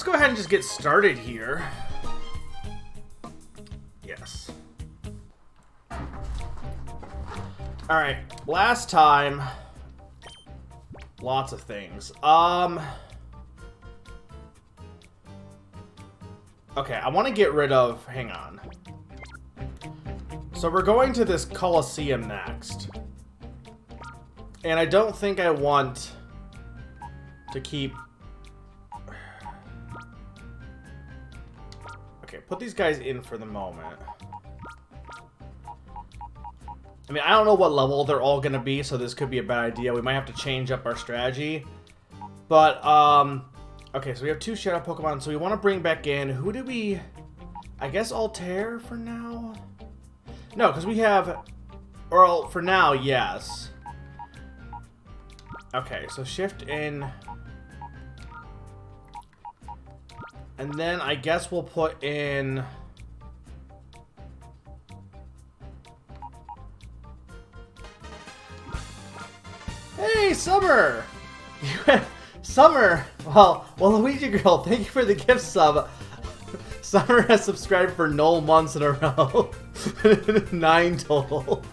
go ahead and just get started here. Yes. Alright, last time, lots of things. Okay, I want to get rid of, hang on. So we're going to this Colosseum next. And I don't think I want to keep... Okay, put these guys in for the moment. I mean, I don't know what level they're all going to be, so this could be a bad idea. We might have to change up our strategy. But, okay, so we have 2 Shadow Pokemon, so we want to bring back in... Who do we... I guess Altair for now? No, because we have... Or, for now, yes. Okay, so shift in... And then I guess we'll put in... Hey, Summer! Summer! Well, Luigi Girl, thank you for the gift sub. Summer has subscribed for 9 months in a row. 9 total.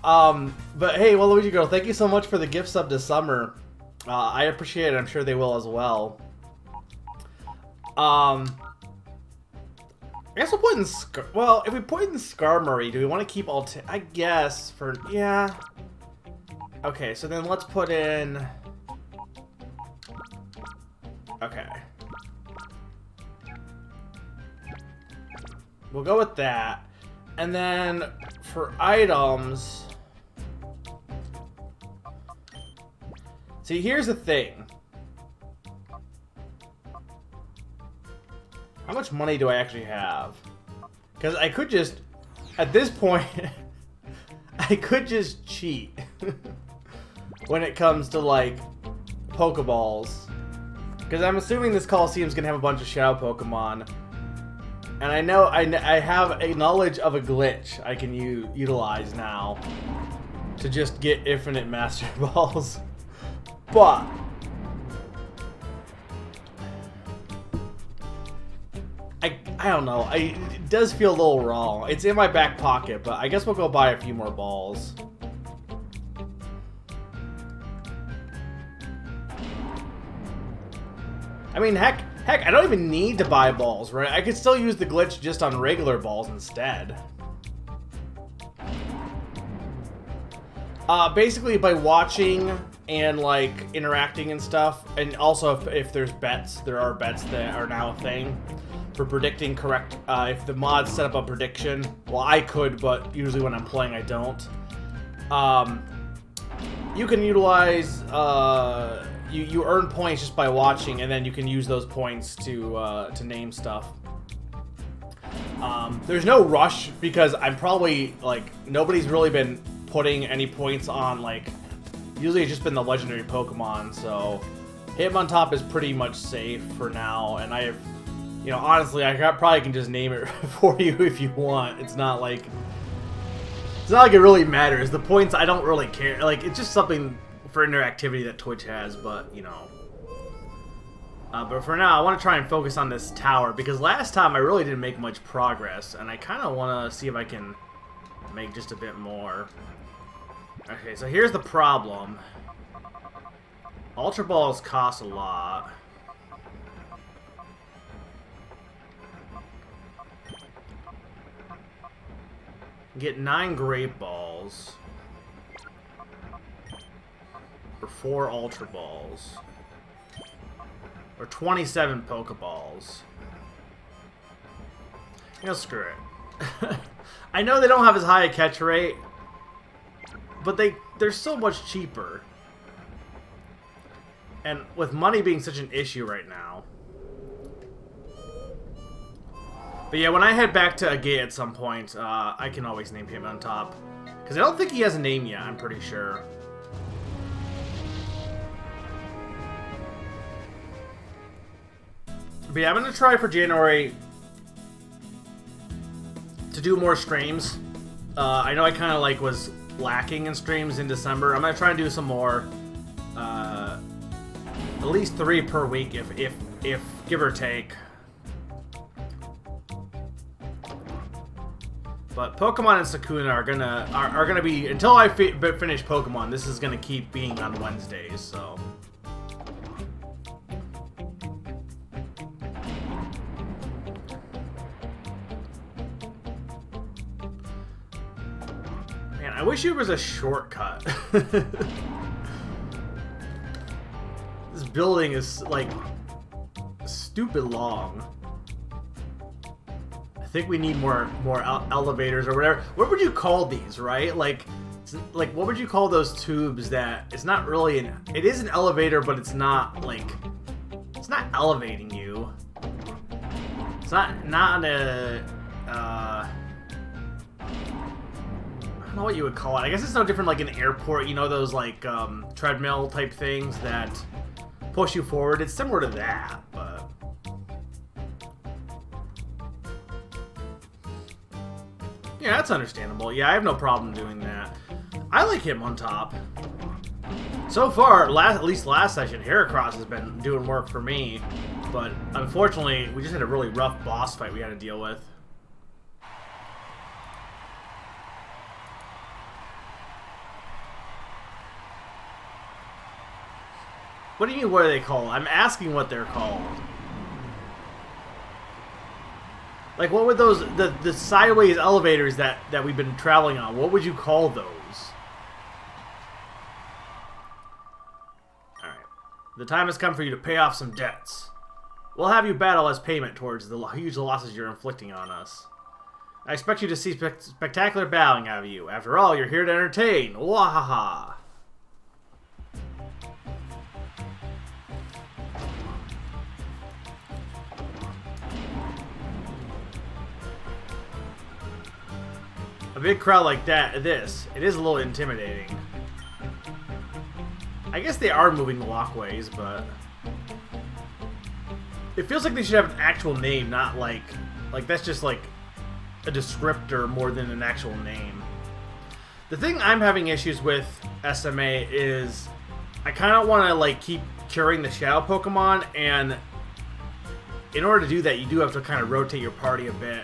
But hey, well, Luigi Girl, thank you so much for the gift sub to Summer. I appreciate it. I'm sure they will as well. I guess we'll put in well, if we put in Skarmory, do we want to keep I guess for, yeah. Okay, so then let's put in... Okay. We'll go with that. And then for items... See, here's the thing. How much money do I actually have? Because I could just... At this point... I could just cheat. When it comes to, like, Pokeballs. Because I'm assuming this Colosseum's going to have a bunch of Shadow Pokemon. And I know I have a knowledge of a glitch I can utilize now. To just get infinite Master Balls. But... I don't know. It does feel a little wrong. It's in my back pocket, but I guess we'll go buy a few more balls. I mean, heck, I don't even need to buy balls, right? I could still use the glitch just on regular balls instead. Basically, by watching and, like, interacting and stuff, and also if there's bets, there are bets that are now a thing for predicting correct, if the mods set up a prediction. Well, I could, but usually when I'm playing, I don't. You can utilize, you earn points just by watching, and then you can use those points to name stuff. There's no rush, because I'm probably, like, nobody's really been putting any points on, like, usually it's just been the legendary Pokemon, so Hitmontop is pretty much safe for now, and I have, you know, honestly, I probably can just name it for you if you want. It's not like it really matters. The points, I don't really care. Like, it's just something for interactivity that Twitch has, but, you know. But for now, I want to try and focus on this tower, because last time I really didn't make much progress, and I kind of want to see if I can make just a bit more. Okay, so here's the problem. Ultra Balls cost a lot. Get 9 Great Balls. Or 4 Ultra Balls. Or 27 Pokeballs. You know, screw it. I know they don't have as high a catch rate, but they're so much cheaper. And with money being such an issue right now. But yeah, when I head back to a gate at some point, I can always name him on top. Because I don't think he has a name yet, I'm pretty sure. But yeah, I'm going to try for January to do more streams. I know I kind of like was lacking in streams in December. I'm going to try and do some more. At least 3 per week if if give or take. But Pokemon and Sakuna are gonna be, until I finish Pokemon, this is gonna keep being on Wednesdays. So. Man, I wish it was a shortcut. This building is like stupid long. I think we need more elevators or whatever. What would you call these, right? Like what would you call those tubes that it's not really it is an elevator, but it's not like, it's not elevating you. It's not a I don't know what you would call it. I guess it's no different like an airport, you know, those like treadmill type things that push you forward. It's similar to that, but yeah, that's understandable. Yeah, I have no problem doing that. I like Hitmontop. So far, at least last session, Heracross has been doing work for me, but unfortunately, we just had a really rough boss fight we had to deal with. What do you mean, what are they called? I'm asking what they're called. Like, what would those, the sideways elevators that we've been traveling on, what would you call those? Alright. The time has come for you to pay off some debts. We'll have you battle as payment towards the huge losses you're inflicting on us. I expect you to see spectacular battling out of you. After all, you're here to entertain. Wahaha. A big crowd like that, it is a little intimidating. I guess they are moving the walkways, but it feels like they should have an actual name, not like that's just like a descriptor more than an actual name. The thing I'm having issues with SMA is I kind of want to like keep curing the Shadow Pokemon, and in order to do that, you do have to kind of rotate your party a bit.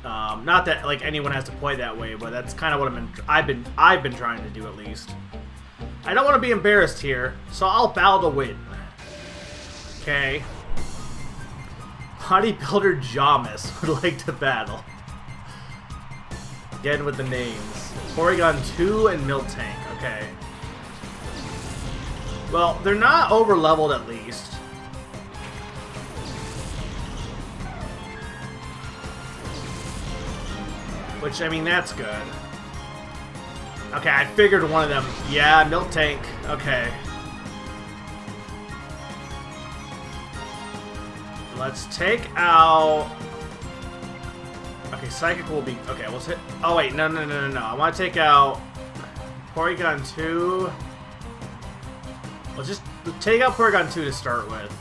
Not that like anyone has to play that way, but that's kind of what I've been trying to do at least. I don't want to be embarrassed here, so I'll battle to win. Okay. Bodybuilder Jamis would like to battle. Again with the names. Porygon 2 and Miltank. Okay. Well, they're not over leveled at least. Which, I mean, that's good. Okay, I figured one of them. Yeah, Miltank. Okay. Let's take out... Okay, Psychic will be... Okay, let's hit... Oh, wait. No. I want to take out Porygon 2. Let's just take out Porygon 2 to start with.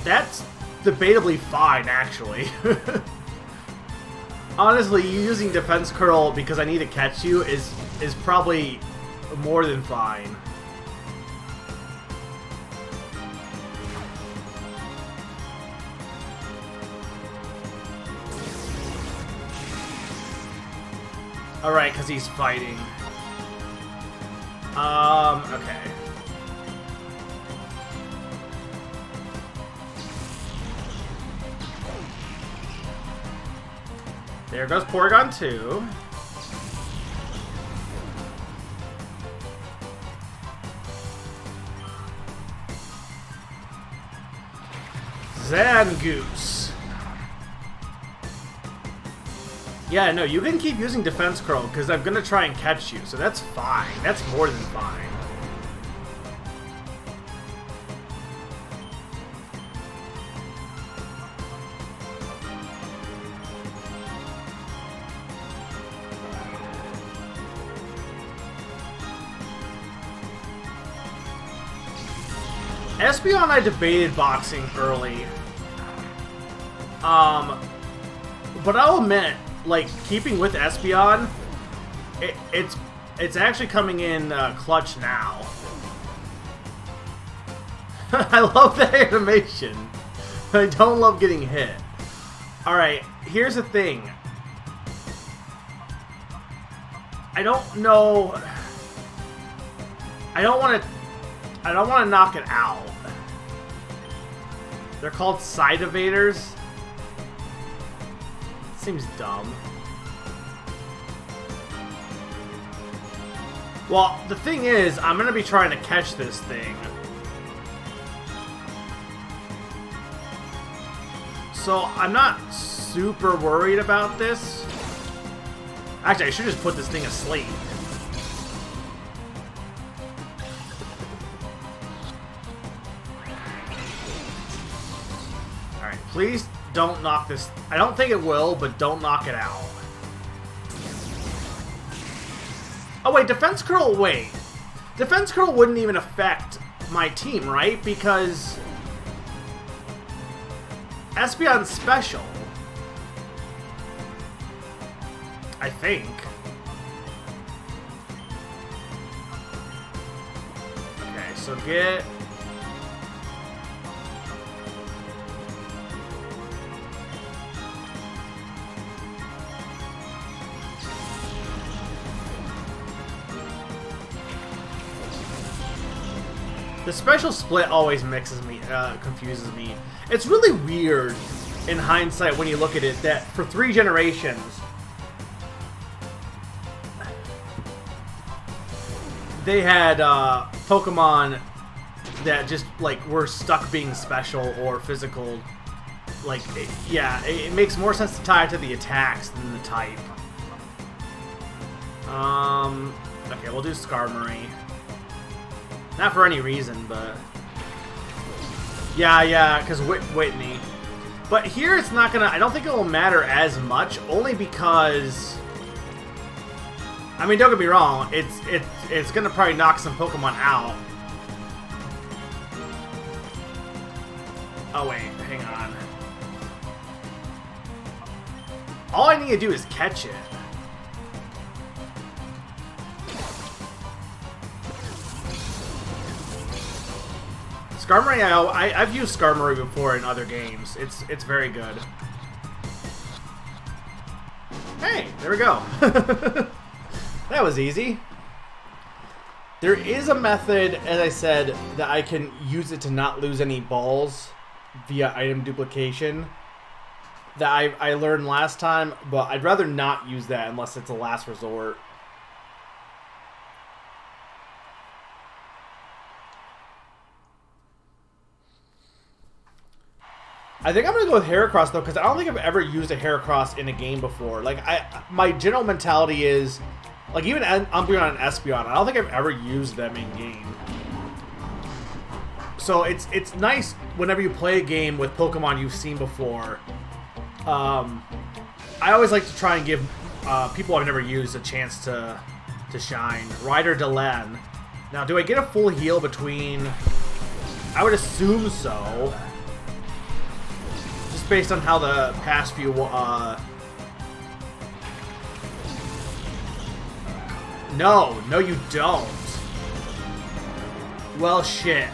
That's debatably fine, actually. Honestly, using Defense Curl because I need to catch you is probably more than fine. Alright, because he's fighting. Okay. There goes Porygon 2. Zangoose. Yeah, no, you can keep using Defense Curl because I'm going to try and catch you, so that's fine. That's more than fine. Espeon and I debated boxing early. But I'll admit, like, keeping with Espeon, it's actually coming in clutch now. I love the animation. I don't love getting hit. Alright, here's the thing. I don't know. I don't want to knock it out. They're called side evaders. Seems dumb. Well, the thing is, I'm going to be trying to catch this thing. So, I'm not super worried about this. Actually, I should just put this thing asleep. Alright, please don't knock this. I don't think it will, but don't knock it out. Oh, wait, Defense Curl, wait. Defense Curl wouldn't even affect my team, right? Because Espeon's special. I think. Okay, so get... The special split always confuses me. It's really weird in hindsight when you look at it that for 3 generations, they had Pokemon that just like were stuck being special or physical. Like, it makes more sense to tie it to the attacks than the type. Okay, we'll do Skarmory. Not for any reason, but... Yeah, because Whitney. But here it's not gonna... I don't think it will matter as much, only because... I mean, don't get me wrong, it's gonna probably knock some Pokemon out. Oh wait, hang on. All I need to do is catch it. Skarmory, I've used Skarmory before in other games. It's very good. Hey, there we go. That was easy. There is a method, as I said, that I can use it to not lose any balls via item duplication that I learned last time, but I'd rather not use that unless it's a last resort. I think I'm going to go with Heracross, though, because I don't think I've ever used a Heracross in a game before. Like, my general mentality is, like, even Umbreon and Espeon, I don't think I've ever used them in-game. So, it's nice whenever you play a game with Pokemon you've seen before. I always like to try and give people I've never used a chance to shine. Ryder Delen. Now, do I get a full heal between... I would assume so. Based on how the past few No, you don't. Well, shit.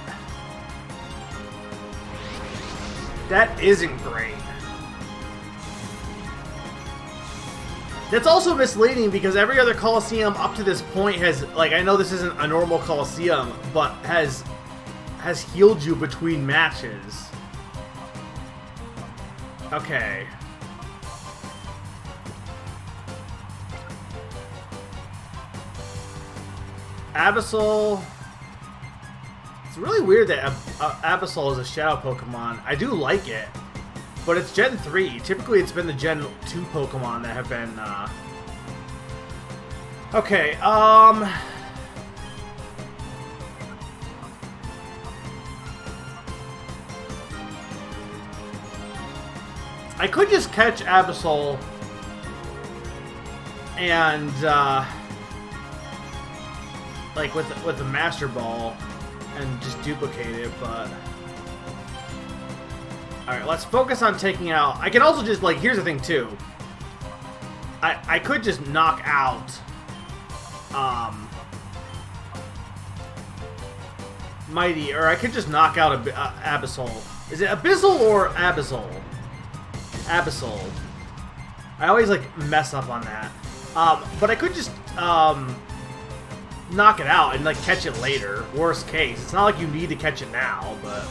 That isn't great. That's also misleading because every other Colosseum up to this point has, like, I know this isn't a normal Colosseum, but has healed you between matches. Okay. Abyssal. It's really weird that Abyssal is a Shadow Pokemon. I do like it, but it's Gen 3. Typically, it's been the Gen 2 Pokemon that have been, Okay, I could just catch Abyssal and, like, with the Master Ball and just duplicate it, but... Alright, let's focus on taking out... I can also just, like, here's the thing, too. I could just knock out Mighty, or I could just knock out Abyssal. Is it Abyssal or Abyssal? Abyssal. I always like mess up on that. But I could just knock it out and like catch it later. Worst case. It's not like you need to catch it now, but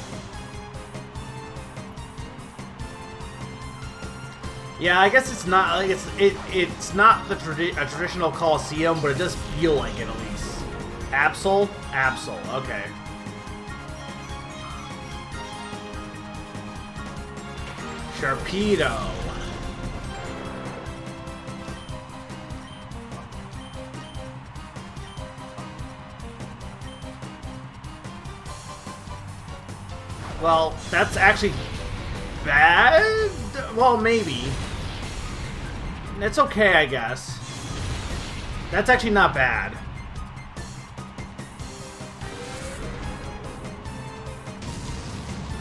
yeah, I guess it's not like it's not the a traditional Colosseum, but it does feel like it at least. Absol? Absol. Okay. Sharpedo. Well, that's actually bad? Well, maybe. It's okay, I guess. That's actually not bad.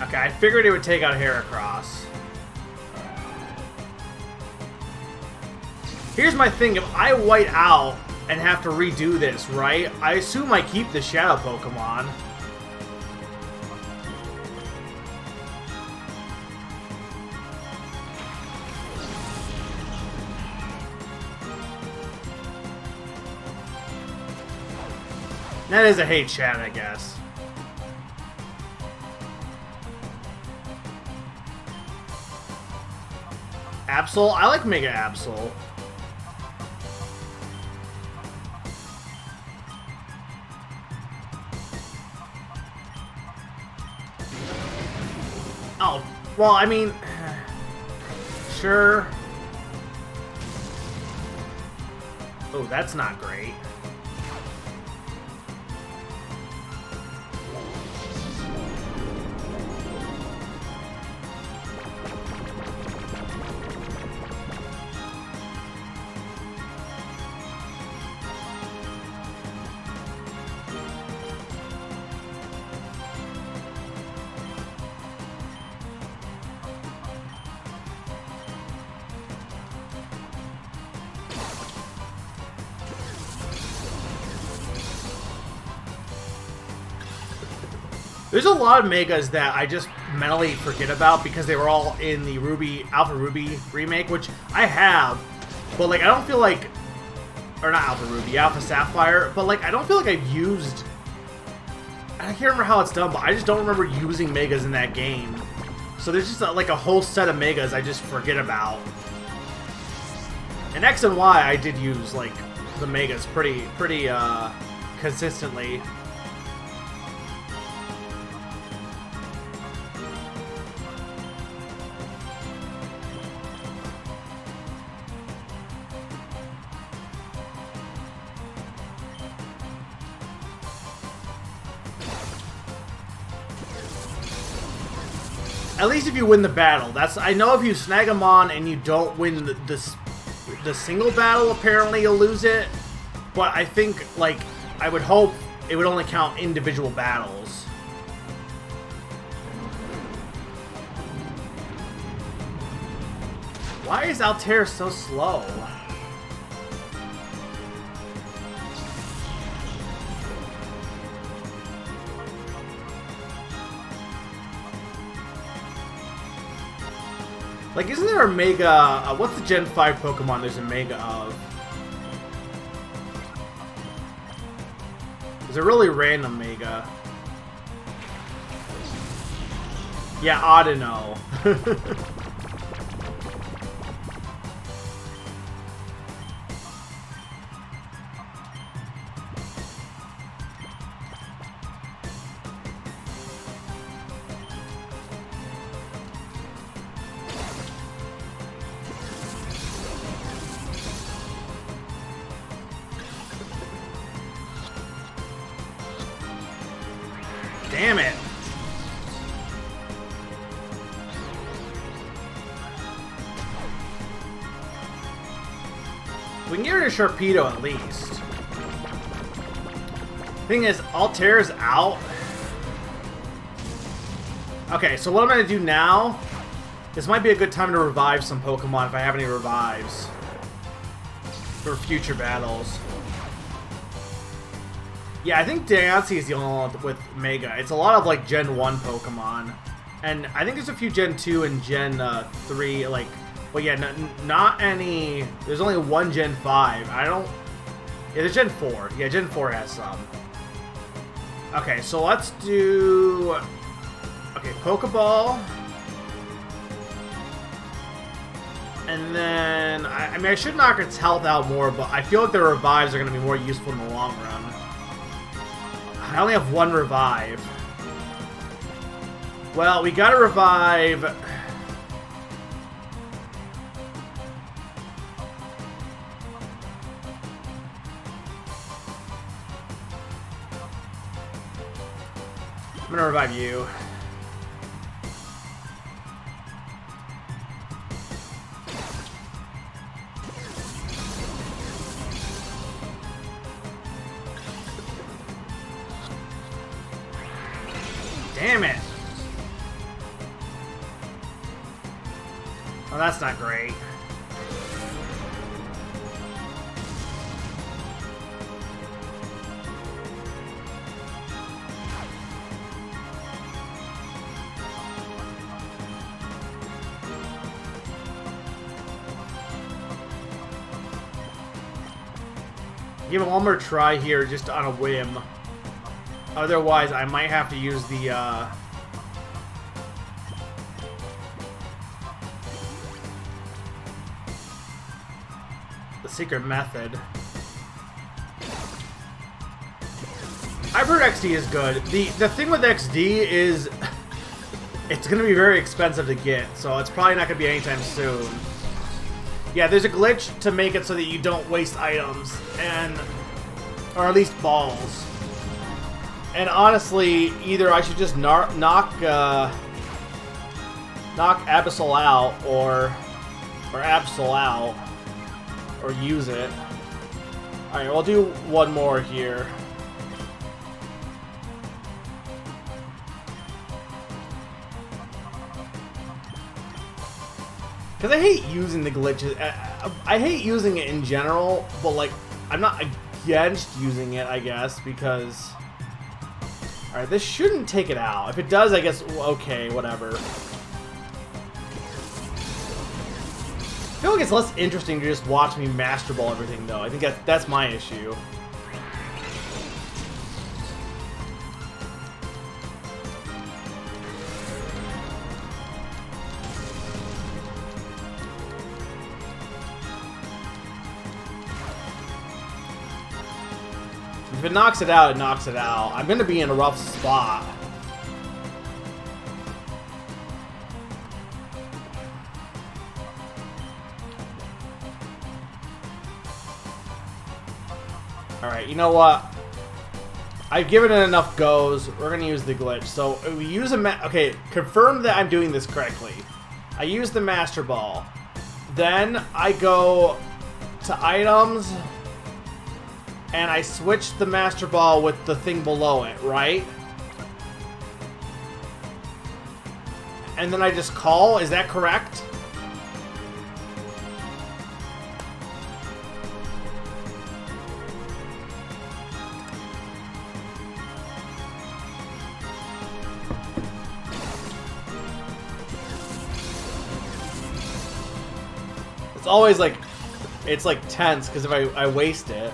Okay, I figured it would take out Heracross. Here's my thing, if I white out and have to redo this, right? I assume I keep the Shadow Pokemon. That is a hate chat, I guess. Absol? I like Mega Absol. Oh, well, I mean, sure. Oh, that's not great. There's a lot of Megas that I just mentally forget about because they were all in the Alpha Ruby remake, which I have, but like I don't feel like, or not Alpha Ruby, Alpha Sapphire, but like I don't feel like I've used, I can't remember how it's done, but I just don't remember using Megas in that game. So there's just like a whole set of Megas I just forget about. In X and Y, I did use like the Megas pretty consistently. At least if you win the battle. I know if you snag them on and you don't win the single battle, apparently you'll lose it. But I think, like, I would hope it would only count individual battles. Why is Altair so slow? Like, isn't there a Mega... what's the Gen 5 Pokemon there's a Mega of? There's a really random Mega. Yeah, Audino. Damn it. We can get rid of Sharpedo at least. Thing is, Altair's out. Okay, so what I'm going to do now, this might be a good time to revive some Pokemon if I have any revives. for future battles. Yeah, I think Diancie is the only one with Mega. It's a lot of like Gen 1 Pokemon. And I think there's a few Gen 2 and Gen 3, like, well, yeah, not any. There's only one Gen 5. I don't. Yeah, there's Gen 4. Yeah, Gen 4 has some. Okay, so let's do. Okay, Pokeball. And then, I mean, I should knock its health out more, but I feel like the revives are going to be more useful in the long run. I only have one revive. Well, we gotta revive. I'm gonna revive you. Damn it. Oh, that's not great. Give him one more try here, just on a whim. Otherwise, I might have to use the, secret method. I've heard XD is good. The thing with XD is it's going to be very expensive to get, so it's probably not going to be anytime soon. Yeah, there's a glitch to make it so that you don't waste items, or at least balls. And honestly, either I should just knock Absol out, or Absol out, or use it. All right, we'll do one more here. Because I hate using the glitches. I hate using it in general, but like, I'm not against using it, I guess, because... Alright, this shouldn't take it out. If it does, I guess, okay, whatever. I feel like it's less interesting to just watch me Master Ball everything, though. I think that's my issue. If it knocks it out, it knocks it out. I'm going to be in a rough spot. Alright, you know what? I've given it enough goes. We're going to use the glitch. So, we use okay, confirm that I'm doing this correctly. I use the Master Ball. Then, I go to items... and I switch the Master Ball with the thing below it, right? And then I just call, is that correct? It's always like, it's like tense, because if I waste it.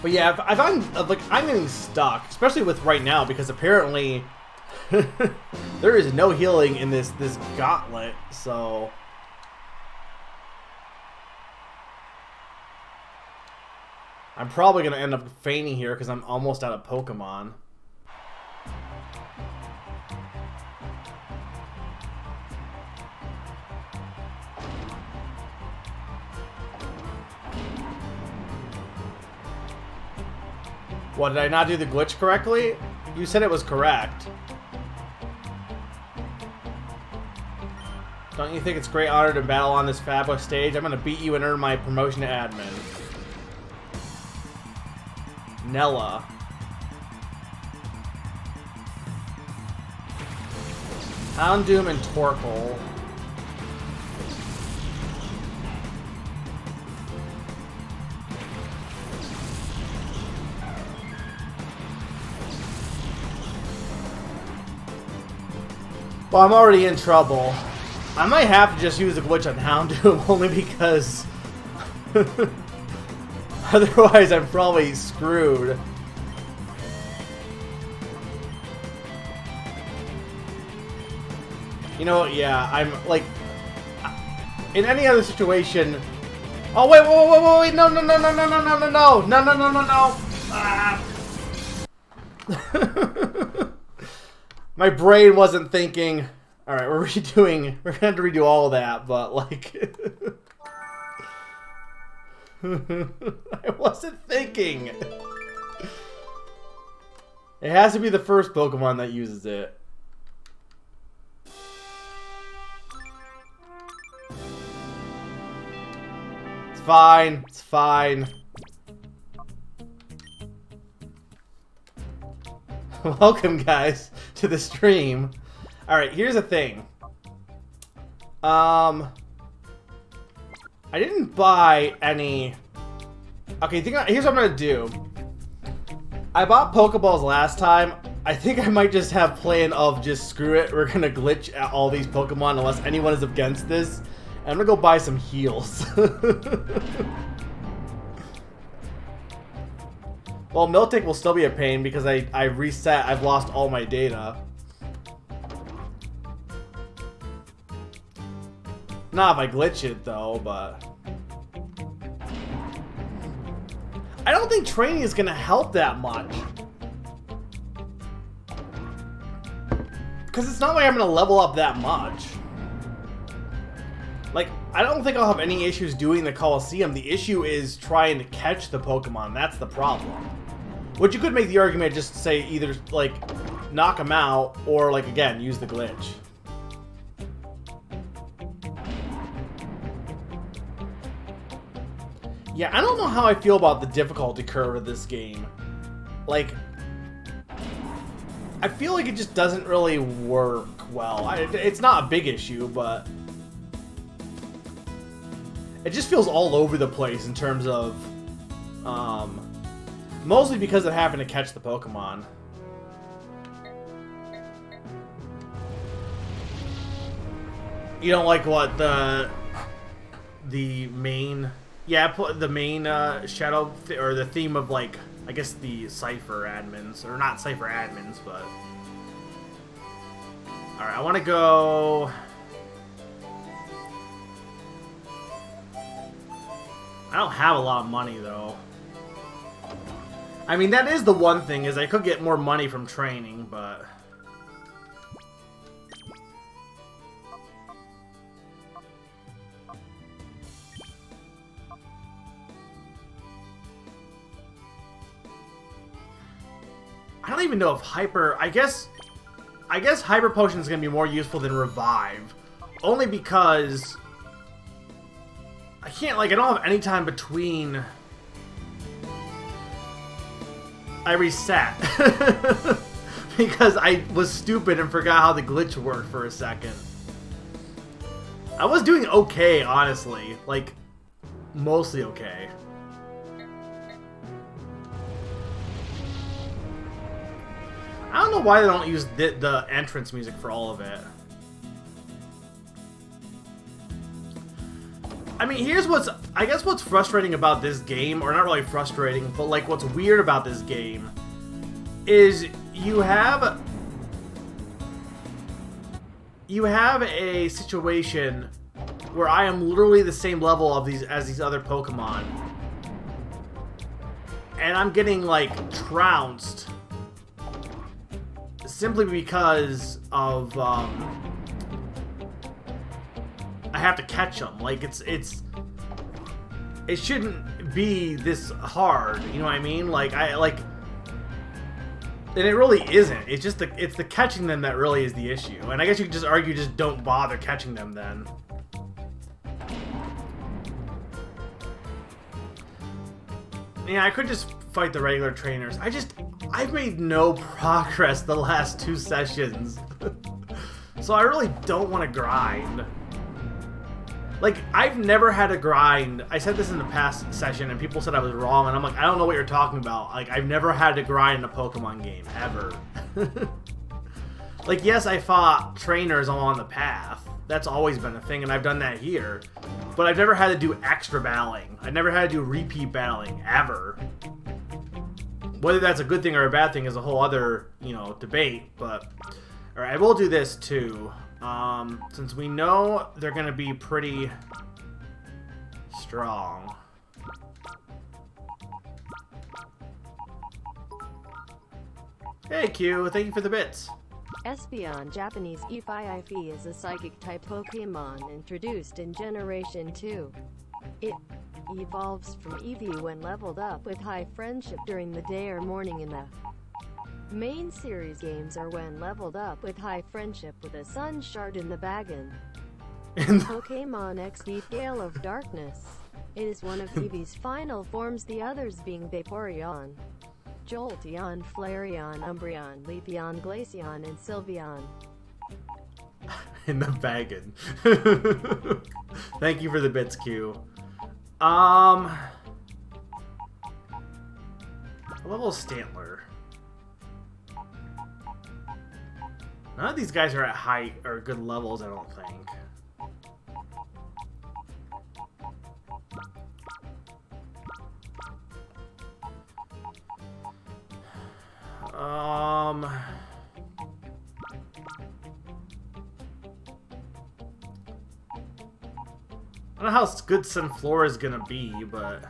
But yeah, if I'm getting stuck, especially with right now, because apparently there is no healing in this gauntlet, so I'm probably gonna end up fainting here because I'm almost out of Pokemon. What, did I not do the glitch correctly? You said it was correct. Don't you think it's a great honor to battle on this fabulous stage? I'm gonna beat you and earn my promotion to admin. Nella. Houndoom and Torkoal. Well, I'm already in trouble. I might have to just use a glitch on Houndoom only because otherwise I'm probably screwed. You know, yeah, I'm like in any other situation. Oh wait, wait, no, no, no, no, no, no, no, no, no, no, no, no, no, no. Ah. My brain wasn't thinking. All right, we're redoing. We're gonna have to redo all of that, but like, I wasn't thinking. It has to be the first Pokemon that uses it. It's fine. It's fine. Welcome, guys, to the stream. Alright, here's the thing. I didn't buy any... Okay, here's what I'm gonna do. I bought Pokeballs last time. I think I might just have plan of just screw it. We're gonna glitch at all these Pokemon unless anyone is against this. And I'm gonna go buy some heals. Well, Miltank will still be a pain because I reset. I've lost all my data. Not if I glitch it, though, but... I don't think training is going to help that much. Because it's not like I'm going to level up that much. Like, I don't think I'll have any issues doing the Colosseum. The issue is trying to catch the Pokemon. That's the problem. Which you could make the argument just to say either, like, knock them out or, like, again, use the glitch. Yeah, I don't know how I feel about the difficulty curve of this game. Like, I feel like it just doesn't really work well. It's not a big issue, but it just feels all over the place in terms of, mostly because of having to catch the Pokemon. You don't like what the main... Yeah, the main shadow or the theme of, like, I guess the Cypher admins, or not Cypher admins, but all right, I want to go. I don't have a lot of money though. I mean, that is the one thing, is I could get more money from training, but I don't even know if Hyper... I guess Hyper Potion is going to be more useful than Revive. Only because I can't, like, I don't have any time between I reset. Because I was stupid and forgot how the glitch worked for a second. I was doing okay, honestly. Like, mostly okay. I don't know why they don't use the entrance music for all of it. I mean, here's what's... I guess what's frustrating about this game, or not really frustrating, but like what's weird about this game, is you have a situation where I am literally the same level of as these other Pokemon, and I'm getting, like, trounced simply because of I have to catch them. Like, it shouldn't be this hard, you know what I mean? Like, and it really isn't. It's just it's the catching them that really is the issue. And I guess you could just argue just don't bother catching them then. Yeah, I could just fight the regular trainers. I've made no progress the last 2 sessions. So I really don't want to grind. Like, I've never had to grind. I said this in the past session and people said I was wrong, and I'm like, I don't know what you're talking about. Like, I've never had to grind in a Pokemon game, ever. Like, yes, I fought trainers along the path. That's always been a thing, and I've done that here. But I've never had to do extra battling. I've never had to do repeat battling, ever. Whether that's a good thing or a bad thing is a whole other, you know, debate, but... Alright, I will do this, too. Since we know they're gonna be pretty strong. Hey, Q, thank you for the bits. Espeon Japanese Eevee is a Psychic-type Pokemon introduced in Generation 2. It evolves from Eevee when leveled up with high friendship during the day or morning in the main series games, or when leveled up with high friendship with a Sun Shard in the Bagon. Pokemon X Gale of Darkness. It is one of Eevee's final forms, the others being Vaporeon, Jolteon, Flareon, Umbreon, Leafeon, Glaceon, and Sylveon. In the Bagon. Thank you for the bits, Q. What level is Stantler? None of these guys are at high or good levels, I don't think. I don't know how good Sunflora is gonna be, but...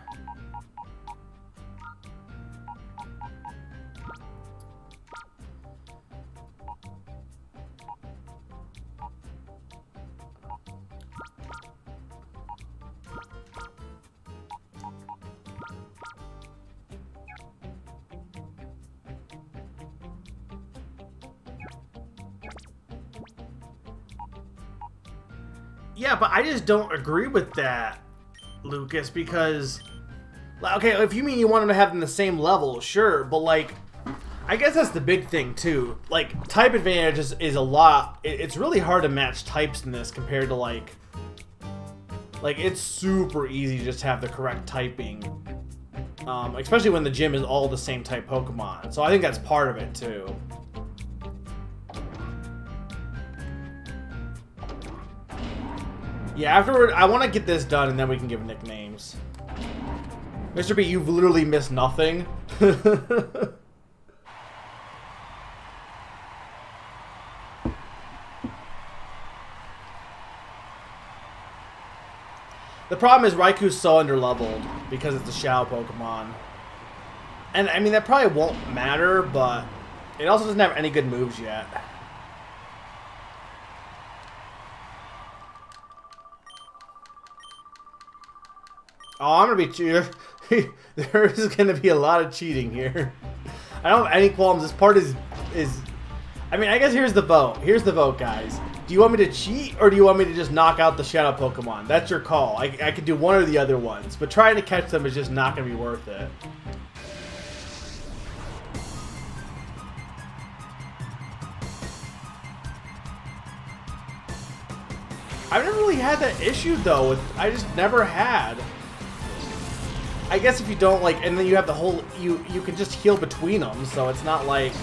Yeah, but I just don't agree with that, Lucas, because... Okay, if you mean you want them to have them the same level, sure, but, like... I guess that's the big thing, too. Like, type advantage is a lot... It's really hard to match types in this compared to, like... Like, it's super easy to just have the correct typing. Especially when the gym is all the same type Pokemon. So I think that's part of it, too. Yeah, afterward, I want to get this done and then we can give nicknames. Mr. B, you've literally missed nothing. The problem is Raiku's so underleveled because it's a Shadow Pokemon. And, I mean, that probably won't matter, but it also doesn't have any good moves yet. Oh, I'm gonna be cheating. There's gonna be a lot of cheating here. I don't have any qualms. This part is. I mean, I guess here's the vote. Here's the vote, guys. Do you want me to cheat, or do you want me to just knock out the Shadow Pokemon? That's your call. I could do one or the other ones, but trying to catch them is just not gonna be worth it. I've never really had that issue though. I just never had. I guess if you don't like, and then you have the whole, you can just heal between them, so it's not like.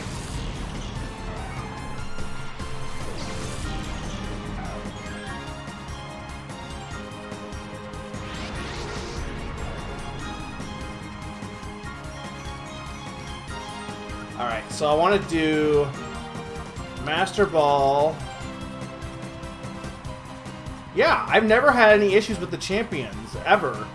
All right, so I want to do Master Ball. Yeah, I've never had any issues with the champions ever.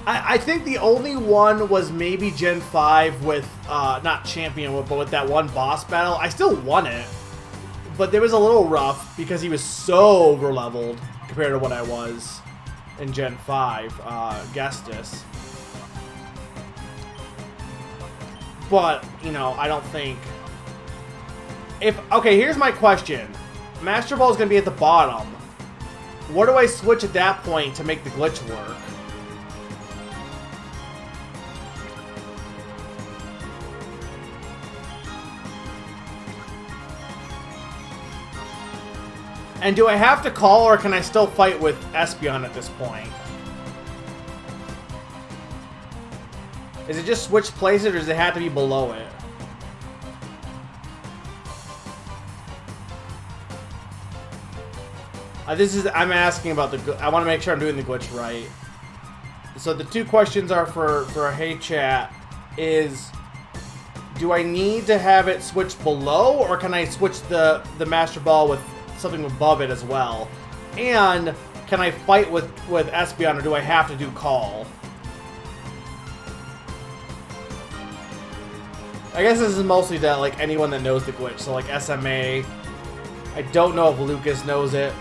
I think the only one was maybe Gen 5 with, not champion, but with that one boss battle. I still won it, but it was a little rough because he was so overleveled compared to what I was in Gen 5, Gestus. But, you know, I don't think... Okay, here's my question. Master Ball is going to be at the bottom. Where do I switch at that point to make the glitch work? And do I have to call, or can I still fight with Espeon at this point? Is it just switch places, or does it have to be below it? I'm asking about I want to make sure I'm doing the glitch right. So the two questions are for Hey Chat is, do I need to have it switch below, or can I switch the Master Ball with something above it as well? And can I fight with Espeon, or do I have to do Call? I guess this is mostly to like anyone that knows the glitch. So like SMA. I don't know if Lucas knows it.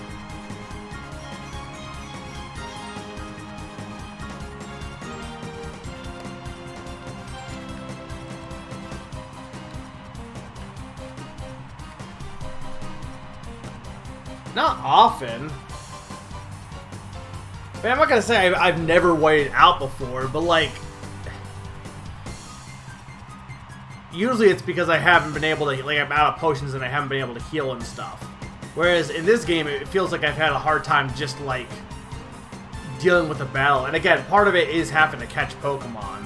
Not often. I mean, I'm not gonna say I've never waited out before, but like, usually it's because I haven't been able to, like, I'm out of potions and I haven't been able to heal and stuff. Whereas in this game, it feels like I've had a hard time just like dealing with the battle. And again, part of it is having to catch Pokemon.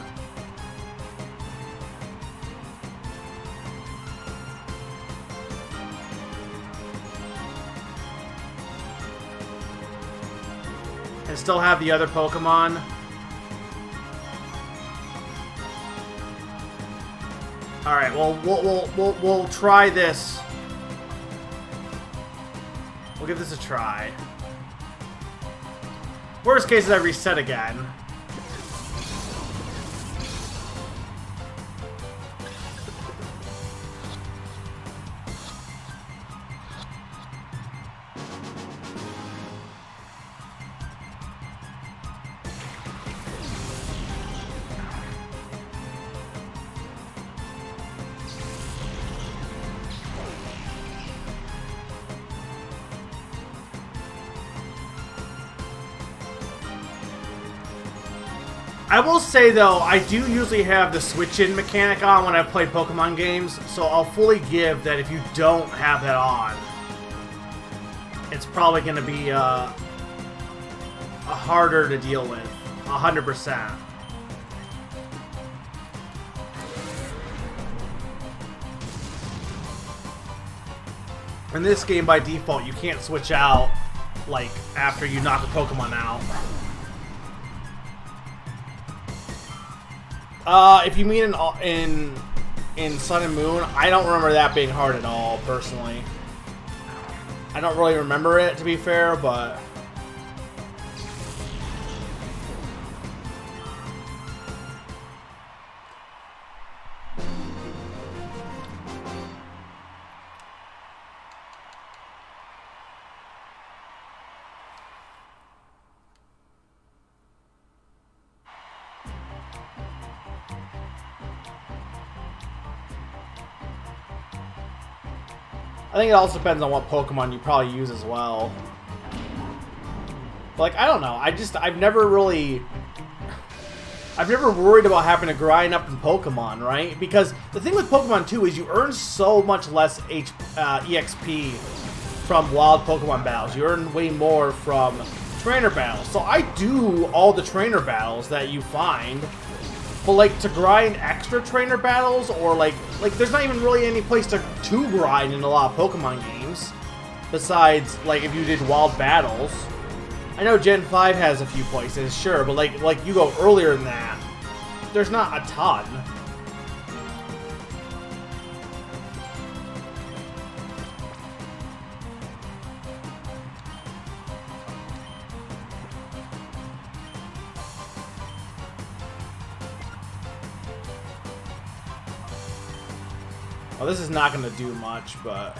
And still have the other Pokemon. All right, well, we'll try this. We'll give this a try. Worst case is I reset again. I will say, though, I do usually have the switch-in mechanic on when I play Pokemon games, so I'll fully give that if you don't have that on, it's probably going to be a harder to deal with, 100%. In this game, by default, you can't switch out, like, after you knock a Pokemon out. If you mean in Sun and Moon, I don't remember that being hard at all, personally. I don't really remember it, to be fair, but... I think it also depends on what Pokemon you probably use as well. But, like, I don't know. I've never worried about having to grind up in Pokemon, right? Because the thing with Pokemon 2 is you earn so much less EXP from wild Pokemon battles. You earn way more from trainer battles. So I do all the trainer battles that you find. But, like, to grind extra trainer battles, or, like there's not even really any place to grind in a lot of Pokemon games. Besides, like, if you did wild battles. I know Gen 5 has a few places, sure, but, like you go earlier than that, there's not a ton. Well, this is not going to do much, but...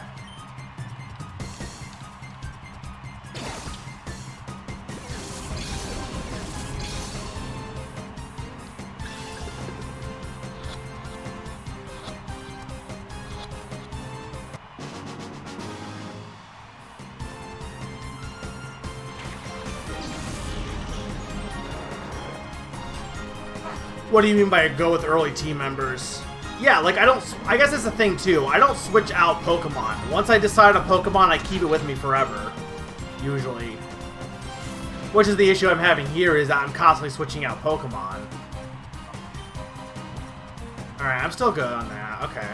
What do you mean by go with early team members? Yeah, like, I guess that's the thing, too. I don't switch out Pokemon. Once I decide on Pokemon, I keep it with me forever. Usually. Which is the issue I'm having here, is that I'm constantly switching out Pokemon. Alright, I'm still good on that. Okay.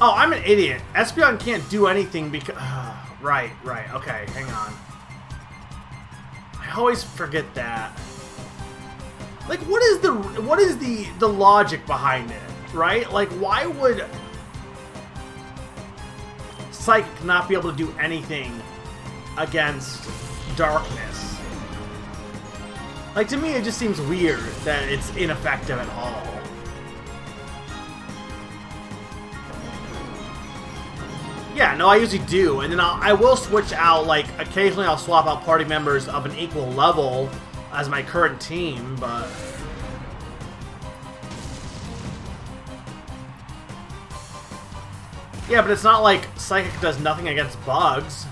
Oh, I'm an idiot. Espeon can't do anything because... right. Okay, hang on. I always forget that. Like, what is the logic behind it, right? Like, why would Psychic not be able to do anything against Darkness? Like, to me, it just seems weird that it's ineffective at all. Yeah, no, I usually do, and then I will switch out, like, occasionally I'll swap out party members of an equal level as my current team, but... Yeah, but it's not like Psychic does nothing against bugs.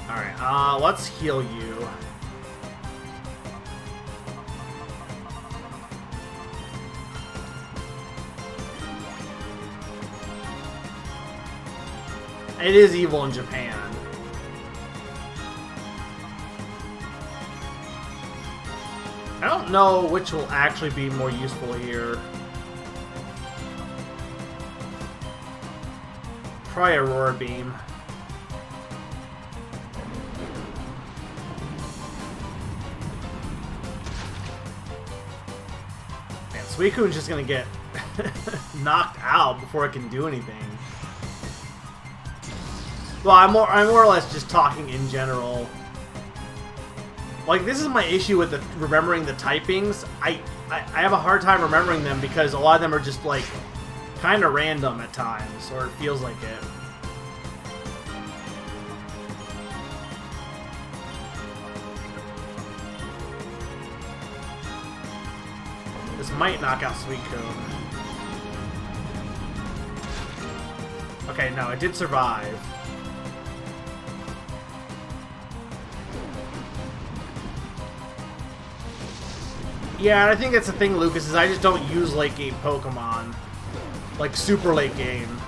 Alright, let's heal you. It is evil in Japan. I don't know which will actually be more useful here. Probably Aurora Beam. Man, Suicune's just gonna get knocked out before it can do anything. Well, I'm more or less just talking in general. Like, this is my issue with remembering the typings. I have a hard time remembering them because a lot of them are just, like, kind of random at times, or it feels like it. This might knock out Suicune. Okay, no, it did survive. Yeah, I think that's the thing, Lucas, is I just don't use late game Pokemon. Like, super late game.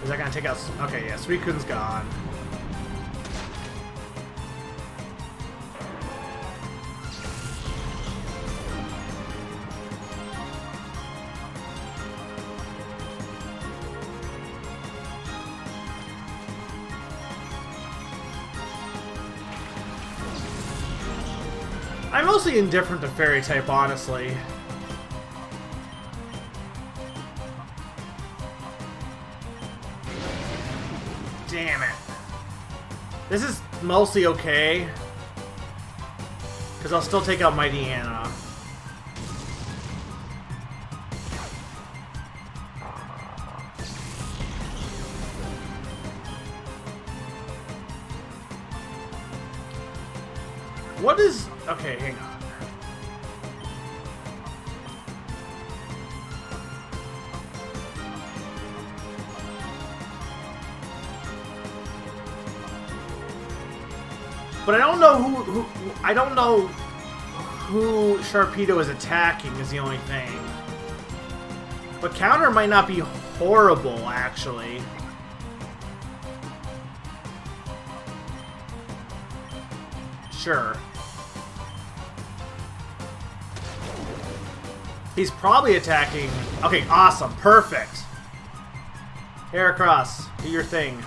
Is that gonna take out... Okay, yeah, Suicune's gone. I'm mostly indifferent to Fairy type, honestly. Damn it. This is mostly okay. Because I'll still take out Mighty Anna. What is... Okay, hang on. But I don't know who I don't know who Sharpedo is attacking is the only thing. But counter might not be horrible, actually. Sure. He's probably attacking... Okay, awesome. Perfect. Heracross, do your thing.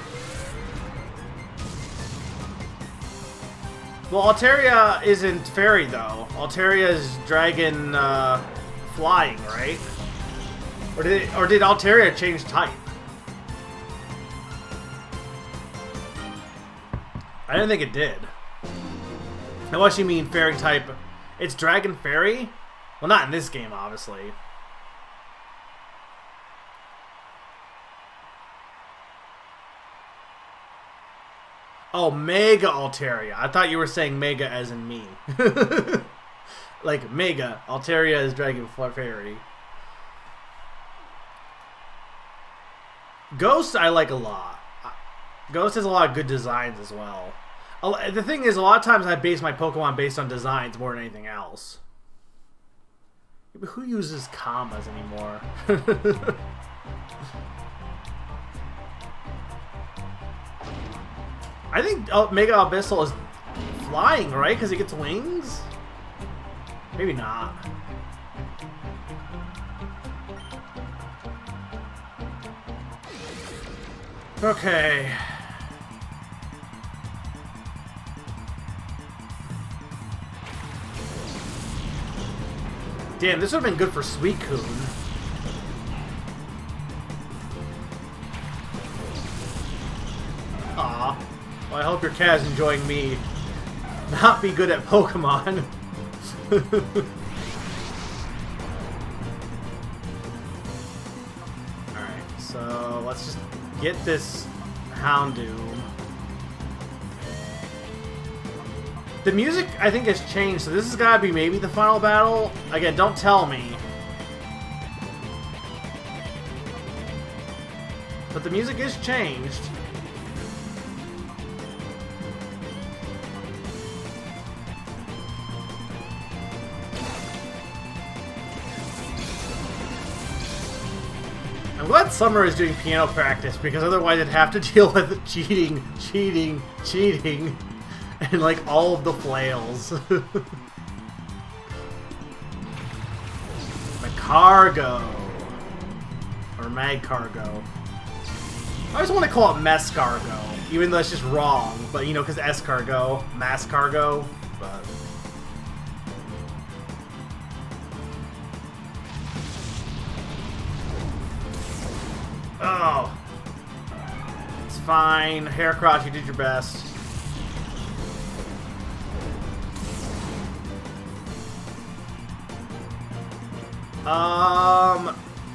Well, Altaria isn't Fairy, though. Altaria is Dragon, flying, right? Or did Altaria change type? I didn't think it did. Unless you mean Fairy type... It's Dragon Fairy? Well, not in this game, obviously. Oh, Mega Altaria. I thought you were saying Mega as in me. Like, Mega. Altaria is Dragon Fairy. Ghost I like a lot. Ghost has a lot of good designs as well. The thing is, a lot of times I base my Pokemon based on designs more than anything else. But who uses commas anymore? I think Mega Abyssal is flying, right? Because it gets wings? Maybe not. Okay. Damn, this would have been good for Suicune. Aw. Well, I hope your cat is enjoying me not be good at Pokemon. Alright, so let's just get this Houndoom. The music, I think, has changed, so this has got to be maybe the final battle. Again, don't tell me. But the music is changed. I'm glad Summer is doing piano practice, because otherwise I'd have to deal with cheating, and like all of the flails. Cargo. Or Magcargo. I always want to call it Mescargo, even though it's just wrong. But you know, because Escargo, Masscargo. But oh, it's fine. Heracross, you did your best.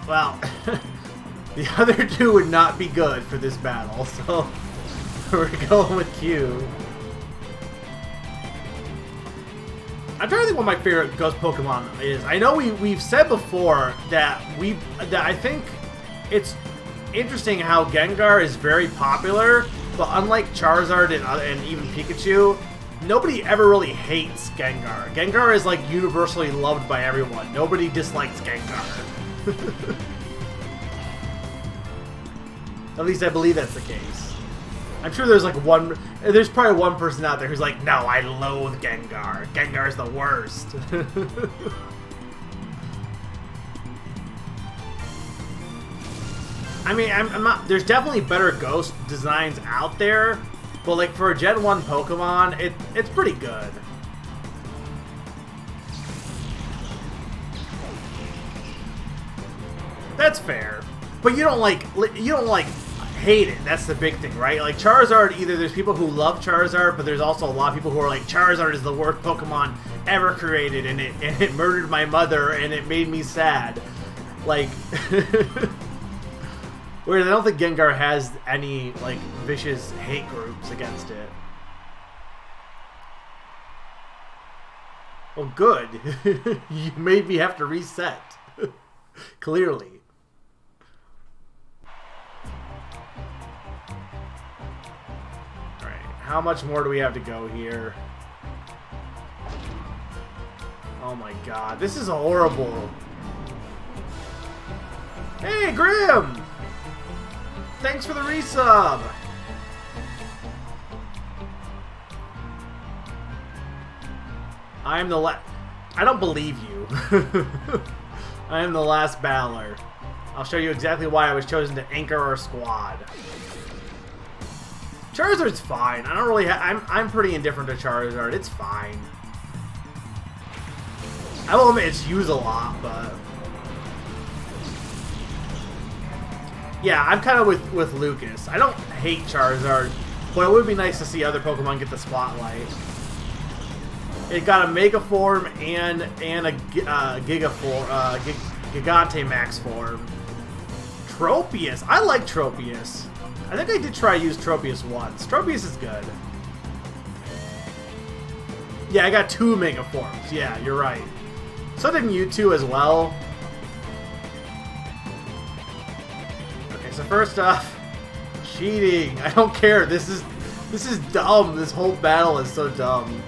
Well, the other two would not be good for this battle, so we're going with Q. I'm trying to think what my favorite Ghost Pokemon is. I know we've said before that I think it's interesting how Gengar is very popular, but unlike Charizard and even Pikachu, nobody ever really hates Gengar. Gengar is like universally loved by everyone. Nobody dislikes Gengar. At least I believe that's the case. I'm sure there's like there's probably one person out there who's like, no, I loathe Gengar. Gengar's the worst. I mean, I'm not. There's definitely better Ghost designs out there, but like for a Gen 1 Pokemon, it's pretty good. That's fair, but you don't hate it. That's the big thing, right? Like Charizard, either there's people who love Charizard, but there's also a lot of people who are like, Charizard is the worst Pokemon ever created, and it murdered my mother, and it made me sad. Like, whereas I don't think Gengar has any like vicious hate groups against it. Well, good. You made me have to reset. Clearly. How much more do we have to go here? Oh my god, this is horrible. Hey, Grim! Thanks for the resub! I am the I don't believe you. I am the last battler. I'll show you exactly why I was chosen to anchor our squad. Charizard's fine. I don't really I'm pretty indifferent to Charizard. It's fine. I will admit it's used a lot, but yeah, I'm kind of with Lucas. I don't hate Charizard, but it would be nice to see other Pokemon get the spotlight. It got a Mega form and a Giga form, Gigante Max form. Tropius. I like Tropius. I think I did try to use Tropius once. Tropius is good. Yeah, I got 2 Mega Forms. Yeah, you're right. So did Mewtwo as well. Okay, so first off, cheating. I don't care. This This is dumb. This whole battle is so dumb.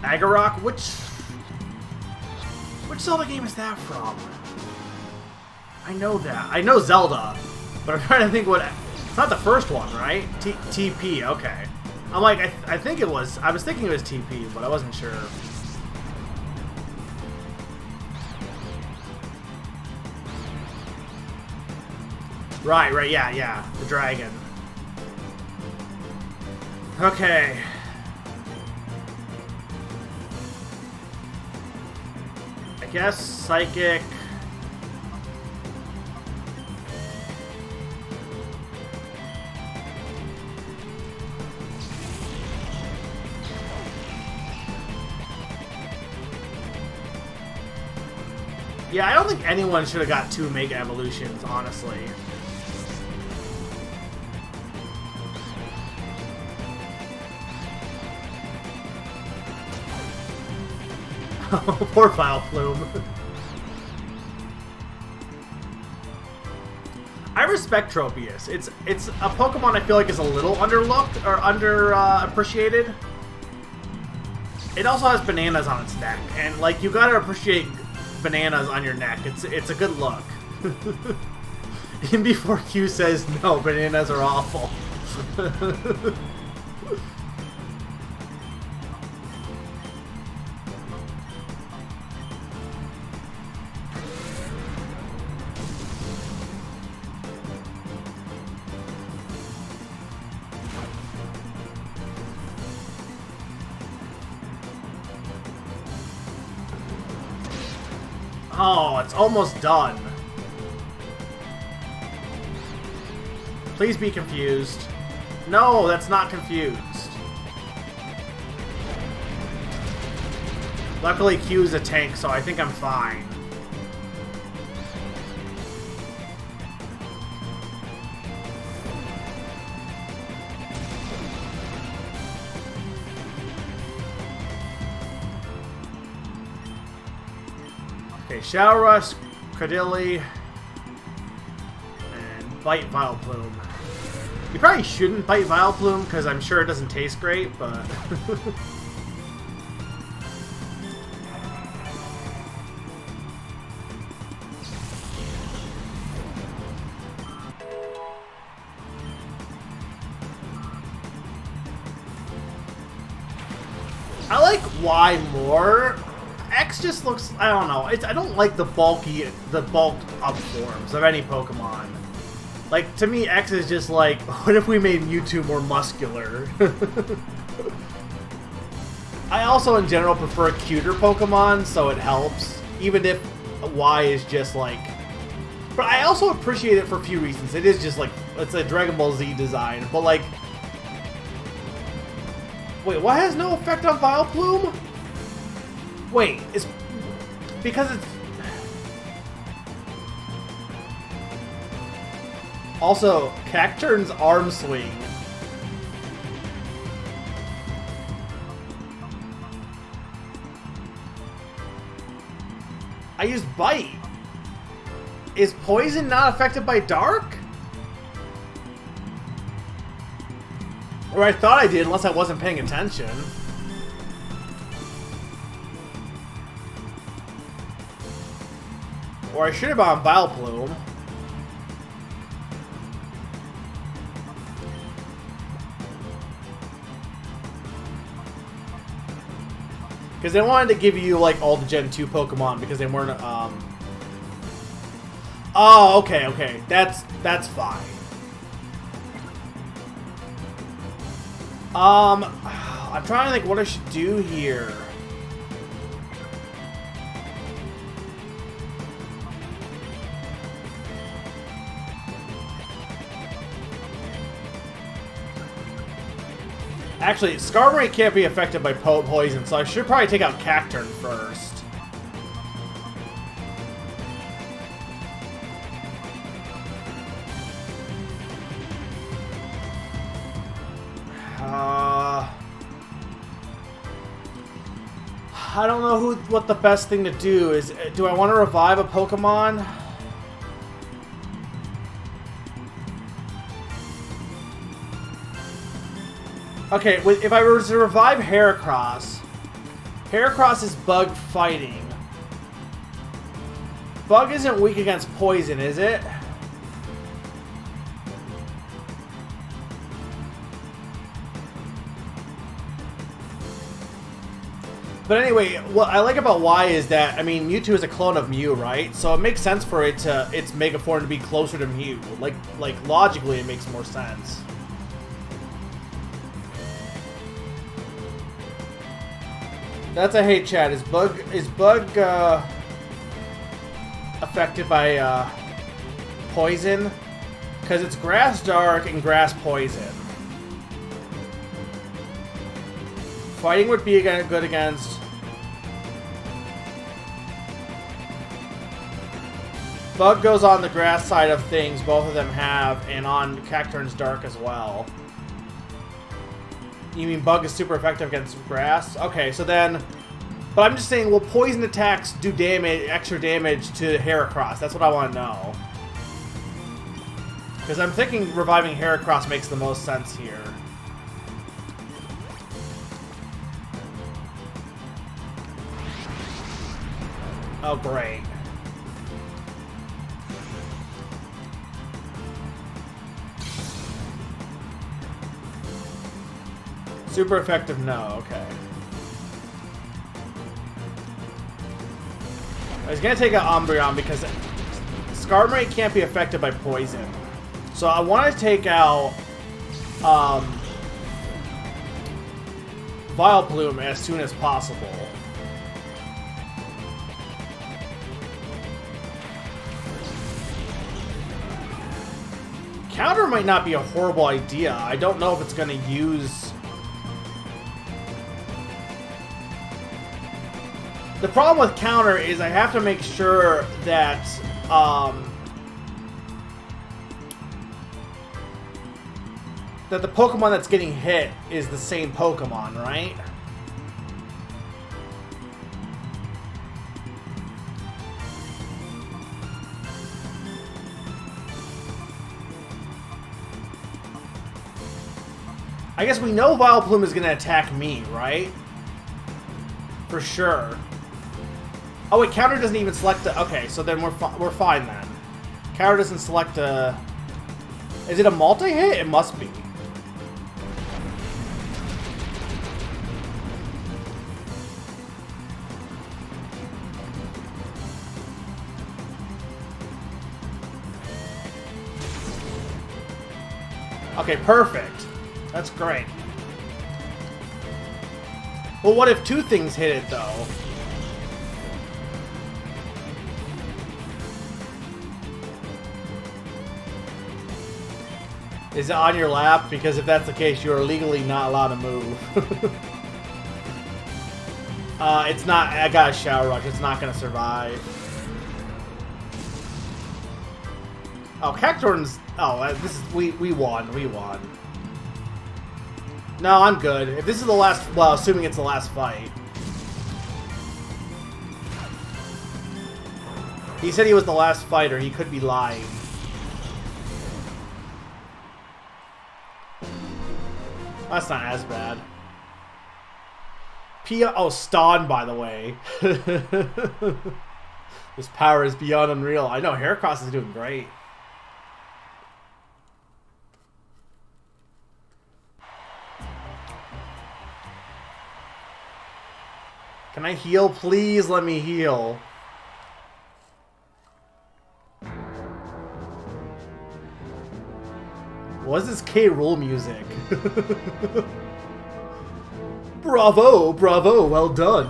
Agarok? Which Zelda game is that from? I know that. I know Zelda, but I'm trying to think what... It's not the first one, right? TP, okay. I'm like, I think it was... I was thinking it was TP, but I wasn't sure. Right, yeah. The dragon. Okay. I guess Psychic... Yeah, I don't think anyone should have got 2 Mega Evolutions, honestly. Poor Vileplume. I respect Tropius. It's a Pokemon I feel like is a little underlooked or appreciated. It also has bananas on its neck, and like you gotta appreciate bananas on your neck. It's a good look. Even before Q says no, bananas are awful. Oh, it's almost done. Please be confused. No, that's not confused. Luckily, Q's a tank, so I think I'm fine. Okay, Shower Rush, Cradilly, and Bite Vileplume. You probably shouldn't bite Vileplume because I'm sure it doesn't taste great, but... I like Y more. X just looks, I don't know, I don't like the bulked up forms of any Pokemon. Like, to me, X is just like, what if we made Mewtwo more muscular? I also, in general, prefer cuter Pokemon, so it helps, even if Y is just like... But I also appreciate it for a few reasons. It is just like, it's a Dragon Ball Z design, but like... Wait, Y has no effect on Vileplume? Wait, it's because it's... Also, Cacturn's arm swing. I used Bite. Is Poison not affected by Dark? Or I thought I did, unless I wasn't paying attention. Or I should have on Vileplume. Because they wanted to give you, like, all the Gen 2 Pokemon because they weren't, Oh, okay. That's fine. I'm trying to think what I should do here. Actually, Skarmory can't be affected by poison, so I should probably take out Cacturn first. I don't know what the best thing to do is. Do I want to revive a Pokemon? Okay, if I were to revive Heracross, Heracross is bug fighting. Bug isn't weak against poison, is it? But anyway, what I like about Y is that, I mean, Mewtwo is a clone of Mew, right? So it makes sense for its Mega Form to be closer to Mew. Like logically, it makes more sense. That's a hate chat. Is Bug affected by poison? Because it's Grass Dark and Grass Poison. Fighting would be good against. Bug goes on the grass side of things, both of them have, and on Cacturne's Dark as well. You mean Bug is super effective against grass? Okay, so then... But I'm just saying, will poison attacks do damage, extra damage to Heracross? That's what I want to know. Because I'm thinking reviving Heracross makes the most sense here. Oh, great. Super effective, no, okay. I was gonna take out Umbreon because Skarmory can't be affected by poison. So I want to take out Vileplume as soon as possible. Counter might not be a horrible idea. I don't know if it's going to use... The problem with counter is I have to make sure that that the Pokemon that's getting hit is the same Pokemon, right? I guess we know Vileplume is going to attack me, right? For sure. Oh wait, counter doesn't even select the... Okay, so then we're fine then. Counter doesn't select a... Is it a multi-hit? It must be. Okay, perfect. That's great. Well, what if two things hit it, though? Is it on your lap? Because if that's the case, you are legally not allowed to move. It's not... I got a Shower Rush. It's not going to survive. Oh, Cacturne's... Oh, this is... We won. We won. No, I'm good. If this is the last... Well, assuming it's the last fight. He said he was the last fighter. He could be lying. That's not as bad. Oh, Ston, by the way. This power is beyond unreal. I know, Heracross is doing great. Can I heal? Please let me heal. What is this K. Rool music? Bravo, bravo, well done.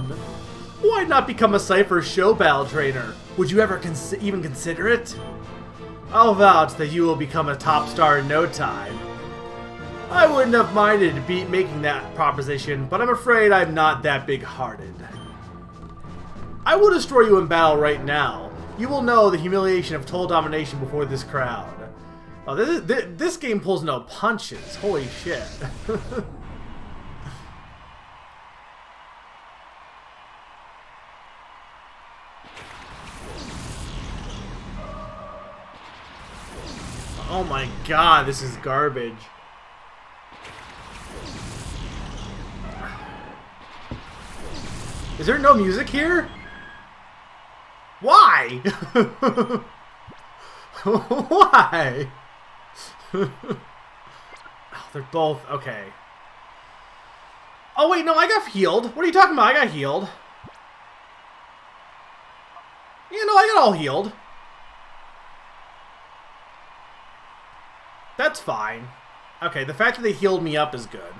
Why not become a Cypher show battle trainer? Would you ever even consider it? I'll vouch that you will become a top star in no time. I wouldn't have minded making that proposition, but I'm afraid I'm not that big-hearted. I will destroy you in battle right now. You will know the humiliation of total domination before this crowd. Oh, this game pulls no punches. Holy shit. Oh my god, this is garbage. Is there no music here? Why? Why? Oh, they're both... Okay. Oh, wait, no, I got healed. What are you talking about? I got healed. Yeah, no, I got all healed. That's fine. Okay, the fact that they healed me up is good.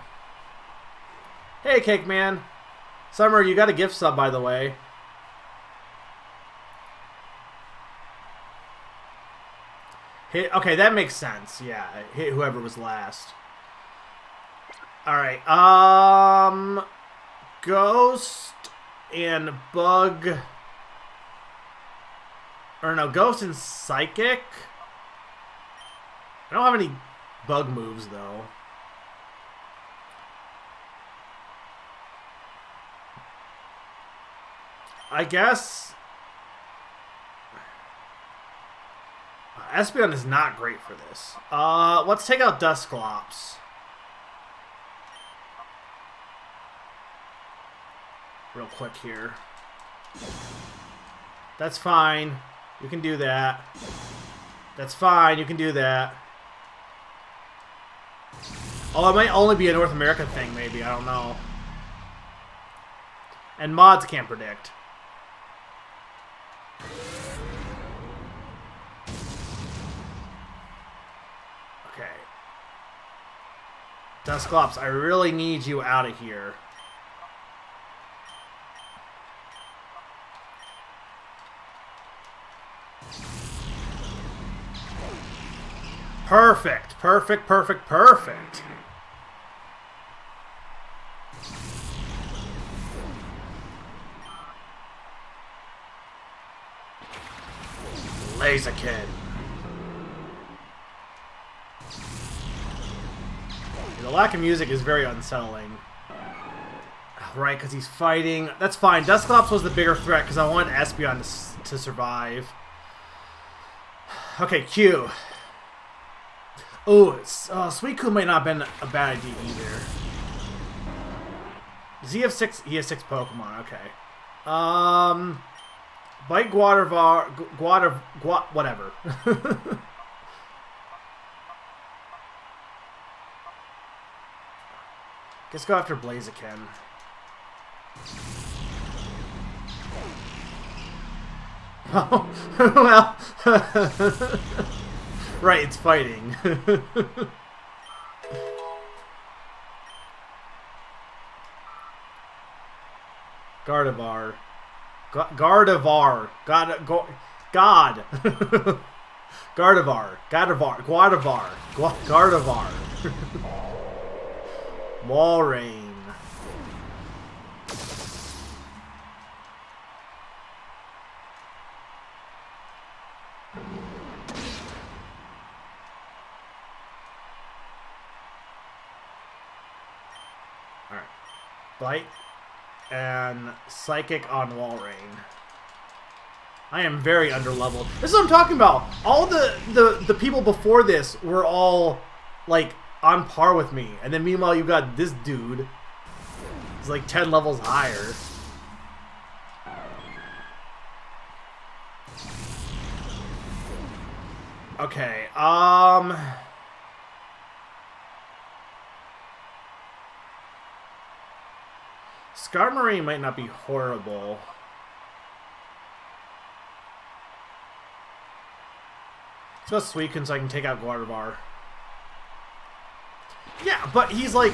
Hey, Cake Man. Summer, you got a gift sub, by the way. Hit, okay, that makes sense. Yeah, hit whoever was last. Alright, Ghost and Bug... Or no, Ghost and Psychic? I don't have any Bug moves, though. I guess... Espeon is not great for this. Let's take out Dusclops. Real quick here. That's fine. You can do that. That's fine. You can do that. Oh, it might only be a North America thing, maybe. I don't know. And mods can't predict. Okay. Dusclops, I really need you out of here. Perfect, perfect, perfect, perfect. Blaziken. The lack of music is very unsettling. Right, because he's fighting. That's fine. Dusclops was the bigger threat because I wanted Espeon to survive. Okay, Q. Oh, Suicune might not have been a bad idea either. Does he have six? He has 6 Pokemon. Okay. Bite whatever. Let's go after Blaziken. Oh, well. Right, it's fighting. Gardevoir. Gardevoir. God. Gardevoir. Gardevoir. Walrein. Alright. Bite and Psychic on Walrein. I am very underleveled. This is what I'm talking about. All the people before this were all like on par with me. And then meanwhile you got this dude. He's like 10 levels higher. Okay, Skarmory might not be horrible. Let's go Suicune so I can take out Gardevoir. Yeah, but he's like...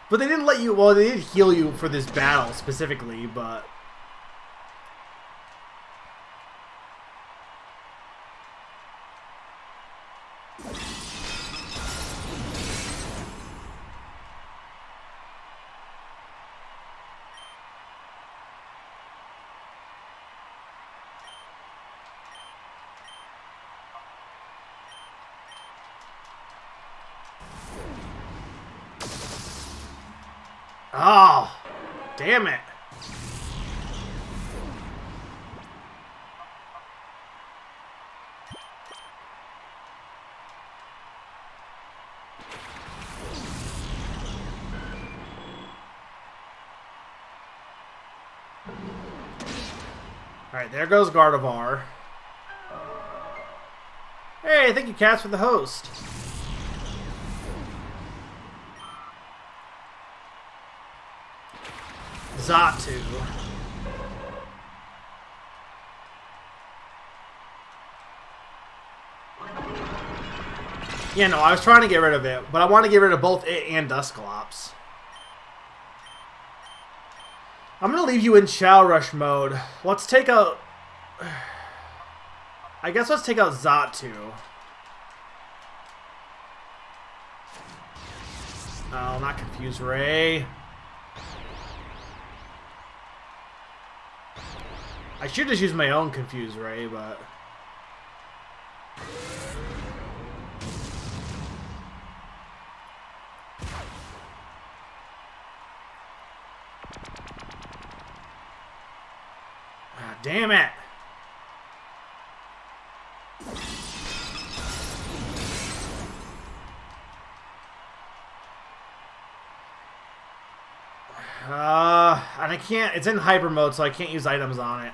But they didn't let you... Well, they did heal you for this battle specifically, but... Oh, damn it. Alright, there goes Gardevoir. Hey, thank you, Cats, for the host. Xatu. Yeah, no, I was trying to get rid of it, but I want to get rid of both it and Dusclops. I'm going to leave you in Chow Rush mode. Let's take out... I guess let's take out Xatu. Oh, not Confuse Ray. I should just use my own Confuse Ray, but... Ah, damn it! And I can't, it's in hyper mode, so I can't use items on it.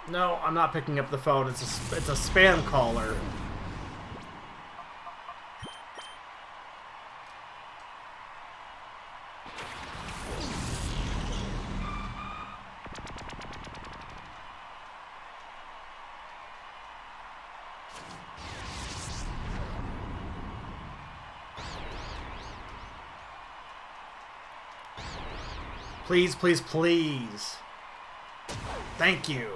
No, I'm not picking up the phone. It's a spam caller. Please, please, please. Thank you.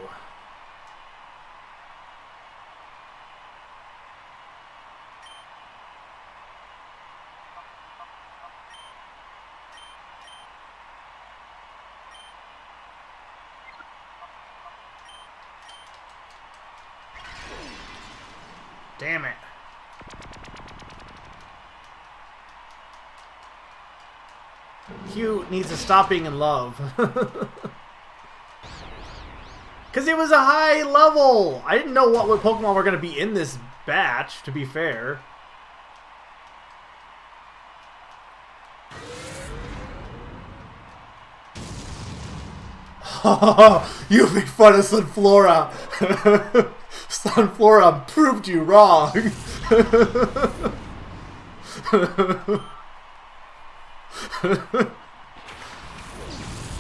Damn it. Hugh needs to stop being in love. Because it was a high level! I didn't know what Pokemon were going to be in this batch, to be fair. You make fun of Sunflora! Sunflora proved you wrong!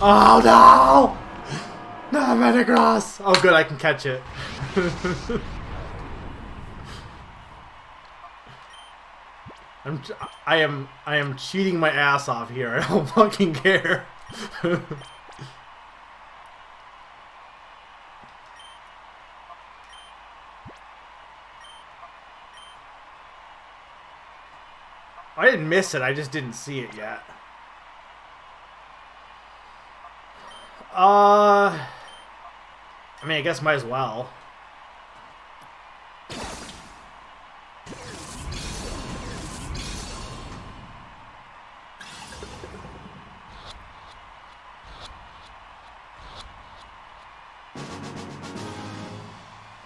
Oh no! No, Metagross! Oh good, I can catch it. I am cheating my ass off here. I don't fucking care. I didn't miss it, I just didn't see it yet. I mean, I guess might as well.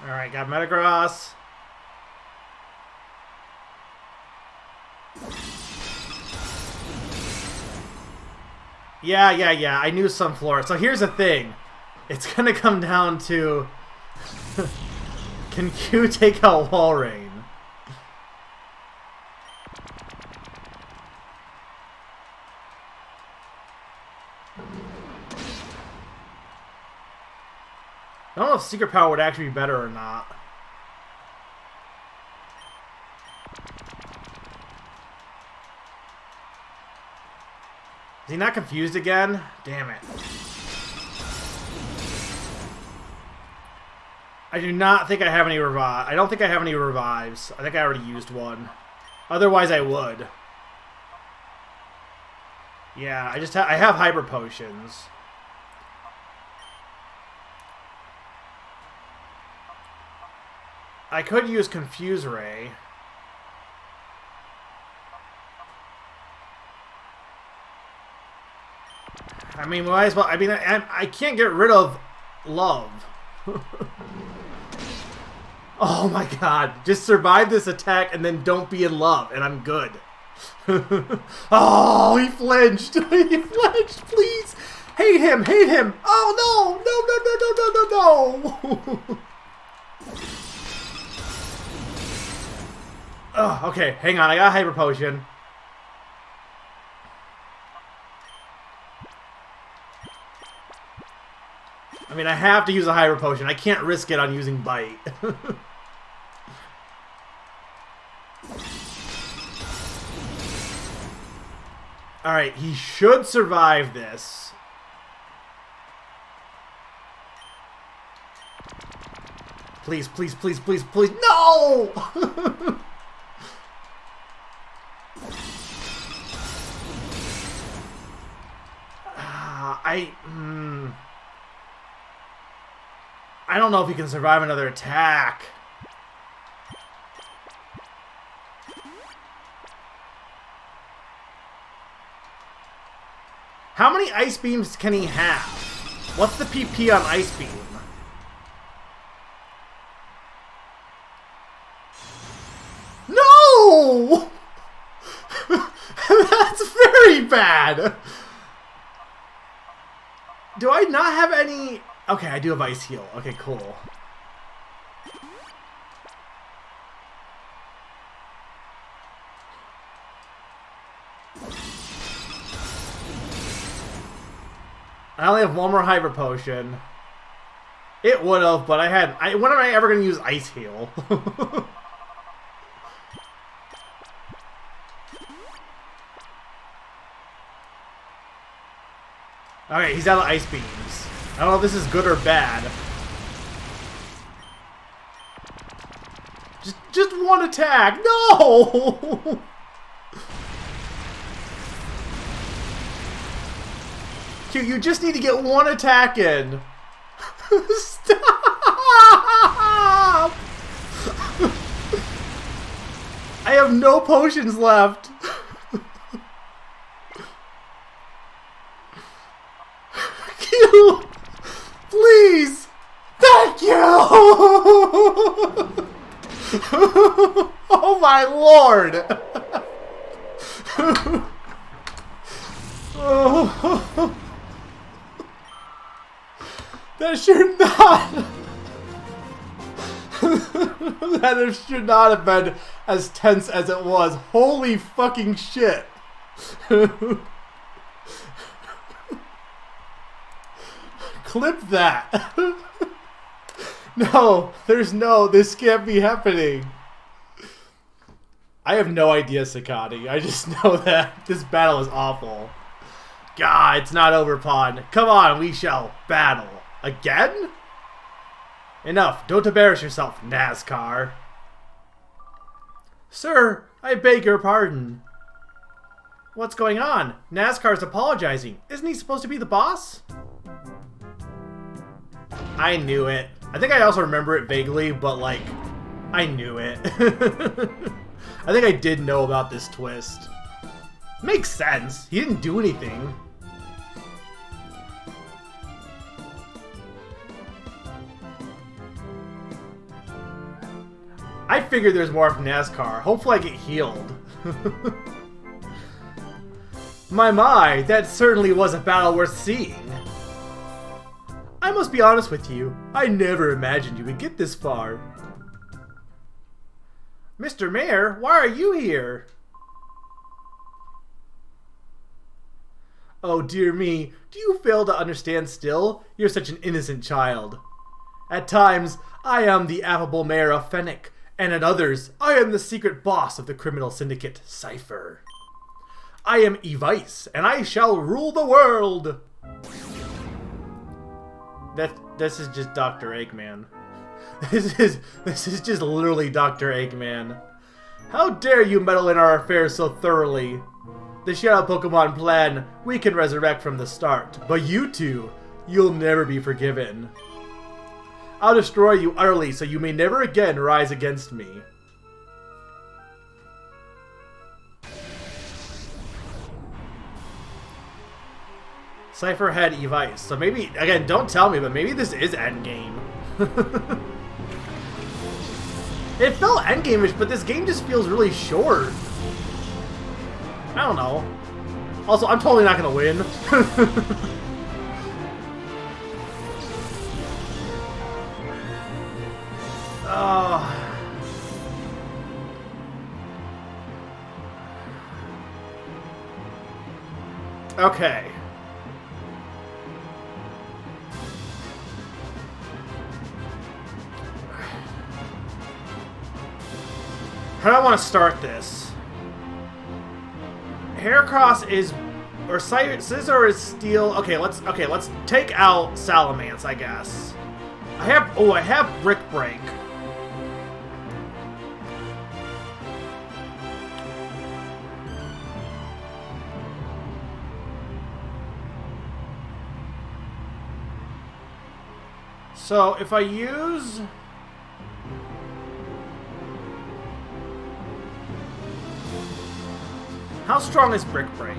Alright, got Metagross. Yeah, I knew Sunflora. So here's the thing. It's gonna come down to... Can Q take out Walrein? I don't know if Secret Power would actually be better or not. Is he not confused again? Damn it. I do not think I have any revive. I don't think I have any revives. I think I already used one. Otherwise I would. Yeah, I have hyper potions. I could use Confuse Ray. I mean, might as well. I mean, I can't get rid of love. Oh my god. Just survive this attack and then don't be in love, and I'm good. Oh, he flinched. He flinched, please. Hate him, hate him. Oh, no. No. Oh, okay, hang on. I got a hyper potion. I mean, I have to use a hyper potion. I can't risk it on using bite. Alright, he should survive this. Please, please, please, please, please. No! I don't know if he can survive another attack. How many ice beams can he have? What's the PP on ice beam? No! That's very bad. Do I not have any... Okay, I do have Ice Heal. Okay, cool. I only have one more Hyper Potion. It would have, but I had... when am I ever going to use Ice Heal? Okay, he's out of Ice Beams. I don't know if this is good or bad. Just one attack. No! You just need to get one attack in. Stop! I have no potions left. Please! Thank you! Oh my lord! That should not... that should not have been as tense as it was. Holy fucking shit! Clip that. No, this can't be happening. I have no idea, Sakati. I just know that this battle is awful. God, it's not over, Pawn. Come on, we shall battle. Again? Enough. Don't embarrass yourself, NASCAR. Sir, I beg your pardon. What's going on? NASCAR's apologizing. Isn't he supposed to be the boss? I knew it. I think I also remember it vaguely, but like, I knew it. I think I did know about this twist. Makes sense. He didn't do anything. I figured there's more from NASCAR. Hopefully I get healed. My, that certainly was a battle worth seeing. I must be honest with you, I never imagined you would get this far. Mr. Mayor, why are you here? Oh dear me, do you fail to understand still? You're such an innocent child. At times, I am the affable mayor of Fennec, and at others, I am the secret boss of the criminal syndicate, Cypher. I am Evice, and I shall rule the world! This is just Dr. Eggman. This is just literally Dr. Eggman. How dare you meddle in our affairs so thoroughly? The Shadow Pokemon plan, we can resurrect from the start, but you two, you'll never be forgiven. I'll destroy you utterly so you may never again rise against me. Cypher had Evice. So maybe, again, don't tell me, but maybe this is endgame. It felt endgame-ish, but this game just feels really short. I don't know. Also, I'm totally not gonna win. Okay. How do I want to start this? Heracross is, or Scizor is steel. Okay, let's take out Salamence, I guess. I have Brick Break. So if I use... How strong is Brick Break?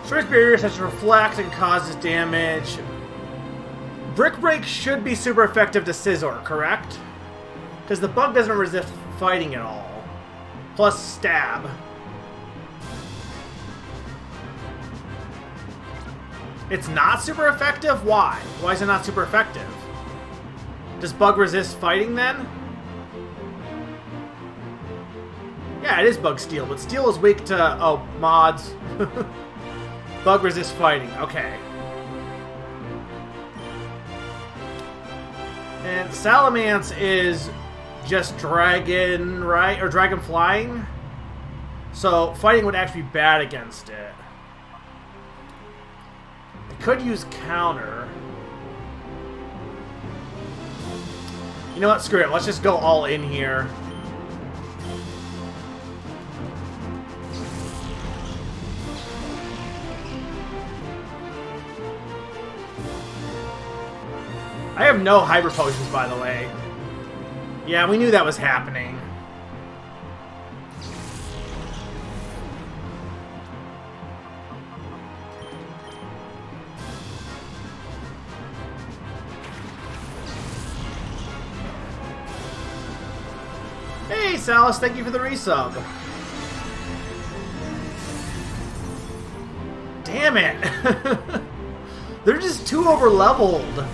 Strength barrier such as reflect and causes damage. Brick Break should be super effective to Scizor, correct? Because the bug doesn't resist fighting at all. Plus stab. It's not super effective? Why? Why is it not super effective? Does bug resist fighting then? Yeah, it is bug steel, but steel is weak to... Oh, mods. Bug resist fighting. Okay. And Salamence is just dragon, right? Or dragon flying? So fighting would actually be bad against it. I could use counter. You know what? Screw it. Let's just go all in here. I have no hyper potions, by the way. Yeah, we knew that was happening. Hey, Salas, thank you for the resub. Damn it. They're just too over-leveled.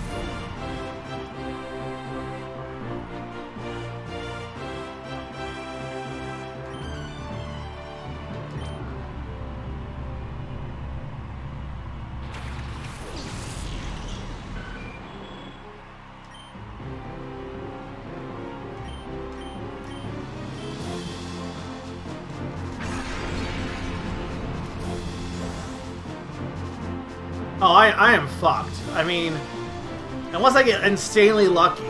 Oh, I am fucked. I mean, unless I get insanely lucky.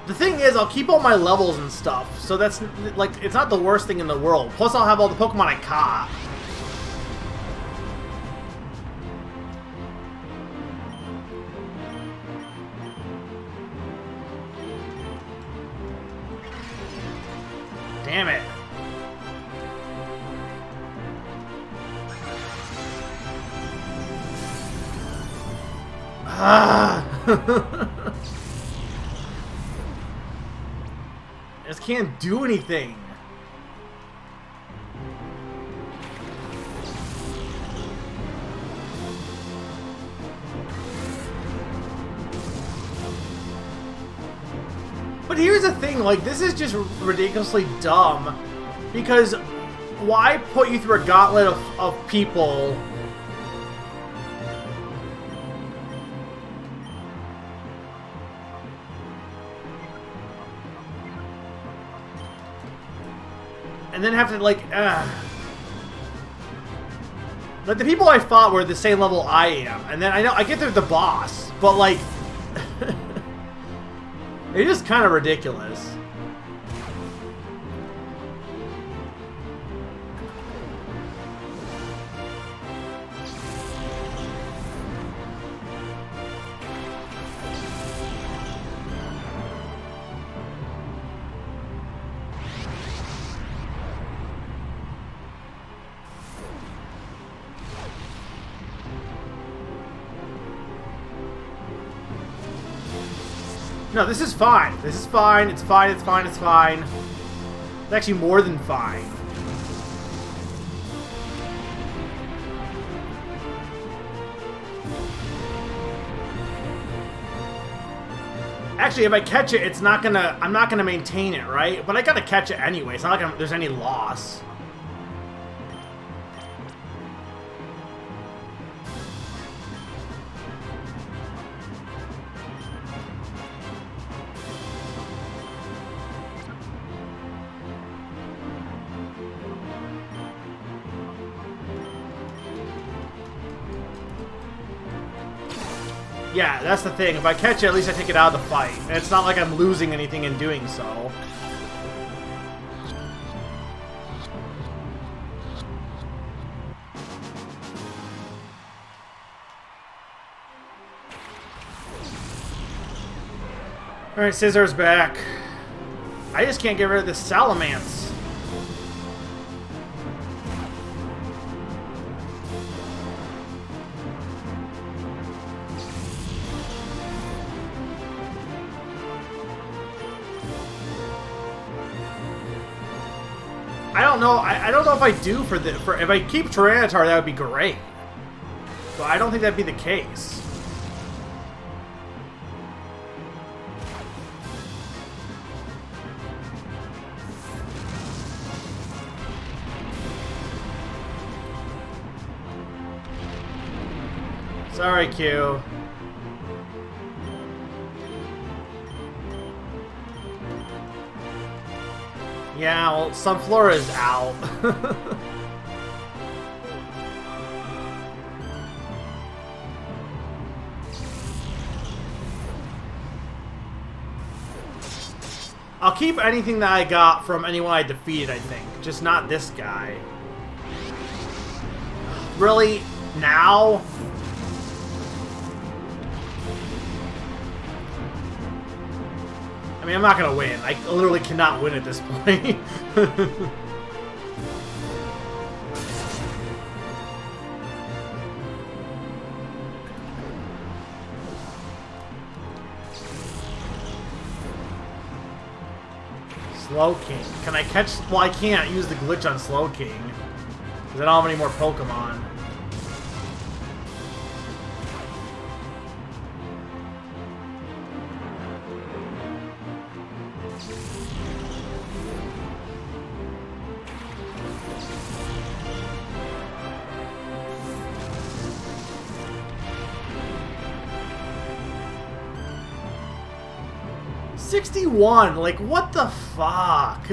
The thing is, I'll keep all my levels and stuff, so that's, like, it's not the worst thing in the world. Plus, I'll have all the Pokemon I caught. Damn it. Ah. I just can't do anything. But here's the thing, like, this is just ridiculously dumb. Because why put you through a gauntlet of people and then have to, like, like, the people I fought were the same level I am. And then I know I get they're the boss, but, like, it's just kind of ridiculous. No, this is fine. This is fine. It's fine. It's fine. It's fine. It's actually more than fine. Actually, if I catch it, it's not gonna. I'm not gonna maintain it, right? But I gotta catch it anyway. It's not like there's any loss. Yeah, that's the thing. If I catch it, at least I take it out of the fight. And it's not like I'm losing anything in doing so. Alright, Scissor's back. I just can't get rid of this Salamence. I don't know if I do if I keep Tyranitar, that would be great. But I don't think that'd be the case. Sorry, Q. Yeah, well, Sunflora's out. I'll keep anything that I got from anyone I defeated, I think. Just not this guy. Really? Now? I mean, I'm not gonna win. I literally cannot win at this point. Slow King. Can I catch... Well, I can't use the glitch on Slow King. Because I don't have any more Pokemon. $61! Like, what the fuck?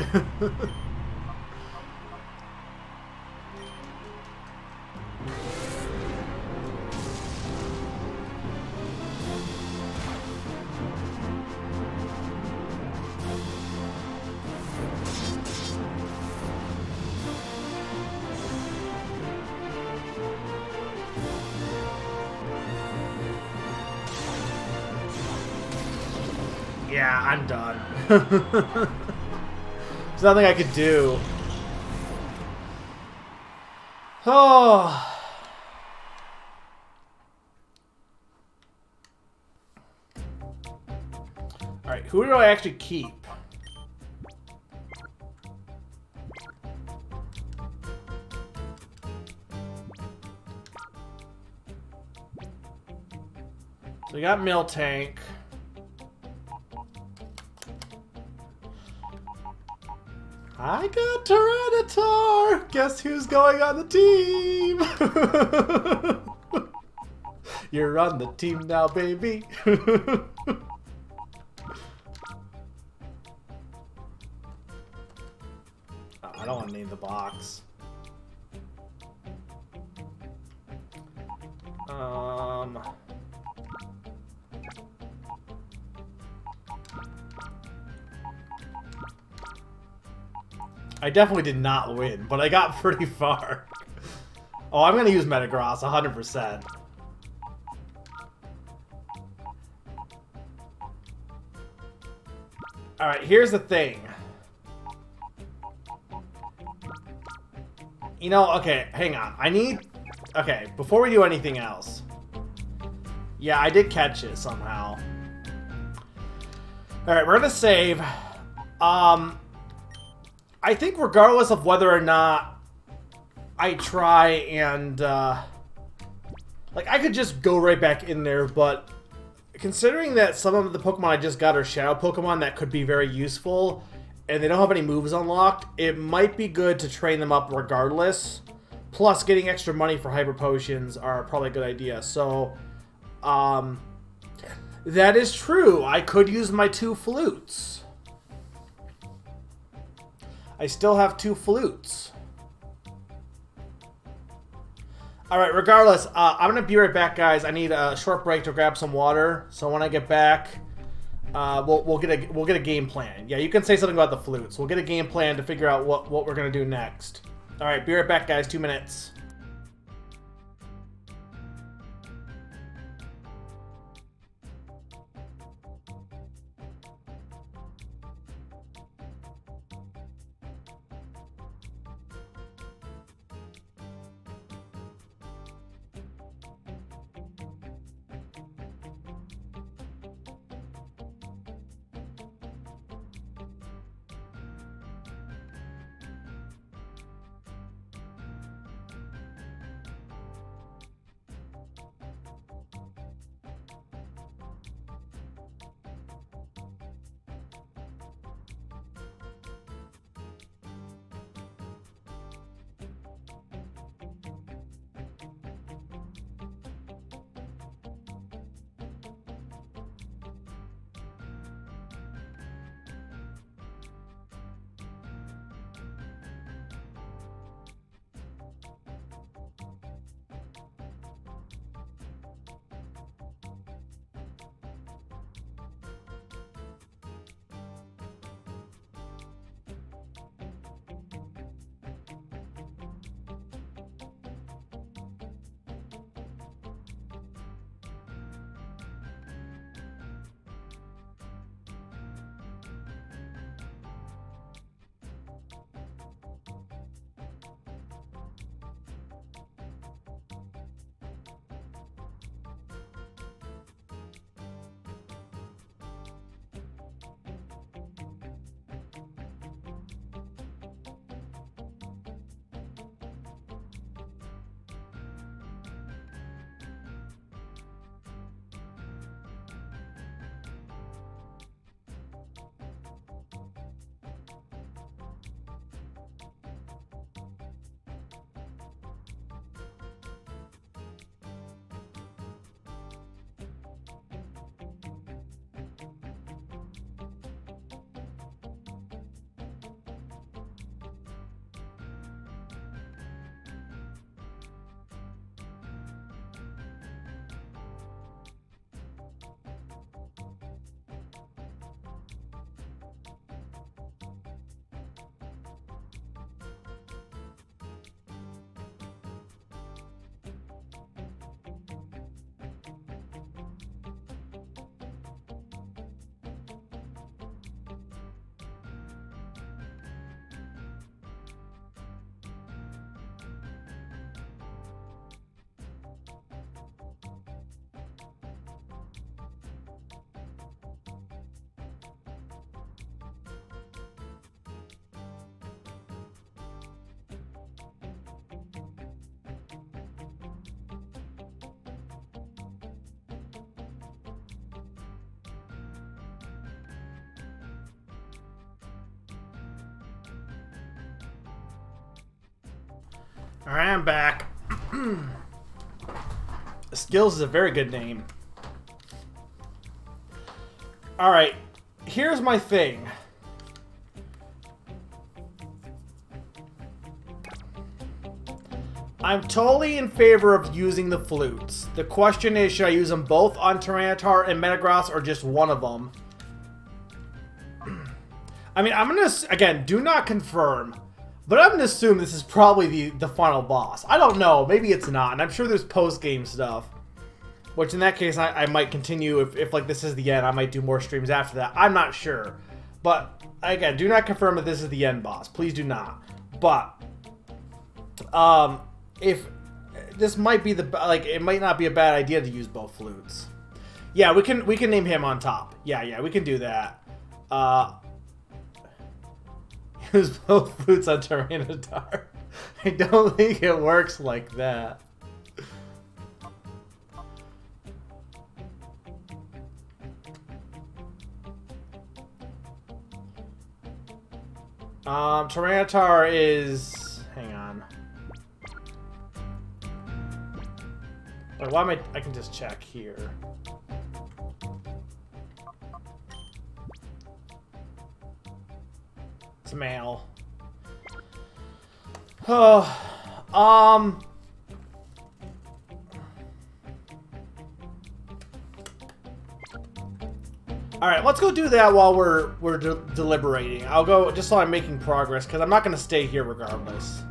Yeah, I'm done. There's nothing I could do. Oh. Alright, who do I actually keep? So we got Miltank. I got Tyranitar! Guess who's going on the team? You're on the team now, baby. Oh, I don't want to name the box. I definitely did not win, but I got pretty far. Oh, I'm going to use Metagross, 100%. Alright, here's the thing. You know, okay, hang on. I need... Okay, before we do anything else. Yeah, I did catch it somehow. Alright, we're gonna save. I think regardless of whether or not I try and, like, I could just go right back in there, but considering that some of the Pokemon I just got are Shadow Pokemon that could be very useful, and they don't have any moves unlocked, it might be good to train them up regardless. Plus, getting extra money for Hyper Potions are probably a good idea. So, that is true. I could use my 2 flutes. I still have 2 flutes. Alright, regardless, I'm going to be right back, guys. I need a short break to grab some water. So when I get back, we'll get a game plan. Yeah, you can say something about the flutes. We'll get a game plan to figure out what we're going to do next. Alright, be right back, guys. 2 minutes. Alright, I'm back. Skills is a very good name. Alright, here's my thing. I'm totally in favor of using the flutes. The question is, should I use them both on Tyranitar and Metagross or just one of them? I mean, I'm gonna, again, do not confirm, but I'm gonna assume this is probably the final boss. I don't know, maybe it's not, and I'm sure there's post-game stuff. Which in that case, I might continue, if like this is the end, I might do more streams after that. I'm not sure. But, again, do not confirm that this is the end boss. Please do not. But, if this might be the, like, it might not be a bad idea to use both flutes. Yeah, we can name him on top. Yeah, we can do that. Use both flutes on Tyranitar. I don't think it works like that. Tyranitar is... Hang on. Wait, why am I can just check here. It's male. Oh, all right, let's go do that while we're deliberating. I'll go just so I'm making progress because I'm not going to stay here regardless.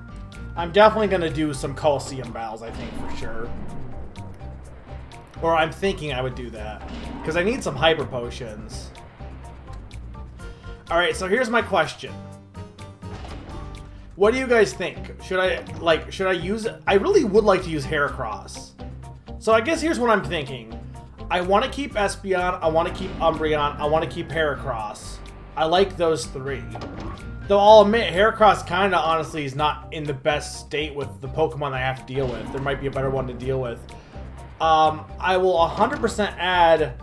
I'm definitely going to do some Colosseum battles, I think, for sure. Or I'm thinking I would do that because I need some hyper potions. All right, so here's my question. What do you guys think? Should I use... I really would like to use Heracross. So I guess here's what I'm thinking. I want to keep Espeon, I want to keep Umbreon, I want to keep Heracross. I like those three. Though I'll admit, Heracross kind of honestly is not in the best state with the Pokemon I have to deal with. There might be a better one to deal with. I will 100% add...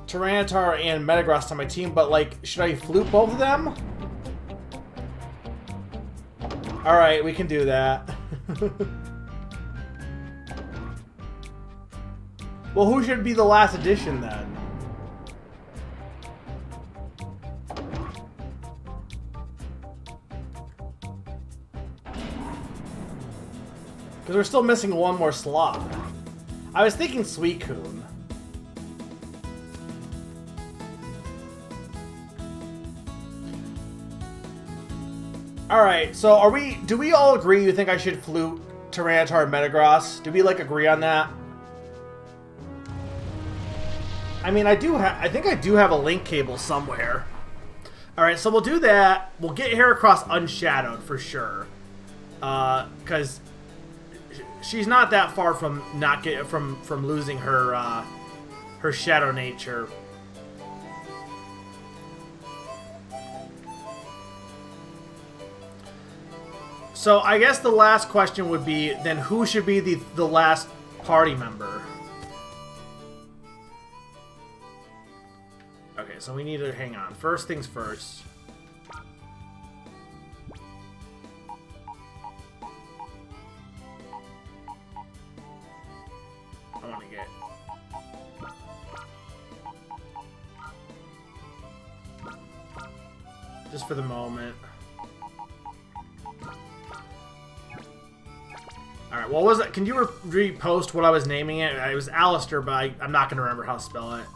Tyranitar and Metagross to my team, but like, should I flute both of them? Alright, we can do that. Well, who should be the last edition then? Because we're still missing one more slot. I was thinking Suicune. Alright, so do we all agree you think I should flute Tyranitar and Metagross? Do we like agree on that? I mean, I think I do have a link cable somewhere. Alright, so we'll do that. We'll get Heracross unshadowed for sure. Cause she's not that far from from losing her her shadow nature. So I guess the last question would be, then who should be the last party member? Okay, so we need to hang on. First things first. I want to get... just for the moment. Alright, what was it? Can you repost what I was naming it? It was Alistair, but I'm not going to remember how to spell it.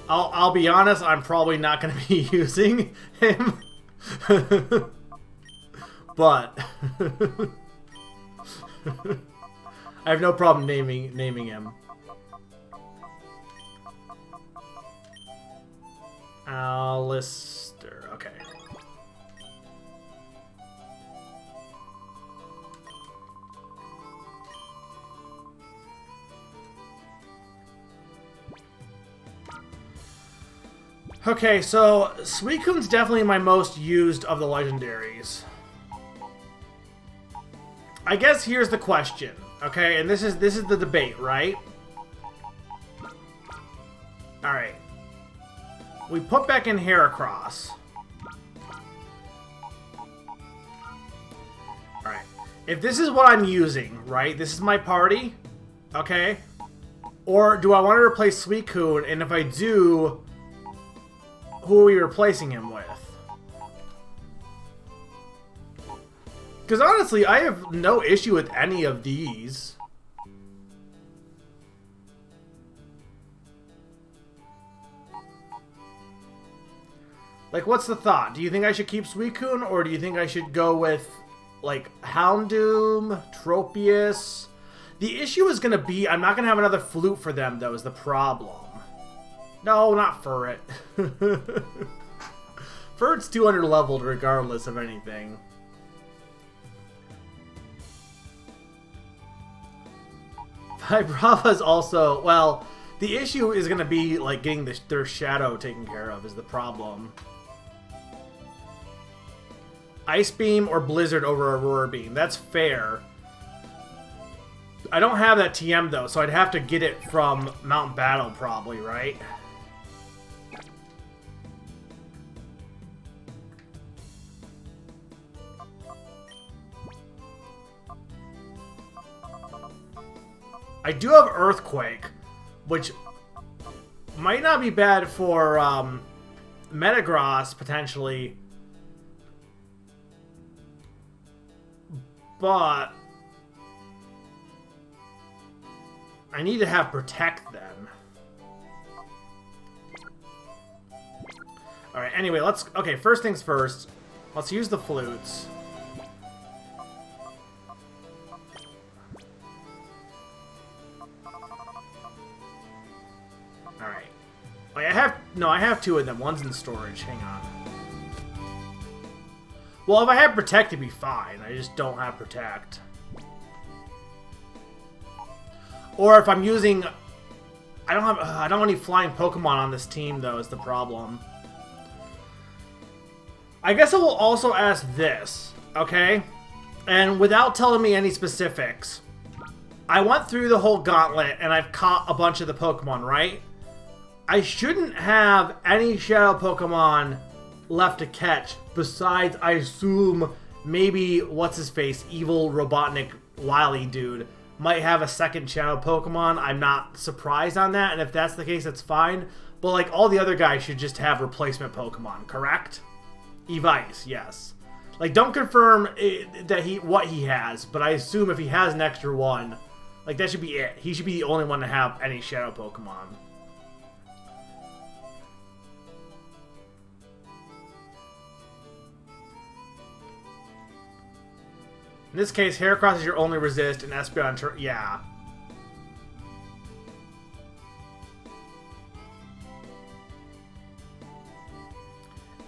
I'll be honest, I'm probably not going to be using him. But I have no problem naming him. Alistair, okay. Okay, so Suicune's definitely my most used of the legendaries. I guess here's the question, okay? And this is the debate, right? All right. We put back in Heracross. Alright. If this is what I'm using, right? This is my party. Okay? Or do I want to replace Suicune? And if I do, who are we replacing him with? Because honestly, I have no issue with any of these. Like, what's the thought? Do you think I should keep Suicune, or do you think I should go with, like, Houndoom, Tropius? The issue is going to be, I'm not going to have another flute for them, though, is the problem. No, not Furret. Fert's 200 leveled regardless of anything. Vibrava's also, well, the issue is going to be like getting their shadow taken care of is the problem. Ice Beam or Blizzard over Aurora Beam. That's fair. I don't have that TM though, so I'd have to get it from Mountain Battle probably, right? I do have Earthquake, which might not be bad for Metagross, potentially. But I need to have Protect then. Alright, anyway, let's... Okay, first things first. Let's use the flutes. Alright. Wait, I have two of them. One's in storage. Hang on. Well, if I had Protect, it'd be fine. I just don't have Protect. Or if I'm using... I don't have any flying Pokemon on this team, though, is the problem. I guess I will also ask this, okay? And without telling me any specifics, I went through the whole gauntlet and I've caught a bunch of the Pokemon, right? I shouldn't have any Shadow Pokemon left to catch besides, I assume, maybe, what's-his-face, evil Robotnik Wily dude might have a second Shadow Pokemon. I'm not surprised on that, and if that's the case, that's fine. But, like, all the other guys should just have replacement Pokemon, correct? Evice, yes. Like, don't confirm what he has, but I assume if he has an extra one, like, that should be it. He should be the only one to have any Shadow Pokemon. In this case, Heracross is your only resist, and Espeon... Yeah.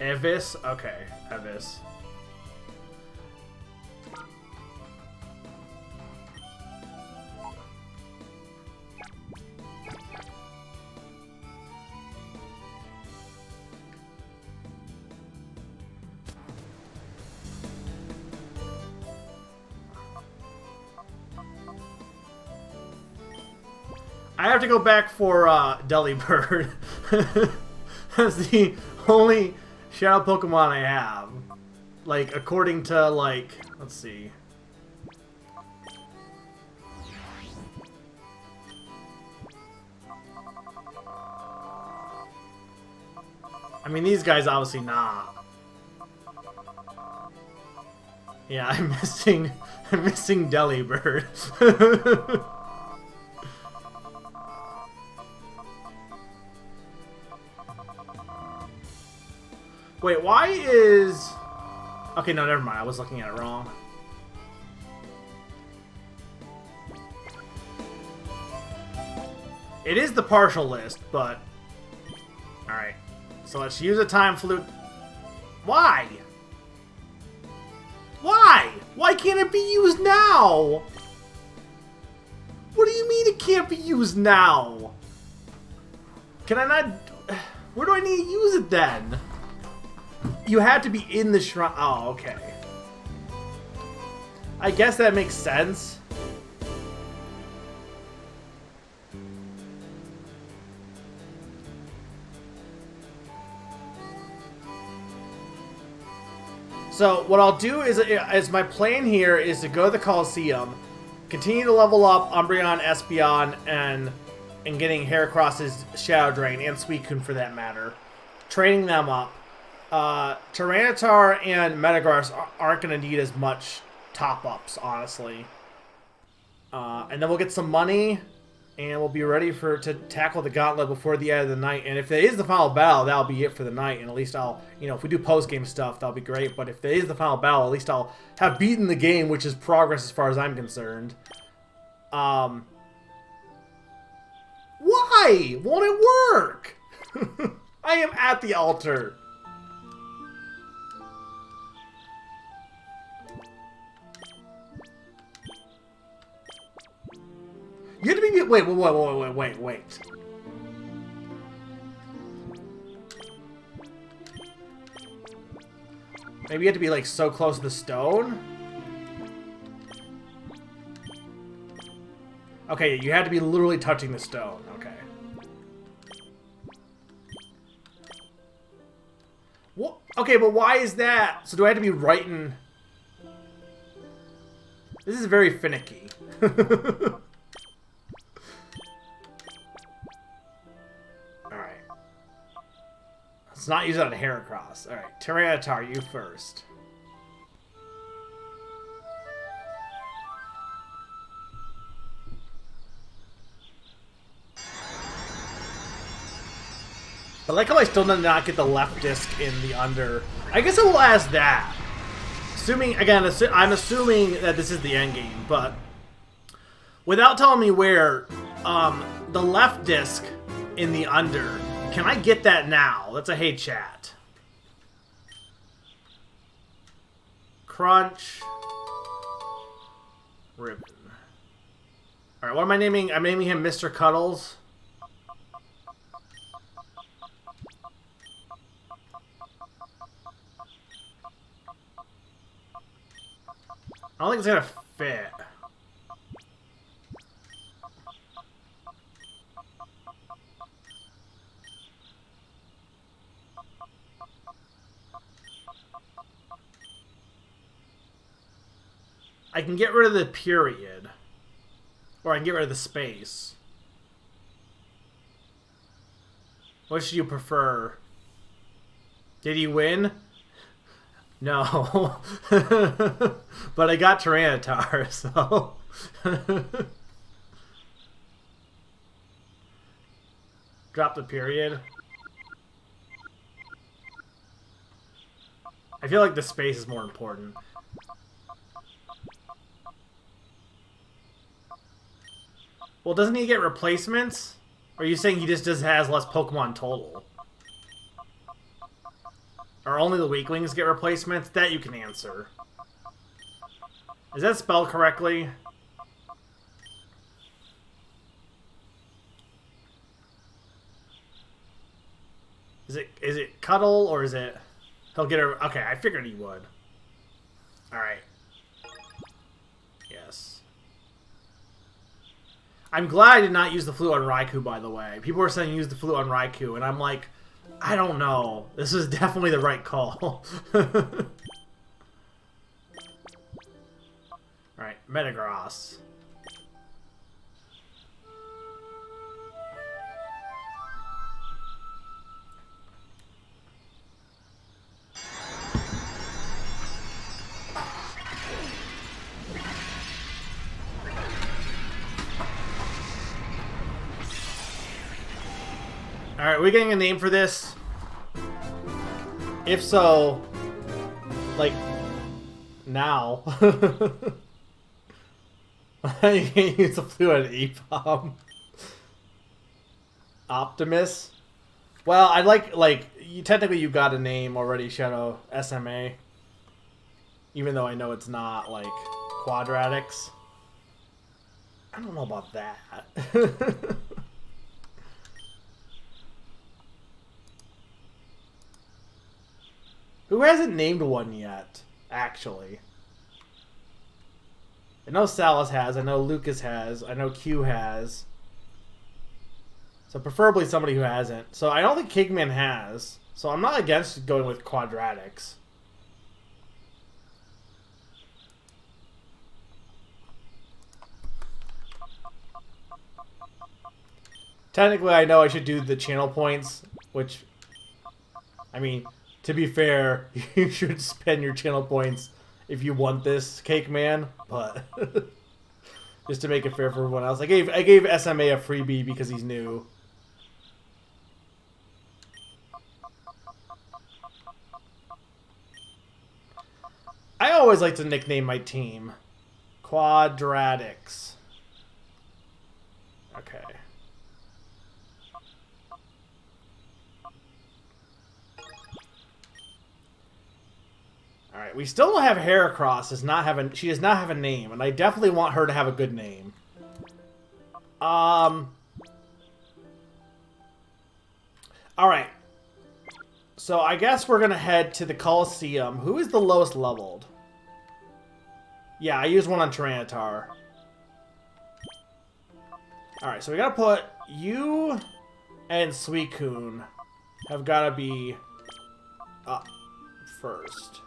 Evis? Okay, Evis. I have to go back for Delibird. That's the only Shadow Pokemon I have. Like, according to, like... Let's see. I mean, these guys obviously not. Yeah, I'm missing Delibird. Wait, why is... Okay, no, never mind. I was looking at it wrong. It is the partial list, but... Alright. So let's use a Time Flute. Why? Why? Why can't it be used now? What do you mean it can't be used now? Can I not... Where do I need to use it then? You had to be in the shrine. Oh, okay. I guess that makes sense. So what I'll do is my plan here is to go to the Colosseum, continue to level up Umbreon, Espeon, and getting Heracross's Shadow Drain, and Suicune for that matter. Training them up. Tyranitar and Metagross aren't going to need as much top-ups, honestly. And then we'll get some money, and we'll be ready to tackle the gauntlet before the end of the night. And if it is the final battle, that'll be it for the night. And at least I'll, if we do post-game stuff, that'll be great. But if it is the final battle, at least I'll have beaten the game, which is progress as far as I'm concerned. Why? Won't it work? I am at the altar. maybe... Wait. Maybe you have to be, like, so close to the stone? Okay, you had to be literally touching the stone. Okay. What? Okay, but why is that? So do I have to be right in... This is very finicky. Alright. Let's not use that on Heracross. Alright, Tyranitar, you first. I like how I still did not get the left disc in the under. I guess I will ask that. Assuming, again, I'm assuming that this is the end game, but without telling me where, the left disc in the under, can I get that now? That's a hey chat. Crunch. Ribbon. Alright, what am I naming? I'm naming him Mr. Cuddles. I don't think it's gonna fit. I can get rid of the period. Or I can get rid of the space. What should you prefer? Did he win? No. But I got Tyranitar, so... Drop the period. I feel like the space is more important. Well, doesn't he get replacements? Or are you saying he just has less Pokemon total? Or only the weaklings get replacements? That you can answer. Is that spelled correctly? Is it Cuddle or is it... He'll get her... Okay, I figured he would. Alright. Yes. I'm glad I did not use the flute on Raikou, by the way. People were saying use the flute on Raikou, and I'm like... I don't know. This is definitely the right call. Alright, Metagross. Alright, are we getting a name for this? If so, like, now. You can't use the flu at EPOM. Optimus? Well, I'd like, technically you got a name already, Shadow SMA. Even though I know it's not, like, Quadratics. I don't know about that. Who hasn't named one yet, actually? I know Salas has, I know Lucas has, I know Q has. So preferably somebody who hasn't. So I don't think Kigman has. So I'm not against going with Quadratics. Technically, I know I should do the channel points, which, I mean... To be fair, you should spend your channel points if you want this, Cake Man, but just to make it fair for everyone else. I gave SMA a freebie because he's new. I always like to nickname my team Quadratics. Okay. Alright, we still don't have Heracross. She does not have a name, and I definitely want her to have a good name. All right. So I guess we're gonna head to the Colosseum. Who is the lowest leveled? Yeah, I used one on Tyranitar. All right, so we gotta put you and Suicune have gotta be up first.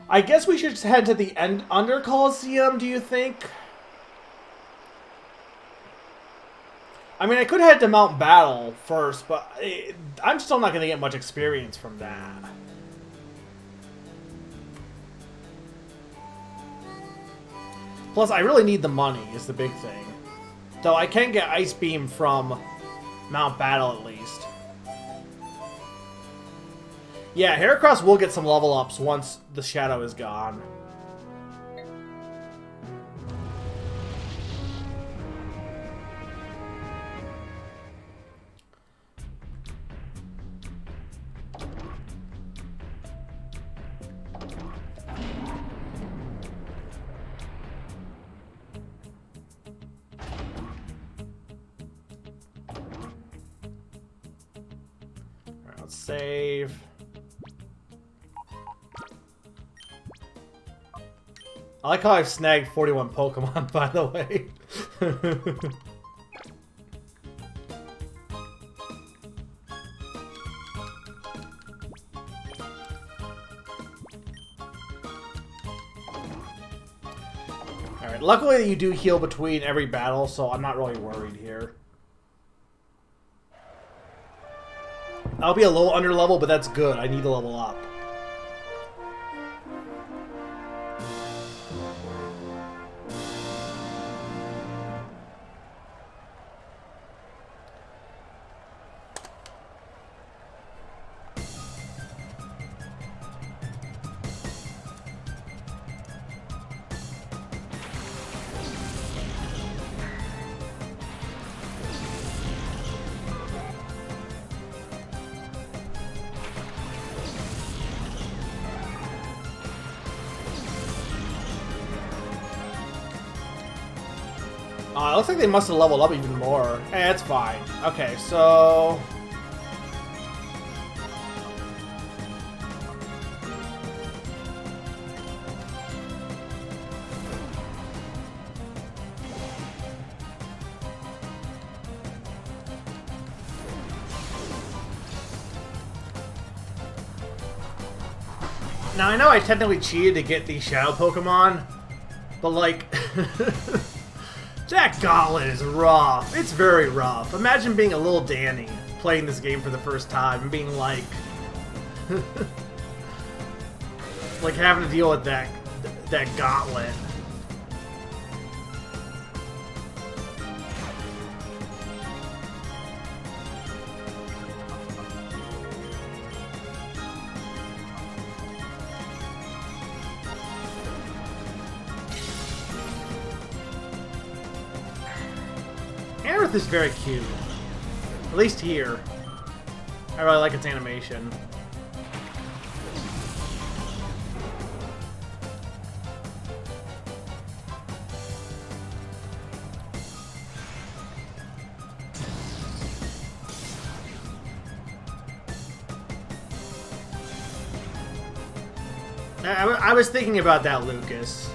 I guess we should head to the end under Colosseum. Do you think? I mean, I could head to Mount Battle first, but I'm still not going to get much experience from that. Plus, I really need the money, is the big thing. Though I can get Ice Beam from Mount Battle, at least. Yeah, Heracross will get some level ups once the shadow is gone. Alright, let's save. I like how I've snagged 41 Pokemon, by the way. Alright, luckily you do heal between every battle, so I'm not really worried here. I'll be a little under level, but that's good. I need to level up. It looks like they must have leveled up even more. Eh, it's fine. Okay, so... Now, I know I technically cheated to get these Shadow Pokemon, but, like... That Gauntlet is rough. It's very rough. Imagine being a little Danny playing this game for the first time and being like... like having to deal with that Gauntlet. Aerith is very cute. At least here. I really like its animation. I was thinking about that, Lucas.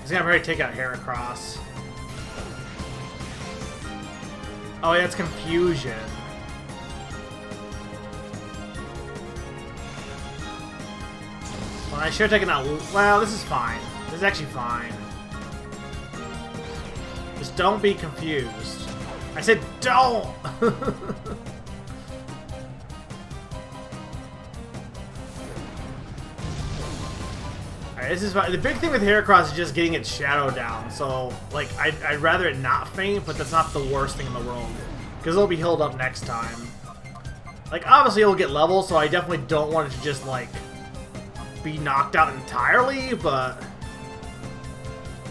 He's gonna probably take out Heracross. Oh, yeah, it's Confusion. I should have taken that. Well, this is fine. This is actually fine. Just don't be confused. I said don't! Alright, this is fine. The big thing with Heracross is just getting its shadow down. So, like, I'd rather it not faint, but that's not the worst thing in the world. Because it'll be healed up next time. Like, obviously it'll get level, so I definitely don't want it to just, like, be knocked out entirely, but...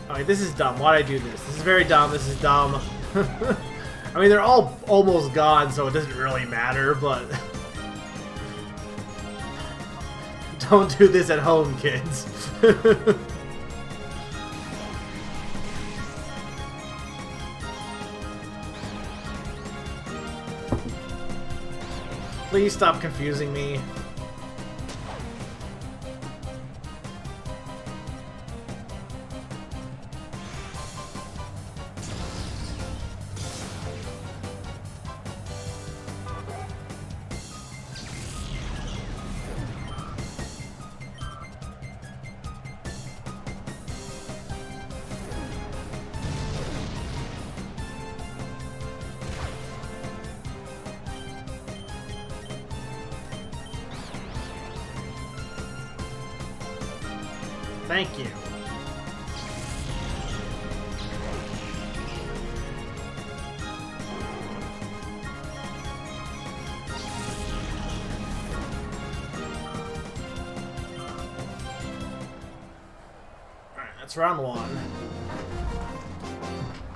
Alright, this is dumb. Why'd I do this? This is very dumb. This is dumb. I mean, they're all almost gone, so it doesn't really matter, but... Don't do this at home, kids. Please stop confusing me. Thank you. Alright, that's round one.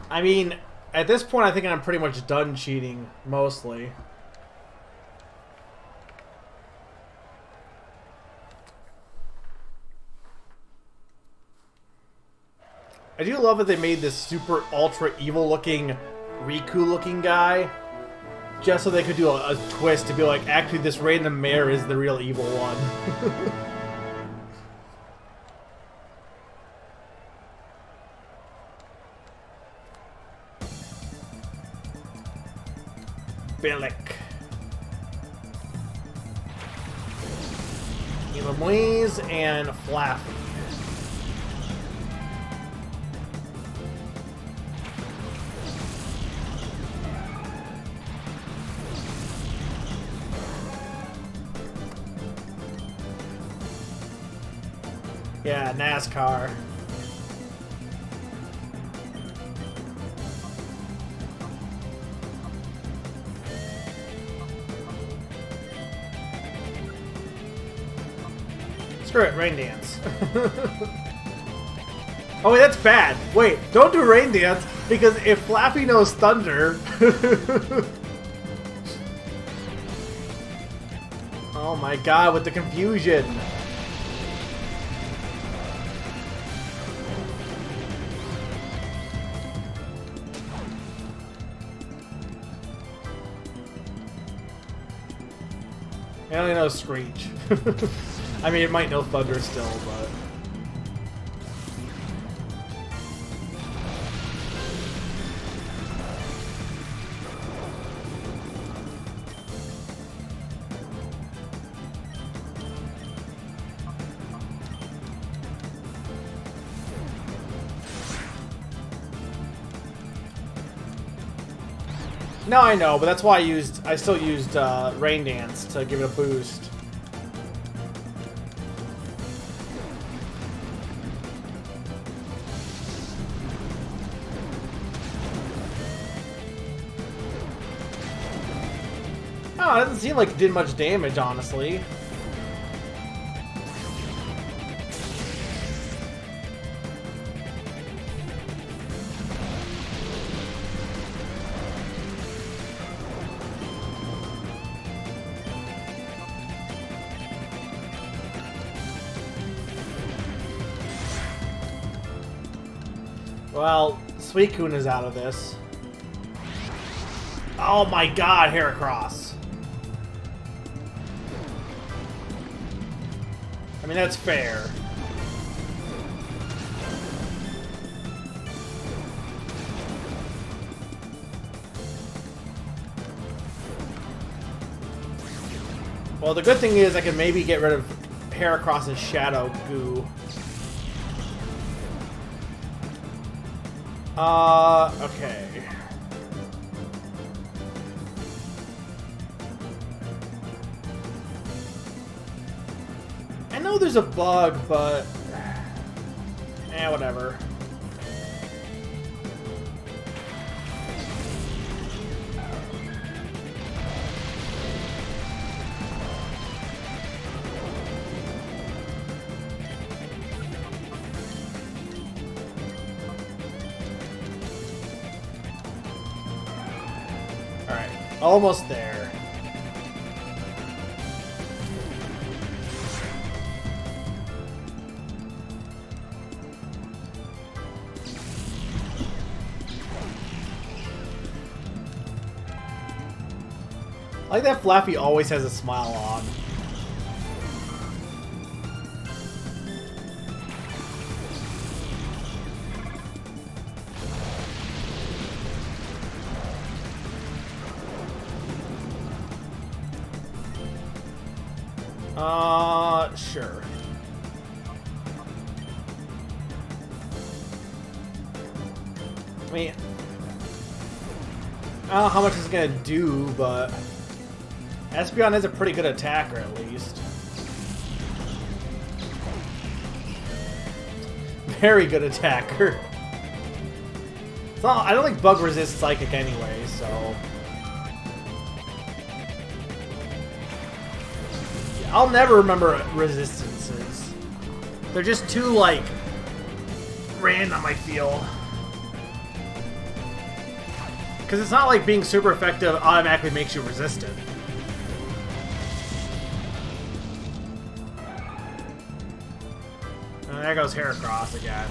I mean, at this point I think I'm pretty much done cheating, mostly. I do love that they made this super ultra evil looking Riku looking guy just so they could do a twist to be like, actually this random mayor is the real evil one. Billick. Eloise and Flaffy. Yeah, NASCAR. Screw it, Rain Dance. Oh wait, that's bad. Wait, don't do Rain Dance, because if Flaffy knows Thunder... Oh my god, with the confusion. I only know Screech. I mean, it might know Thunder still, but... No, I know, but that's why I still used Rain Dance to give it a boost. Oh, it doesn't seem like it did much damage, honestly. Well, Suicune is out of this. Oh my god, Heracross. I mean, that's fair. Well, the good thing is I can maybe get rid of Heracross's shadow goo. Okay. I know there's a bug, but... whatever. Alright, almost there. I like that Flappy always has a smile on. Sure. I mean, I don't know how much it's gonna do, but Espeon is a pretty good attacker, at least. Very good attacker. It's not, I don't think Bug resists Psychic anyway, so... I'll never remember resistances. They're just too, like, random, I feel. Because it's not like being super effective automatically makes you resistant. And there goes Heracross again.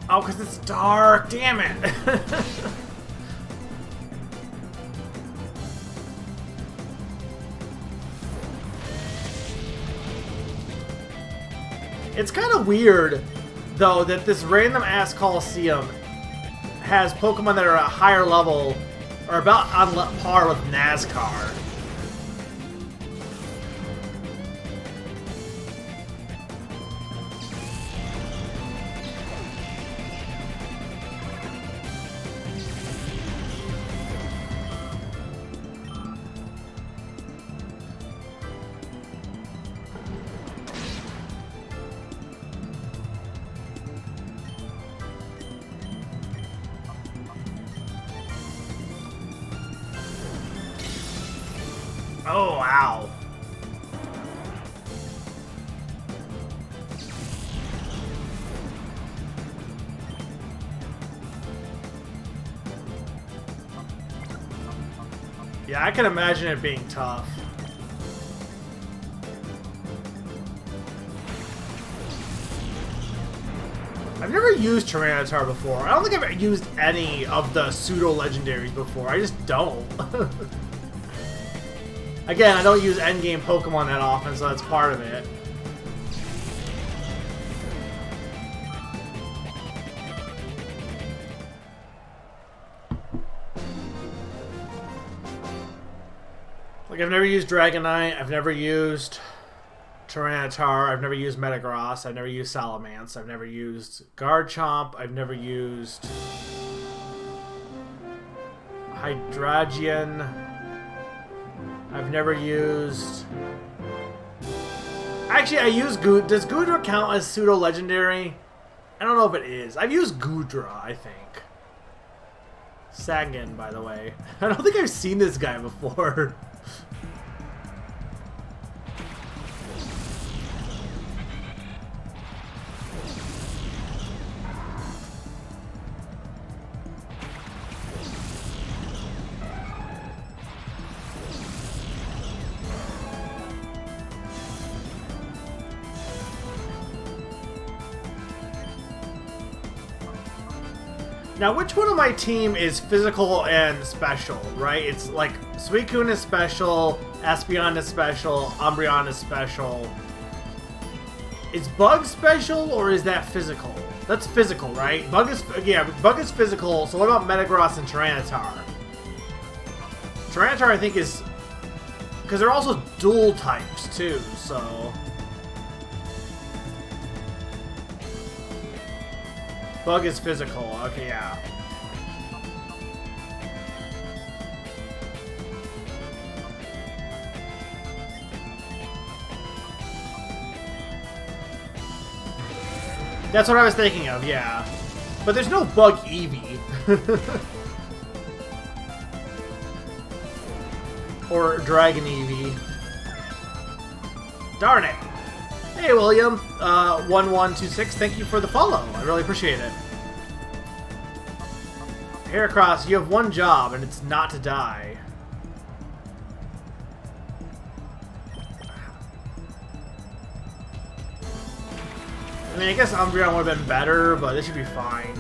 Oh, because it's dark. Damn it. It's kind of weird, though, that this random-ass Colosseum has Pokemon that are at a higher level, or about on par with NASCAR. Oh, wow. Yeah, I can imagine it being tough. I've never used Tyranitar before. I don't think I've used any of the pseudo-legendaries before. I just don't. Again, I don't use endgame Pokemon that often, so that's part of it. Like, I've never used Dragonite, I've never used Tyranitar, I've never used Metagross, I've never used Salamence, I've never used Garchomp, I've never used Hydragian. I've never used... Actually, I use Gudra. Does Gudra count as pseudo-legendary? I don't know if it is. I've used Gudra, I think. Sagan, by the way. I don't think I've seen this guy before. Now, which one of my team is physical and special, right? It's like Suicune is special, Espeon is special, Umbreon is special. Is Bug special, or is that physical? That's physical, right? Bug is physical, so what about Metagross and Tyranitar? Tyranitar, I think, is... because they're also dual types, too, so... Bug is physical. Okay, yeah. That's what I was thinking of, yeah. But there's no Bug Eevee. Or Dragon Eevee. Darn it. Hey, William, 1126, thank you for the follow. I really appreciate it. Heracross, you have one job, and it's not to die. I mean, I guess Umbreon would have been better, but this should be fine.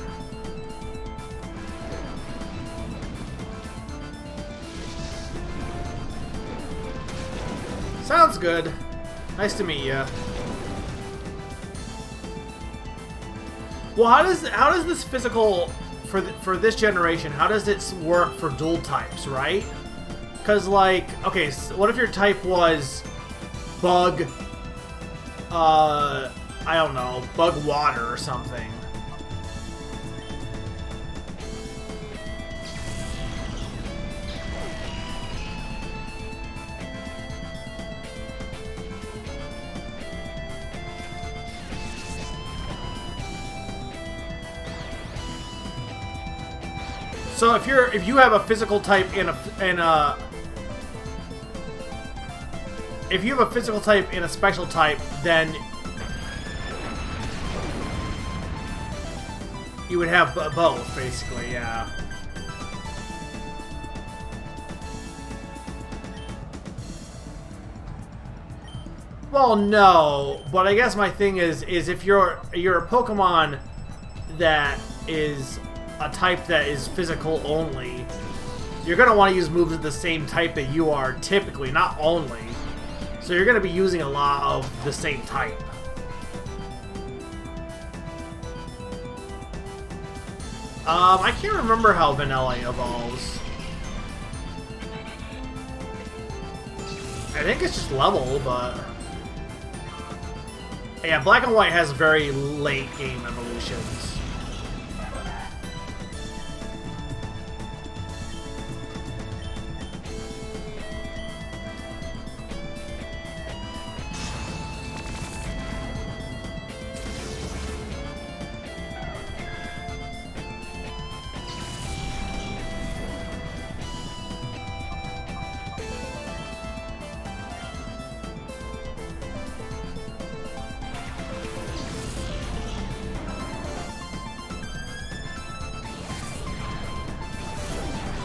Sounds good. Nice to meet you. Well, how does this physical for this generation? How does it work for dual types, right? Because like, okay, so what if your type was Bug? I don't know, Bug Water or something. So if you have a physical type in a special type, then you would have both, basically, yeah. Well, no, but I guess my thing is if you're a Pokemon that is a type that is physical only, you're going to want to use moves of the same type that you are typically, not only. So you're going to be using a lot of the same type. I can't remember how Vanilla evolves. I think it's just level, but... yeah, Black and White has very late game evolutions.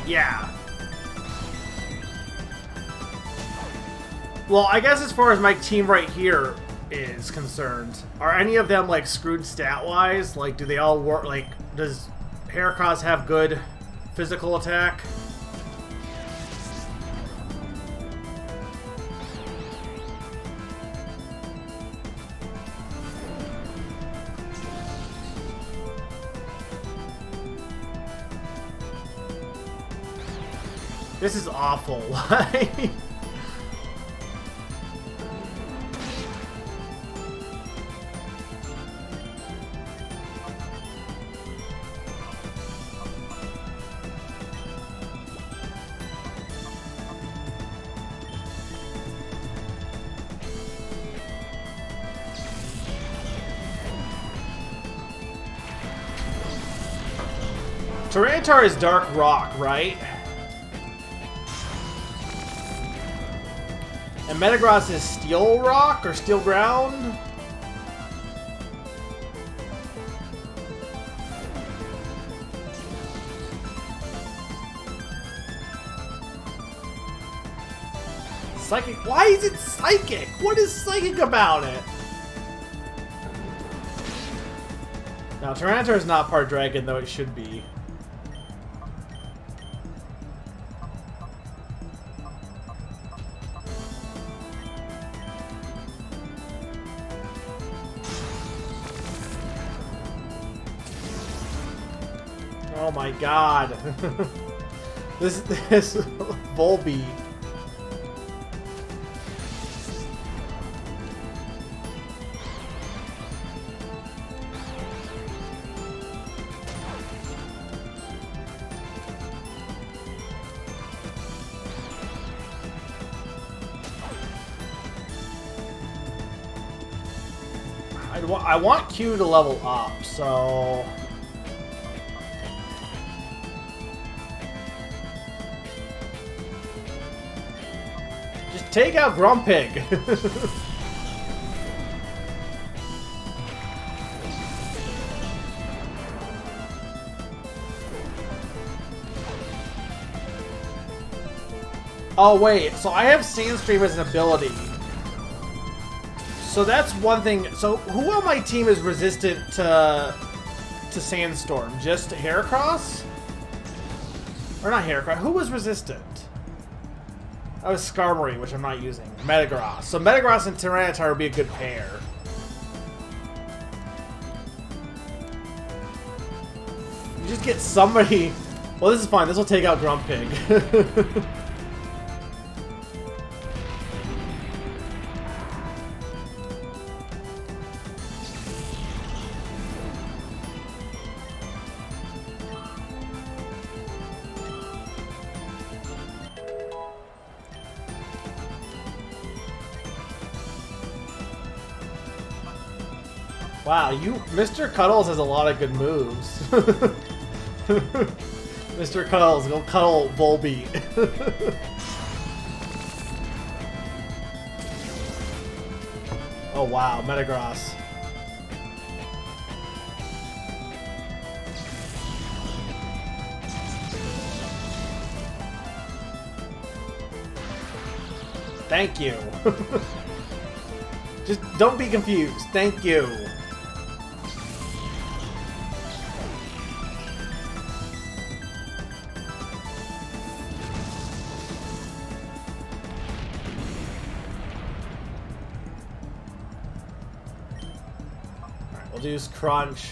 Yeah. Well, I guess as far as my team right here is concerned, are any of them, like, screwed stat-wise? Like, do they all work? Like, does Heracross have good physical attack? This is awful. Tyranitar is Dark Rock, right? And Metagross is Steel Rock or Steel Ground? Psychic? Why is it Psychic? What is Psychic about it? Now, Tyranitar is not part Dragon, though it should be. Oh my god. this Volbeat. I want Q to level up, so... Just take out Grumpig! Oh wait, so I have Sandstream as an ability. So that's one thing. So who on my team is resistant to Sandstorm? Just Heracross? Or not Heracross. Who was resistant? That was Skarmory, which I'm not using. Metagross. So Metagross and Tyranitar would be a good pair. You just get somebody... Well, this is fine. This will take out Grumpig. Wow, Mr. Cuddles has a lot of good moves. Mr. Cuddles, go cuddle Volbeat. Oh wow, Metagross. Thank you. Just don't be confused. Thank you. We'll use Crunch.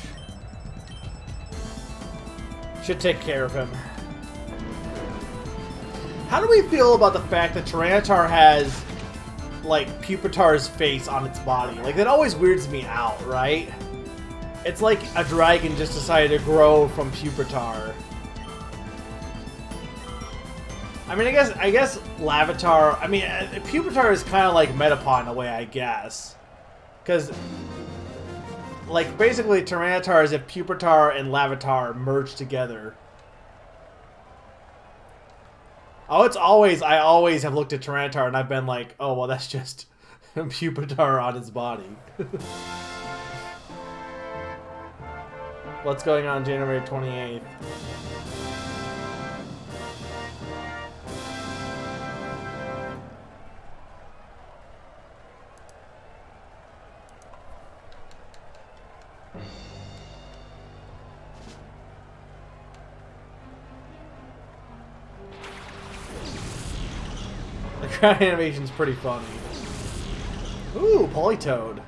Should take care of him. How do we feel about the fact that Tyranitar has, like, Pupitar's face on its body? Like, that always weirds me out, right? It's like a dragon just decided to grow from Pupitar. I mean, I guess Lavatar... I mean, Pupitar is kind of like Metapod in a way, I guess. Because... like, basically, Tyranitar is if Pupitar and Lavatar merge together. Oh, it's always... I always have looked at Tyranitar and I've been like, oh, well, that's just Pupitar on his body. What's going on January 28th? The crowd animation's pretty funny. Ooh, Politoed.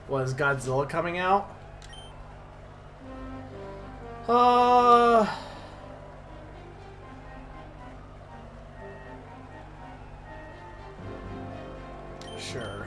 Was Godzilla coming out? Sure.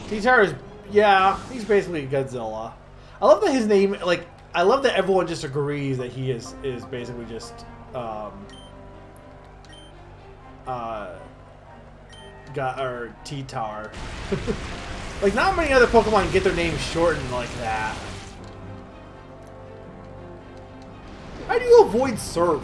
T-Tar is, yeah, he's basically Godzilla. I love that his name, like, I love that everyone just agrees that he is basically just, T-Tar. Like, not many other Pokemon get their names shortened like that. How do you avoid Surf?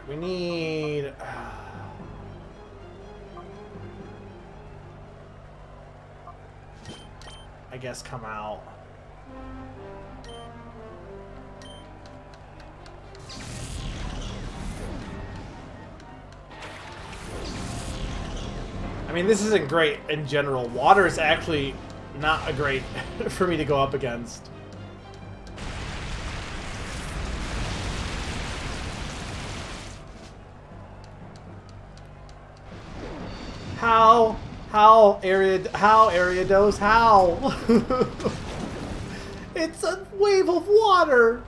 We need... I guess come out. I mean, this isn't great in general. Water is actually not a great for me to go up against. How Ariados, how? It's a wave of water!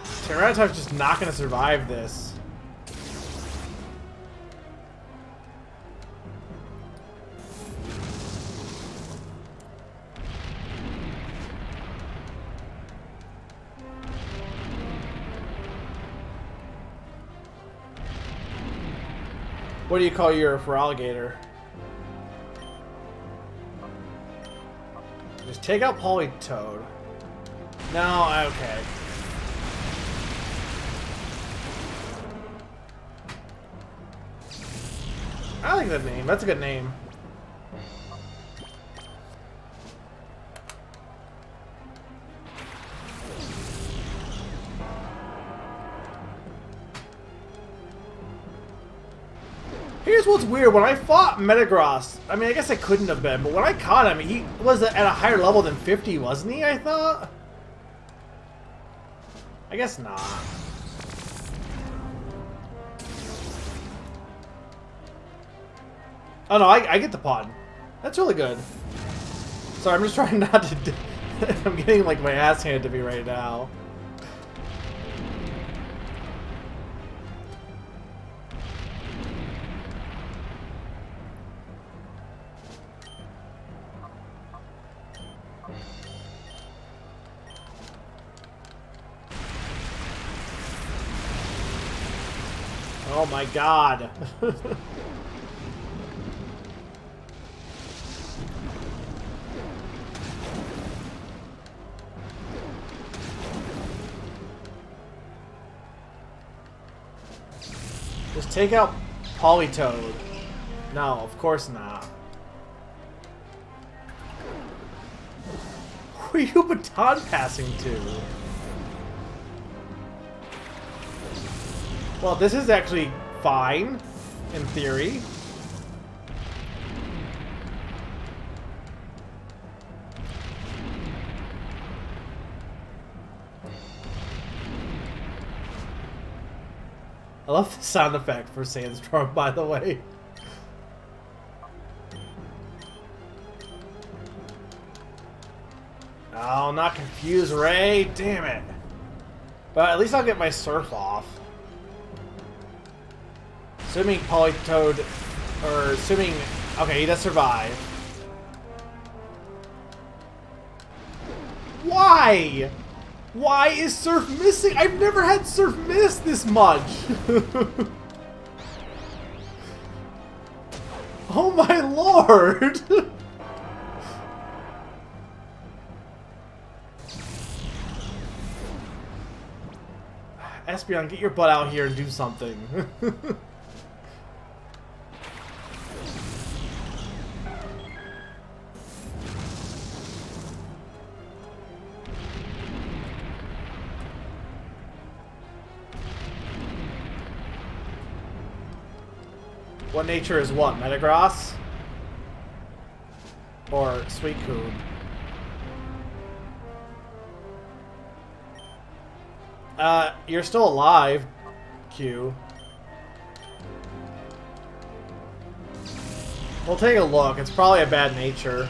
Pteranotop's just not gonna survive this. What do you call your alligator? Just take out Polytoad. No, okay. I like that name. That's a good name. Here's what's weird. When I fought Metagross, I mean, I guess I couldn't have been, but when I caught him, he was at a higher level than 50, wasn't he, I thought? I guess not. Oh, no, I get the pod. That's really good. Sorry, I'm just trying not to... I'm getting, like, my ass handed to me right now. Oh my god. Just take out Polytoad. No, of course not. Who are you baton passing to? Well, this is actually fine, in theory. I love the sound effect for Sandstorm, by the way. Oh, not confuse Ray. Damn it. But at least I'll get my Surf off. Assuming Polytoad, or assuming, okay, he does survive. Why? Why is Surf missing? I've never had Surf miss this much. Oh my lord. Espeon, get your butt out here and do something. What nature is what? Metagross? Or Suicune? You're still alive, Q. We'll take a look. It's probably a bad nature.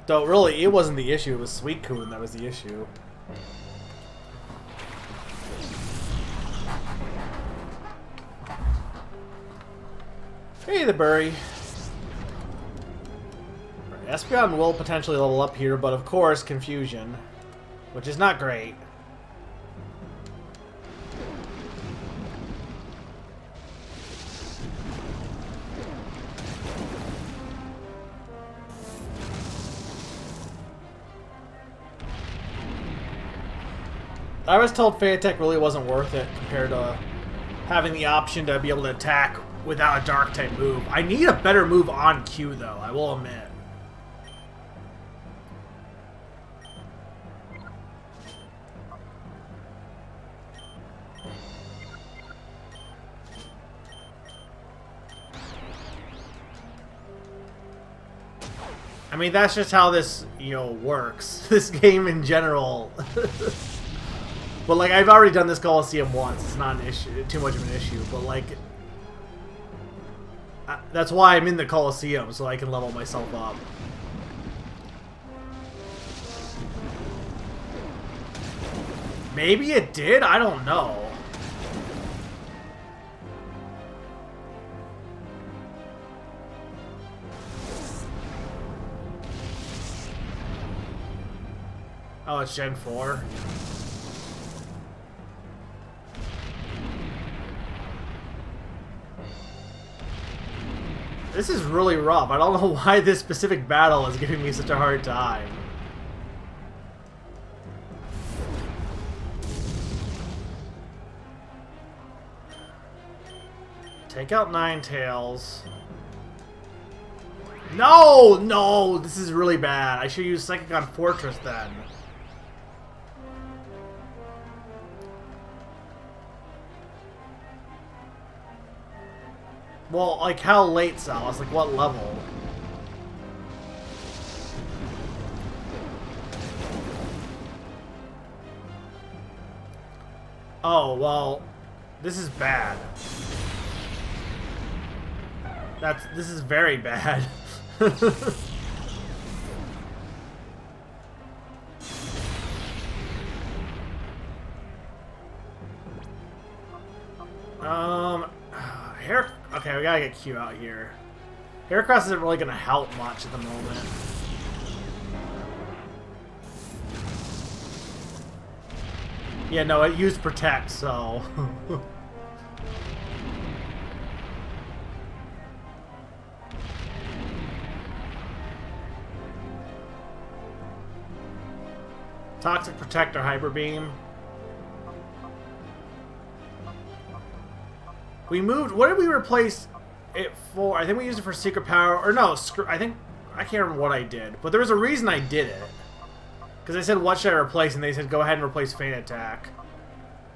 Though, really, it wasn't the issue. It was Suicune that was the issue. Hey, the Burry. Espeon will potentially level up here, but of course, Confusion. Which is not great. I was told Fanatec really wasn't worth it compared to having the option to be able to attack without a dark type move. I need a better move on Q though, I will admit. I mean, that's just how this, you know, works. This game in general. But, like, I've already done this Colosseum once. It's not an issue, too much of an issue. But, like, that's why I'm in the Colosseum, so I can level myself up. Maybe it did? I don't know. Oh, it's Gen 4. This is really rough. I don't know why this specific battle is giving me such a hard time. Take out Ninetales. No! No! This is really bad. I should use Psychic on Fortress then. Well, like, how late, Salas? Like, what level? Oh, well, this is bad. This is very bad. Okay, we gotta get Q out here. Heracross isn't really gonna help much at the moment. Yeah, no, it used Protect, so... Toxic Protector Hyper Beam. We moved. What did we replace it for? I think we used it for Secret Power. Or no, I think. I can't remember what I did. But there was a reason I did it. Because I said, what should I replace? And they said, go ahead and replace Feint Attack.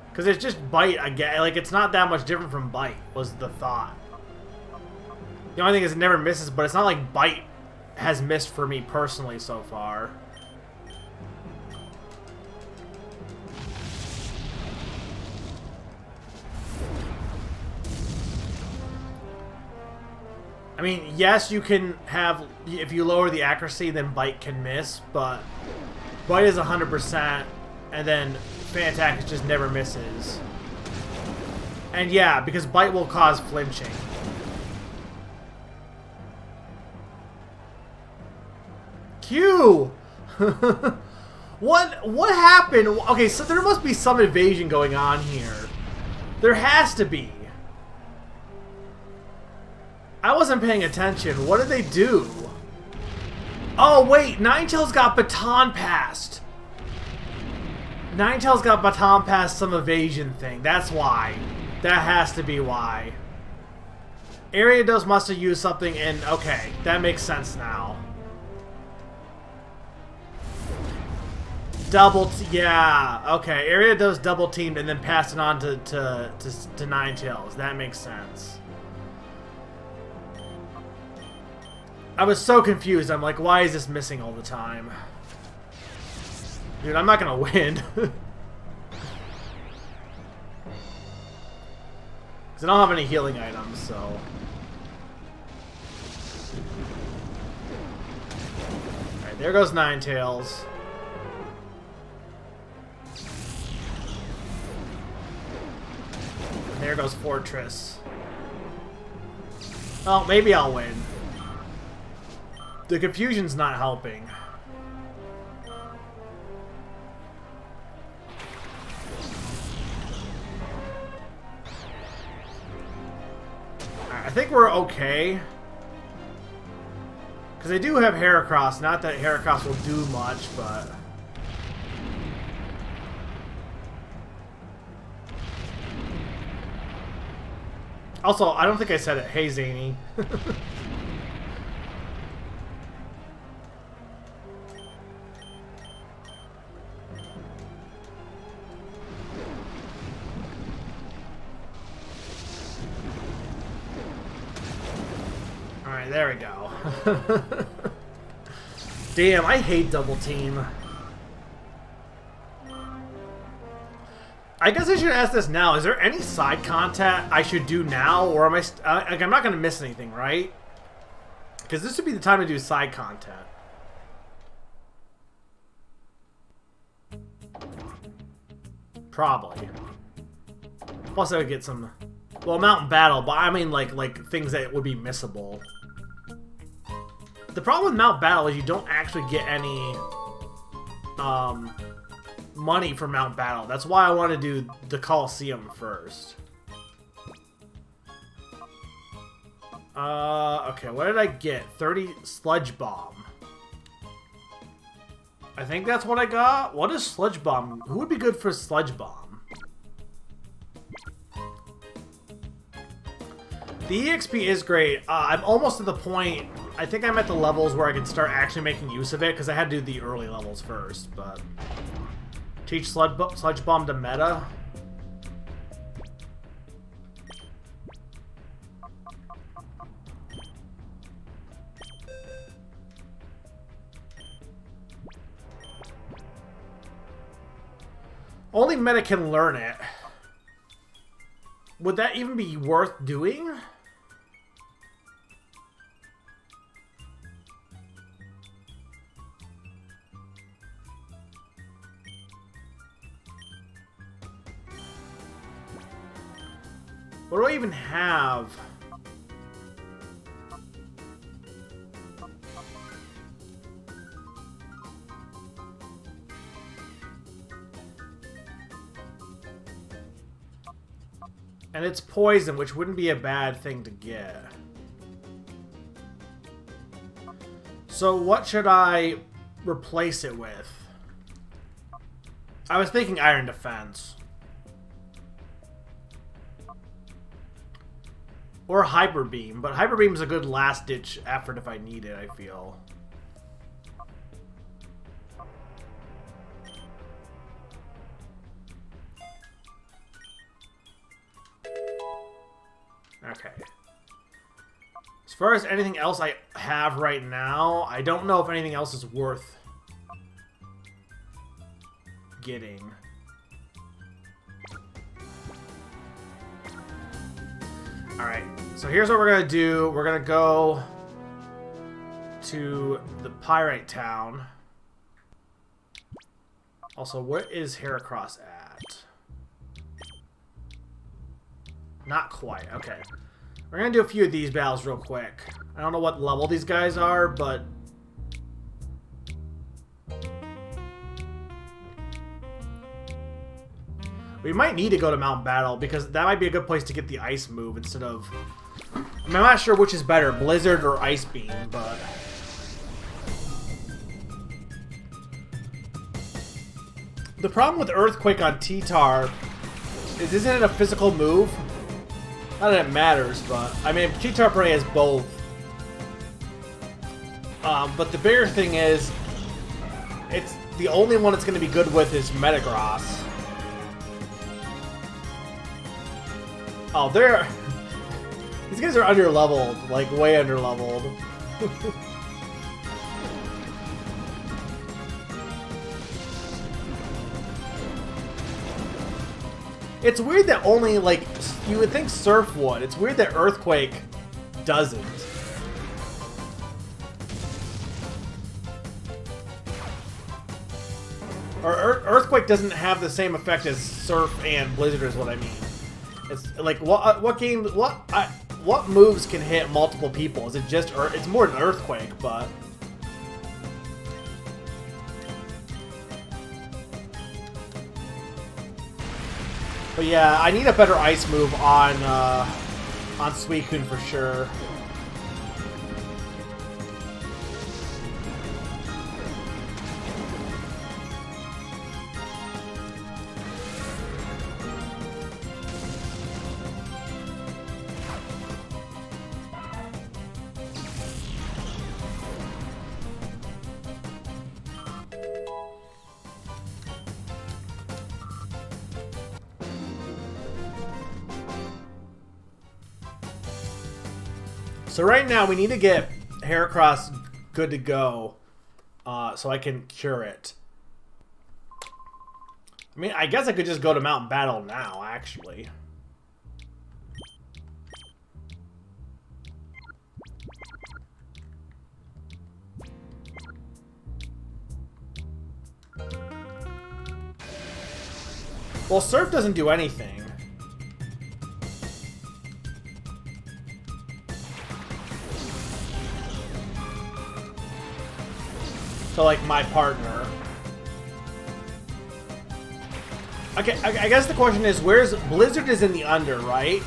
Because it's just Bite again. Like, it's not that much different from Bite, was the thought. The only thing is it never misses, but it's not like Bite has missed for me personally so far. I mean, yes, you can have, if you lower the accuracy, then Bite can miss, but Bite is 100%, and then Feint Attack just never misses. And yeah, because Bite will cause flinching. Q! What happened? Okay, so there must be some evasion going on here. There has to be. I wasn't paying attention. What did they do? Oh, wait. Ninetales got baton passed. Ninetales got baton passed some evasion thing. That's why. That has to be why. Ariados must have used something in... Okay, that makes sense now. Yeah, okay. Ariados double teamed and then passed it on to Ninetales. That makes sense. I was so confused. I'm like, why is this missing all the time? Dude, I'm not gonna win. Because I don't have any healing items, so... Alright, there goes Ninetales. And there goes Fortress. Oh, maybe I'll win. The confusion's not helping. I think we're okay. Because I do have Heracross. Not that Heracross will do much, but... Also, I don't think I said it. Hey, Zany. Alright, there we go. Damn, I hate double team. I guess I should ask this now. Is there any side content I should do now, or am I? Like, I'm not gonna miss anything, right? Because this would be the time to do side content. Probably. Plus, I would get some. Well, Mountain Battle, but I mean like things that would be missable. The problem with Mount Battle is you don't actually get any money for Mount Battle. That's why I want to do the Colosseum first. Okay, what did I get? 30 Sludge Bomb. I think that's what I got. What is Sludge Bomb? Who would be good for Sludge Bomb? The EXP is great. I'm almost to the point. I think I'm at the levels where I can start actually making use of it, because I had to do the early levels first, but... Teach Sludge Bomb to meta. Only meta can learn it. Would that even be worth doing? What do I even have? And it's poison, which wouldn't be a bad thing to get. So what should I replace it with? I was thinking Iron Defense. Or Hyper Beam, but Hyper Beam is a good last-ditch effort if I need it, I feel. Okay. As far as anything else I have right now, I don't know if anything else is worth getting. Alright, so here's what we're going to do. We're going to go to the Pyrite Town. Also, what is Heracross at? Not quite, okay. We're going to do a few of these battles real quick. I don't know what level these guys are, but... we might need to go to Mount Battle, because that might be a good place to get the Ice move instead of... I mean, I'm not sure which is better, Blizzard or Ice Beam, but... the problem with Earthquake on T-Tar is, isn't it a physical move? Not that it matters, but... I mean, T-Tar probably has both. But the bigger thing is, it's the only one it's going to be good with is Metagross. Oh, they're... these guys are under-leveled. Like, way under-leveled. It's weird that only, like... you would think Surf would. It's weird that Earthquake doesn't. Or Earthquake doesn't have the same effect as Surf and Blizzard is what I mean. It's like what moves can hit multiple people? Is it just it's more than Earthquake, but yeah, I need a better ice move on Suicune for sure. So right now we need to get Heracross good to go, so I can cure it. I mean, I guess I could just go to Mount Battle now, actually. Well, Surf doesn't do anything. To, like, my partner. Okay, I guess the question is, where's... Blizzard is in the under, right?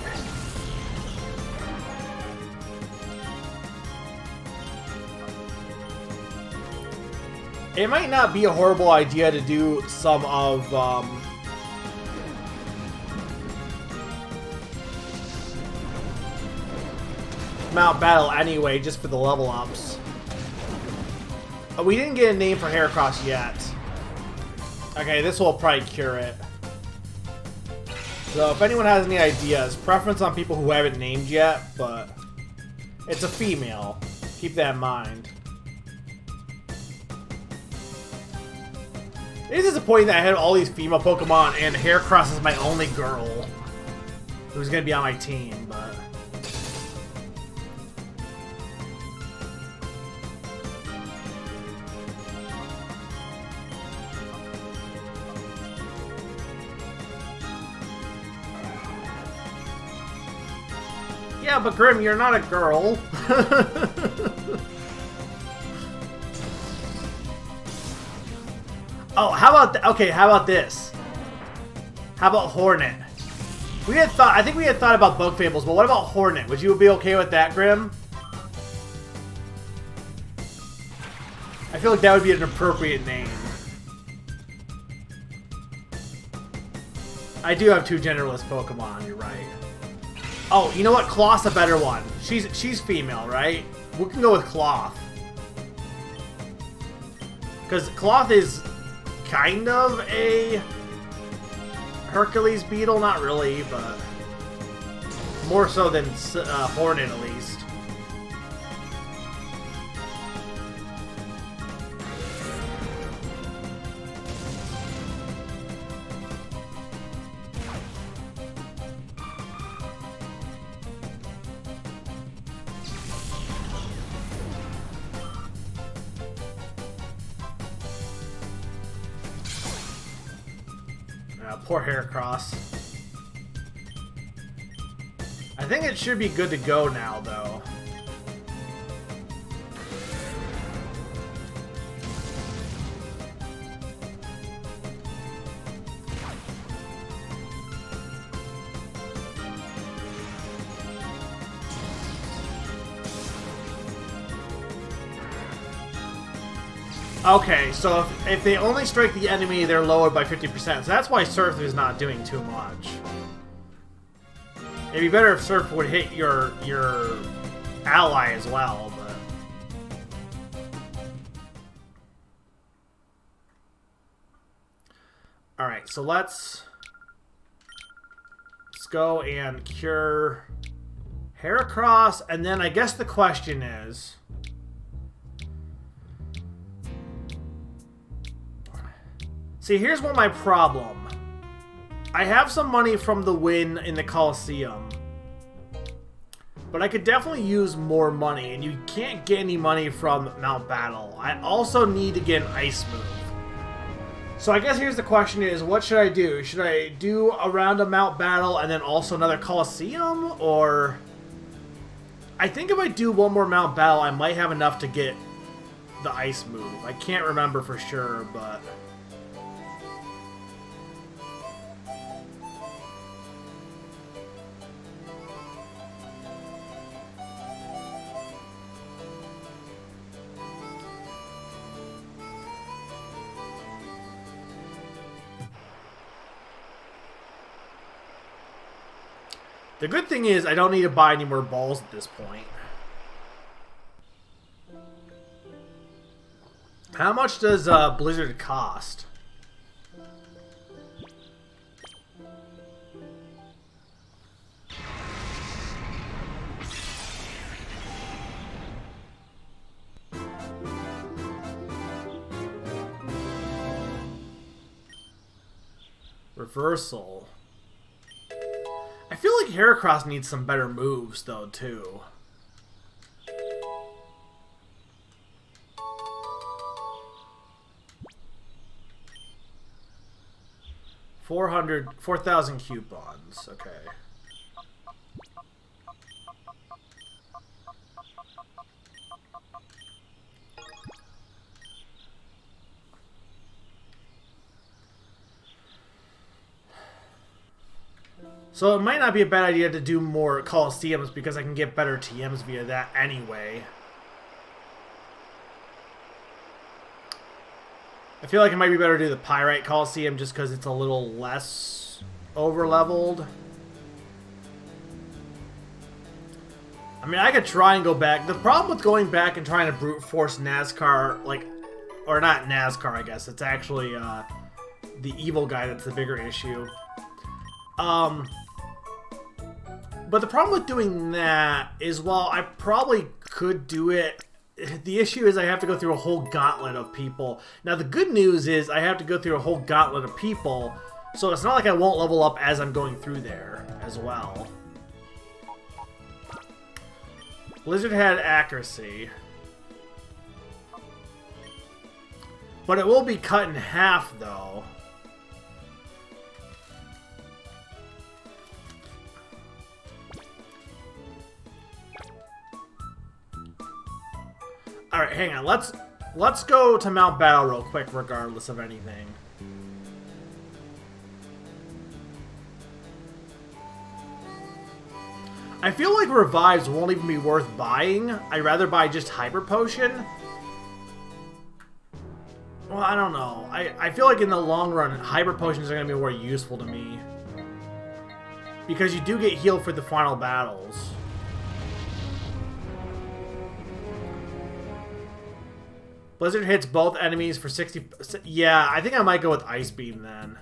It might not be a horrible idea to do some of, Mount Battle anyway, just for the level ups. We didn't get a name for Heracross yet. Okay, this will probably cure it. So if anyone has any ideas, preference on people who haven't named yet, but it's a female. Keep that in mind. It is disappointing that I had all these female Pokemon and Heracross is my only girl who's gonna be on my team, but... Yeah, but Grim, you're not a girl. Oh, how about okay? How about this? How about Hornet? I think we had thought about Bug Fables, but what about Hornet? Would you be okay with that, Grim? I feel like that would be an appropriate name. I do have two genderless Pokemon. You're right. Oh, you know what? Cloth's a better one. She's female, right? We can go with Cloth. Because Cloth is kind of a Hercules beetle. Not really, but more so than Hornet, at least. Poor Heracross. I think it should be good to go now, though. Okay, so if they only strike the enemy, they're lowered by 50%. So that's why Surf is not doing too much. It'd be better if Surf would hit your ally as well, but... Alright, so let's go and cure Heracross, and then I guess the question is... See, here's what my problem. I have some money from the win in the Colosseum. But I could definitely use more money, and you can't get any money from Mount Battle. I also need to get an Ice move. So I guess here's the question is, what should I do? Should I do a round of Mount Battle and then also another Colosseum? Or... I think if I do one more Mount Battle, I might have enough to get the Ice move. I can't remember for sure, but... The good thing is I don't need to buy any more balls at this point. How much does Blizzard cost? Reversal. I feel like Heracross needs some better moves, though, too. $4,000 coupons. Okay. So it might not be a bad idea to do more Colosseums because I can get better TMs via that anyway. I feel like it might be better to do the Pyrite Colosseum just because it's a little less over-leveled. I mean, I could try and go back. The problem with going back and trying to brute force NASCAR, like, or not NASCAR, I guess. It's actually the evil guy that's the bigger issue. But the problem with doing that is, while I probably could do it, the issue is I have to go through a whole gauntlet of people. Now, the good news is I have to go through a whole gauntlet of people, so it's not like I won't level up as I'm going through there as well. Blizzard had accuracy. But it will be cut in half, though. Alright, hang on. Let's go to Mount Battle real quick, regardless of anything. I feel like revives won't even be worth buying. I'd rather buy just Hyper Potion. Well, I don't know. I feel like in the long run, Hyper Potions are going to be more useful to me. Because you do get healed for the final battles. Blizzard hits both enemies for 60... Yeah, I think I might go with Ice Beam then.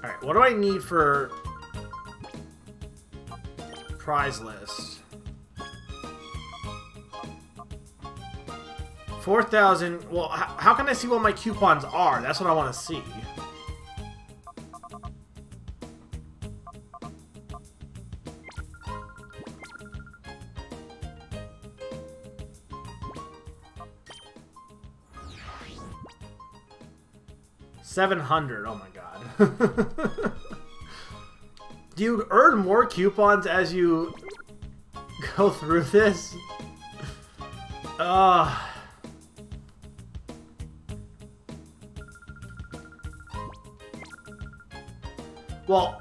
Alright, what do I need for prize list? 4,000... Well, how can I see what my coupons are? That's what I want to see. $700. Oh my god. Do you earn more coupons as you go through this? Well,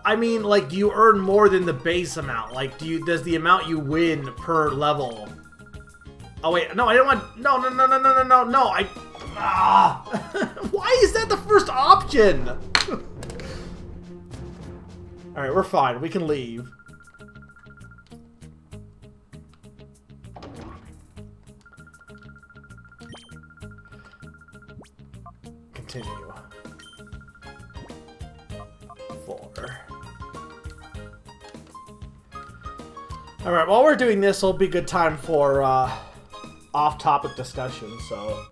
I mean, like, do you earn more than the base amount? Like, does the amount you win per level? Oh wait, no, I don't want. No, why is that the first option? Alright, we're fine. We can leave. Continue. 4. Alright, while we're doing this, it'll be a good time for off-topic discussion, so...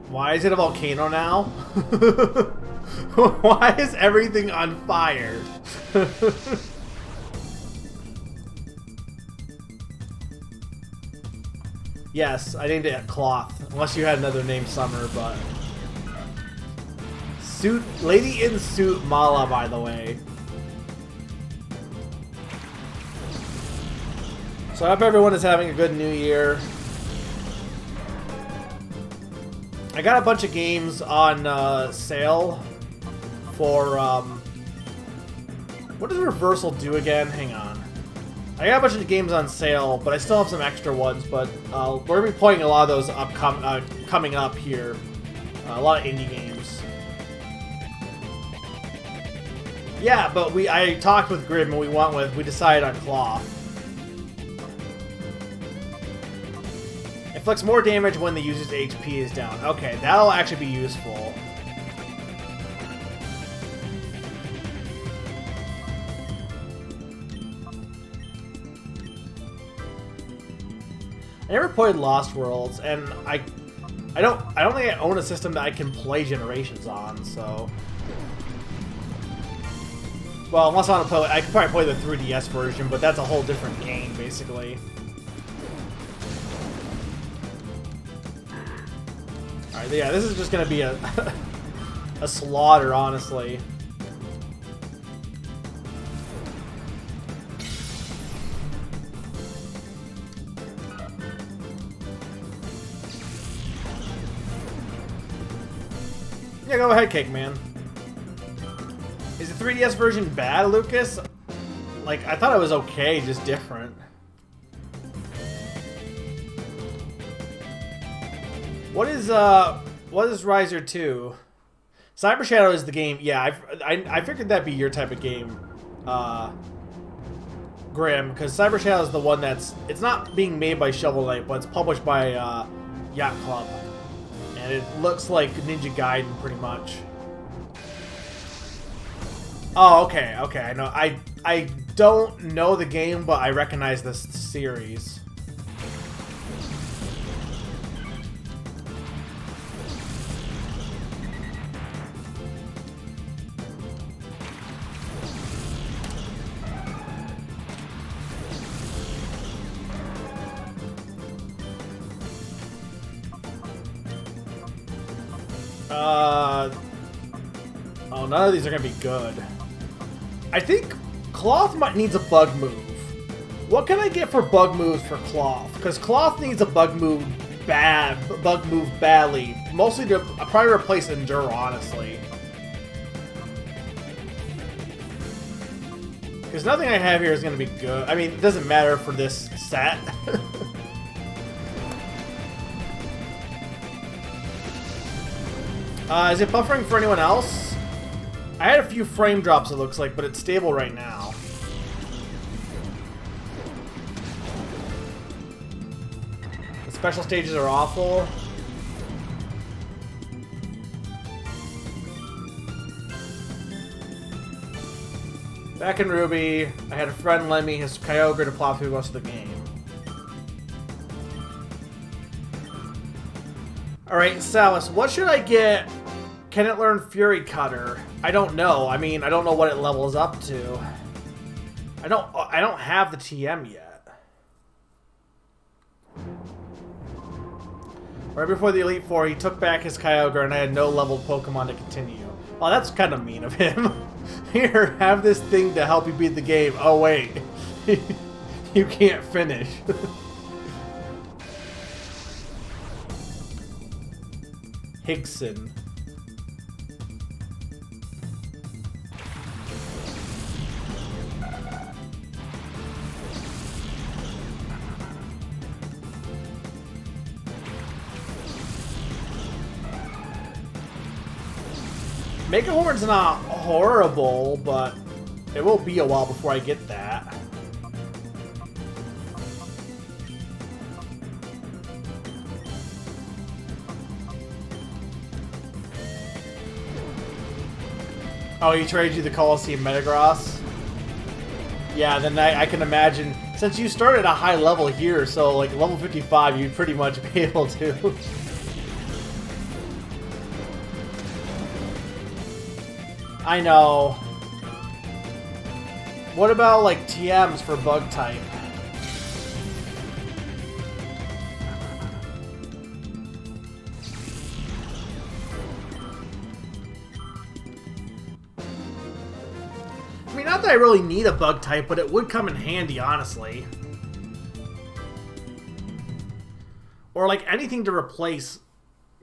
Why is it a volcano now? Why is everything on fire? Yes, I named it Cloth. Unless you had another name, Summer, but... Suit... Lady in Suit Mala, by the way. So I hope everyone is having a good new year. I got a bunch of games on sale for, what does Reversal do again? Hang on. I got a bunch of games on sale, but I still have some extra ones, but we're going to be playing a lot of those coming up here. A lot of indie games. Yeah, but I talked with Grim and we decided on Cloth. Inflicts more damage when the user's HP is down. Okay, that'll actually be useful. I never played Lost Worlds, and I don't think I own a system that I can play Generations on. So, well, unless I want to play, I could probably play the 3DS version, but that's a whole different game, basically. All right, yeah, this is just gonna be a a slaughter, honestly. Yeah, go ahead, Cake Man. Is the 3DS version bad, Lucas? Like, I thought it was okay, just different. What is Riser 2? Cyber Shadow is the game. Yeah, I figured that'd be your type of game, Grim, because Cyber Shadow is the one it's not being made by Shovel Knight, but it's published by Yacht Club. And it looks like Ninja Gaiden, pretty much. Oh, okay, okay. I know. I don't know the game, but I recognize this series. Oh, none of these are gonna be good. I think Cloth needs a bug move. What can I get for bug moves for Cloth? Because Cloth needs a bug move badly. Mostly to probably replace Endure, honestly. Because nothing I have here is gonna be good. I mean, it doesn't matter for this set. Is it buffering for anyone else? I had a few frame drops, it looks like, but it's stable right now. The special stages are awful. Back in Ruby, I had a friend lend me his Kyogre to plow through most of the game. Alright, Salis, what should I get? Can it learn Fury Cutter? I don't know. I mean, I don't know what it levels up to. I don't have the TM yet. Right before the Elite Four, he took back his Kyogre and I had no leveled Pokemon to continue. Oh, that's kind of mean of him. Here, have this thing to help you beat the game. Oh, wait. You can't finish. Higson. Mega Horn's not horrible, but it will be a while before I get that. Oh, he traded you the Colosseum Metagross? Yeah, then I can imagine, since you started at a high level here, so like level 55, you'd pretty much be able to. I know. What about like TMs for bug type? I mean, not that I really need a bug type, but it would come in handy, honestly. Or like anything to replace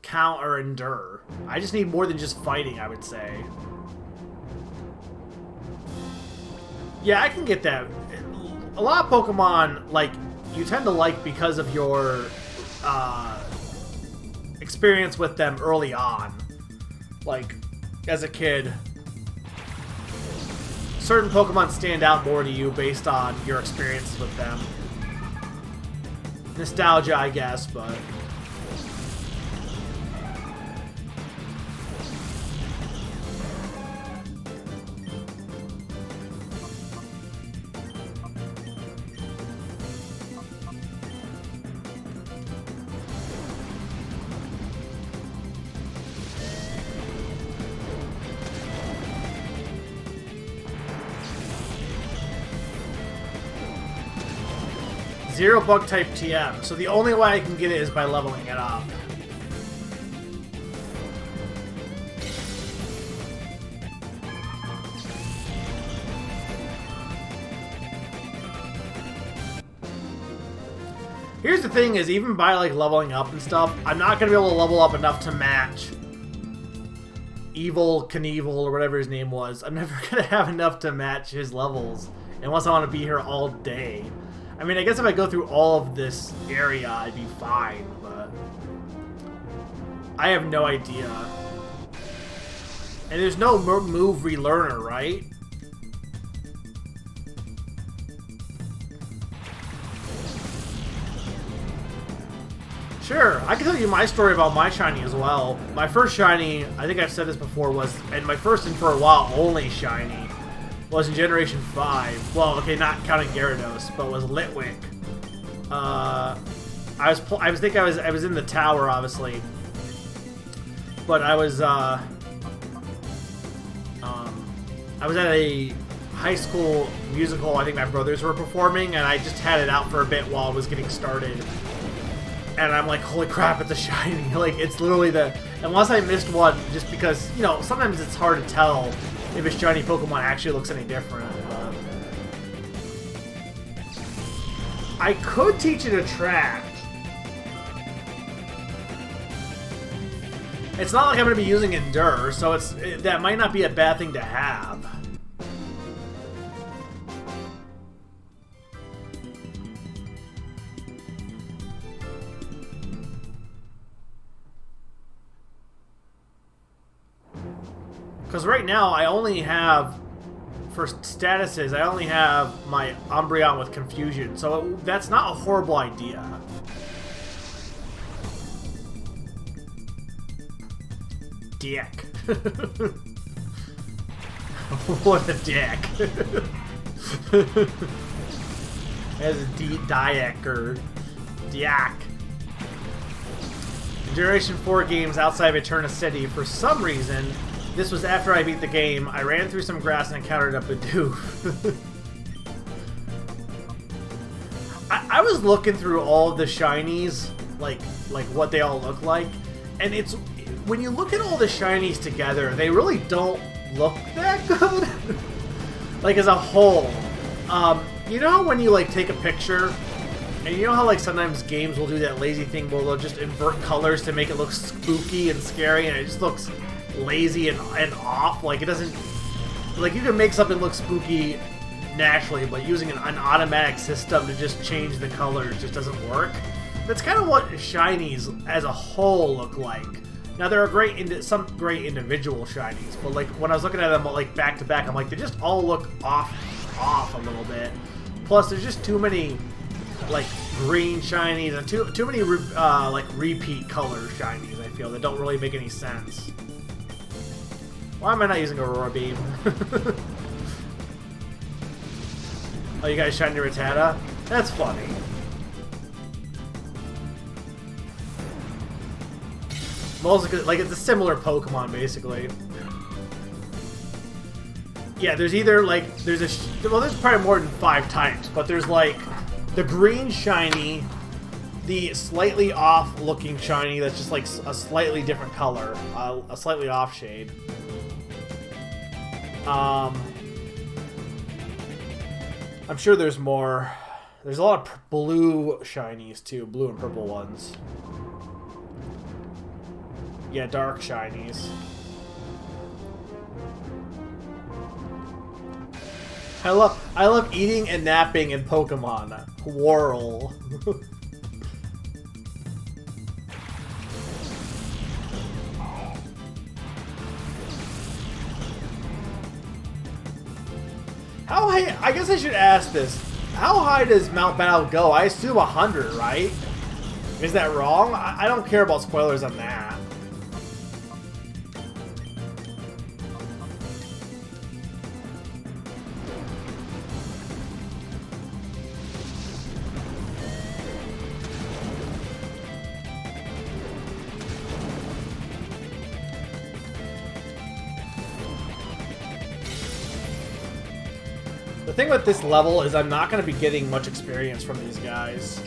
Count or Endure. I just need more than just fighting, I would say. Yeah, I can get that. A lot of Pokemon, like, you tend to like because of your experience with them early on. Like, as a kid, certain Pokemon stand out more to you based on your experiences with them. Nostalgia, I guess, but... 0 bug type TM. So the only way I can get it is by leveling it up. Here's the thing is, even by like leveling up and stuff, I'm not going to be able to level up enough to match Evil Knievel or whatever his name was. I'm never going to have enough to match his levels unless I want to be here all day. I mean, I guess if I go through all of this area, I'd be fine, but I have no idea. And there's no move relearner, right? Sure, I can tell you my story about my shiny as well. My first shiny, I think I've said this before, was, and my first and for a while only shiny, was in Generation 5. Well, okay, not counting Gyarados, but was Litwick. I was in the tower, obviously, but I was at a high school musical. I think my brothers were performing, and I just had it out for a bit while it was getting started. And I'm like, holy crap, it's a shiny. Like, it's literally the... Unless I missed one, just because, you know, sometimes it's hard to tell if a shiny Pokemon actually looks any different. I could teach it a track. It's not like I'm going to be using Endure, so that might not be a bad thing to have. Because right now, I only have, for statuses, I only have my Umbreon with Confusion, so that's not a horrible idea. Dick. What a dick. As a Diak or Diak. Generation 4 games outside of Eterna City, for some reason, this was after I beat the game. I ran through some grass and encountered a Bidoof. I was looking through all of the shinies, like what they all look like, and it's when you look at all the shinies together, they really don't look that good. Like as a whole, you know how when you like take a picture, and you know how like sometimes games will do that lazy thing where they'll just invert colors to make it look spooky and scary, and it just looks lazy and off. Like it doesn't, like you can make something look spooky naturally, but using an automatic system to just change the colors just doesn't work. That's kind of what shinies as a whole look like. Now there are some great individual shinies, but like when I was looking at them like back to back, I'm like they just all look off a little bit. Plus there's just too many like green shinies and too many like repeat color shinies. I feel that don't really make any sense. Why am I not using Aurora Beam? Oh, you guys shiny Rattata? That's funny. Mostly, like, it's a similar Pokemon, basically. Yeah, there's either, like, well, there's probably more than 5 types, but there's, like, the green shiny, the slightly off-looking shiny that's just, like, a slightly different color, a slightly off shade. I'm sure there's more. There's a lot of blue shinies too, blue and purple ones. Yeah, dark shinies. I love eating and napping in Pokemon. Whirl. How high? I guess I should ask this. How high does Mount Battle go? I assume 100, right? Is that wrong? I don't care about spoilers on that. The thing with this level is I'm not going to be getting much experience from these guys.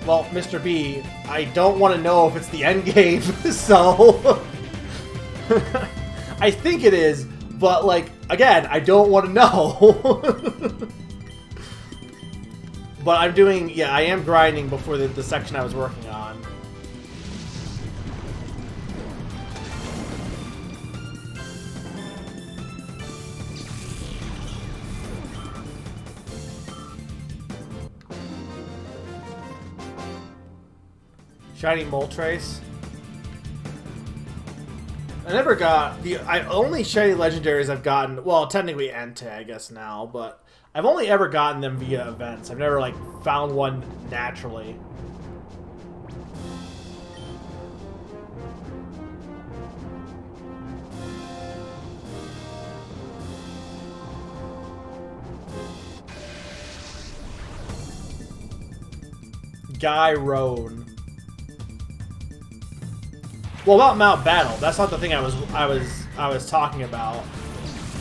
Well, Mr. B, I don't want to know if it's the end game, so... I think it is, but, like, again, I don't want to know. But I'm doing... Yeah, I am grinding before the section I was working on. Shiny Moltres. I never got the only shiny legendaries I've gotten. Well, technically Entei, I guess now, but I've only ever gotten them via events. I've never like found one naturally. Guy Roan. Well, about Mount Battle, that's not the thing I was talking about.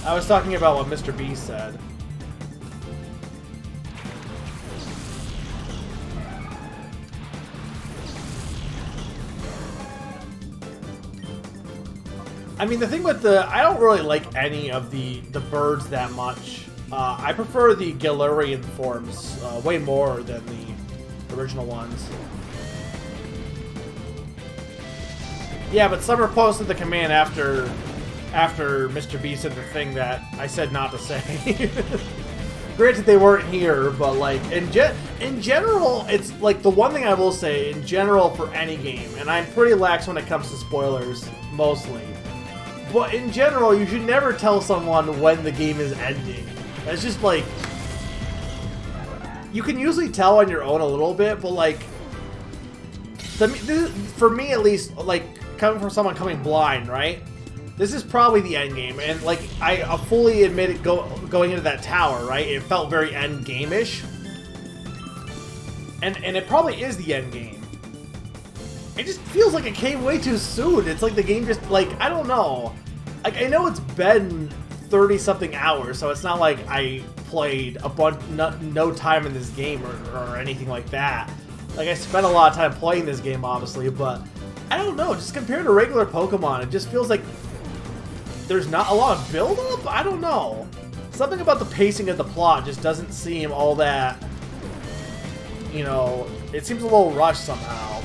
I was talking about what Mr. B said. I mean, the thing with I don't really like any of the birds that much. I prefer the Galarian forms way more than the original ones. Yeah, but Summer posted the command after Mr. B said the thing that I said not to say. Granted, they weren't here, but like in general, it's like the one thing I will say in general for any game, and I'm pretty lax when it comes to spoilers, mostly. But in general, you should never tell someone when the game is ending. That's just like you can usually tell on your own a little bit, but like for me at least, like. Coming from someone coming blind, right? This is probably the end game, and like I fully admit it. Going into that tower, right? It felt very end game-ish, and it probably is the end game. It just feels like it came way too soon. It's like the game just like I don't know. Like I know it's been 30-something hours, so it's not like I played a bunch no time in this game or anything like that. Like I spent a lot of time playing this game, obviously, but. I don't know, just compared to regular Pokemon, it just feels like there's not a lot of build-up? I don't know. Something about the pacing of the plot just doesn't seem all that, you know, it seems a little rushed somehow.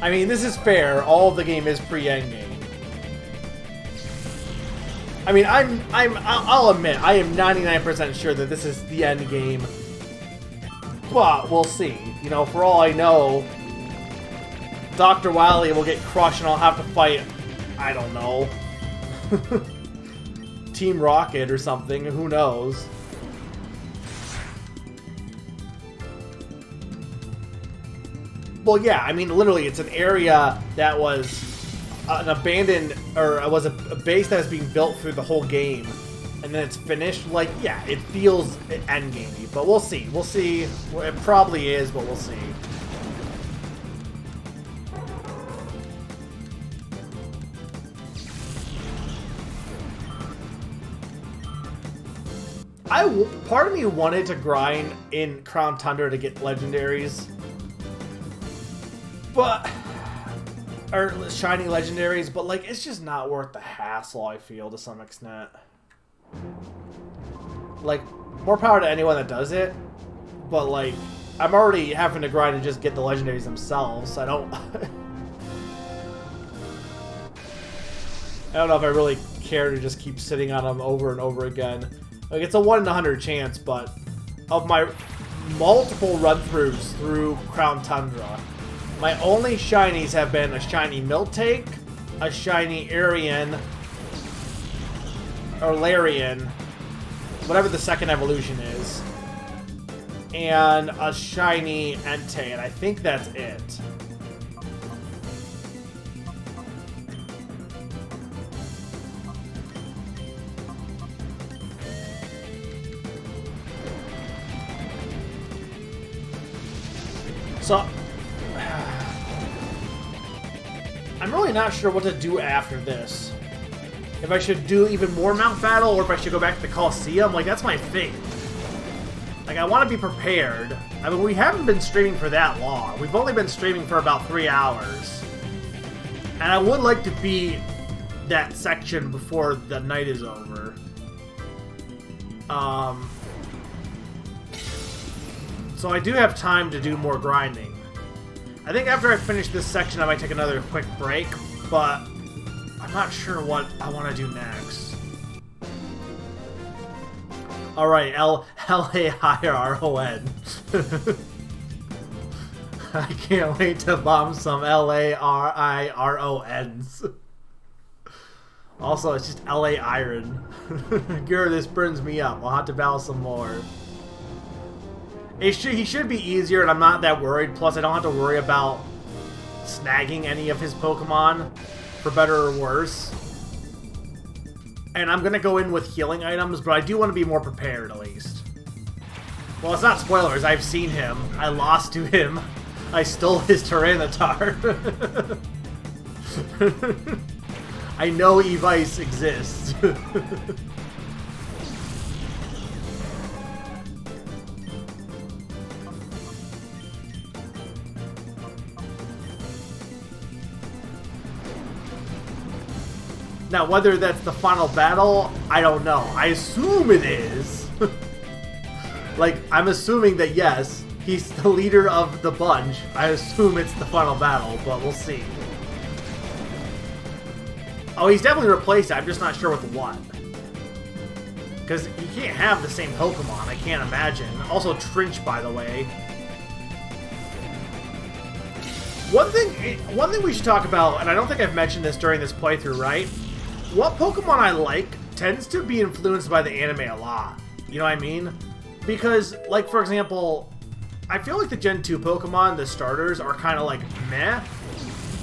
I mean, this is fair, all of the game is pre-endgame. I mean, I'll admit, I am 99% sure that this is the end game. But we'll see. You know, for all I know, Dr. Wily will get crushed and I'll have to fight, I don't know, Team Rocket or something. Who knows? Well, yeah, I mean, literally, it's an area that was an abandoned, or was a base that was being built through the whole game. And then it's finished, like, yeah, it feels endgamey, but we'll see. We'll see. It probably is, but we'll see. Part of me wanted to grind in Crown Tundra to get legendaries, but or shiny legendaries, but like it's just not worth the hassle. I feel to some extent. Like, more power to anyone that does it, but like, I'm already having to grind to just get the legendaries themselves. I don't know if I really care to just keep sitting on them over and over again. Like, it's a 1 in 100 chance, but of my multiple run-throughs through Crown Tundra, my only shinies have been a shiny Miltank, a shiny Arian, or Larian, whatever the second evolution is, and a shiny Entei, and I think that's it. So, I'm I'm really not sure what to do after this. If I should do even more Mount Battle, or if I should go back to the Colosseum. Like, that's my thing. Like, I want to be prepared. I mean, we haven't been streaming for that long. We've only been streaming for about 3 hours. And I would like to beat that section before the night is over. So I do have time to do more grinding. I think after I finish this section, I might take another quick break, but I'm not sure what I want to do next. Alright, L-A-I-R-O-N. I can't wait to bomb some L-A-R-I-R-O-Ns. Also, it's just L.A. Iron. Grr, this burns me up. I'll have to battle some more. He should be easier, and I'm not that worried. Plus, I don't have to worry about snagging any of his Pokemon, for better or worse. And I'm going to go in with healing items, but I do want to be more prepared, at least. Well, it's not spoilers. I've seen him. I lost to him. I stole his Tyranitar. I know Evice exists. Now, whether that's the final battle, I don't know. I assume it is. Like, I'm assuming that yes, he's the leader of the bunch. I assume it's the final battle, but we'll see. Oh, he's definitely replaced it. I'm just not sure with what. Because you can't have the same Pokemon, I can't imagine. Also, Trinch, by the way. One thing we should talk about, and I don't think I've mentioned this during this playthrough, right? What Pokemon I like tends to be influenced by the anime a lot. You know what I mean? Because, like, for example, I feel like the Gen 2 Pokemon, the starters, are kind of like meh.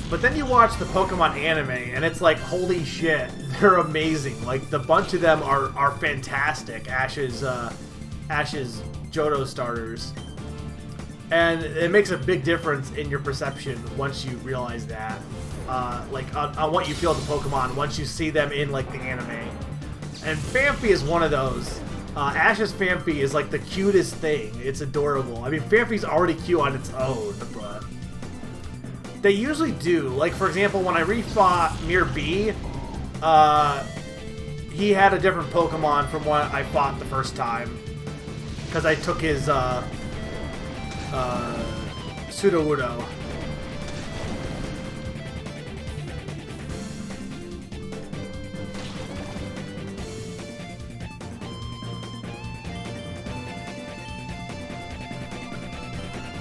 But then you watch the Pokemon anime, and it's like, holy shit, they're amazing. Like, the bunch of them are fantastic, Ash's Johto starters. And it makes a big difference in your perception once you realize that. Like, on what you feel of the Pokemon once you see them in, like, the anime. And Phanpy is one of those. Ash's Phanpy is, like, the cutest thing. It's adorable. I mean, Phanpy's already cute on its own, but they usually do. Like, for example, when I refought Mir B, he had a different Pokemon from what I fought the first time. Because I took his, Sudowoodo.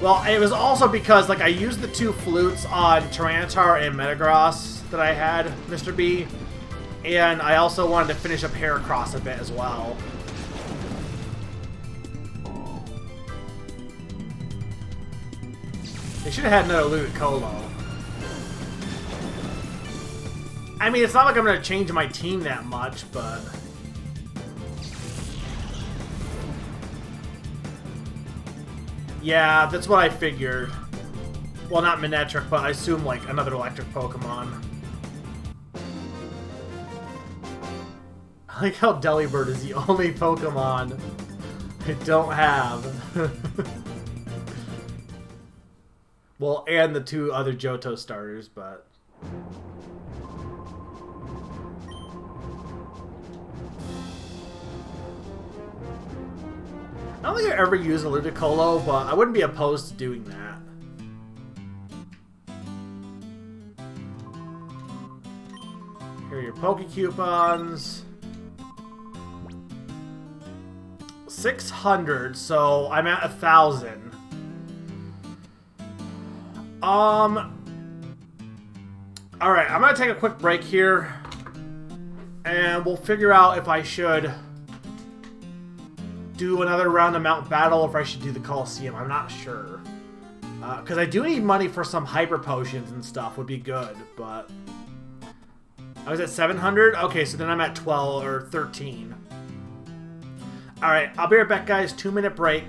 Well, it was also because, like, I used the 2 flutes on Tyranitar and Metagross that I had, Mr. B. And I also wanted to finish up Heracross a bit as well. They should have had another Ludicolo. I mean, it's not like I'm going to change my team that much, but yeah, that's what I figured. Well, not Manectric, but I assume, like, another electric Pokemon. I like how Delibird is the only Pokemon I don't have. Well, and the 2 other Johto starters, but I don't think I ever used a Ludicolo, but I wouldn't be opposed to doing that. Here are your Pokecoupons. 600, so I'm at 1,000. Alright, I'm gonna take a quick break here, and we'll figure out if I should do another round of Mount Battle or if I should do the Colosseum. I'm not sure. Because I do need money for some Hyper Potions and stuff, would be good, but I was at 700? Okay, so then I'm at 12 or 13. Alright, I'll be right back, guys. 2-minute break.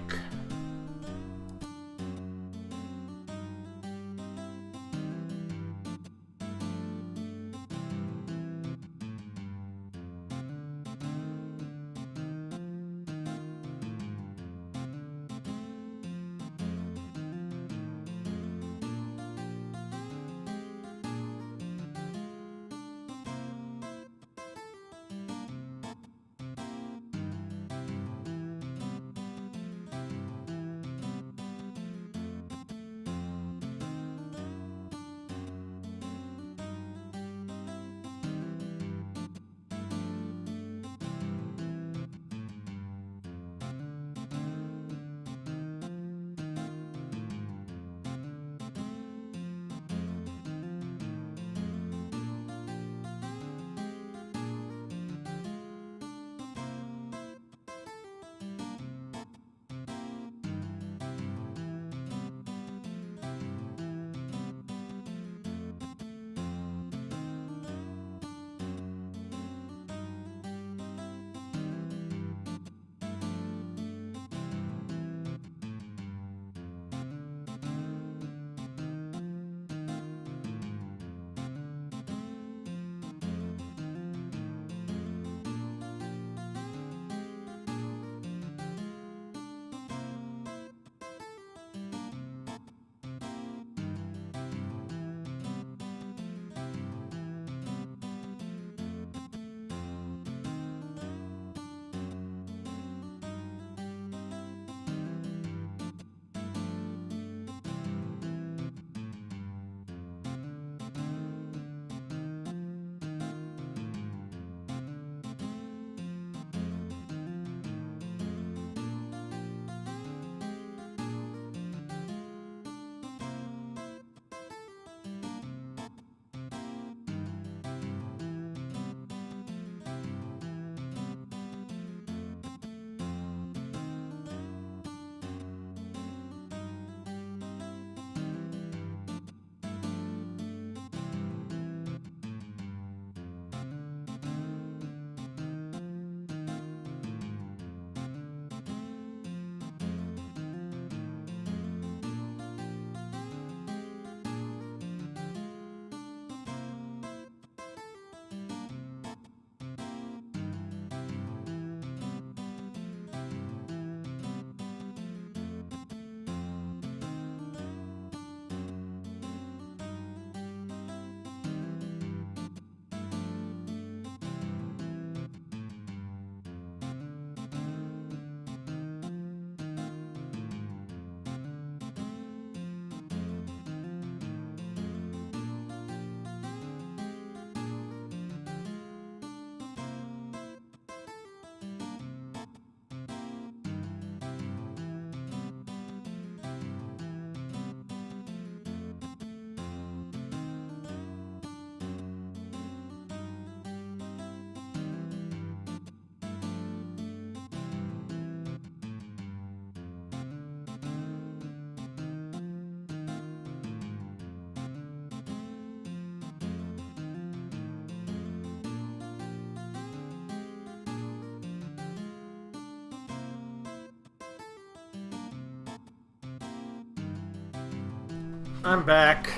I'm back.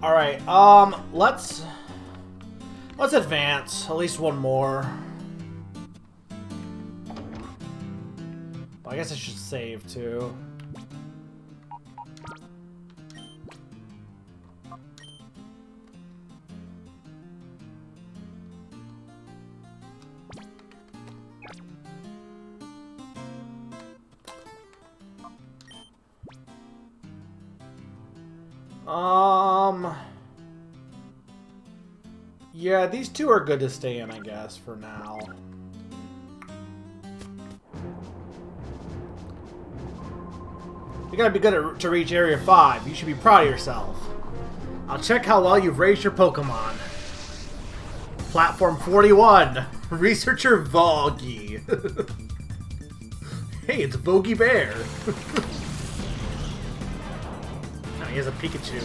All right. Let's advance at least one more. I guess I should save too. Yeah, these two are good to stay in, I guess, for now. You gotta be good to reach Area 5. You should be proud of yourself. I'll check how well you've raised your Pokemon. Platform 41. Researcher Vogie. Hey, it's Vogie Bear. No, he has a Pikachu.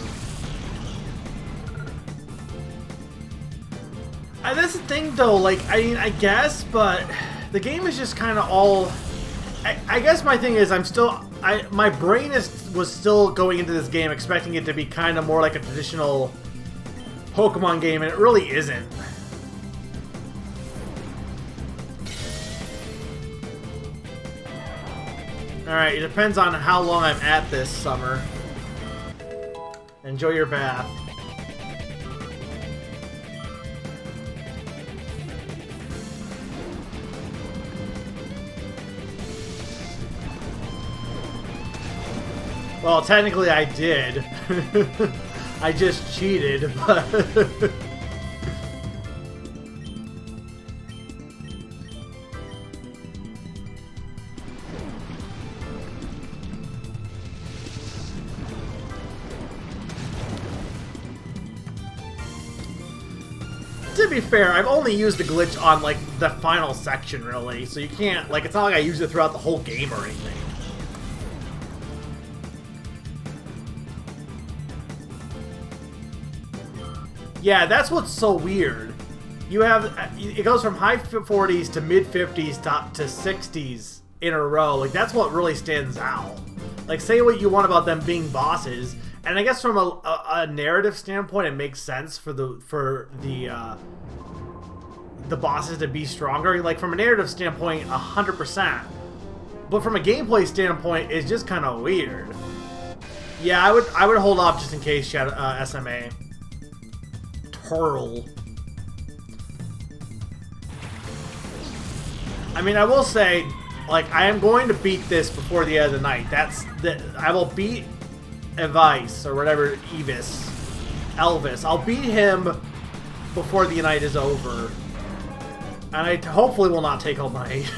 That's the thing, though. Like, I mean, I guess, but the game is just kind of all. I guess my thing is, my brain was still going into this game expecting it to be kind of more like a traditional Pokemon game, and it really isn't. Alright, it depends on how long I'm at this summer. Enjoy your bath. Well, technically I did. I just cheated, but... To be fair, I've only used the glitch on, like, the final section, really. So you can't, like, it's not like I use it throughout the whole game or anything. Yeah, that's what's so weird. You have, it goes from high 40s to mid 50s to 60s in a row. Like, that's what really stands out. Like, say what you want about them being bosses, and I guess from a narrative standpoint, it makes sense for the bosses to be stronger. Like, from a narrative standpoint, 100%. But from a gameplay standpoint, it's just kind of weird. Yeah, I would hold off just in case you had SMA. Hurl. I mean, I will say, like, I am going to beat this before the end of the night. I will beat Evice, or whatever, Elvis. I'll beat him before the night is over. And I hopefully will not take all night.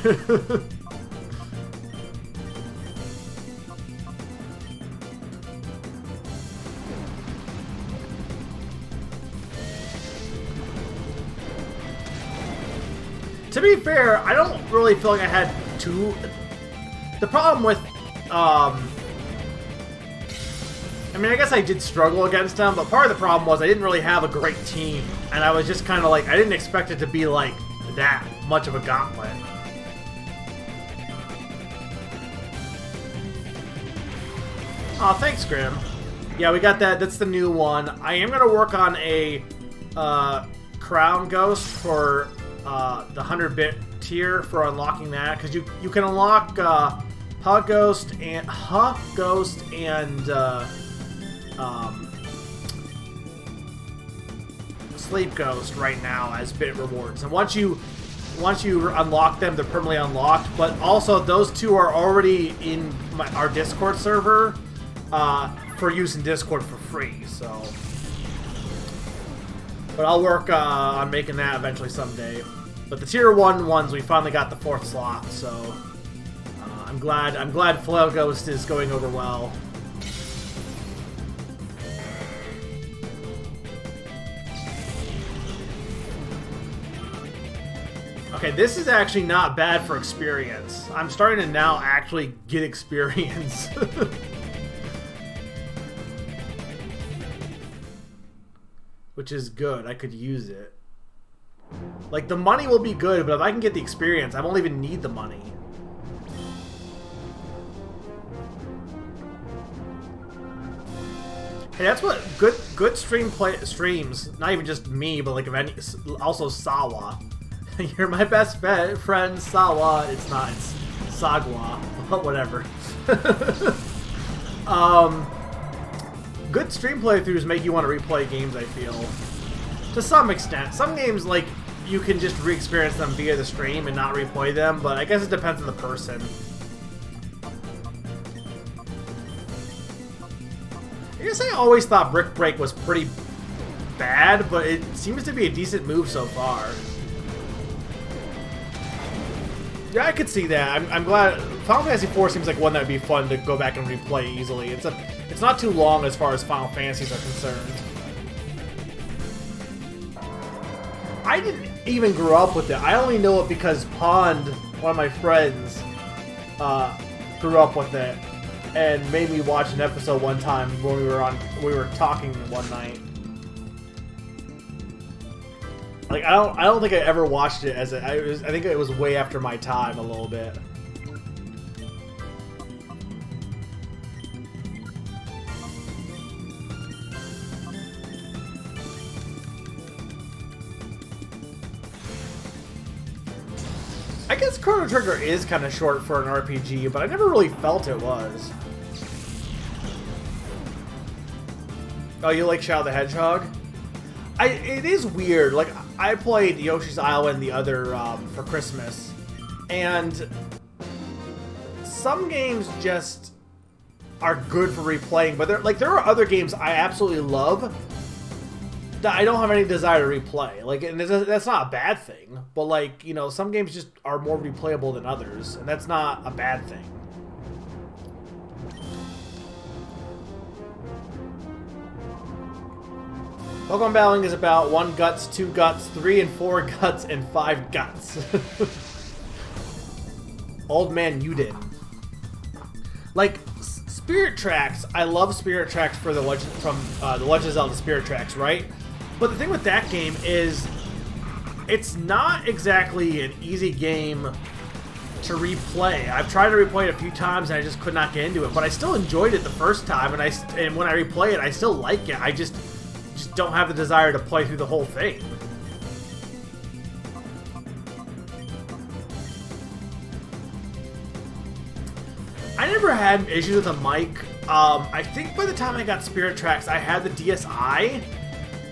To be fair, I don't really feel like I had too... The problem with, I mean, I guess I did struggle against them, but part of the problem was I didn't really have a great team. And I was just kind of like, I didn't expect it to be like that much of a gauntlet. Aw, thanks, Grim. Yeah, we got that. That's the new one. I am going to work on a Crown Ghost for... the 100-bit tier for unlocking that, because you can unlock Hug Ghost and Sleep Ghost right now as bit rewards, and once you unlock them, they're permanently unlocked. But also, those two are already in our Discord server for use in Discord for free. So, but I'll work on making that eventually someday. But the tier 1 ones, we finally got the 4th slot, so I'm glad Flail Ghost is going over well. Okay, this is actually not bad for experience. I'm starting to now actually get experience. Which is good. I could use it. Like, the money will be good, but if I can get the experience, I won't even need the money. Hey, that's what good streams. Not even just me, but like also Sawa. You're my best friend, Sawa. It's not. It's Sagwa. But whatever. Good stream playthroughs make you want to replay games. I feel, to some extent. Some games like you can just re-experience them via the stream and not replay them. But I guess it depends on the person. I guess I always thought Brick Break was pretty bad, but it seems to be a decent move so far. Yeah, I could see that. I'm glad. Final Fantasy IV seems like one that would be fun to go back and replay easily. It's not too long as far as Final Fantasies are concerned. I didn't even grow up with it. I only know it because Pond, one of my friends, grew up with it. And made me watch an episode one time when we were talking one night. Like I don't think I ever watched it as I think it was way after my time a little bit. I guess Chrono Trigger is kind of short for an RPG, but I never really felt it was. Oh, you like Shadow the Hedgehog? It is weird. Like, I played Yoshi's Island the other for Christmas, and some games just are good for replaying. But there are other games I absolutely love that I don't have any desire to replay. Like, and that's not a bad thing. But like, you know, some games just are more replayable than others, and that's not a bad thing. Pokemon battling is about 1 guts, 2 guts, 3 and 4 guts, and 5 guts. Old man, you did. Like, Spirit Tracks, I love Spirit Tracks for the Legend of Zelda Spirit Tracks, right? But the thing with that game is, it's not exactly an easy game to replay. I've tried to replay it a few times and I just could not get into it, but I still enjoyed it the first time, and when I replay it, I still like it. I just don't have the desire to play through the whole thing. I never had issues with the mic. I think by the time I got Spirit Tracks, I had the DSi,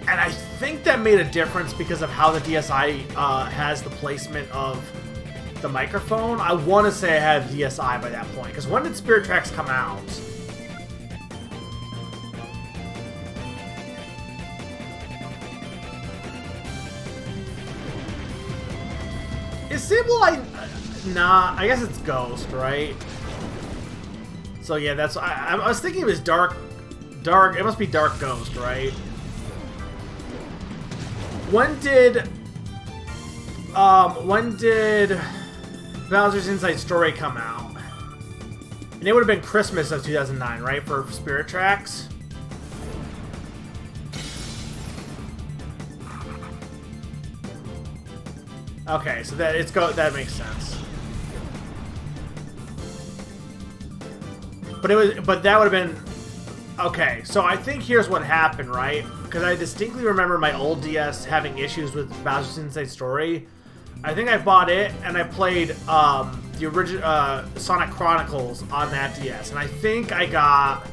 and I think that made a difference because of how the DSi has the placement of the microphone. I want to say I had DSi by that point, because when did Spirit Tracks come out? Is Sableye... Nah, I guess it's Ghost, right? So yeah, that's... I was thinking it was Dark... It must be Dark Ghost, right? When did Bowser's Inside Story come out? And it would have been Christmas of 2009, right? For Spirit Tracks? Okay, so that makes sense. But that would have been... Okay, so I think here's what happened, right? Because I distinctly remember my old DS having issues with Bowser's Inside Story. I think I bought it, and I played the original Sonic Chronicles on that DS. And I think I got...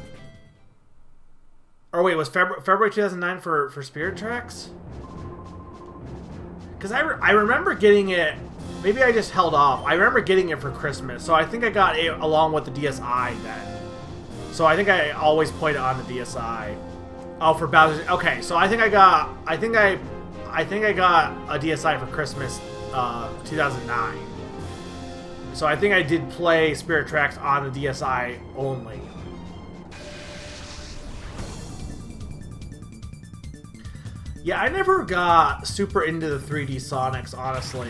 Or wait, was February 2009 for Spirit Tracks? Because I remember getting it... Maybe I just held off. I remember getting it for Christmas, so I think I got it along with the DSi then. So I think I always played it on the DSi. Oh, for Bowser. Okay, so I think I got a DSi for Christmas 2009. So I think I did play Spirit Tracks on the DSi only. Yeah, I never got super into the 3D Sonics, honestly.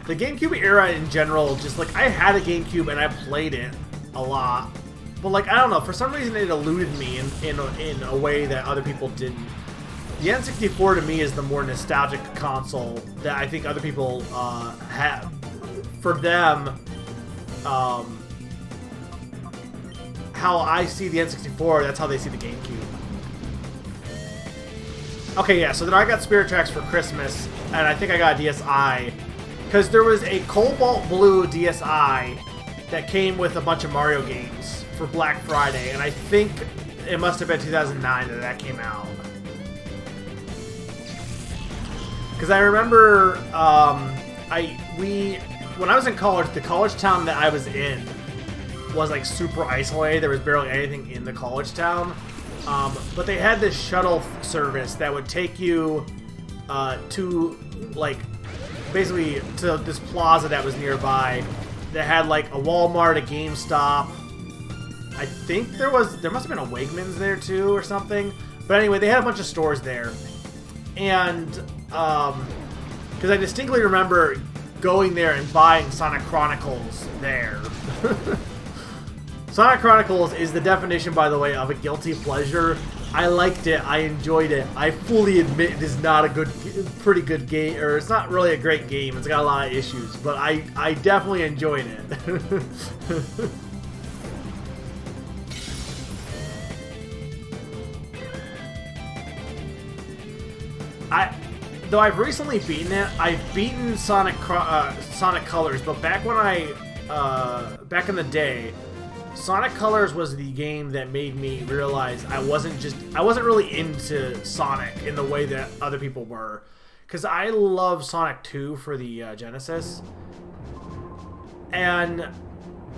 The GameCube era in general, just like, I had a GameCube and I played it a lot. But like, I don't know, for some reason it eluded me in a way that other people didn't. The N64 to me is the more nostalgic console that I think other people have. For them, how I see the N64, that's how they see the GameCube. Okay, yeah, so then I got Spirit Tracks for Christmas, and I think I got a DSi, because there was a Cobalt Blue DSi that came with a bunch of Mario games for Black Friday, and I think it must have been 2009 that that came out. Because I remember, when I was in college, the college town that I was in was like super isolated. There was barely anything in the college town. But they had this shuttle service that would take you to, like, basically to this plaza that was nearby that had, like, a Walmart, a GameStop. I think there must have been a Wegmans there, too, or something. But anyway, they had a bunch of stores there. And, because I distinctly remember going there and buying Sonic Chronicles there. Sonic Chronicles is the definition, by the way, of a guilty pleasure. I liked it. I enjoyed it. I fully admit it is not a pretty good game, or it's not really a great game. It's got a lot of issues, but I definitely enjoyed it. Though I've recently beaten it, I've beaten Sonic Colors, but back in the day, Sonic Colors was the game that made me realize I wasn't really into Sonic in the way that other people were. Because I love Sonic 2 for the Genesis. And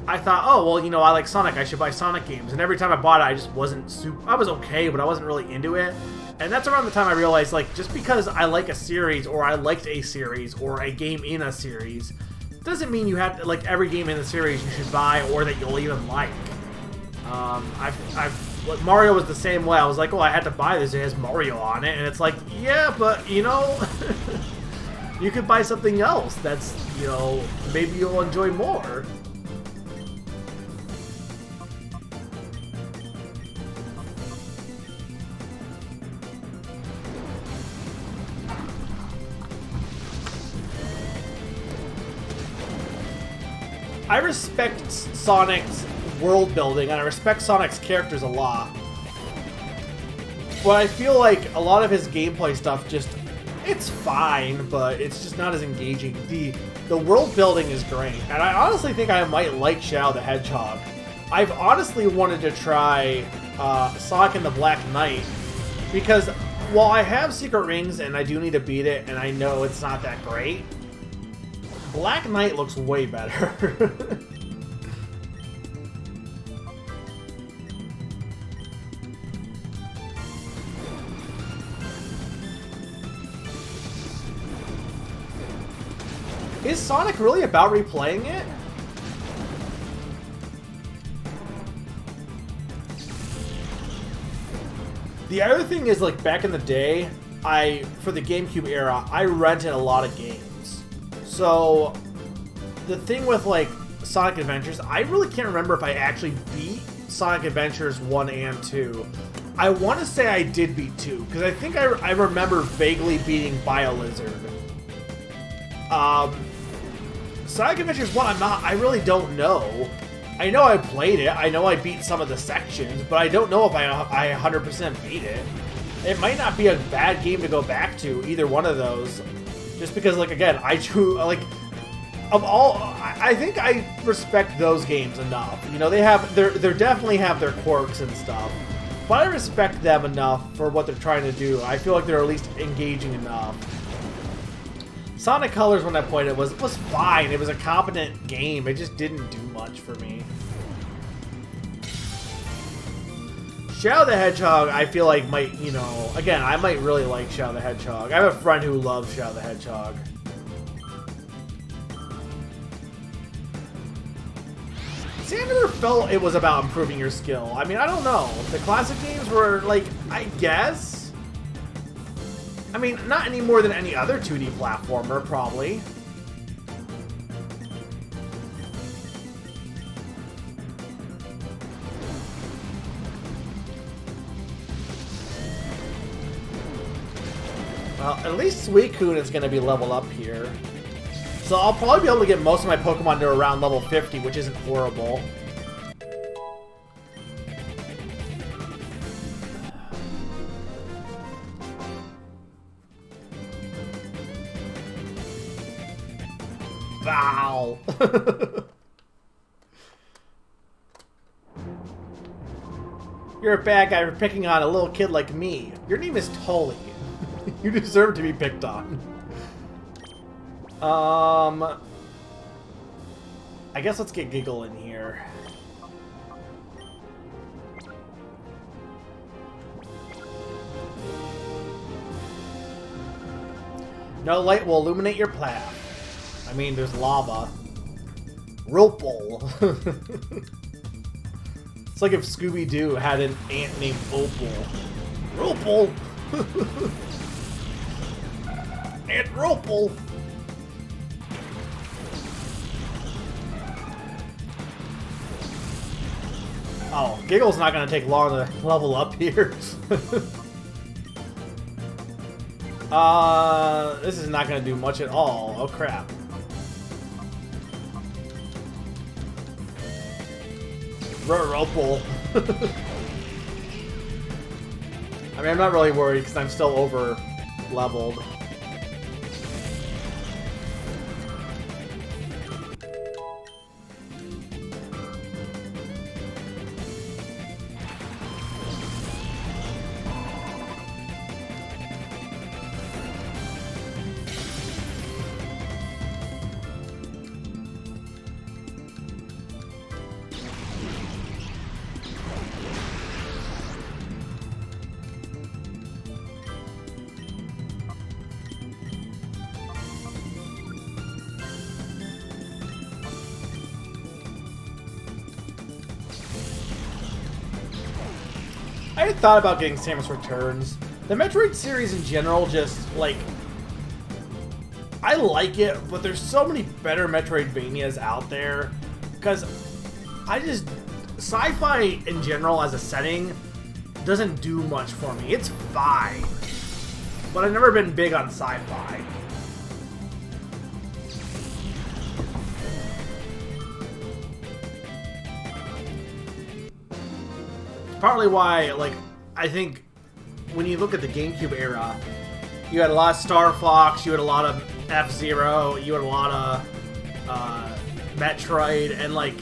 I thought, oh, well, you know, I like Sonic, I should buy Sonic games. And every time I bought it, I just wasn't I was okay, but I wasn't really into it. And that's around the time I realized, like, just because I like a series, or I liked a series, or a game in a series, doesn't mean you have to, like, every game in the series you should buy or that you'll even like. Mario was the same way. I was like, oh, I had to buy this. It has Mario on it. And it's like, yeah, but, you know, you could buy something else that's, you know, maybe you'll enjoy more. I respect Sonic's world building, and I respect Sonic's characters a lot. But I feel like a lot of his gameplay stuff it's fine, but it's just not as engaging. The world building is great, and I honestly think I might like Shadow the Hedgehog. I've honestly wanted to try Sonic and the Black Knight, because while I have Secret Rings and I do need to beat it, and I know it's not that great, Black Knight looks way better. Is Sonic really about replaying it? The other thing is, like, back in the day, for the GameCube era, I rented a lot of games. So, the thing with, like, Sonic Adventures, I really can't remember if I actually beat Sonic Adventures 1 and 2. I want to say I did beat 2, because I think I remember vaguely beating BioLizard. Sonic Adventures 1, I really don't know. I know I played it, I know I beat some of the sections, but I don't know if I 100% beat it. It might not be a bad game to go back to, either one of those. Just because, like, again, I think I respect those games enough. You know, they definitely have their quirks and stuff, but I respect them enough for what they're trying to do. I feel like they're at least engaging enough. Sonic Colors, when I played it, was fine. It was a competent game. It just didn't do much for me. Shadow the Hedgehog, I feel like might, you know, again, I might really like Shadow the Hedgehog. I have a friend who loves Shadow the Hedgehog. See, I never felt it was about improving your skill. I mean, I don't know. The classic games were, like, I guess. I mean, not any more than any other 2D platformer, probably. Well, at least Suicune is going to be leveled up here. So I'll probably be able to get most of my Pokemon to around level 50, which isn't horrible. Foul. You're a bad guy for picking on a little kid like me. Your name is Tully. You deserve to be picked on. I guess let's get Giggle in here. No light will illuminate your path. I mean, there's lava. Ropal. It's like if Scooby-Doo had an ant named Opal. Ropal! Aunt Ropal! Oh, Giggle's not gonna take long to level up here. This is not gonna do much at all. Oh crap. Ropal. I mean, I'm not really worried because I'm still over leveled. I had thought about getting Samus Returns. The Metroid series in general just, like... I like it, but there's so many better Metroidvanias out there. Because I just... Sci-fi in general as a setting doesn't do much for me. It's fine. But I've never been big on sci-fi. Partly why, like, I think when you look at the GameCube era, you had a lot of Star Fox, you had a lot of F-Zero, you had a lot of Metroid, and like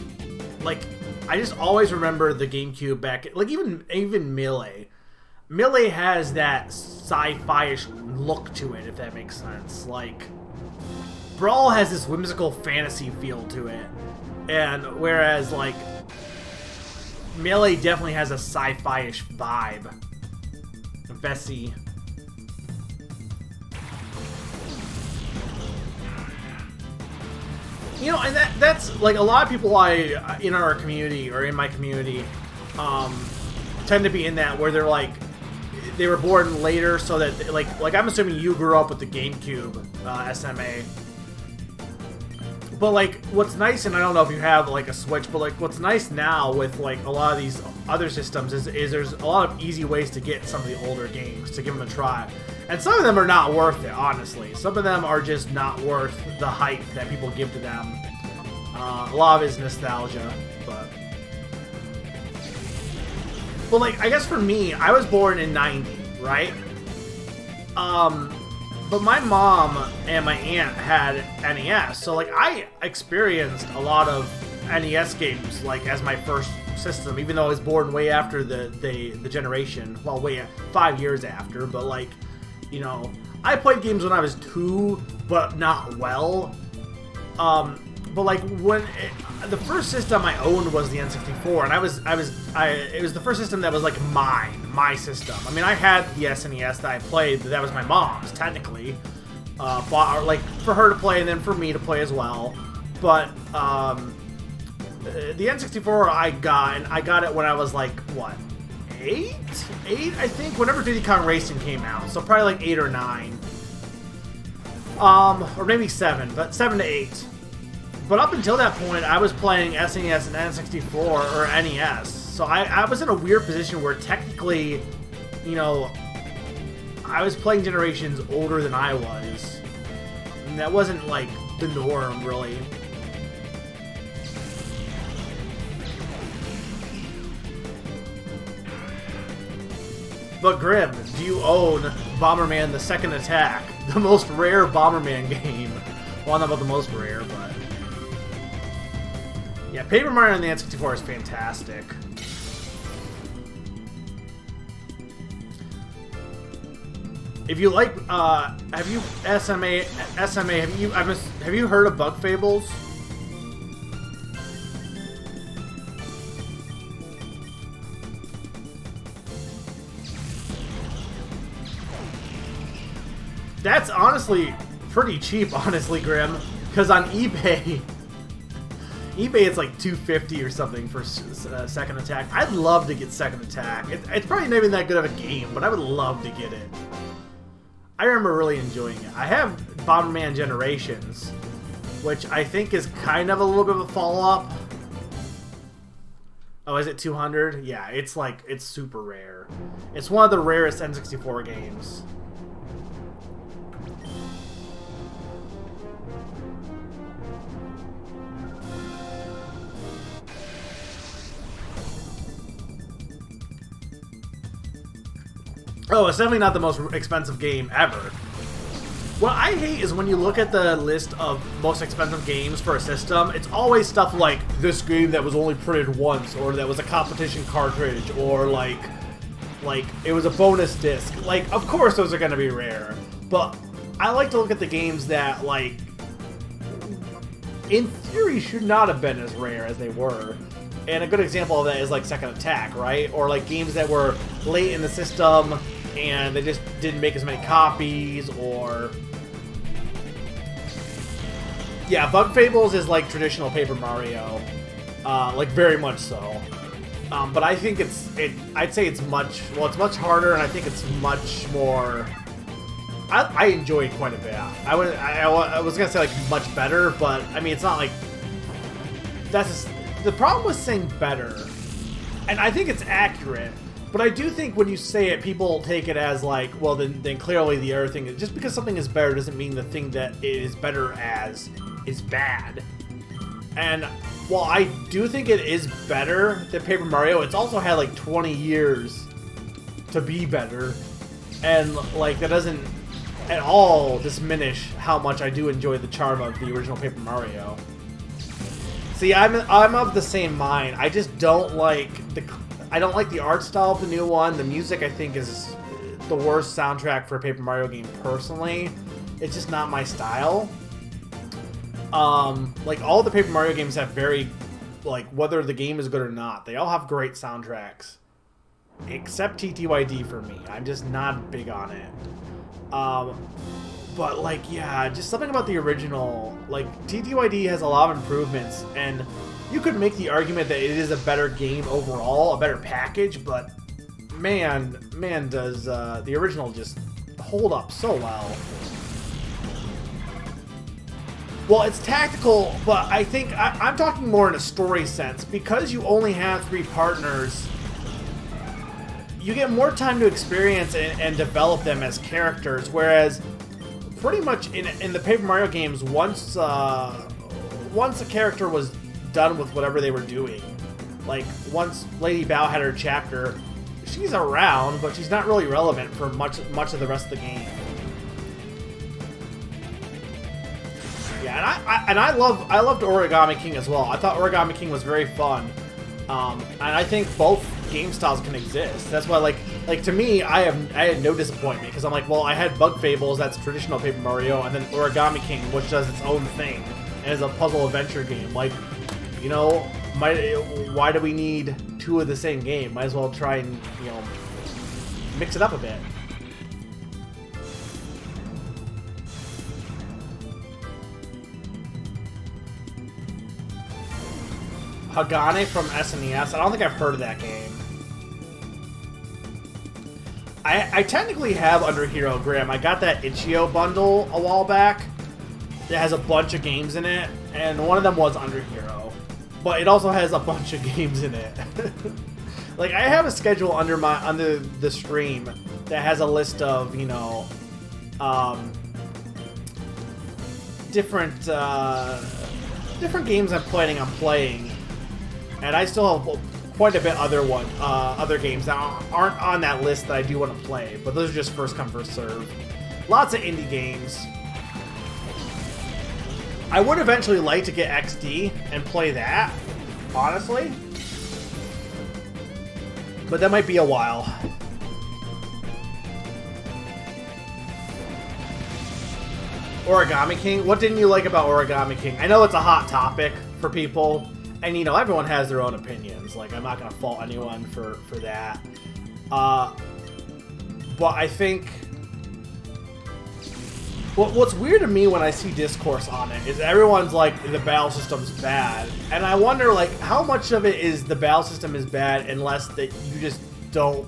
I just always remember the GameCube back, like even Melee. Melee has that sci-fi-ish look to it, if that makes sense. Like, Brawl has this whimsical fantasy feel to it, and whereas like Melee definitely has a sci-fi-ish vibe. Vessi. You know, and that's like a lot of people in our community or in my community tend to be in that where they're like they were born later, so that like I'm assuming you grew up with the GameCube SMA. But like, what's nice, and I don't know if you have like a Switch, but like, what's nice now with like a lot of these other systems is there's a lot of easy ways to get some of the older games to give them a try, and some of them are not worth it. Honestly, some of them are just not worth the hype that people give to them. A lot of it is nostalgia, but like, I guess for me, I was born in '90, right? But my mom and my aunt had NES, so like I experienced a lot of NES games like as my first system, even though I was born way after the generation. Well, 5 years after, but like, you know, I played games when I was 2, but not well. But like the first system I owned was the N64, and it was the first system that was like my system. I mean, I had the SNES that I played, but that was my mom's technically, like for her to play and then for me to play as well. But the N64 I got it when I was like what, 8 I think, whenever Diddy Kong Racing came out, so probably like 8 or 9, or maybe 7, but 7 to 8. But up until that point, I was playing SNES and N64 or NES. So I was in a weird position where technically, you know, I was playing generations older than I was. And that wasn't, like, the norm, really. But Grim, do you own Bomberman: The Second Attack? The most rare Bomberman game. Well, not about the most rare, but yeah, Paper Mario on the N64 is fantastic. If you like, have you have you heard of Bug Fables? That's honestly pretty cheap, honestly, Grim. Because on eBay, it's like $250 or something for Second Attack. I'd love to get Second Attack. It's probably not even that good of a game, but I would love to get it. I remember really enjoying it. I have Bomberman Generations, which I think is kind of a little bit of a follow-up. Oh, is it 200? Yeah, it's super rare. It's one of the rarest N64 games. Oh, it's definitely not the most expensive game ever. What I hate is when you look at the list of most expensive games for a system, it's always stuff like this game that was only printed once, or that was a competition cartridge, or like it was a bonus disc. Like, of course those are going to be rare, but I like to look at the games that, like, in theory should not have been as rare as they were. And a good example of that is like Second Attack, right? Or like games that were late in the system and they just didn't make as many copies, or... Yeah, Bug Fables is like traditional Paper Mario. Like, very much so. But I think I'd say it's much harder, and I think it's much more... I enjoy it quite a bit. I was gonna say like much better, but I mean, it's not like... The problem with saying better, and I think it's accurate, but I do think when you say it, people take it as like, well, then clearly the other thing, just because something is better doesn't mean the thing that it is better as is bad. And while I do think it is better than Paper Mario, it's also had like 20 years to be better, and like that doesn't at all diminish how much I do enjoy the charm of the original Paper Mario. See, I'm of the same mind. I just don't like the art style of the new one. The music, I think, is the worst soundtrack for a Paper Mario game personally. It's just not my style. Like, all the Paper Mario games have very, like, whether the game is good or not, they all have great soundtracks. Except TTYD for me. I'm just not big on it. But, like, yeah, just something about the original. Like, TTYD has a lot of improvements, and you could make the argument that it is a better game overall, a better package, but man does the original just hold up so well. Well, it's tactical, but I think I'm talking more in a story sense. Because you only have 3 partners, you get more time to experience and develop them as characters, whereas pretty much in the Paper Mario games, once a character was done with whatever they were doing, like once Lady Bow had her chapter, she's around, but she's not really relevant for much of the rest of the game. Yeah, and I loved Origami King as well. I thought Origami King was very fun, and I think both game styles can exist. That's why, like to me, I had no disappointment, because I'm like, well, I had Bug Fables, that's traditional Paper Mario, and then Origami King, which does its own thing and is a puzzle adventure game. Like, you know, why do we need 2 of the same game? Might as well try and, you know, mix it up a bit. Hagane from SNES. I don't think I've heard of that game. I technically have Under Hero Graham. I got that Itch.io bundle a while back that has a bunch of games in it, and one of them was Under Hero. But it also has a bunch of games in it. Like, I have a schedule under the stream that has a list of, you know, different games I'm planning on playing. And I still have quite a bit other games that aren't on that list that I do want to play, but those are just first come, first serve. Lots of indie games. I would eventually like to get XD and play that, honestly. But that might be a while. Origami King? What didn't you like about Origami King? I know it's a hot topic for people, and you know, everyone has their own opinions. Like, I'm not going to fault anyone for that. But I think... What's weird to me when I see discourse on it is everyone's like, the battle system's bad. And I wonder, like, how much of it is the battle system is bad unless that you just don't...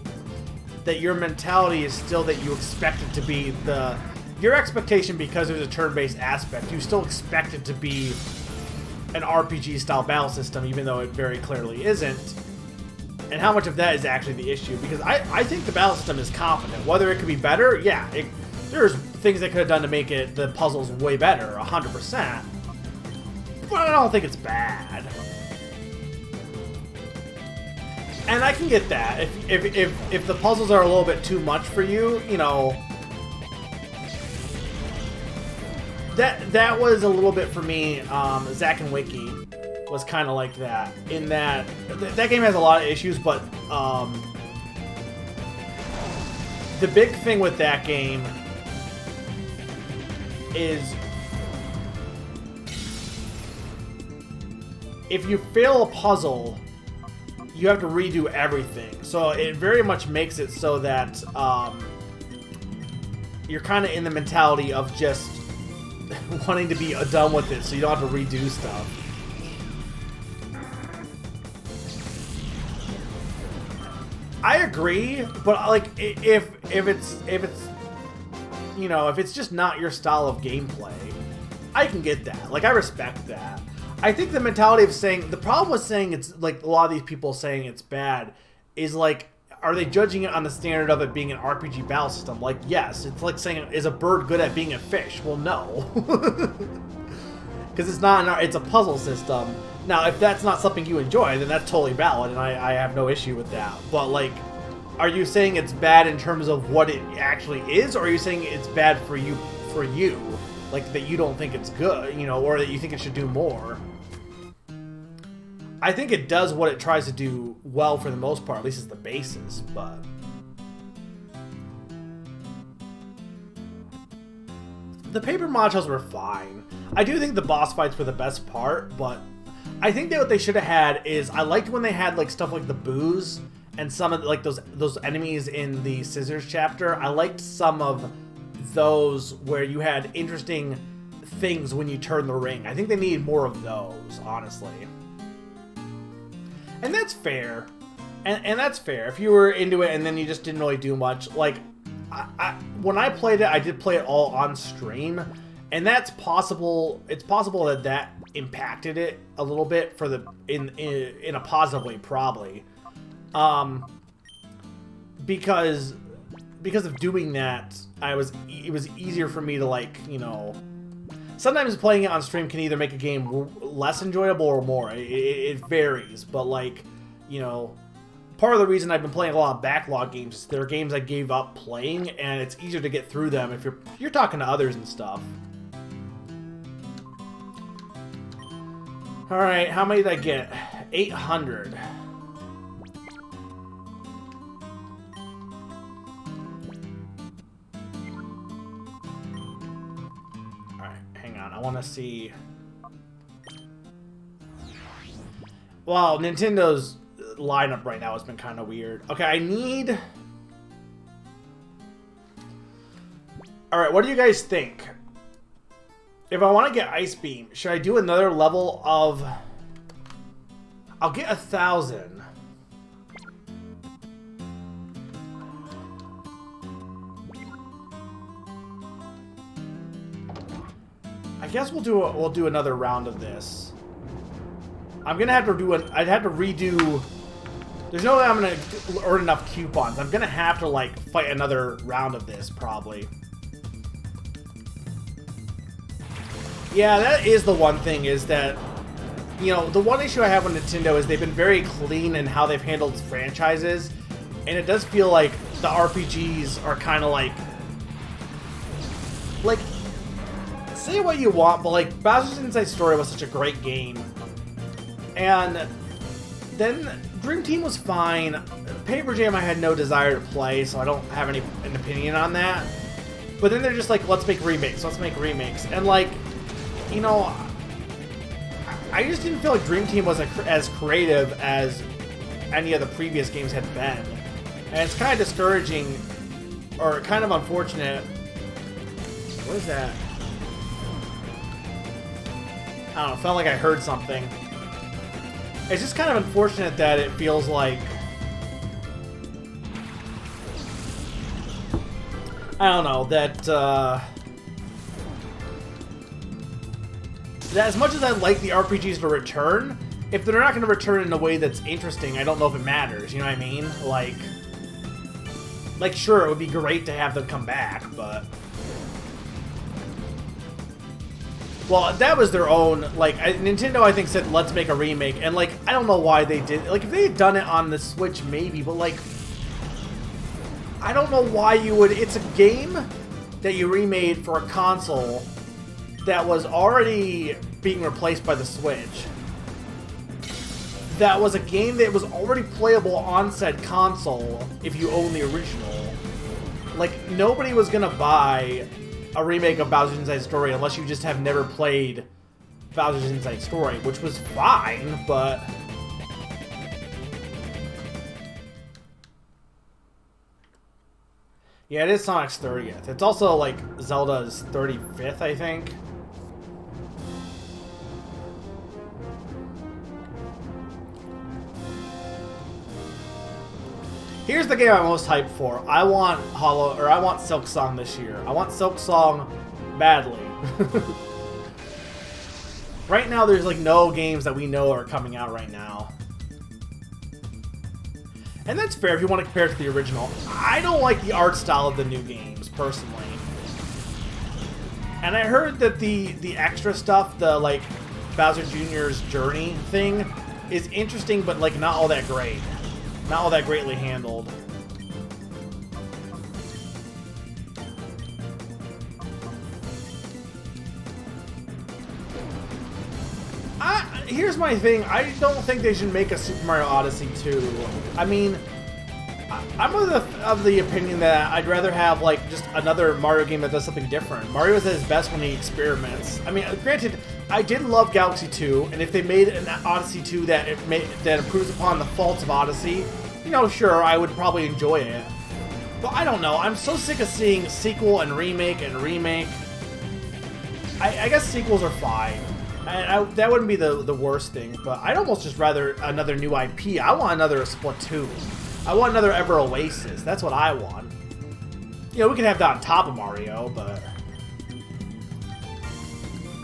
That your mentality is still that you expect it to be the... Your expectation, because there's a turn-based aspect, you still expect it to be an RPG-style battle system, even though it very clearly isn't. And how much of that is actually the issue? Because I think the battle system is competent. Whether it could be better, yeah, there's things they could have done to make it the puzzles way better, 100%. But I don't think it's bad. And I can get that. If the puzzles are a little bit too much for you, you know... That was a little bit for me. Zack and Wiki was kind of like that. In that game has a lot of issues, but the big thing with that game is if you fail a puzzle, you have to redo everything. So it very much makes it so that you're kind of in the mentality of just wanting to be done with it, so you don't have to redo stuff. I agree, but like if it's you know, if it's just not your style of gameplay, I can get that. Like, I respect that. I think the mentality of saying, the problem with saying it's like a lot of these people saying it's bad is like, are they judging it on the standard of it being an RPG battle system? Like, yes. It's like saying, is a bird good at being a fish? Well, no. Because it's not it's a puzzle system. Now, if that's not something you enjoy, then that's totally valid, and I have no issue with that. But, like, are you saying it's bad in terms of what it actually is, or are you saying it's bad for you? Like, that you don't think it's good, you know, or that you think it should do more? I think it does what it tries to do well for the most part, at least it's the basis, but... The paper modules were fine. I do think the boss fights were the best part, but I think that what they should have had is, I liked when they had like stuff like the booze and some of like those enemies in the Scissors chapter. I liked some of those where you had interesting things when you turn the ring. I think they need more of those, honestly. And that's fair. And that's fair. If you were into it and then you just didn't really do much. Like, when I played it, I did play it all on stream. And that's possible. It's possible that impacted it a little bit for the in a positive way, probably. Because of doing that, it was easier for me to, like, you know... Sometimes playing it on stream can either make a game less enjoyable or more. It varies, but, like, you know, part of the reason I've been playing a lot of backlog games is there are games I gave up playing, and it's easier to get through them if you're talking to others and stuff. All right, how many did I get? 800. I want to see... Well, Nintendo's lineup right now has been kind of weird. Okay, I need... Alright, what do you guys think? If I want to get Ice Beam, should I do another level of... I'll get 1,000. I guess we'll do another round of this. I'm gonna have to do I'd have to redo. There's no way I'm gonna earn enough coupons. I'm gonna have to like fight another round of this probably. Yeah, that is the one thing, is that, you know, the one issue I have with Nintendo is they've been very clean in how they've handled franchises, and it does feel like the RPGs are kind of like say what you want, but like Bowser's Inside Story was such a great game, and then Dream Team was fine. Paper Jam I had no desire to play, so I don't have an opinion on that. But then they're just like, let's make remakes, and like, you know, I just didn't feel like Dream Team was as creative as any of the previous games had been, and it's kind of discouraging, or kind of unfortunate. What is that? I don't know, it felt like I heard something. It's just kind of unfortunate that it feels like, I don't know, that as much as I'd like the RPGs to return, if they're not going to return in a way that's interesting, I don't know if it matters, you know what I mean? Like sure, it would be great to have them come back, but... Well, that was their own, like, Nintendo, I think, said, let's make a remake, and, like, I don't know why they did, like, if they had done it on the Switch, maybe, but, like, I don't know why you would, it's a game that you remade for a console that was already being replaced by the Switch. That was a game that was already playable on said console if you own the original. Like, nobody was gonna buy a remake of Bowser's Inside Story unless you just have never played Bowser's Inside Story, which was fine, but... Yeah, it is Sonic's 30th. It's also, like, Zelda's 35th, I think. Here's the game I'm most hyped for. I want Silk Song this year. I want Silk Song badly. Right now, there's like no games that we know are coming out right now. And that's fair if you want to compare it to the original. I don't like the art style of the new games, personally. And I heard that the extra stuff, the like Bowser Jr.'s journey thing, is interesting, but like not all that great. Not all that greatly handled. Here's my thing. I don't think they should make a Super Mario Odyssey 2. I mean, I'm of the opinion that I'd rather have like just another Mario game that does something different. Mario is at his best when he experiments. I mean, granted, I did love Galaxy 2, and if they made an Odyssey 2 that improves upon the faults of Odyssey, you know, sure, I would probably enjoy it. But I don't know. I'm so sick of seeing sequel and remake and remake. I guess sequels are fine. That wouldn't be the worst thing, but I'd almost just rather another new IP. I want another Splatoon. I want another Ever Oasis. That's what I want. You know, we can have that on top of Mario, but...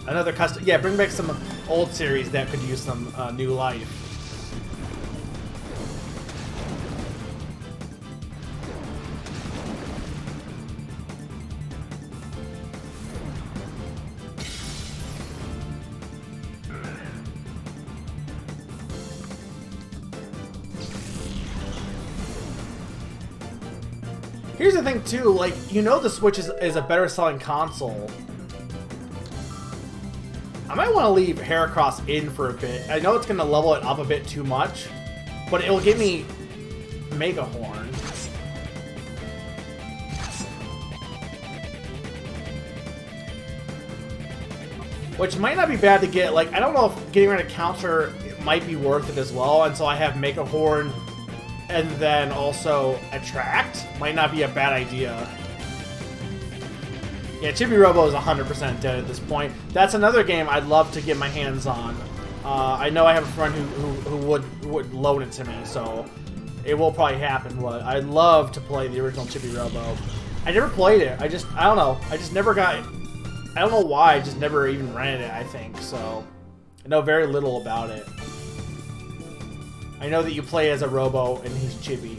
Another custom... Yeah, bring back some old series that could use some new life. Here's the thing, too, like, you know the Switch is a better-selling console. I might want to leave Heracross in for a bit. I know it's going to level it up a bit too much, but it will give me Mega Horn. Which might not be bad to get. Like, I don't know if getting rid of Counter might be worth it as well, and so I have Mega Horn and then also Attract. Might not be a bad idea. Yeah, Chibi Robo is 100% dead at this point. That's another game I'd love to get my hands on. I know I have a friend who would loan it to me, so it will probably happen. But I'd love to play the original Chibi Robo. I never played it. I don't know. I just never got it. I don't know why. I just never even rented it, I think. So I know very little about it. I know that you play as a Robo and he's Chibi.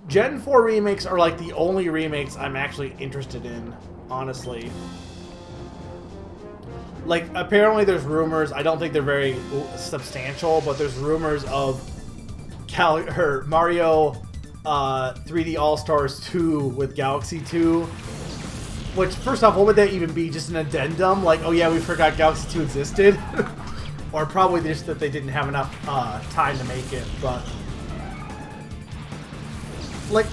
Gen 4 remakes are like the only remakes I'm actually interested in, honestly. Like, apparently there's rumors, I don't think they're very substantial, but there's rumors of Mario 3D All-Stars 2 with Galaxy 2. Which, first off, what would that even be? Just an addendum? Like, oh yeah, we forgot Galaxy 2 existed? Or probably just that they didn't have enough time to make it, but... Like,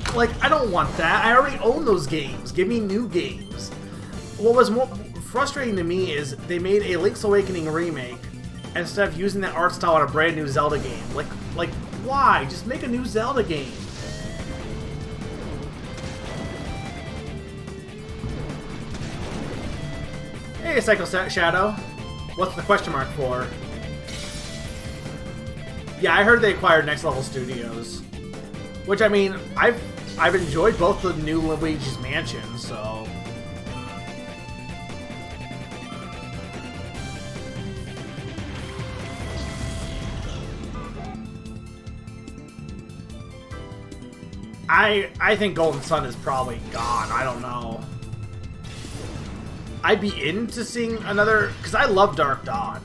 I don't want that. I already own those games. Give me new games. What was more frustrating to me is they made a Link's Awakening remake instead of using that art style on a brand new Zelda game. Like, why? Just make a new Zelda game. Hey, Psycho Shadow. What's the question mark for? Yeah, I heard they acquired Next Level Studios. Which, I mean, I've enjoyed both the new Luigi's Mansion, so... I think Golden Sun is probably gone. I don't know. I'd be into seeing another... Because I love Dark Dawn.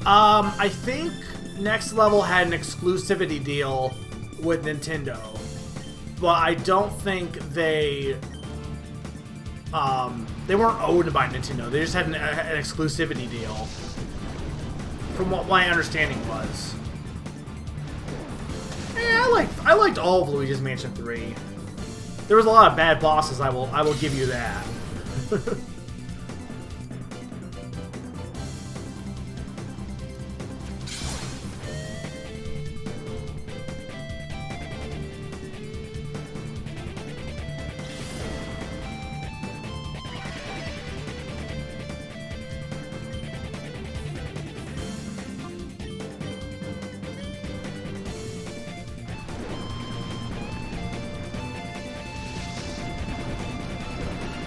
I think Next Level had an exclusivity deal with Nintendo. But I don't think they weren't owned by Nintendo. They just had an exclusivity deal. From what my understanding was. Yeah, I liked all of Luigi's Mansion 3. There was a lot of bad bosses, I will give you that.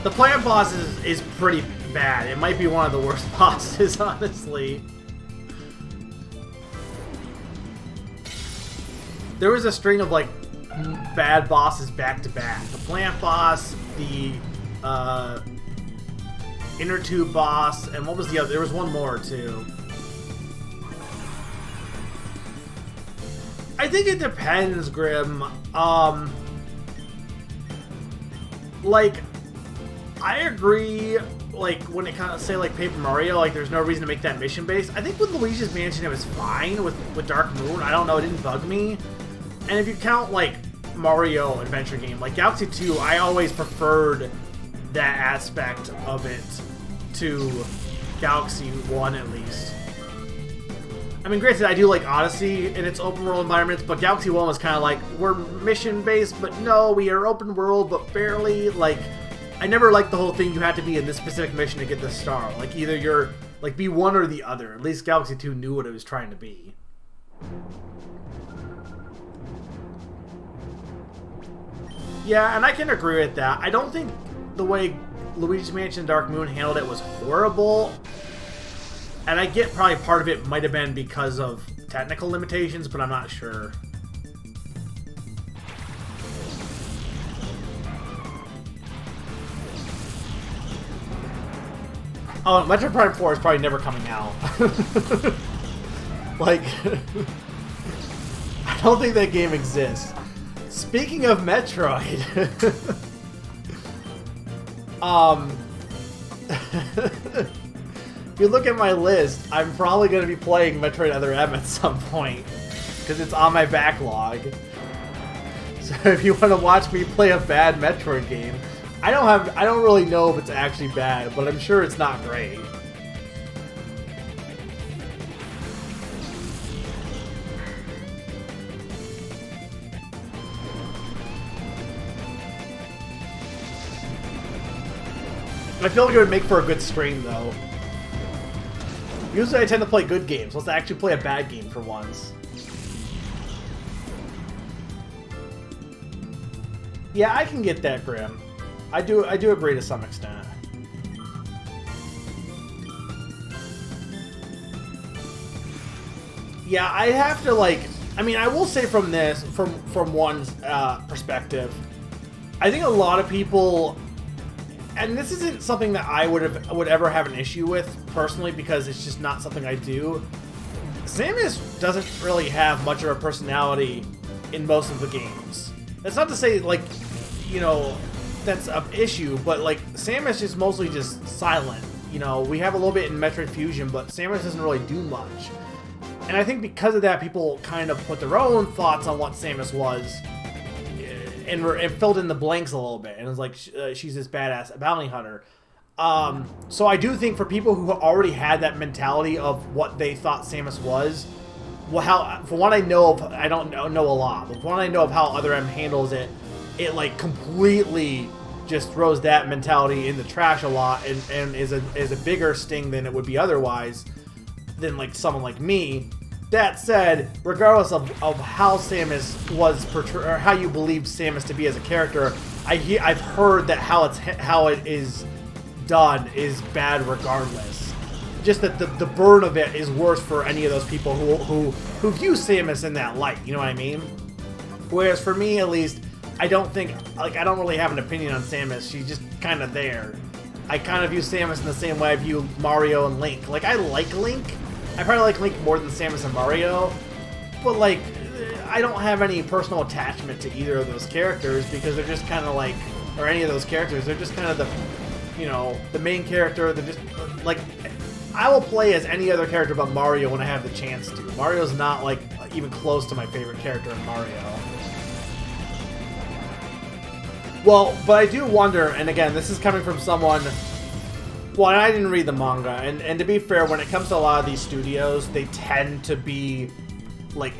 The plant boss is pretty bad. It might be one of the worst bosses, honestly. There was a string of, like, bad bosses back to back. The plant boss, the inner tube boss, and what was the other? There was one more, too. I think it depends, Grim. Like... I agree, like, when it kind of say, like, Paper Mario, like, there's no reason to make that mission-based. I think with Luigi's Mansion, it was fine. With Dark Moon, I don't know, it didn't bug me. And if you count, like, Mario adventure game, like Galaxy 2, I always preferred that aspect of it to Galaxy 1, at least. I mean, granted, I do like Odyssey in its open-world environments, but Galaxy 1 was kind of like, we're mission-based, but no, we are open-world, but barely, like... I never liked the whole thing you had to be in this specific mission to get this star. Like, either you're, like, be one or the other. At least Galaxy 2 knew what it was trying to be. Yeah, and I can agree with that. I don't think the way Luigi's Mansion Dark Moon handled it was horrible. And I get probably part of it might have been because of technical limitations, but I'm not sure. Oh, Metroid Prime 4 is probably never coming out. Like, I don't think that game exists. Speaking of Metroid, if you look at my list, I'm probably going to be playing Metroid Other M at some point, because it's on my backlog. So if you want to watch me play a bad Metroid game, I don't really know if it's actually bad, but I'm sure it's not great. I feel like it would make for a good stream, though. Usually I tend to play good games. Let's actually play a bad game for once. Yeah, I can get that, Grim. I do agree to some extent. Yeah, I have to, like... I mean, I will say from this, from one perspective, I think a lot of people... And this isn't something that I would ever have an issue with, personally, because it's just not something I do. Samus doesn't really have much of a personality in most of the games. That's not to say, like, you know, that's an issue, but, like, Samus is mostly just silent. You know, we have a little bit in Metroid Fusion, but Samus doesn't really do much. And I think because of that, people kind of put their own thoughts on what Samus was and filled in the blanks a little bit. And it was like, she's this badass bounty hunter. So I do think for people who already had that mentality of what they thought Samus was, well, from what I know of, I don't know a lot, but from what I know of how Other M handles it, it like completely just throws that mentality in the trash a lot, and is a bigger sting than it would be otherwise, than like someone like me. That said, regardless of how Samus was portrayed, or how you believe Samus to be as a character, I've heard that how it is done is bad regardless. Just that the burn of it is worse for any of those people who view Samus in that light. You know what I mean? Whereas for me, at least, I don't really have an opinion on Samus. She's just kind of there. I kind of view Samus in the same way I view Mario and Link. Like, I like Link. I probably like Link more than Samus and Mario. But, like, I don't have any personal attachment to either of those characters because they're just kind of like, or any of those characters, they're just kind of the, you know, the main character. They're just, like, I will play as any other character but Mario when I have the chance to. Mario's not, like, even close to my favorite character in Mario. Well, but I do wonder, and again, this is coming from someone... Well, I didn't read the manga, and to be fair, when it comes to a lot of these studios, they tend to be like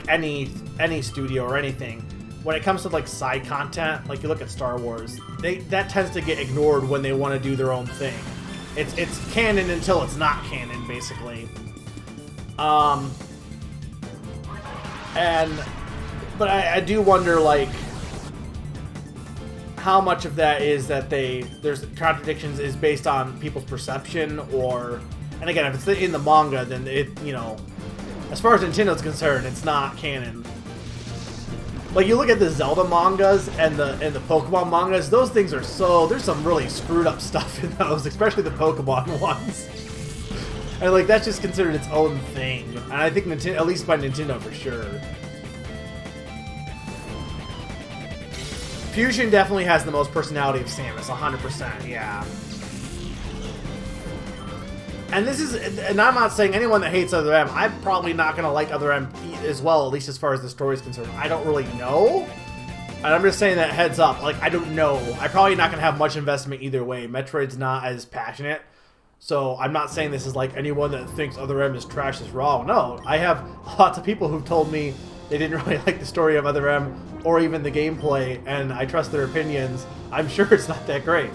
any studio or anything. When it comes to like side content, like you look at Star Wars, that tends to get ignored when they want to do their own thing. It's canon until it's not canon, basically. But I do wonder, like, how much of that is that there's contradictions is based on people's perception, or, and again, if it's in the manga, then it, you know, as far as Nintendo's concerned, it's not canon. Like, you look at the Zelda mangas and the Pokemon mangas, those things are there's some really screwed up stuff in those, especially the Pokemon ones. And like, that's just considered its own thing. And I think Nintendo, at least by Nintendo for sure. Fusion definitely has the most personality of Samus, 100%, yeah. And this is, and I'm not saying anyone that hates Other M, I'm probably not going to like Other M as well, at least as far as the story is concerned. I don't really know. And I'm just saying that heads up, like, I don't know. I'm probably not going to have much investment either way. Metroid's not as passionate. So I'm not saying this is like anyone that thinks Other M is trash is wrong. No, I have lots of people who've told me they didn't really like the story of Other M or even the gameplay, and I trust their opinions. I'm sure it's not that great.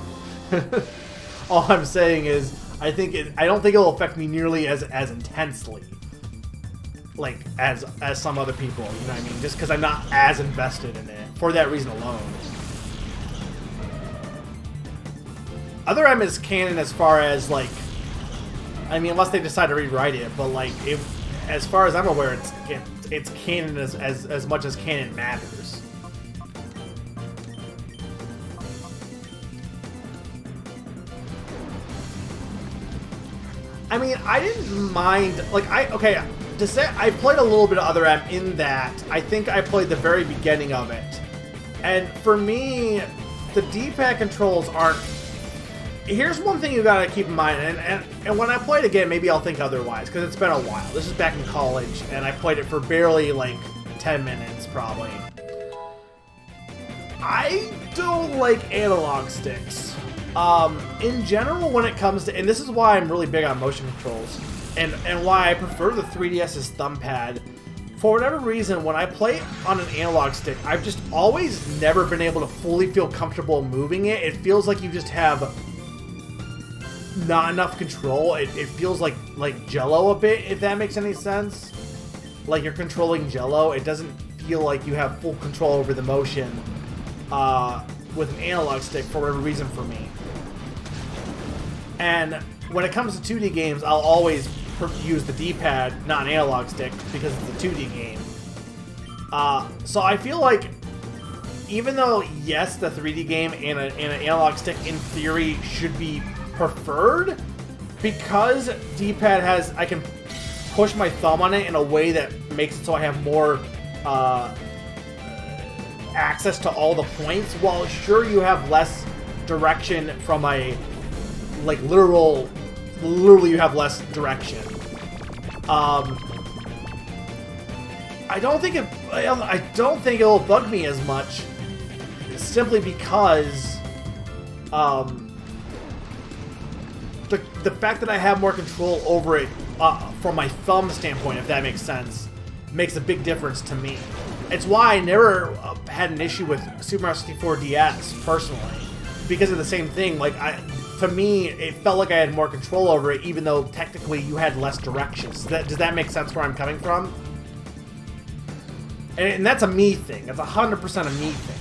All I'm saying is I don't think it'll affect me nearly as intensely, like as some other people. You know what I mean? Just because I'm not as invested in it for that reason alone. Other M is canon as far as, like, I mean, unless they decide to rewrite it, but like, as far as I'm aware, it's canon as much as canon matters. I mean, I didn't mind, like, to say, I played a little bit of Other M in that I think I played the very beginning of it. And for me, the D-pad controls aren't... Here's one thing you gotta keep in mind, and when I play it again, maybe I'll think otherwise, because it's been a while. This is back in college, and I played it for barely, like, 10 minutes, probably. I don't like analog sticks. In general, when it comes to, and this is why I'm really big on motion controls, and why I prefer the 3DS's thumb pad. For whatever reason, when I play on an analog stick, I've just always never been able to fully feel comfortable moving it. It feels like you just have not enough control. It feels like Jello a bit, if that makes any sense. Like you're controlling Jello. It doesn't feel like you have full control over the motion with an analog stick for whatever reason for me. And when it comes to 2D games, I'll always use the D-pad, not an analog stick, because it's a 2D game. So I feel like, even though, yes, the 3D game and an analog stick, in theory, should be preferred, because D-pad has, I can push my thumb on it in a way that makes it so I have more access to all the points, while sure you have less direction from a like literally you have less direction. I don't think it'll bug me as much, simply because the fact that I have more control over it from my thumb standpoint, if that makes sense, makes a big difference to me. It's why I never had an issue with Super Mario 64 DS personally, because of the same thing. Like, to me, it felt like I had more control over it, even though technically you had less directions. Does that make sense where I'm coming from? And that's a me thing. That's 100% a me thing.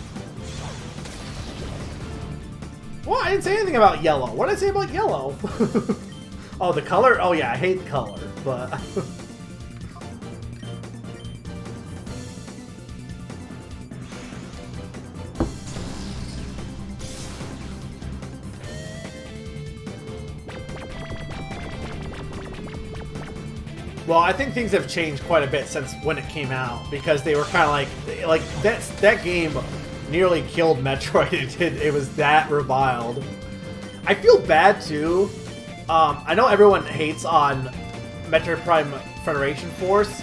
Well, I didn't say anything about yellow. What did I say about yellow? Oh, the color? Oh yeah, I hate the color, but... Well, I think things have changed quite a bit since when it came out, because they were kind of like that game nearly killed Metroid. It was that reviled. I feel bad too. I know everyone hates on Metroid Prime Federation Force,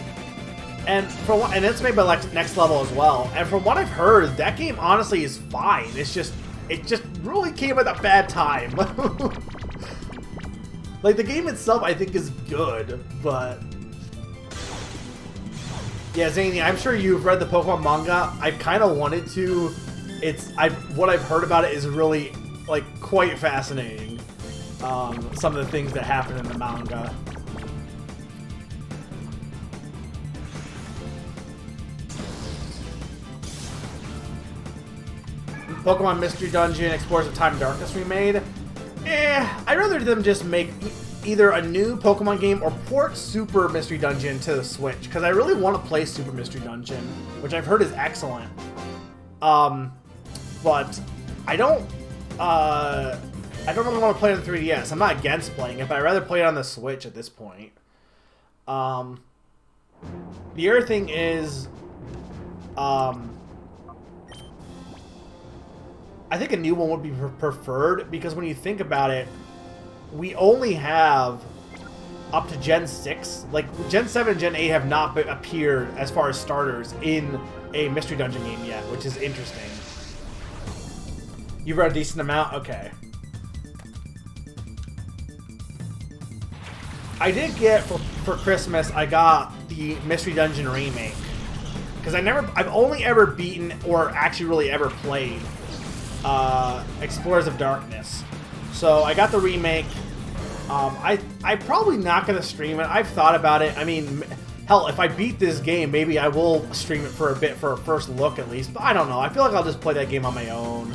and it's made by Next Level as well. And from what I've heard, that game honestly is fine. It just really came at a bad time. Like, the game itself, I think, is good, but... Yeah, Zany, I'm sure you've read the Pokemon manga. I've kind of wanted to. What I've heard about it is really, like, quite fascinating. Some of the things that happen in the manga. Pokemon Mystery Dungeon Explorers of Time and Darkness remade. I'd rather them just make either a new Pokemon game or port Super Mystery Dungeon to the Switch, because I really want to play Super Mystery Dungeon, which I've heard is excellent. But I don't really want to play it on 3DS. I'm not against playing it, but I'd rather play it on the Switch at this point. The other thing is, I think a new one would be preferred, because when you think about it, we only have up to Gen 6. Like, Gen 7 and Gen 8 have not appeared, as far as starters, in a Mystery Dungeon game yet, which is interesting. You've read a decent amount? Okay. I did get, for Christmas, I got the Mystery Dungeon remake. Because I've only ever beaten, or actually really ever played, Explorers of Darkness. So I got the remake. I'm probably not going to stream it. I've thought about it. I mean, hell, if I beat this game, maybe I will stream it for a bit, for a first look at least. But I don't know. I feel like I'll just play that game on my own.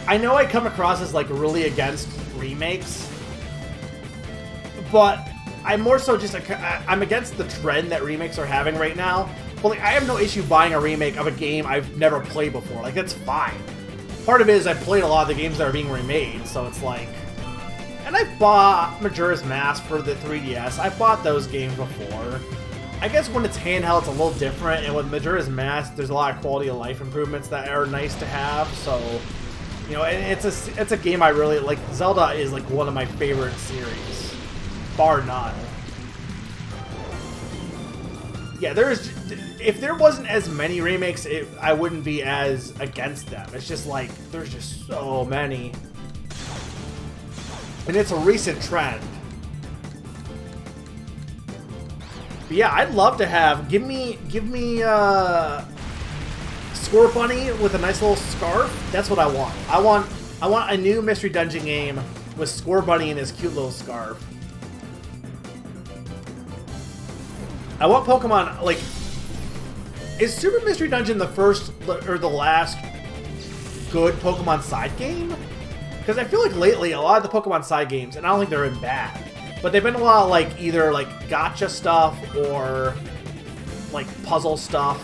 I know I come across as, like, really against remakes, but I'm more so just, I'm against the trend that remakes are having right now. But, like, I have no issue buying a remake of a game I've never played before. Like, that's fine. Part of it is I've played a lot of the games that are being remade, so it's like... And I've bought Majora's Mask for the 3DS. I've bought those games before. I guess when it's handheld, it's a little different, and with Majora's Mask, there's a lot of quality of life improvements that are nice to have, so... You know, and it's a game I really like. Zelda is, like, one of my favorite series, bar none. Yeah, if there wasn't as many remakes, I wouldn't be as against them. It's just like, there's just so many. And it's a recent trend. But yeah, I'd love to have, give me Score Bunny with a nice little scarf. That's what I want. I want a new Mystery Dungeon game with Score Bunny and his cute little scarf. I want Pokemon, like... Is Super Mystery Dungeon the first or the last good Pokemon side game? Because I feel like lately, a lot of the Pokemon side games, and I don't think they're in bad, but they've been a lot of, like, either, like, gacha stuff or, like, puzzle stuff.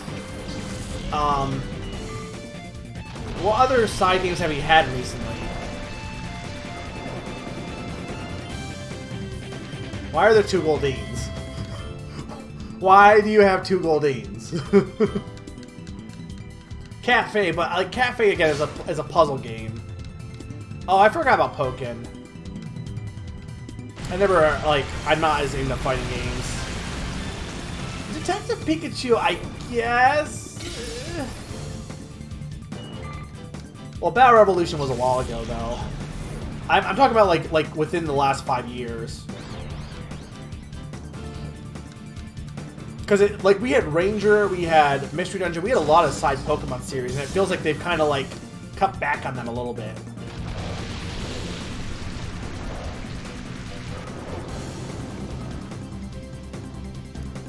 What other side games have you had recently? Why are there two Goldines? Why do you have 2 Goldines? Cafe, but like Cafe again is a puzzle game. Oh, I forgot about Pokken. I'm not as into fighting games. Detective Pikachu, I guess. Well, Battle Revolution was a while ago, though. I'm talking about like within the last 5 years. Because like we had Ranger, we had Mystery Dungeon, we had a lot of side Pokemon series, and it feels like they've kind of like cut back on them a little bit.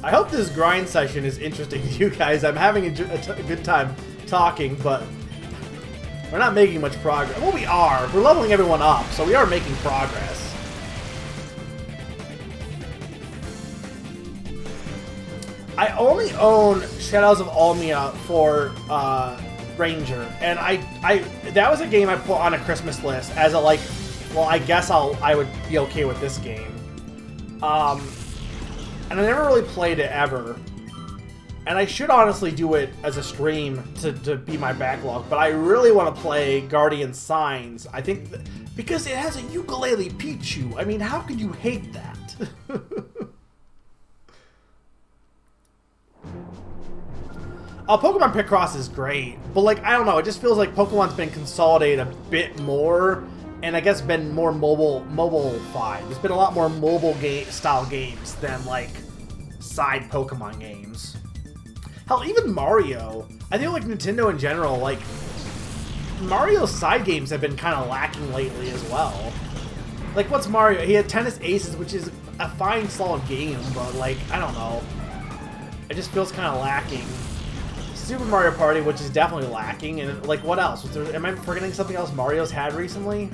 I hope this grind session is interesting to you guys. I'm having a good time talking, but we're not making much progress. Well, we are. We're leveling everyone up, so we are making progress. I only own Shadows of Almia for Ranger, and that was a game I put on a Christmas list as a like, well, I guess I would be okay with this game. And I never really played it ever. And I should honestly do it as a stream to be my backlog, but I really want to play Guardian Signs. I think because it has a ukulele Pichu. I mean, how could you hate that? Pokemon Picross is great, but like, I don't know, it just feels like Pokemon's been consolidated a bit more, and I guess been more mobile-fied. There's been a lot more mobile style games than like side Pokemon games. Hell, even Mario. I think like Nintendo in general, like Mario's side games have been kind of lacking lately as well. Like, what's Mario? He had Tennis Aces, which is a fine, solid game, but like, I don't know. It just feels kind of lacking. Super Mario Party, which is definitely lacking, and like, what else? Am I forgetting something else Mario's had recently?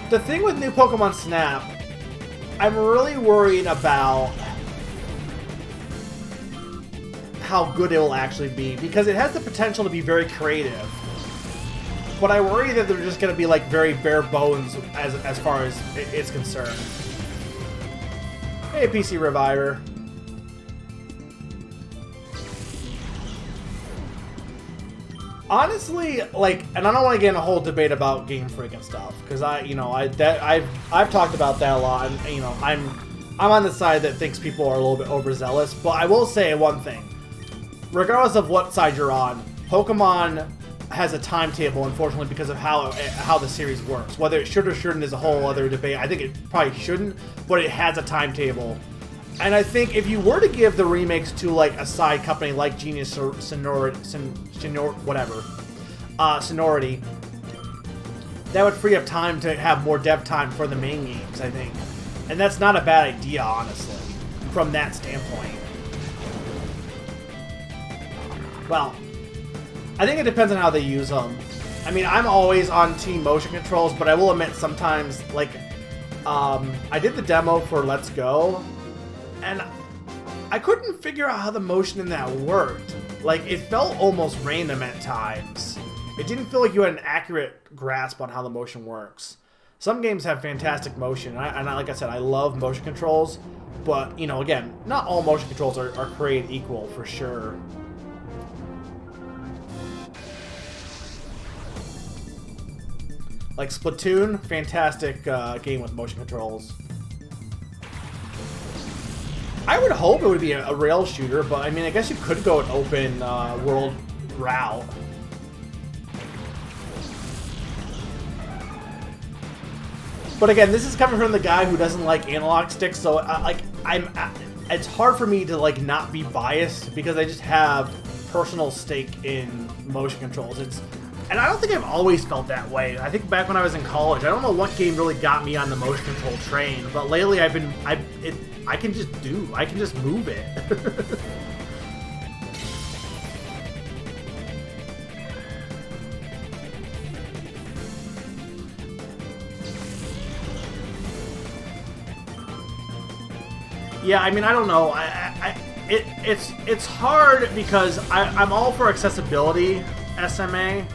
The thing with new Pokemon Snap, I'm really worried about how good it will actually be, because it has the potential to be very creative. But I worry that they're just going to be like very bare bones as far as it's concerned. Hey, PC Reviver. Honestly, like, and I don't want to get in a whole debate about Game Freak and stuff, because I've talked about that a lot, and you know, I'm on the side that thinks people are a little bit overzealous. But I will say one thing. Regardless of what side you're on, Pokemon has a timetable, unfortunately, because of how the series works. Whether it should or shouldn't is a whole other debate. I think it probably shouldn't, but it has a timetable. And I think if you were to give the remakes to like a side company like Genius Sonority, that would free up time to have more dev time for the main games, I think. And that's not a bad idea, honestly, from that standpoint. Well, I think it depends on how they use them. I mean, I'm always on team motion controls, but I will admit sometimes, like, I did the demo for Let's Go, and I couldn't figure out how the motion in that worked. Like, it felt almost random at times. It didn't feel like you had an accurate grasp on how the motion works. Some games have fantastic motion, and like I said, I love motion controls, but, you know, again, not all motion controls are created equal, for sure. Like Splatoon, fantastic game with motion controls. I would hope it would be a rail shooter, but I mean, I guess you could go an open world route. But again, this is coming from the guy who doesn't like analog sticks, so it's hard for me to like not be biased because I just have personal stake in motion controls. And I don't think I've always felt that way. I think back when I was in college, I don't know what game really got me on the motion control train, but lately I can just move it. Yeah, I mean, I don't know. it's hard because I'm all for accessibility SMA.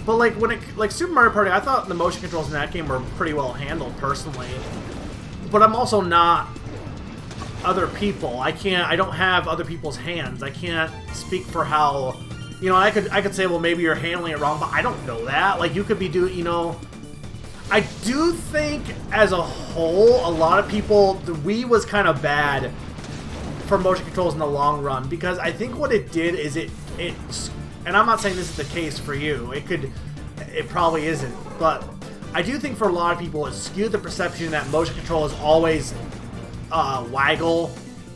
But like like Super Mario Party, I thought the motion controls in that game were pretty well handled personally. But I'm also not other people. I don't have other people's hands. I can't speak for how, you know, I could say, well, maybe you're handling it wrong, but I don't know that. Like, you could be doing, you know, I do think as a whole, a lot of people, the Wii was kind of bad for motion controls in the long run, because I think what it did is it and I'm not saying this is the case for you. It probably isn't, but I do think for a lot of people it skewed the perception that motion control is always waggle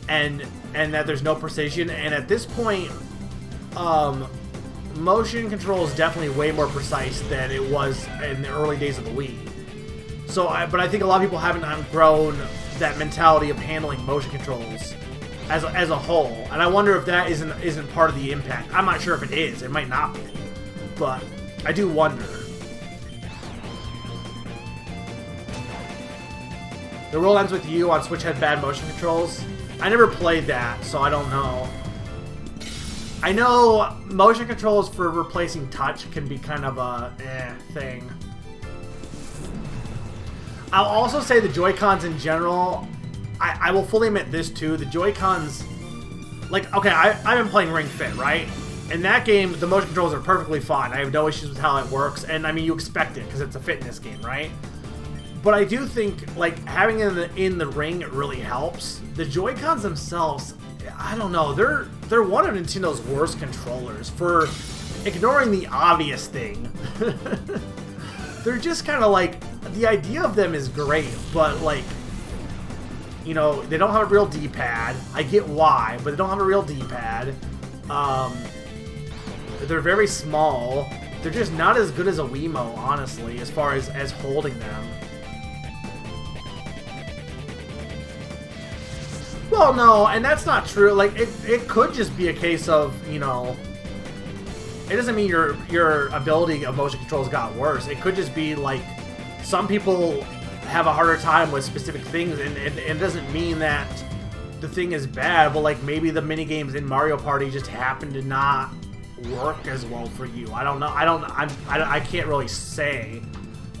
and that there's no precision. And at this point, motion control is definitely way more precise than it was in the early days of the Wii. So, but I think a lot of people haven't outgrown that mentality of handling motion controls as a whole, and I wonder if that isn't part of the impact. I'm not sure if it is. It might not be, but I do wonder. The World Ends With You on Switch had bad motion controls. I never played that, so I don't know. I know motion controls for replacing touch can be kind of a thing. I'll also say the Joy-Cons in general, I will fully admit this too, the Joy-Cons, like, okay, I've been playing Ring Fit, right? In that game, the motion controls are perfectly fine. I have no issues with how it works, and I mean, you expect it, because it's a fitness game, right? But I do think, like, having it in the ring, it really helps. The Joy-Cons themselves, I don't know, they're one of Nintendo's worst controllers for ignoring the obvious thing. They're just kind of like, the idea of them is great, but like, you know, they don't have a real D-pad. I get why, but they don't have a real D-pad. They're very small. They're just not as good as a Wiimote, honestly, as far as holding them. Well, no, and that's not true. Like, it could just be a case of, you know, it doesn't mean your ability of motion controls got worse. It could just be, like, some people have a harder time with specific things, and it doesn't mean that the thing is bad, but, like, maybe the minigames in Mario Party just happen to not work as well for you. I don't know. I can't really say,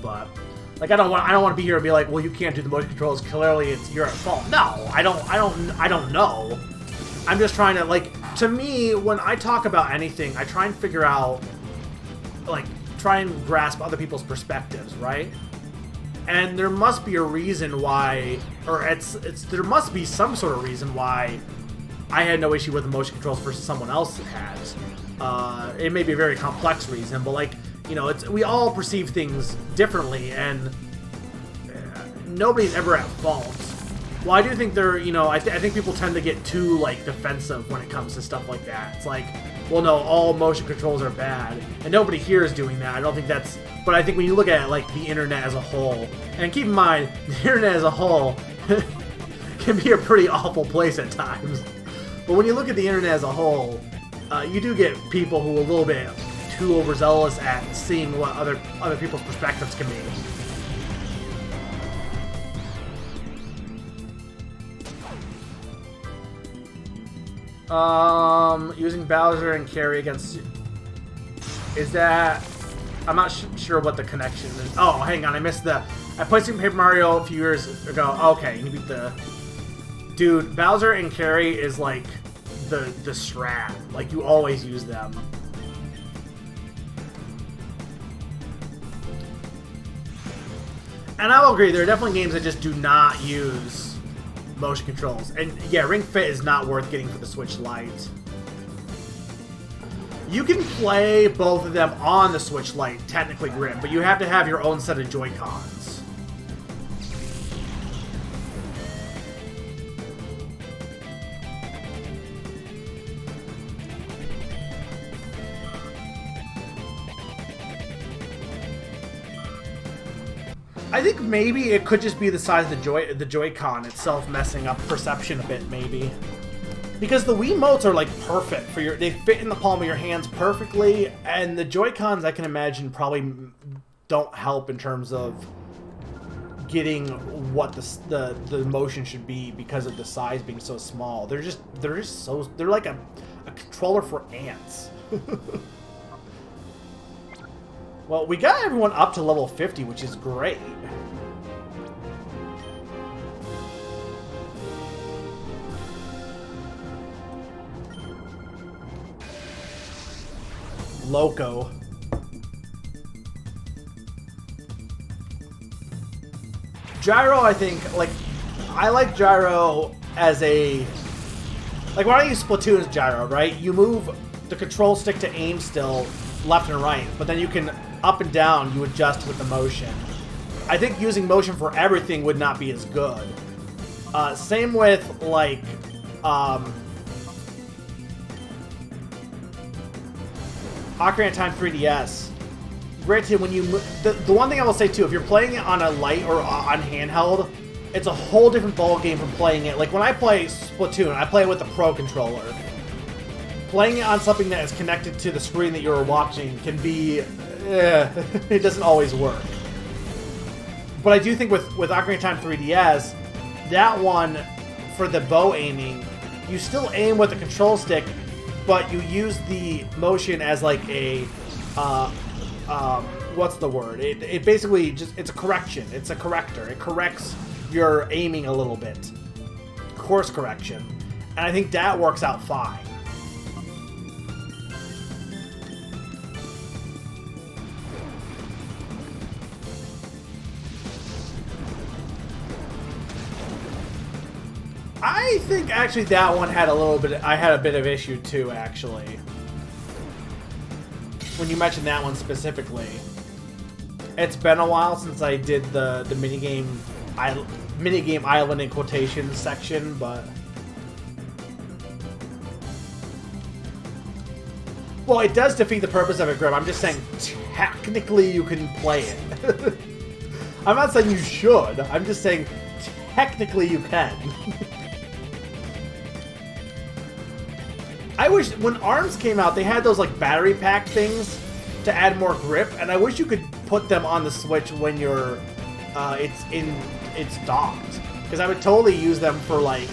but... Like, I don't want to be here and be like, well, you can't do the motion controls. Clearly, you're at fault. No, I don't know. I'm just trying to, like, to me, when I talk about anything, I try and figure out, like, try and grasp other people's perspectives, right? And there must be a reason why, or there must be some sort of reason why I had no issue with the motion controls versus someone else has. It may be a very complex reason, but, like, you know, we all perceive things differently, and nobody's ever at fault. Well, I do think you know, I think people tend to get too, like, defensive when it comes to stuff like that. It's like, well, no, all motion controls are bad, and nobody here is doing that. I don't think that's... But I think when you look at, like, the internet as a whole, and keep in mind, the internet as a whole can be a pretty awful place at times. But when you look at the internet as a whole, you do get people who are a little bit too overzealous at seeing what other people's perspectives can be. Using Bowser and Carry against... Is that... I'm not sure what the connection is. Oh, hang on, I missed the... I played Super Paper Mario a few years ago. Okay, you beat the... Dude, Bowser and Carry is like the strat. Like, you always use them. And I will agree, there are definitely games that just do not use motion controls. And yeah, Ring Fit is not worth getting for the Switch Lite. You can play both of them on the Switch Lite, technically, Grim, but you have to have your own set of Joy-Cons. I think maybe it could just be the size of the Joy-Con itself messing up perception a bit, maybe. Because the Wiimotes are, like, perfect for they fit in the palm of your hands perfectly, and the Joy-Cons, I can imagine, probably don't help in terms of getting what the motion should be because of the size being so small. They're like a controller for ants. Well, we got everyone up to level 50, which is great. Loco. Gyro, I think, like, I like Gyro as a... Like, when I use Splatoon as Gyro, right? You move the control stick to aim still left and right, but then you can up and down, you adjust with the motion. I think using motion for everything would not be as good. Same with, like, Ocarina of Time 3DS. Granted, when you the one thing I will say too, if you're playing it on a light or on handheld, it's a whole different ball game from playing it. Like when I play Splatoon, I play it with a Pro controller. Playing it on something that is connected to the screen that you're watching can be, it doesn't always work. But I do think with Ocarina of Time 3DS, that one for the bow aiming, you still aim with the control stick, but you use the motion as like a, what's the word? It basically just, it's a correction. It's a corrector. It corrects your aiming a little bit. Course correction. And I think that works out fine. I think actually that one had a little bit, I had a bit of issue too, actually. When you mentioned that one specifically. It's been a while since I did the minigame island in quotations section, but... Well, it does defeat the purpose of it, Grim. I'm just saying, technically you can play it. I'm not saying you should, I'm just saying, technically you can. I wish, when ARMS came out, they had those, like, battery pack things to add more grip, and I wish you could put them on the Switch when you're, it's docked. Because I would totally use them for, like,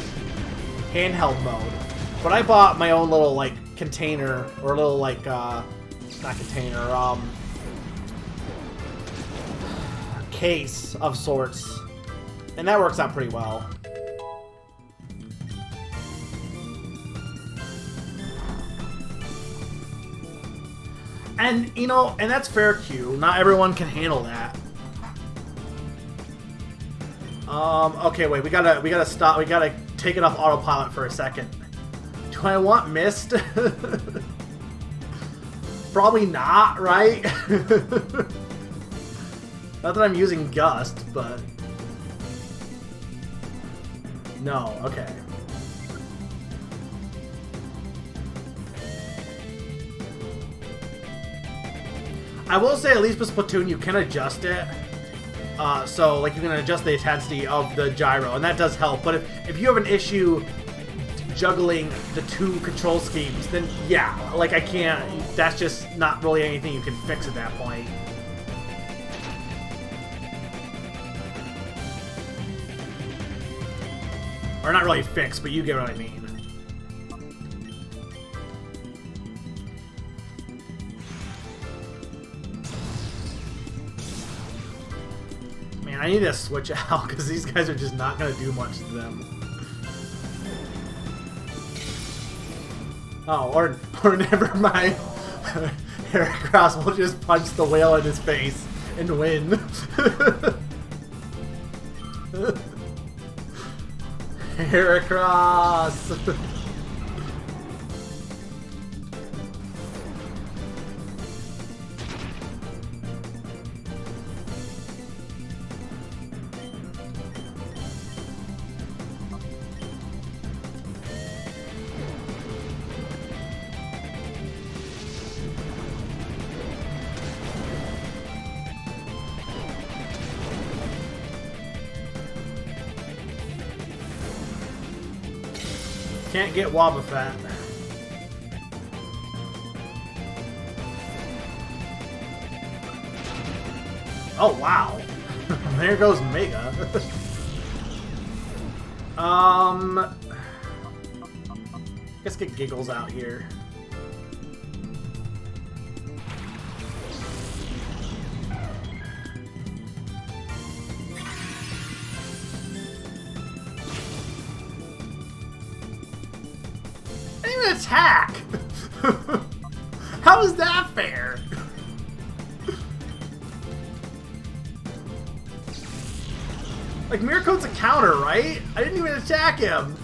handheld mode. But I bought my own little, like, container, or a little, like, not container, case of sorts. And that works out pretty well. And, you know, and that's fair, Q. Not everyone can handle that. Okay, wait, we gotta stop, we gotta take it off autopilot for a second. Do I want Mist? Probably not, right? Not that I'm using Gust, but... No, okay. I will say, at least with Splatoon, you can adjust it. So, like, you can adjust the intensity of the gyro, and that does help. But if you have an issue juggling the two control schemes, then yeah, like, I can't... That's just not really anything you can fix at that point. Or not really fix, but you get what I mean. Man, I need to switch out, because these guys are just not going to do much to them. Oh, or never mind. Heracross will just punch the whale in his face and win. Heracross! Can't get Wobbuffet. Oh, wow. There goes Mega. Let's get Giggles out here. I didn't even attack! How is that fair? Like, Mirror Coat's a counter, right? I didn't even attack him!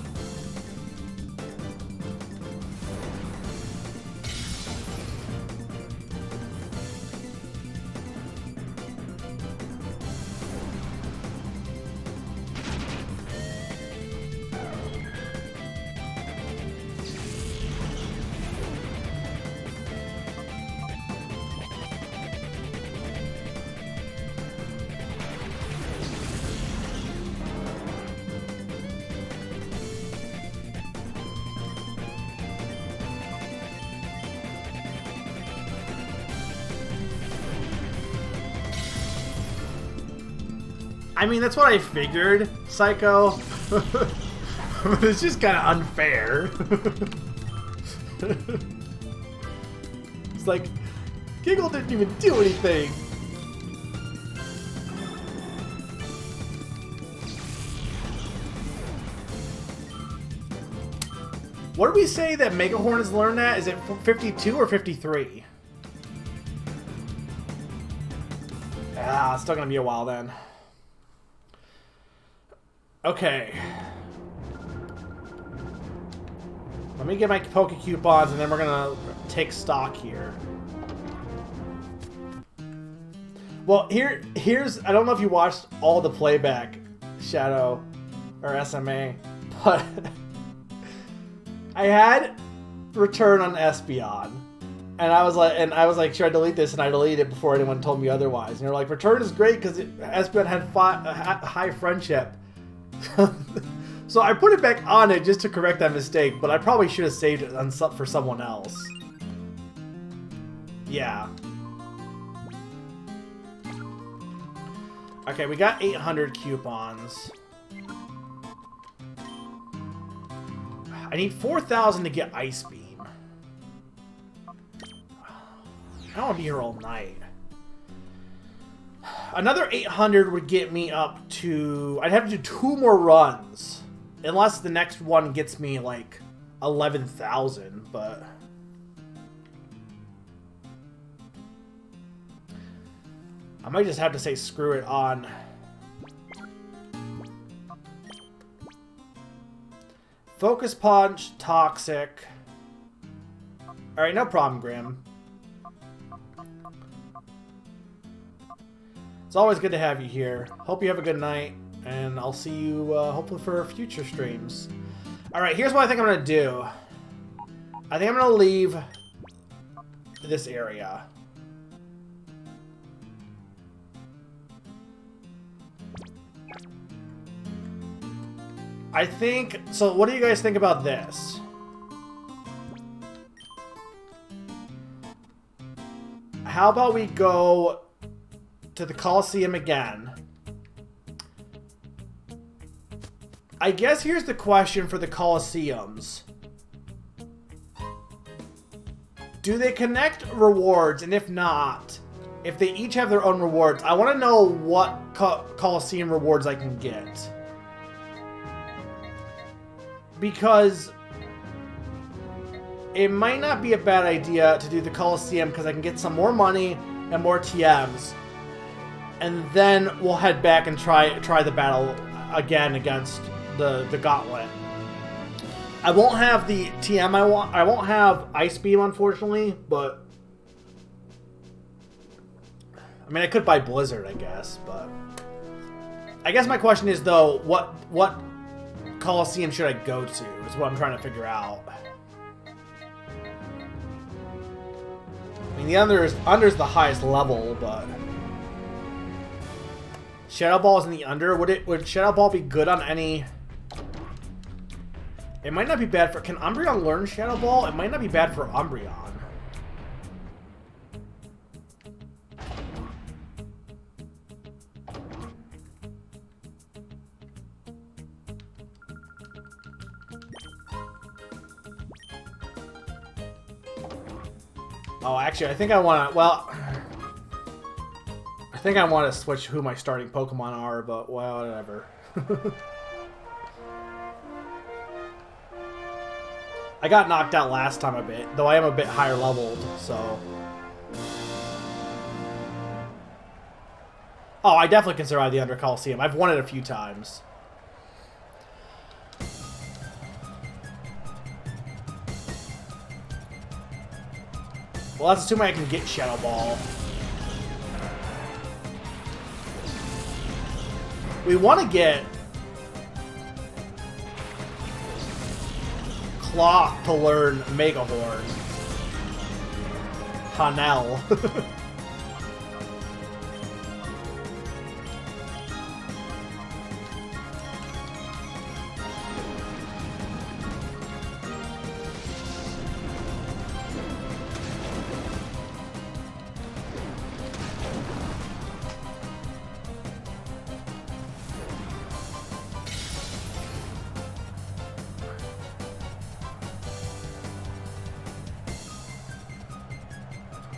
I mean, that's what I figured, Psycho. But it's just kind of unfair. It's like, Giggle didn't even do anything. What did we say that Megahorn has learned at? Is it 52 or 53? Ah, it's still gonna be a while then. Okay. Let me get my Poke Coupons and then we're gonna take stock here. Well, here's I don't know if you watched all the playback, Shadow or SMA, but I had Return on Espeon. And I was like, should I delete this? And I deleted it before anyone told me otherwise. And they're like, Return is great because Espeon had high friendship. So I put it back on it just to correct that mistake, but I probably should have saved it on for someone else. Yeah. Okay, we got 800 coupons. I need 4,000 to get Ice Beam. I don't want to be here all night. Another 800 would get me up to... I'd have to do 2 more runs. Unless the next one gets me, like, 11,000, but... I might just have to say screw it on... Focus Punch, Toxic... Alright, no problem, Grim. It's always good to have you here. Hope you have a good night, and I'll see you hopefully for future streams. Alright, here's what I think I'm going to do. I think I'm going to leave this area. I think... So what do you guys think about this? How about we go to the Colosseum again? I guess here's the question for the Colosseums. Do they connect rewards? And if not, if they each have their own rewards, I want to know what Colosseum rewards I can get. Because it might not be a bad idea to do the Colosseum because I can get some more money and more TMs. And then we'll head back and try the battle again against the Gauntlet. I won't have the TM I want. I won't have Ice Beam, unfortunately, but... I mean, I could buy Blizzard, I guess, but... I guess my question is, though, what Colosseum should I go to, is what I'm trying to figure out. I mean, the under's the highest level, but... Shadow Ball is in the under. Would Shadow Ball be good on any... It might not be bad for... Can Umbreon learn Shadow Ball? It might not be bad for Umbreon. Oh, actually, I think I want to... Well... I think I want to switch who my starting Pokemon are, but whatever. I got knocked out last time a bit, though I am a bit higher leveled, so... Oh, I definitely can survive the Under Colosseum. I've won it a few times. Well, that's assuming I can get Shadow Ball. We want to get Cloth to learn Mega Horn. Hanel.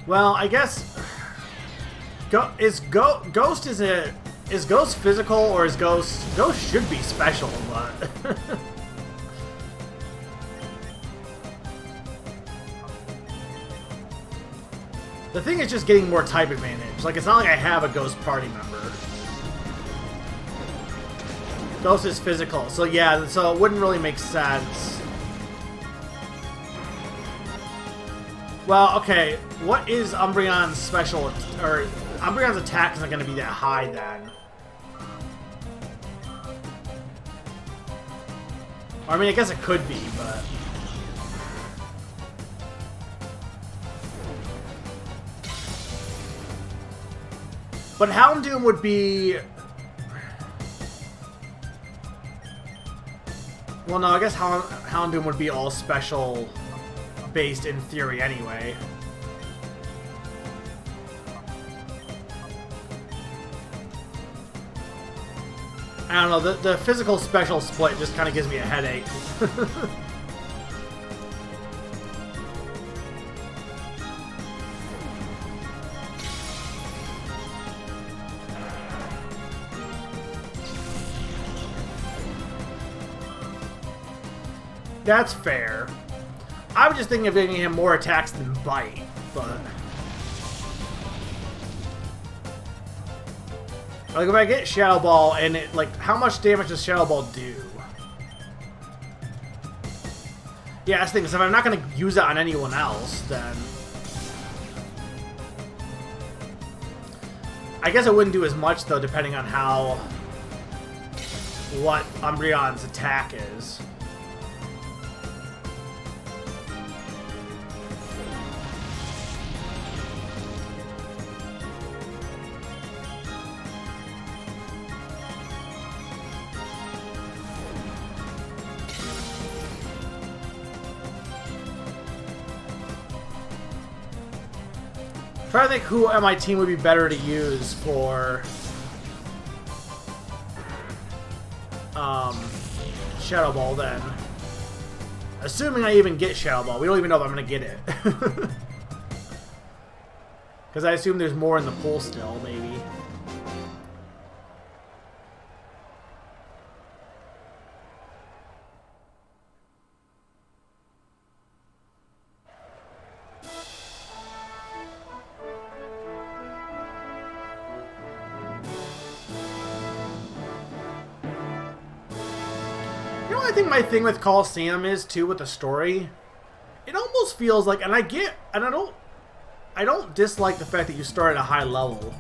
Well, I guess Ghost is Ghost physical or is Ghost should be special, but the thing is just getting more type advantage. Like, it's not like I have a Ghost party member. Ghost is physical, so yeah, so it wouldn't really make sense. Well, okay, what is Umbreon's special, or Umbreon's attack isn't going to be that high then. Or, I mean, I guess it could be, but... But Houndoom would be... Well, no, I guess Houndoom would be all special based in theory anyway. I don't know, the physical special split just kind of gives me a headache. That's fair. I was just thinking of giving him more attacks than Bite, but... Like, if I get Shadow Ball and it, like, how much damage does Shadow Ball do? Yeah, that's the thing, because if I'm not going to use it on anyone else, then... I guess it wouldn't do as much, though, depending on how... what Umbreon's attack is. Try to think who on my team would be better to use for Shadow Ball then. Assuming I even get Shadow Ball. We don't even know if I'm going to get it. Because I assume there's more in the pool still, maybe. I think my thing with Colosseum is too with the story. It almost feels like, and I don't dislike the fact that you start at a high level,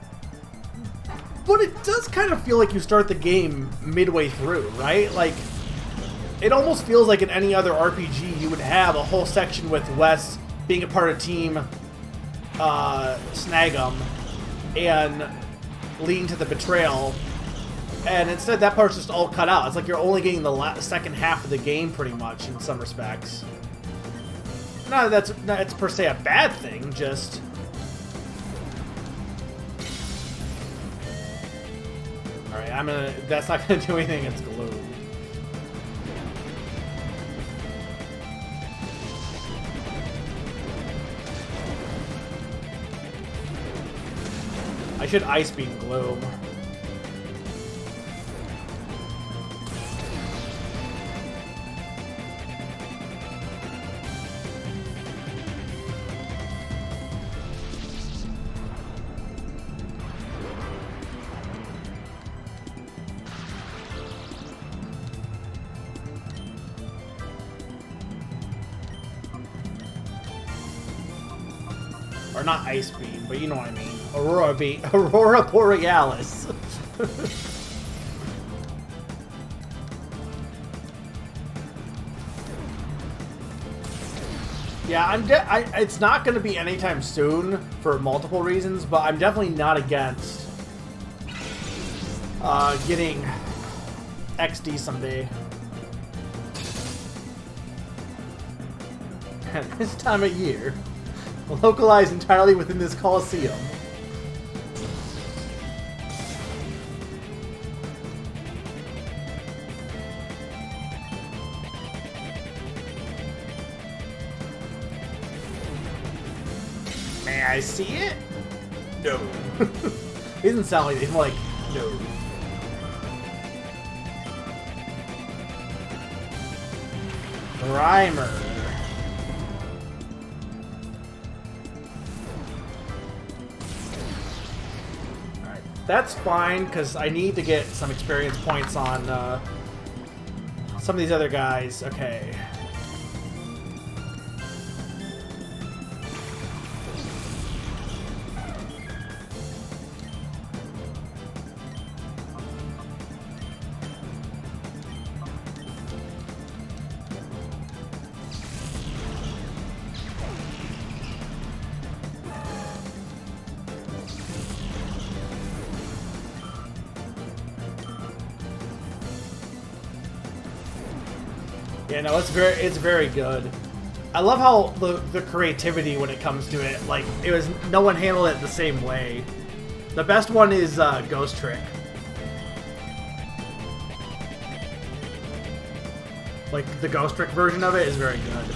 but it does kind of feel like you start the game midway through, right? Like, it almost feels like in any other RPG you would have a whole section with Wes being a part of Team Snag'em and leading to the betrayal. And instead, that part's just all cut out. It's like you're only getting the second half of the game, pretty much, in some respects. Not that that's per se a bad thing, just... Alright, that's not gonna do anything, it's glue. I should Ice Beam Gloom. Or not Ice Beam, but you know what I mean. Aurora Borealis. Yeah, it's not going to be anytime soon for multiple reasons, but I'm definitely not against getting XD someday. At this time of year. Localized entirely within this Colosseum. May I see it? No. He doesn't sound like it. He's more like, no. Grimer. That's fine, because I need to get some experience points on some of these other guys. Okay. Yeah, no, it's very good. I love how the creativity when it comes to it, like, no one handled it the same way. The best one is Ghost Trick. Like, the Ghost Trick version of it is very good.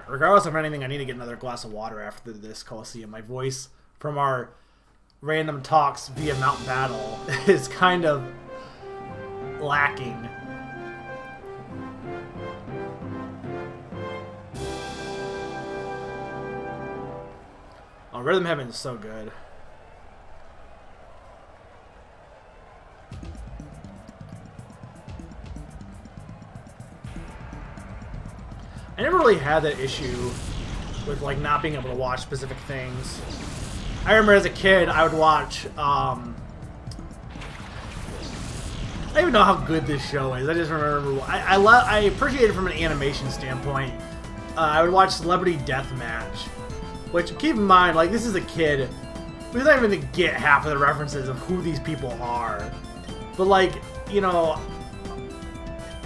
Regardless of anything, I need to get another glass of water after this Colosseum. My voice from our random talks via Mount Battle is kind of lacking. Oh, Rhythm Heaven is so good. I never really had that issue with, like, not being able to watch specific things. I remember as a kid, I would watch, I don't even know how good this show is. I just remember, I appreciate it from an animation standpoint. I would watch Celebrity Deathmatch, which, keep in mind, like, this is a kid. We're not even going to get half of the references of who these people are. But, like, you know,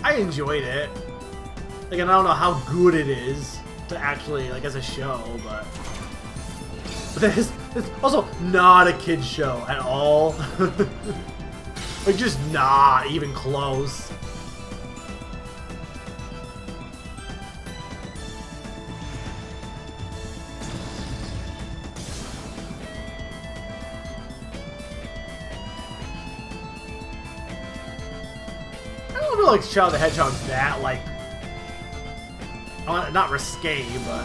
I enjoyed it. Like, I don't know how good it is to actually, like, as a show, but it's also not a kid's show at all. Like, just not even close. I don't feel like Shadow the Hedgehog's that, like, not risque, but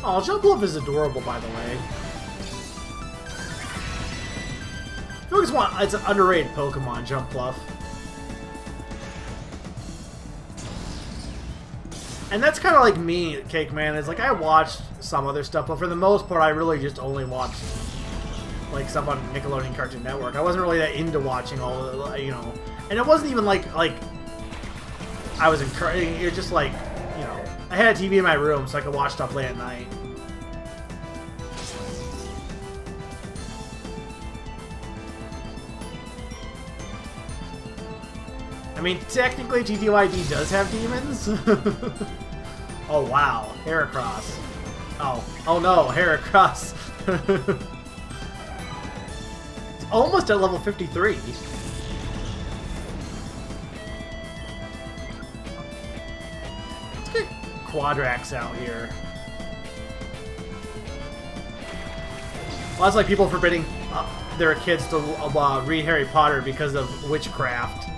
oh, Jumpluff is adorable, by the way. I feel like it's an underrated Pokemon, Jumpluff. And that's kind of like me, Cake Man. It's like I watched some other stuff, but for the most part, I really just only watched like stuff on Nickelodeon Cartoon Network. I wasn't really that into watching all of the, you know, and it wasn't even like I was encouraging. It was just like, you know, I had a TV in my room so I could watch stuff late at night. mean, technically TTYD does have demons. Oh wow, Heracross. Oh no, Heracross. It's almost at level 53. Let's get Quadrax out here. Well, that's like people forbidding their kids to read Harry Potter because of witchcraft.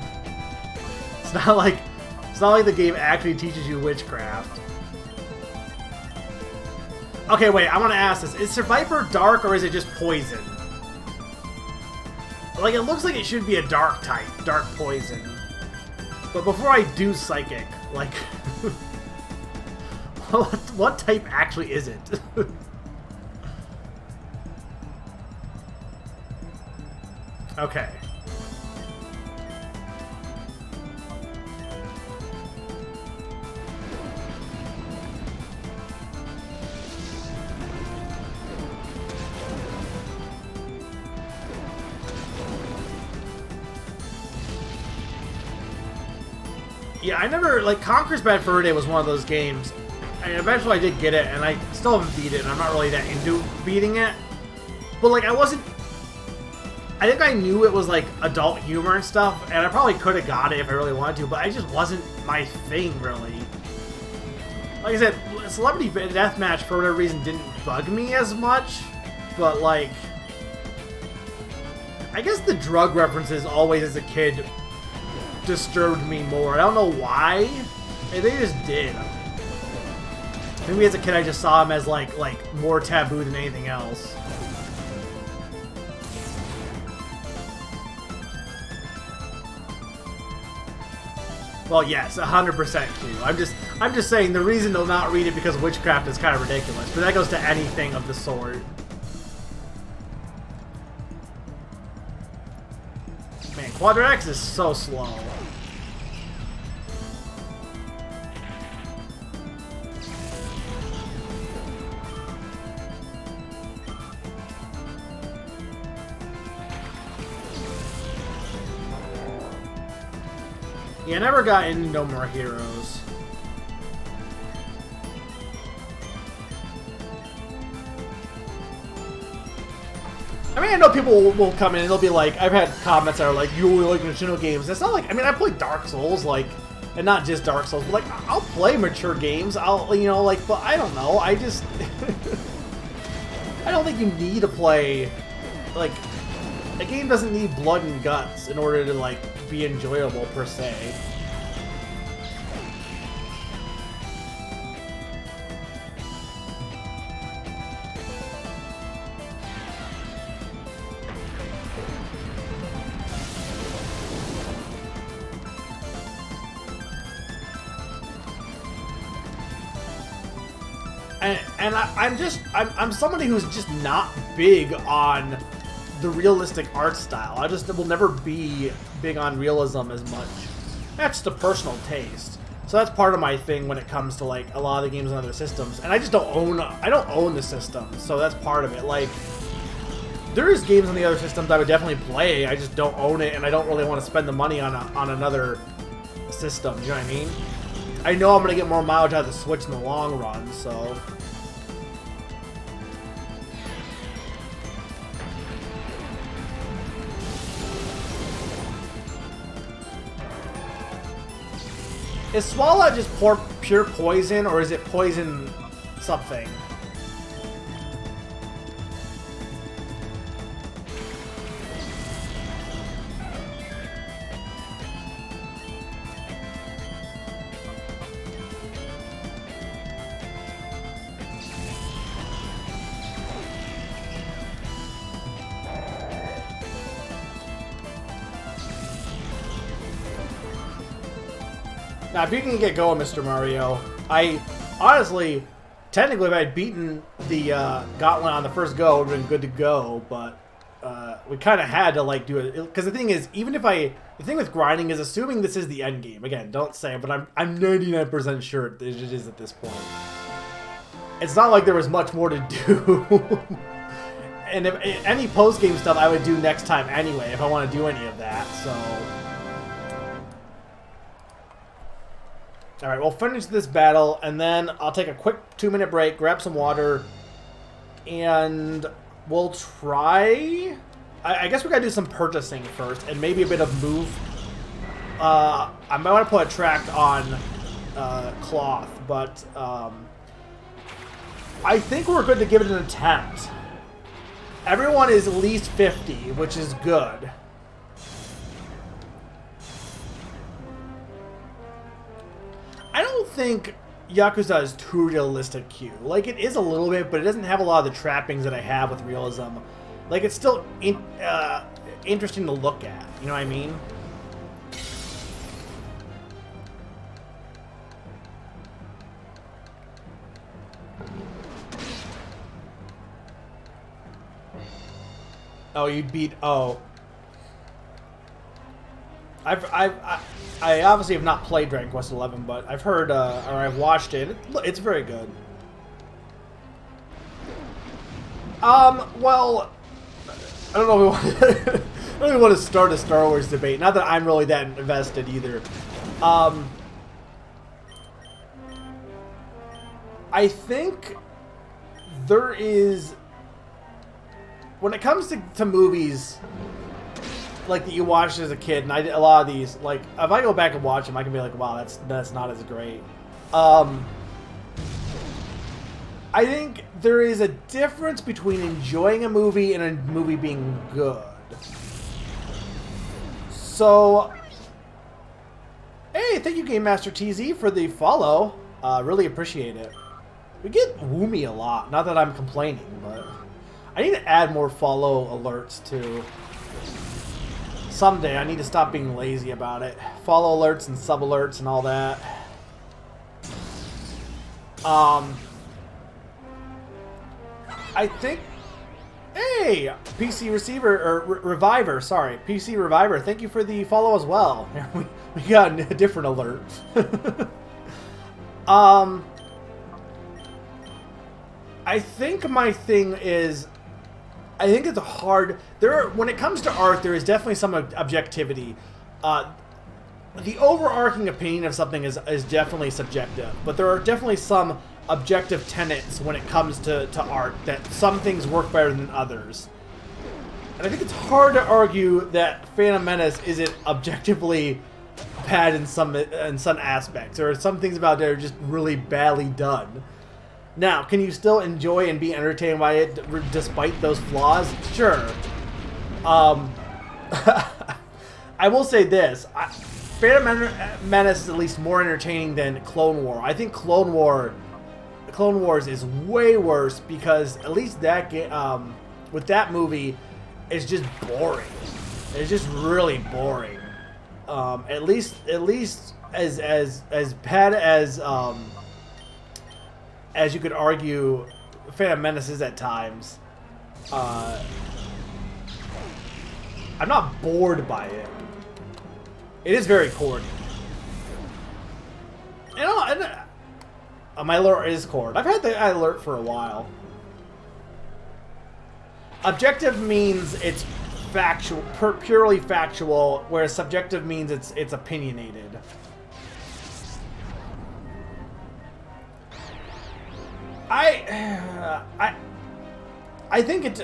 It's not like the game actually teaches you witchcraft. Okay, wait, I want to ask this. Is Sir Viper dark or is it just poison? Like, it looks like it should be a dark type, dark poison. But before I do psychic, like, what type actually is it? Okay. Yeah, I never, like, Conquer's Bad Fur Day was one of those games. And eventually I did get it, and I still haven't beat it, and I'm not really that into beating it. But, like, I think I knew it was, like, adult humor and stuff, and I probably could have got it if I really wanted to, but it just wasn't my thing, really. Like I said, Celebrity Deathmatch, for whatever reason, didn't bug me as much, but, like, I guess the drug references always, as a kid, disturbed me more. I don't know why. They just did. Maybe as a kid I just saw them as, like more taboo than anything else. Well, yes, 100% true. I'm just saying the reason to not read it because witchcraft is kind of ridiculous, but that goes to anything of the sort. Man, Quadrax is so slow. Yeah, I never got into No More Heroes. I mean, I know people will come in and they'll be like, I've had comments that are like, you only like Nintendo games. It's not like, I mean, I play Dark Souls, like, and not just Dark Souls, but like, I'll play mature games. I'll, you know, like, but I don't know. I just, I don't think you need to play, like, a game doesn't need blood and guts in order to, like, be enjoyable, per se. And I'm somebody who's just not big on the realistic art style. I just will never be big on realism as much. That's just a personal taste. So that's part of my thing when it comes to like a lot of the games on other systems. And I just don't own the system, so that's part of it. Like, there is games on the other systems I would definitely play. I just don't own it, and I don't really want to spend the money on another system. You know what I mean? I know I'm gonna get more mileage out of the Switch in the long run, so. Is Swallow just pure poison, or is it poison something? Now, if you can get going, Mr. Mario, I honestly, technically, if I had beaten the gauntlet on the first go, it would have been good to go, but we kind of had to, like, do it. Because the thing is, the thing with grinding is assuming this is the end game. Again, don't say it, but I'm 99% sure it is at this point. It's not like there was much more to do. And if any post-game stuff I would do next time anyway, if I want to do any of that, so. All right, we'll finish this battle, and then I'll take a quick 2-minute break, grab some water, and we'll try... I guess we gotta do some purchasing first, and maybe a bit of move. I might want to put a track on cloth, but I think we're good to give it an attempt. Everyone is at least 50, which is good. I don't think Yakuza is too realistic, Q. Like, it is a little bit, but it doesn't have a lot of the trappings that I have with realism. Like, it's still interesting to look at. You know what I mean? Oh, you beat... Oh. I obviously have not played Dragon Quest XI, but I've heard, or I've watched it. It's very good. Well... I don't know if we want to, I don't really want to start a Star Wars debate. Not that I'm really that invested either. I think there is... When it comes to movies, like that you watched as a kid, and a lot of these, like, if I go back and watch them, I can be like, wow, that's not as great. I think there is a difference between enjoying a movie and a movie being good. So, hey, thank you, Game Master TZ, for the follow. Really appreciate it. We get Woomy a lot. Not that I'm complaining, but I need to add more follow alerts too. Someday I need to stop being lazy about it. Follow alerts and sub alerts and all that. I think... Hey! PC Receiver, or Reviver, sorry. PC Reviver, thank you for the follow as well. we got a different alert. I think my thing is... I think it's hard... when it comes to art, there is definitely some objectivity. The overarching opinion of something is definitely subjective, but there are definitely some objective tenets when it comes to art, that some things work better than others. And I think it's hard to argue that Phantom Menace isn't objectively bad in some aspects. There are some things about it that are just really badly done. Now, can you still enjoy and be entertained by it despite those flaws? Sure. I will say this. Phantom Menace is at least more entertaining than Clone War. I think Clone Wars is way worse because at least that with that movie, it's just boring. It's just really boring. At least as bad as you could argue Phantom Menace is at times. I'm not bored by it. It is very corny. My alert is cord. I've had the alert for a while. Objective means it's factual, purely factual, whereas subjective means it's opinionated. I think it's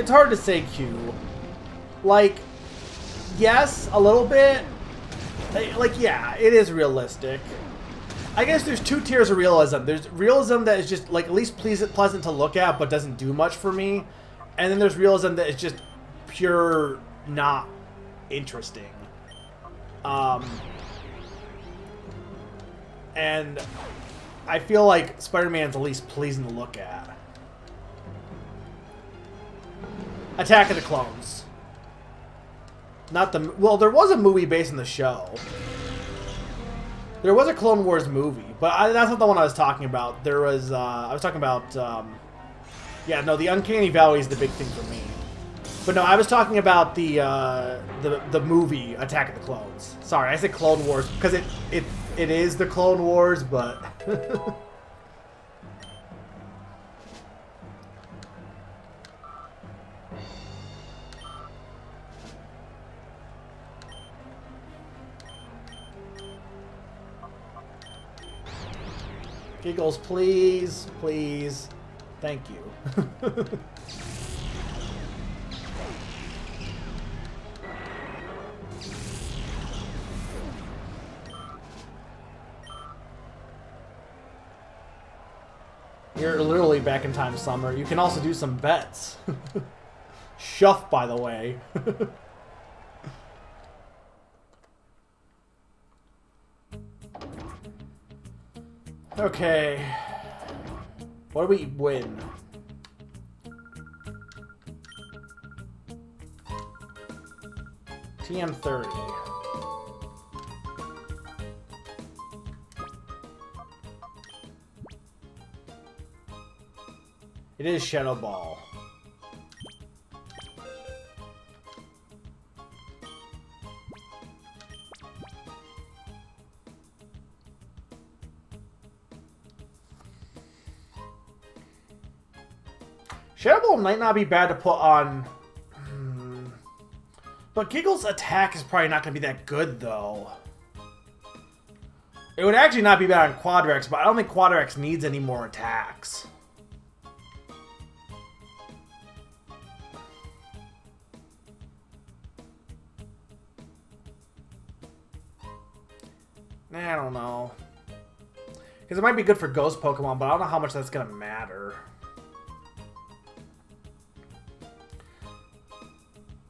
hard to say, Q. Like, yes, a little bit. Like, yeah, it is realistic. I guess there's two tiers of realism. There's realism that is just, like, at least pleasant to look at, but doesn't do much for me. And then there's realism that is just pure not interesting. And I feel like Spider-Man's at least pleasing to look at. Attack of the Clones. Not the... Well, there was a movie based on the show. There was a Clone Wars movie, but that's not the one I was talking about. There was... I was talking about... yeah, no, the Uncanny Valley is the big thing for me. But no, I was talking about the movie Attack of the Clones. Sorry, I said Clone Wars because it is the Clone Wars, but... Giggles, please, please. Thank you. You're literally back in time, Summer. You can also do some bets. Shuff, by the way. Okay. What do we win? TM30. It is Shadow Ball. Shadow Ball might not be bad to put on... But Giggle's attack is probably not going to be that good, though. It would actually not be bad on Quadrex, but I don't think Quadrex needs any more attacks. I don't know. Because it might be good for Ghost Pokemon, but I don't know how much that's going to matter.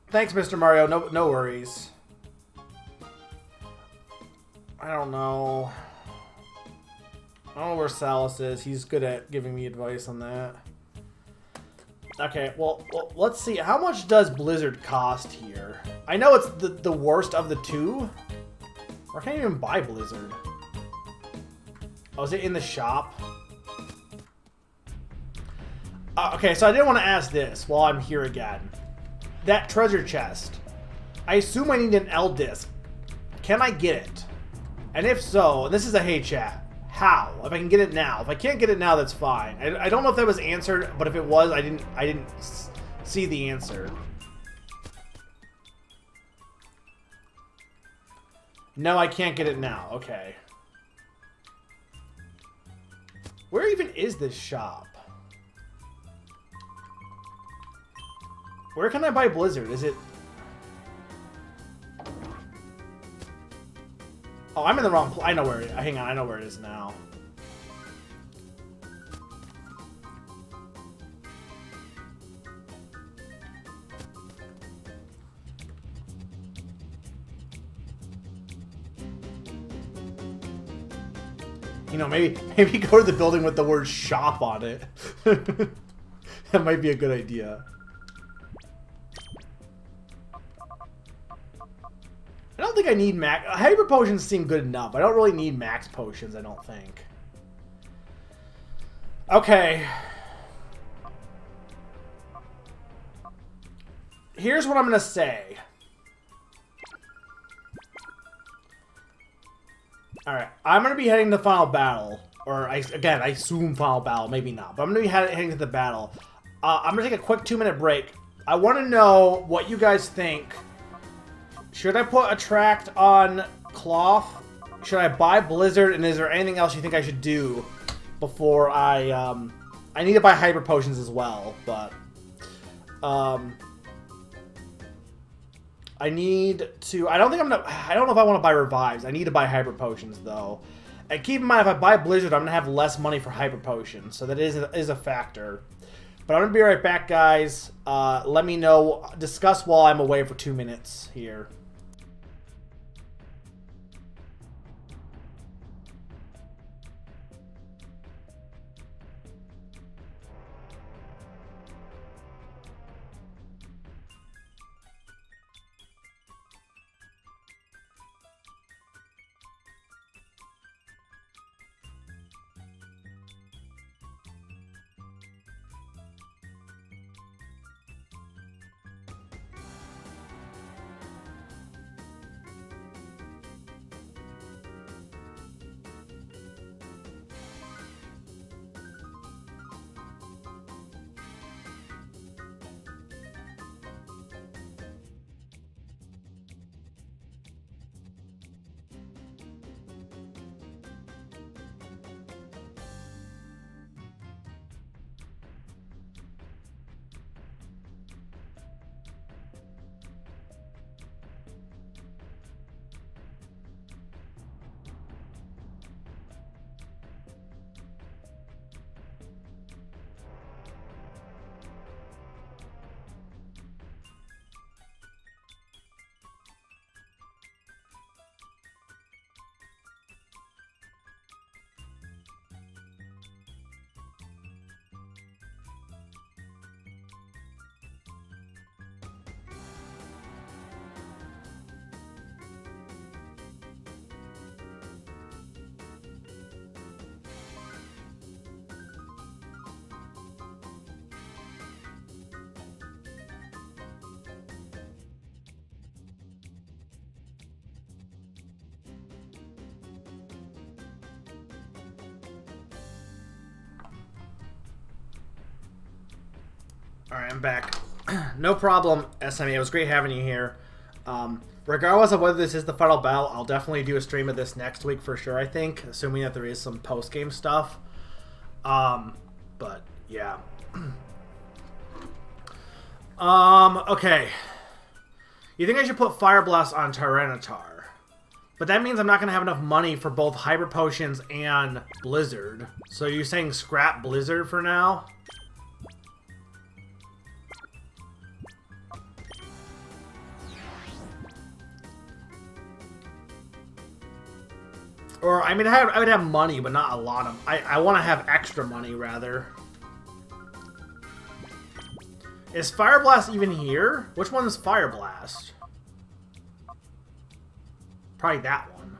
Thanks, Mr. Mario. No worries. I don't know. I don't know where Salas is. He's good at giving me advice on that. Okay, well, let's see. How much does Blizzard cost here? I know it's the worst of the two. Or can I even buy Blizzard? Oh, is it in the shop? Okay, so I didn't want to ask this while I'm here again. That treasure chest. I assume I need an L disc. Can I get it? And if so, and this is a hey chat, how? If I can get it now. If I can't get it now, that's fine. I don't know if that was answered, but if it was, I didn't see the answer. No, I can't get it now. Okay. Where even is this shop? Where can I buy Blizzard? Is it... Oh, I'm in the wrong place. I know where it is. Hang on, I know where it is now. You know, maybe go to the building with the word shop on it. That might be a good idea. I don't think I need max... Hyper Potions seem good enough. I don't really need max potions, I don't think. Okay. Here's what I'm going to say. Alright, I'm going to be heading to the final battle. Or, again, I assume final battle, maybe not. But I'm going to be heading to the battle. I'm going to take a quick 2-minute break. I want to know what you guys think. Should I put Attract on Cloth? Should I buy Blizzard? And is there anything else you think I should do before I need to buy Hyper Potions as well, but... I need to... I don't know if I want to buy Revives. I need to buy Hyper Potions, though. And keep in mind, if I buy Blizzard, I'm going to have less money for Hyper Potions. So that is a factor. But I'm going to be right back, guys. Let me know. Discuss while I'm away for 2 minutes here. Alright, I'm back. No problem, SMA. It was great having you here. Regardless of whether this is the final battle, I'll definitely do a stream of this next week for sure, I think. Assuming that there is some post-game stuff. But, yeah. Okay. You think I should put Fire Blast on Tyranitar? But that means I'm not going to have enough money for both Hyper Potions and Blizzard. So you're saying scrap Blizzard for now? Or, I mean, I would have money, but not a lot of... I want to have extra money, rather. Is Fire Blast even here? Which one is Fire Blast? Probably that one.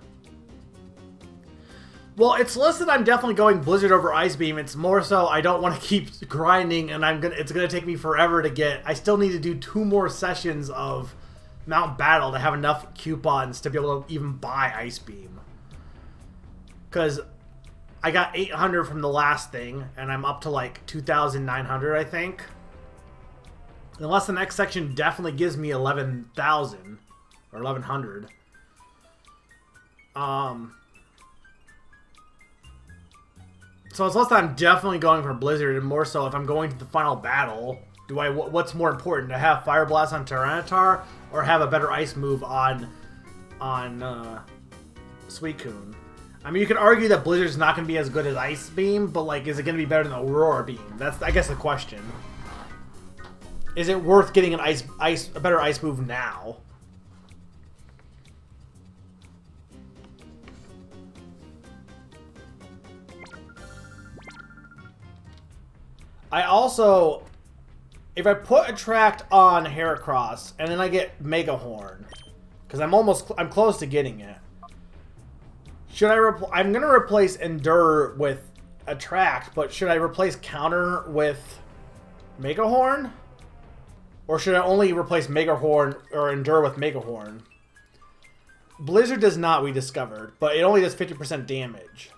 Well, it's listed I'm definitely going Blizzard over Ice Beam. It's more so I don't want to keep grinding, and it's gonna take me forever to get... I still need to do 2 more sessions of Mount Battle to have enough coupons to be able to even buy Ice Beam. Because I got 800 from the last thing, and I'm up to like 2,900, I think. Unless the next section definitely gives me 11,000 or 1,100. So it's less that I'm definitely going for Blizzard, and more so if I'm going to the final battle, what's more important, to have Fire Blast on Tyranitar or have a better ice move on Suicune? I mean, you could argue that Blizzard's not going to be as good as Ice Beam, but like, is it going to be better than Aurora Beam? That's, I guess, the question. Is it worth getting a better ice move now? I also, if I put Attract on Heracross and then I get Mega Horn, because I'm close to getting it. Should I'm gonna replace Endure with Attract, but should I replace Counter with Mega Horn? Or should I only replace Mega Horn or Endure with Mega Horn? Blizzard does not, we discovered, but it only does 50% damage.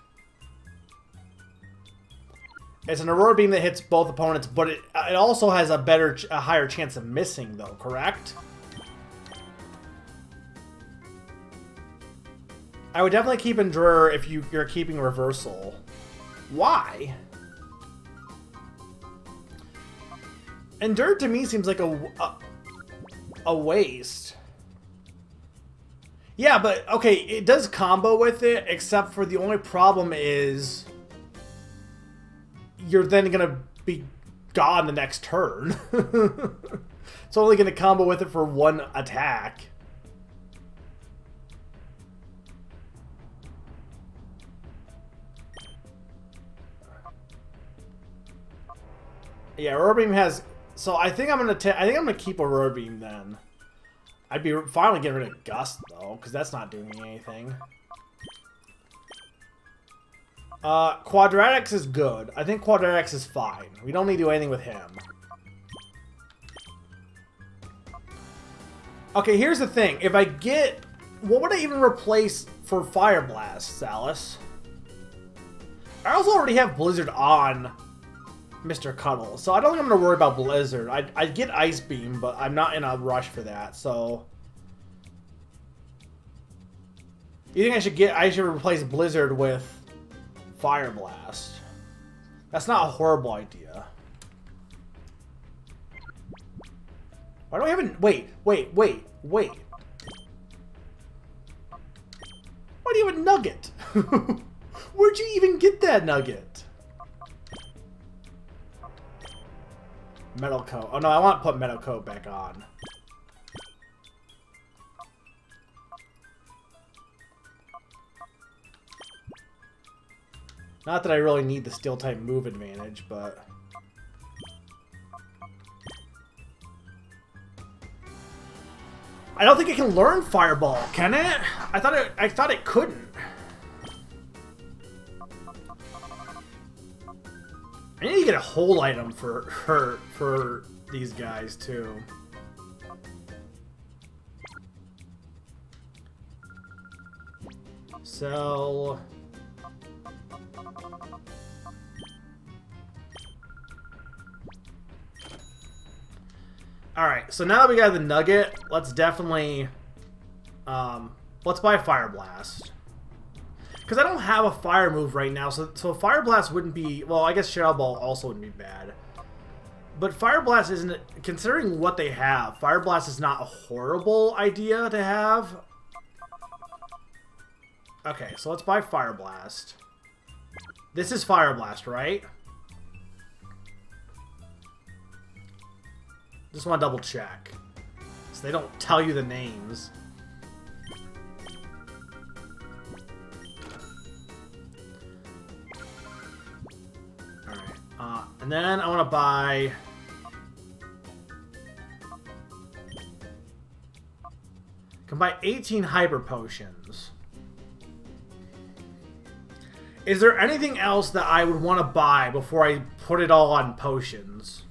It's an Aurora Beam that hits both opponents, but it also has a higher chance of missing, though, correct? I would definitely keep Endure if you're keeping Reversal. Why? Endure to me seems like a waste. Yeah, but okay, it does combo with it, except for the only problem is you're then gonna be gone the next turn. It's only gonna combo with it for 1 attack. Yeah, Aurora Beam has. So I think I'm gonna keep Aurora Beam then. I'd be fine with getting rid of Gust though, because that's not doing me anything. Quadratics is good. I think Quadratics is fine. We don't need to do anything with him. Okay, here's the thing. If I get... What would I even replace for Fire Blast, Salis? I also already have Blizzard on Mr. Cuddle, so I don't think I'm going to worry about Blizzard. I'd get Ice Beam, but I'm not in a rush for that, so... You think I should replace Blizzard with Fire Blast? That's not a horrible idea. Why do I have a... Wait. Why do you have a nugget? Where'd you even get that nugget? Metal Coat. Oh no, I want to put Metal Coat back on. Not that I really need the Steel type move advantage, but... I don't think it can learn Fireball, can it? I thought it couldn't. I need to get a whole item for these guys too. Sell. Alright, so now that we got the nugget, let's definitely... let's buy Fire Blast. Because I don't have a fire move right now, so Fire Blast wouldn't be... Well, I guess Shadow Ball also wouldn't be bad. But Fire Blast isn't... Considering what they have, Fire Blast is not a horrible idea to have. Okay, so let's buy Fire Blast. This is Fire Blast, right? Just want to double check. So they don't tell you the names. Alright. And then I want to buy... Can buy 18 Hyper Potions. Is there anything else that I would want to buy before I put it all on potions?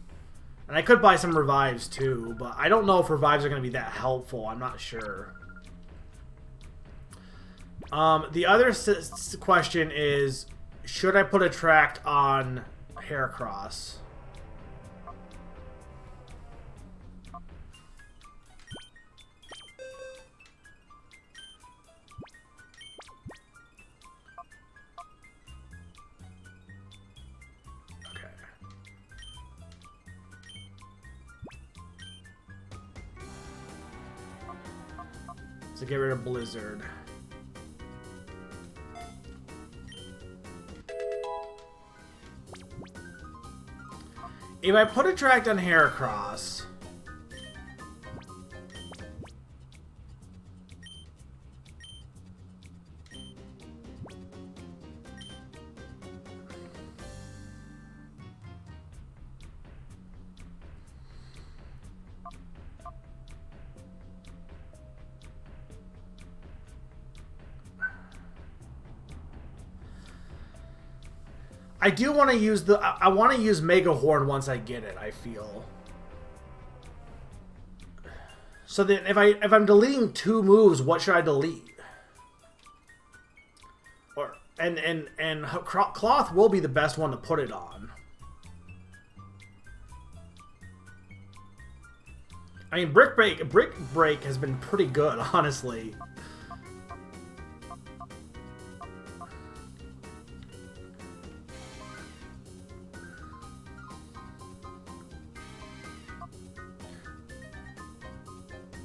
And I could buy some revives too, but I don't know if revives are going to be that helpful. I'm not sure. The other question is, should I put Attract on Heracross? So get rid of Blizzard. If I put Attract on Heracross... I do want to use the... I want to use Mega Horn once I get it, I feel. So then if I'm deleting 2 moves, what should I delete? Or and Cloth will be the best one to put it on. I mean, Brick Break has been pretty good, honestly.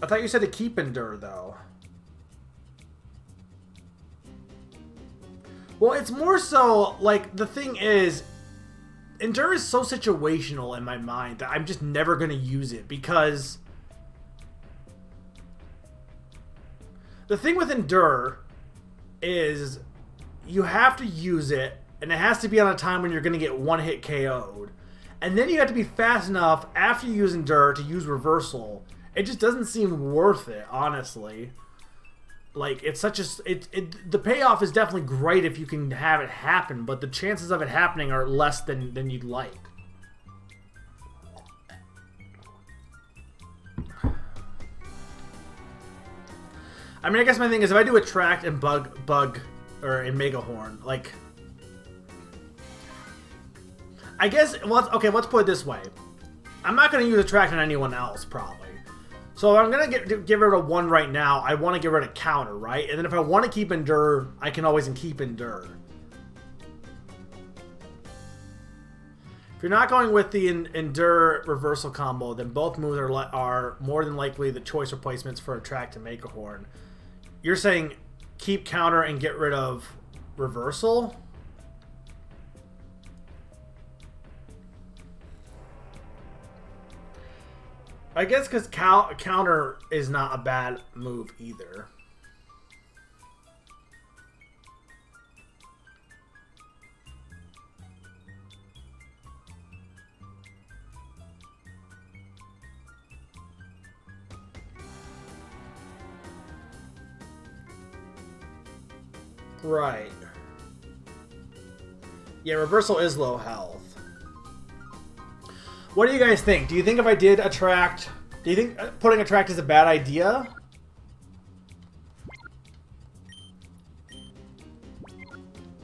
I thought you said to keep Endure, though. Well, it's more so, like, the thing is, Endure is so situational in my mind that I'm just never going to use it, because the thing with Endure is you have to use it, and it has to be on a time when you're going to get one-hit KO'd. And then you have to be fast enough after you use Endure to use Reversal. It just doesn't seem worth it, honestly. Like, it's such a... the payoff is definitely great if you can have it happen, but the chances of it happening are less than you'd like. I mean, I guess my thing is, if I do Attract and Bug, or in Mega Horn, like... I guess... Well, okay, let's put it this way. I'm not going to use Attract on anyone else, probably. So if I'm going to get rid of 1 right now, I want to get rid of Counter, right? And then if I want to keep Endure, I can always keep Endure. If you're not going with the Endure Reversal combo, then both moves are more than likely the choice replacements for Attract and Mega Horn. You're saying keep Counter and get rid of Reversal? I guess because Counter is not a bad move either. Right. Yeah, Reversal is low health. What do you guys think? Do you think if I did Attract... Do you think putting Attract is a bad idea?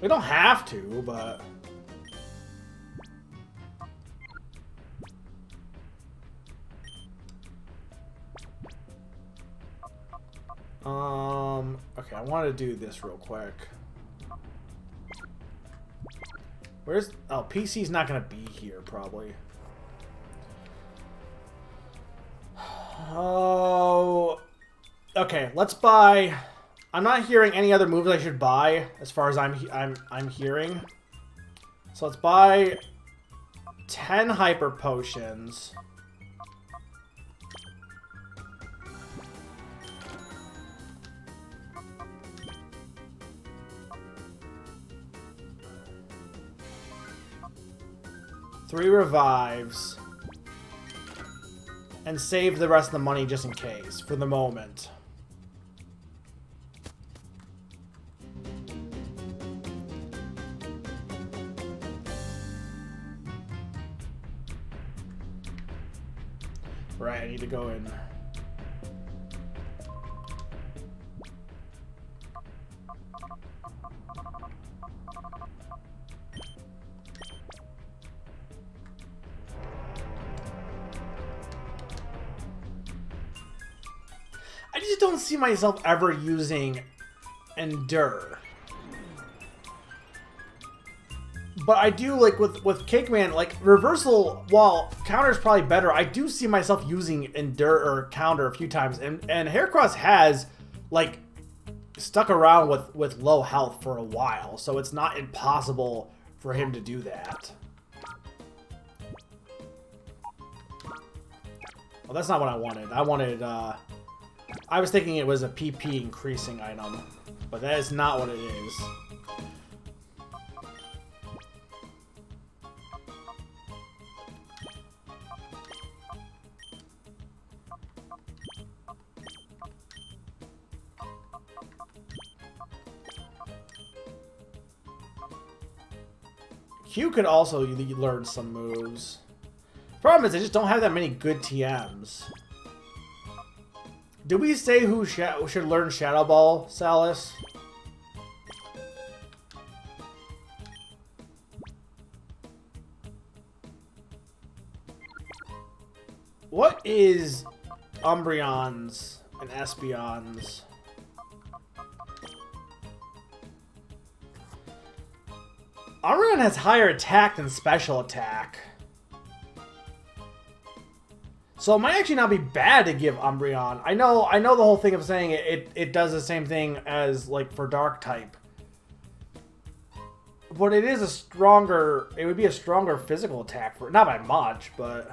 We don't have to, but... Okay, I want to do this real quick. Where's... Oh, PC's not going to be here, probably. Oh... Okay, let's buy... I'm not hearing any other moves I should buy, as far as I'm hearing. So let's buy 10 Hyper Potions. Three revives. And save the rest of the money just in case, for the moment. Right, I need to go in. I just don't see myself ever using Endure. But I do, like, with Cakeman, like, Reversal, while Counter's probably better, I do see myself using Endure or Counter a few times. And Heracross has, like, stuck around with low health for a while. So it's not impossible for him to do that. Well, that's not what I wanted. I wanted, I was thinking it was a PP increasing item. But that is not what it is. Q could also learn some moves. Problem is, I just don't have that many good TMs. Did we say who should learn Shadow Ball, Salis? What is Umbreon's and Espeon's? Umbreon has higher attack than special attack. So it might actually not be bad to give Umbreon. I know the whole thing of saying it does the same thing as, like, for Dark type. But it is a stronger... It would be a stronger physical attack for... Not by much, but...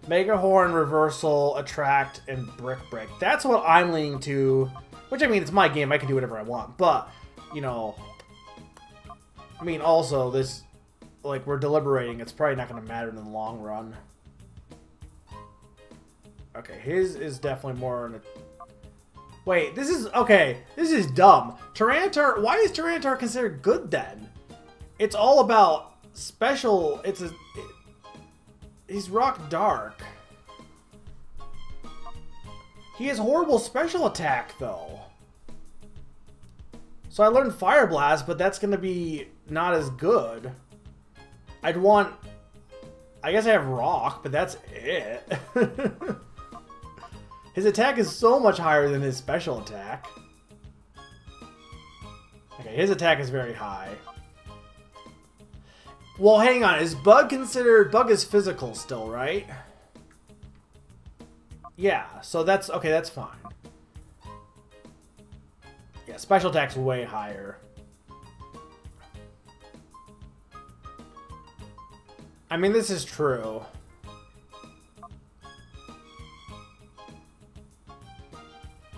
Mega Horn, Reversal, Attract, and Brick Break. That's what I'm leaning to. Which, I mean, it's my game. I can do whatever I want. But, you know... I mean, also, this... Like, we're deliberating. It's probably not going to matter in the long run. Okay, his is definitely more... in a... Wait, this is... Okay, this is dumb. Tyranitar... Why is Tyranitar considered good, then? It's all about special... It's a... He's Rock Dark. He has horrible special attack, though. So I learned Fire Blast, but that's going to be not as good. I'd want... I guess I have Rock, but that's it. His attack is so much higher than his special attack. Okay, his attack is very high. Well, hang on. Is Bug considered... Bug is physical still, right? Yeah, so that's... Okay, that's fine. Yeah, special attack's way higher. I mean, this is true.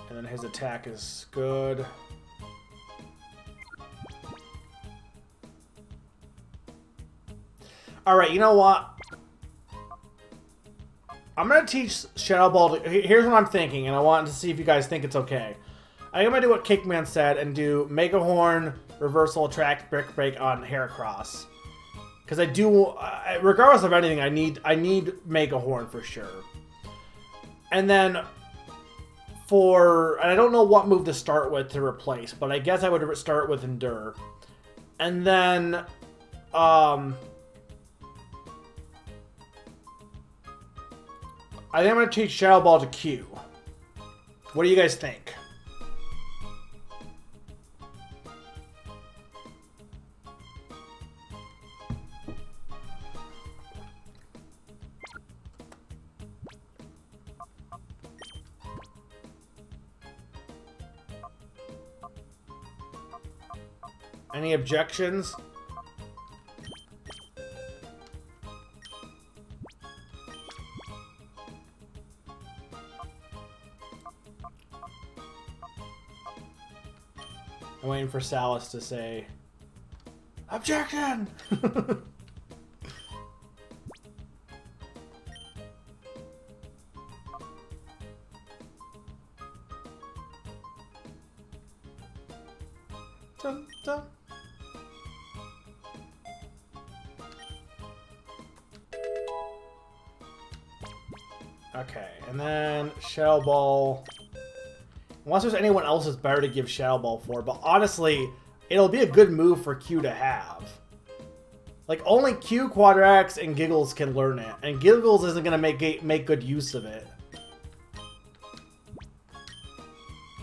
And then his attack is good. Alright, you know what? I'm going to teach Shadow Ball to... Here's what I'm thinking, and I want to see if you guys think it's okay. I'm going to do what Cakeman said and do Mega Horn, Reversal, Attract, Brick Break on Heracross. Because I do... regardless of anything, I need Mega Horn for sure. And then for... And I don't know what move to start with to replace, but I guess I would start with Endure. And then... I think I'm going to change Shadow Ball to Q. What do you guys think? Any objections? I'm waiting for Salas to say, objection! Dun, dun. Okay, and then Shadow Ball. Unless there's anyone else that's better to give Shadow Ball for, but honestly, it'll be a good move for Q to have. Like, only Q, Quadrax, and Giggles can learn it, and Giggles isn't going to make good use of it.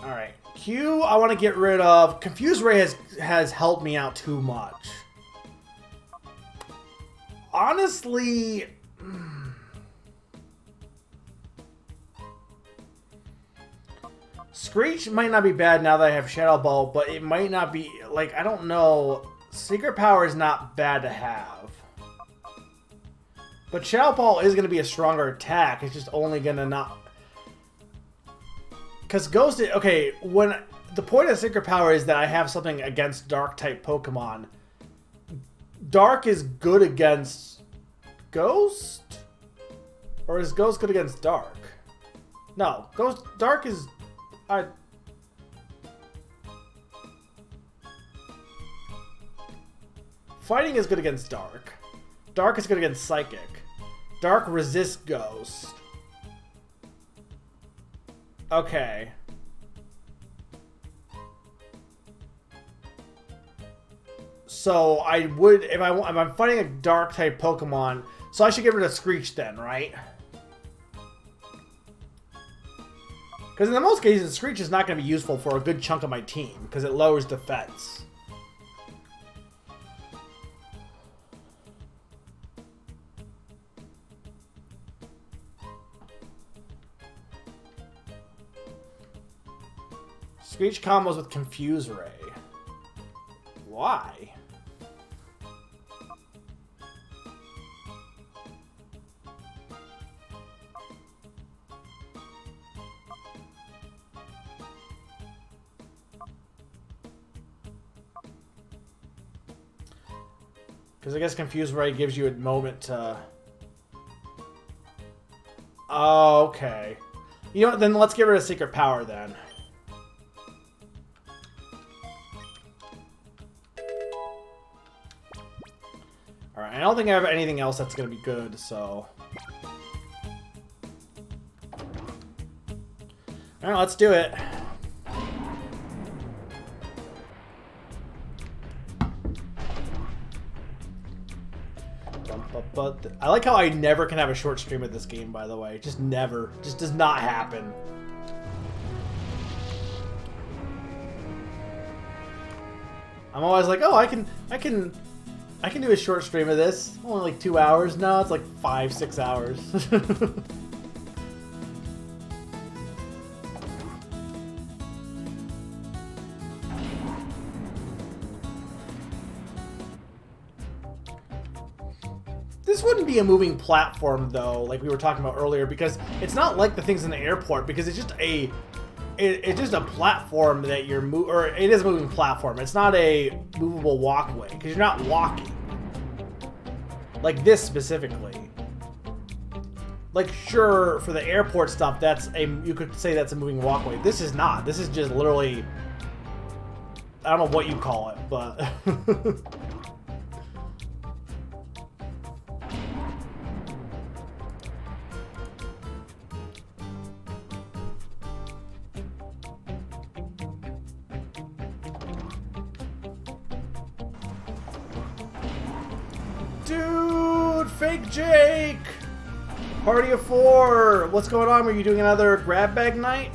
Alright, Q I want to get rid of. Confuse Ray has helped me out too much. Honestly... Screech might not be bad now that I have Shadow Ball, but it might not be, like, I don't know. Secret Power is not bad to have. But Shadow Ball is going to be a stronger attack. It's just only going to not... Because Ghost... Okay, when... The point of Secret Power is that I have something against Dark-type Pokemon. Dark is good against Ghost? Or is Ghost good against Dark? No, Dark is... Fighting is good against Dark. Dark is good against Psychic. Dark resists Ghost. Okay. So I would, if I'm fighting a Dark type Pokemon, so I should get rid of Screech then, right? Because in most cases, Screech is not going to be useful for a good chunk of my team, because it lowers defense. Screech combos with Confuse Ray. Why? Because I guess Confuse Ray gives you a moment to... Oh, okay. You know what, then let's get rid of Secret Power then. Alright, I don't think I have anything else that's going to be good, so... Alright, let's do it. But I like how I never can have a short stream of this game, by the way. Just never. Just does not happen. I'm always like, oh, I can do a short stream of this. Only like 2 hours. No, it's like 5-6 hours. This wouldn't be a moving platform, though, like we were talking about earlier, because it's not like the things in the airport, because it's just a platform that you're or it is a moving platform. It's not a movable walkway, because you're not walking. Like this specifically. Like, sure, for the airport stuff, you could say that's a moving walkway. This is not. This is just literally, I don't know what you call it, but... Dude, fake Jake! Party of 4! What's going on? Were you doing another grab bag night?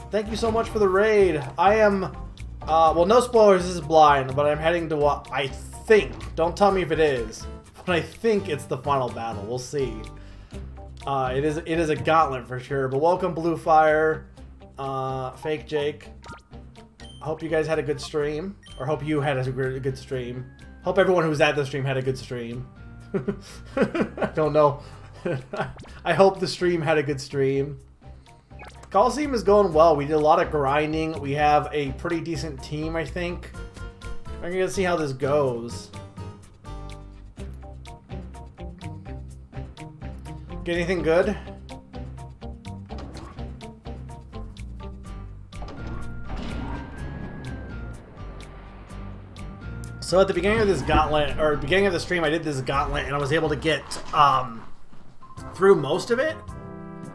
Thank you so much for the raid. I am, well, no spoilers, this is blind, but I'm heading to what I think, don't tell me if it is, but I think it's the final battle. We'll see. It is a gauntlet for sure, but welcome Blue Fire, Fake Jake. I hope you guys had a good stream, or hope you had a good stream. Hope everyone who's at the stream had a good stream. I don't know. I hope the stream had a good stream. Colosseum is going well. We did a lot of grinding. We have a pretty decent team, I think. I'm gonna see how this goes. Get anything good? So at the beginning of this gauntlet, or beginning of the stream, I did this gauntlet and I was able to get through most of it.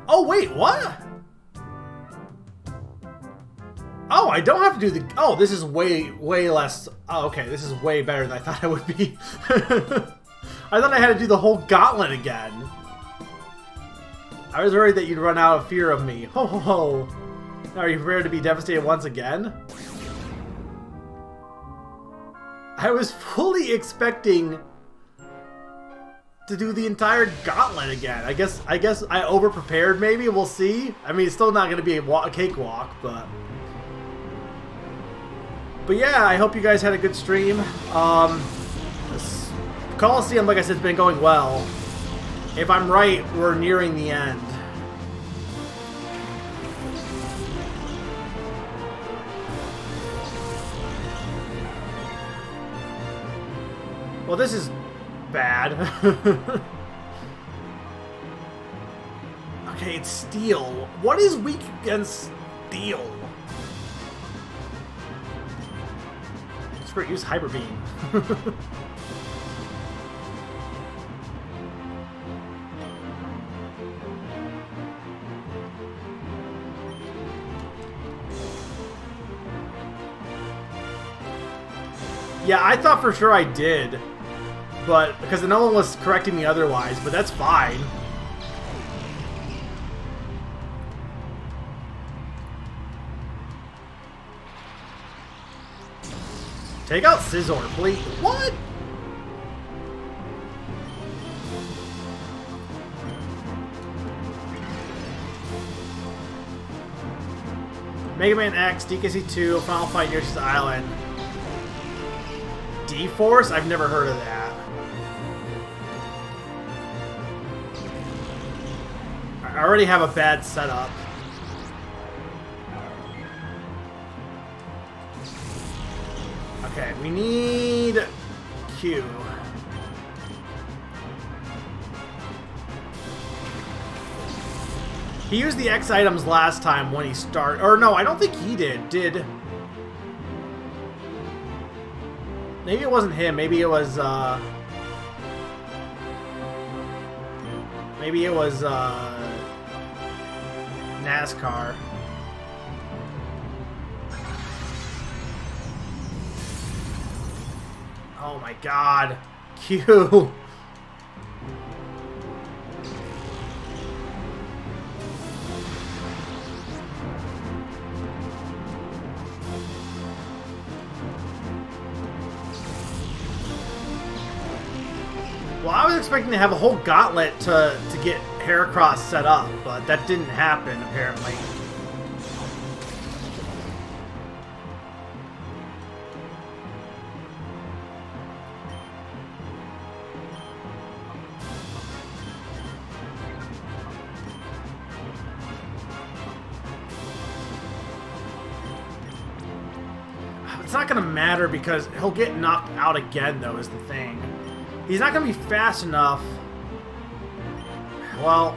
Oh wait, what? Oh, I don't have to do the... Oh, this is way less... Oh, okay, this is way better than I thought it would be. I thought I had to do the whole gauntlet again. I was worried that you'd run out of fear of me. Ho ho ho. Now, are you prepared to be devastated once again? I was fully expecting to do the entire gauntlet again. I guess I over-prepared maybe. We'll see. I mean, it's still not going to be a cakewalk, but yeah, I hope you guys had a good stream. This Colosseum, like I said, has been going well. If I'm right, we're nearing the end. Well, this is bad. Okay, it's steel. What is weak against steel? Screw it, use Hyper Beam. Yeah, I thought for sure I did. But, because no one was correcting me otherwise, but that's fine. Take out Scizor, please. What? Mega Man X, DKC 2, Final Fight Yoshi's Island. D-Force? I've never heard of that. I already have a bad setup. Okay, we need Q. He used the X items last time when he started. Or no, I don't think he did. Maybe it wasn't him. Maybe it was, NASCAR. Oh my god. Q. Well, I was expecting to have a whole gauntlet to get Heracross set up, but that didn't happen, apparently. It's not going to matter because he'll get knocked out again, though, is the thing. He's not going to be fast enough. Well,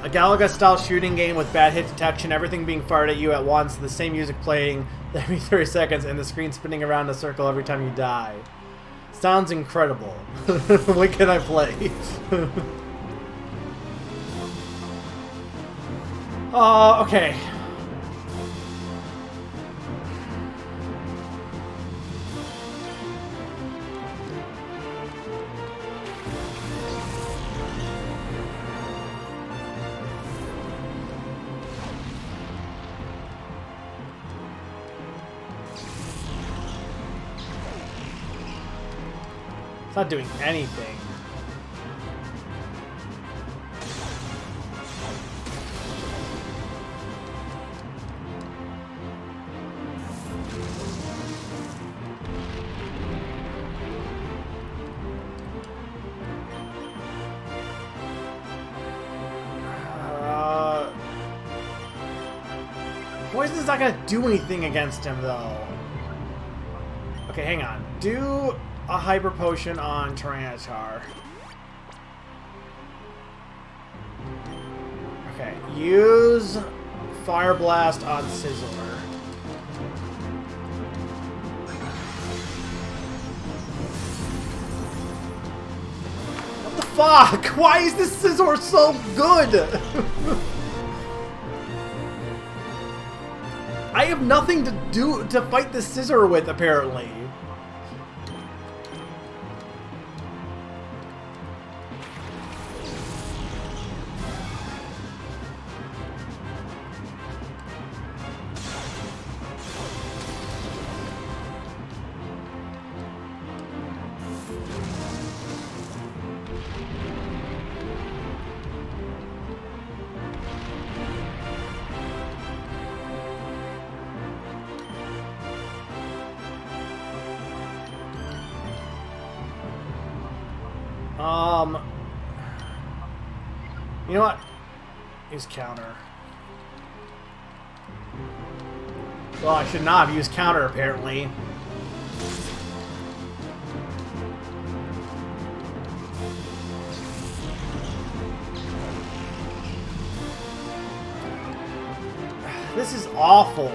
a Galaga-style shooting game with bad hit detection, everything being fired at you at once, the same music playing every 30 seconds, and the screen spinning around in a circle every time you die. Sounds incredible. What can I play? Okay. It's not doing anything. Poison's not gonna do anything against him, though. Okay, hang on. Do a Hyper Potion on Tyranitar. Okay, use Fire Blast on Sizzler. What the fuck? Why is this Sizzler so good? I have nothing to fight the Scissor with, apparently. You know what? Use counter. Well, I should not have used counter, apparently. This is awful.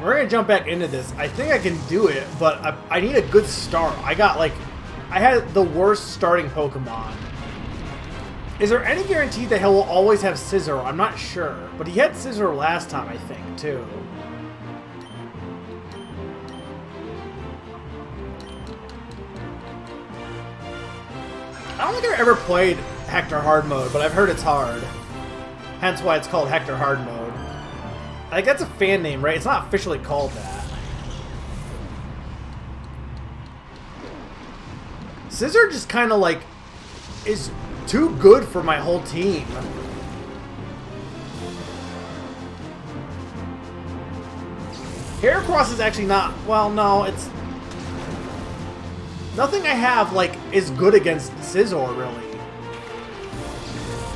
We're gonna jump back into this. I think I can do it, but I need a good start. I had the worst starting Pokemon. Is there any guarantee that he'll always have Scissor? I'm not sure, but he had Scissor last time, I think, too. I don't think I've ever played Hector Hard Mode, but I've heard it's hard. Hence why it's called Hector Hard Mode. Like, that's a fan name, right? It's not officially called that. Scissor just kind of, like, is too good for my whole team. Heracross is actually not... Well, no, it's... Nothing I have, like, is good against Scizor, really.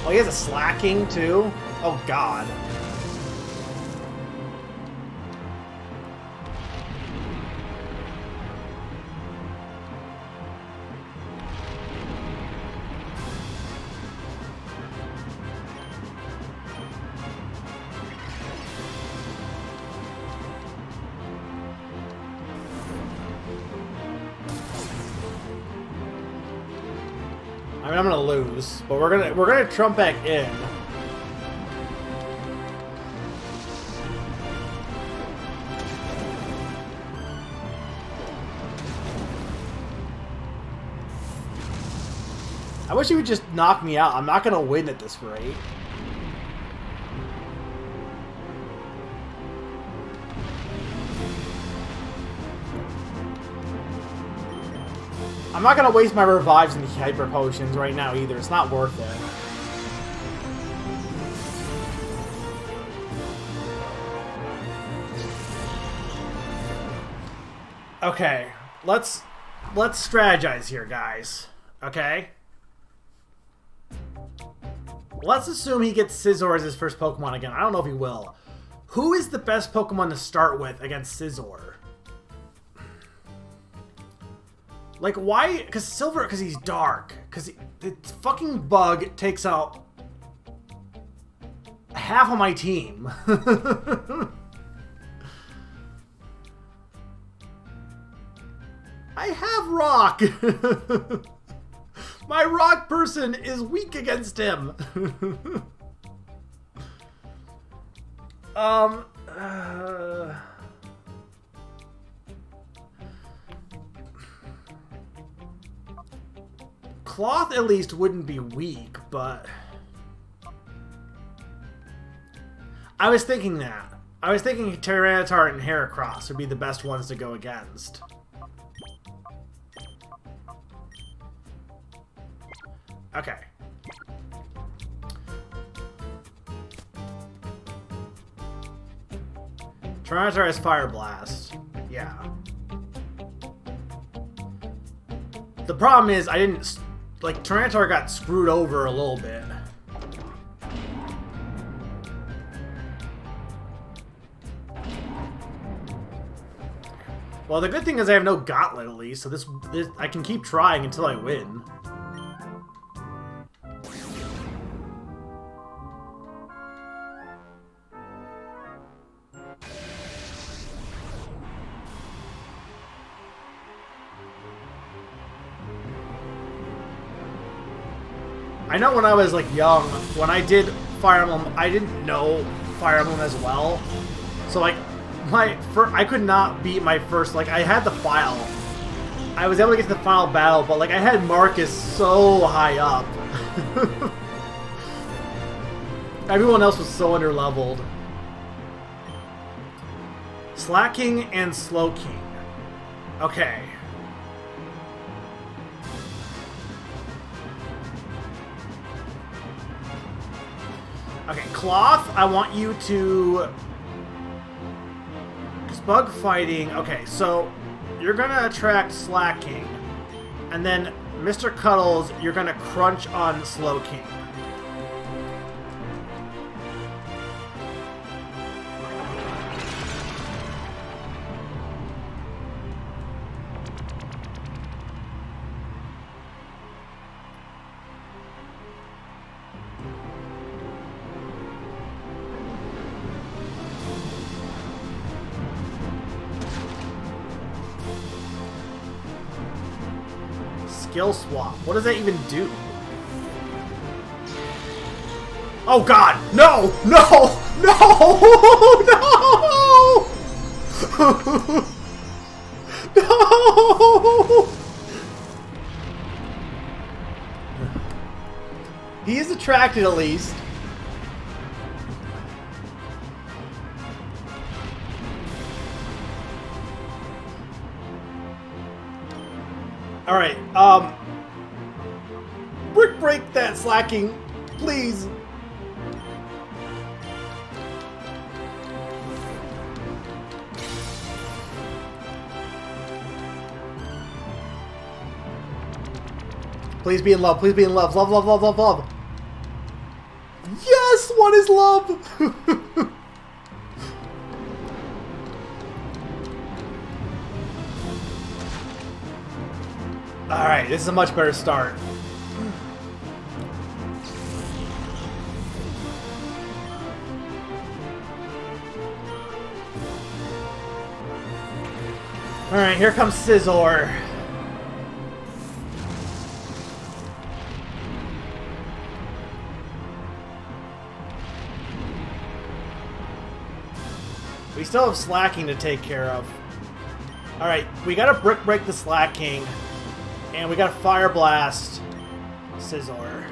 Oh, he has a Slacking, too? Oh, God. I mean, I'm gonna lose, but we're gonna trump back in. I wish he would just knock me out. I'm not gonna win at this rate. I'm not gonna waste my revives and hyper potions right now either. It's not worth it. Okay, let's strategize here, guys. Okay? Let's assume he gets Scizor as his first Pokemon again. I don't know if he will. Who is the best Pokemon to start with against Scizor? Like, why? Because Silver, because he's dark. Because the fucking bug takes out half of my team. I have Rock. My Rock person is weak against him. Cloth at least wouldn't be weak, but I was thinking that. I was thinking Tyranitar and Heracross would be the best ones to go against. Okay. Tyranitar has Fire Blast. Yeah. The problem is I didn't... Like, Tyranitar got screwed over a little bit. Well, the good thing is I have no Gauntlet at least, so this I can keep trying until I win. I know when I was like young, when I did Fire Emblem, I didn't know Fire Emblem as well. So like, I could not beat my first, like I had the file. I was able to get to the final battle, but like I had Marcus so high up. Everyone else was so underleveled. Slack King and Slow King. Okay. Okay, Cloth, I want you to... Because bug fighting... Okay, so you're going to attract Slack King. And then Mr. Cuddles, you're going to crunch on Slow King. Skill swap. What does that even do? Oh god! No! No! No! No! No! He is attracted at least. Alright, Brick break that slacking, please. Please be in love, please be in love. Love, love, love, love, love. Yes, what is love? Alright, this is a much better start. Alright, here comes Scizor. We still have Slacking to take care of. Alright, we gotta Brick break the Slacking. And we got a Fire Blast Scizor.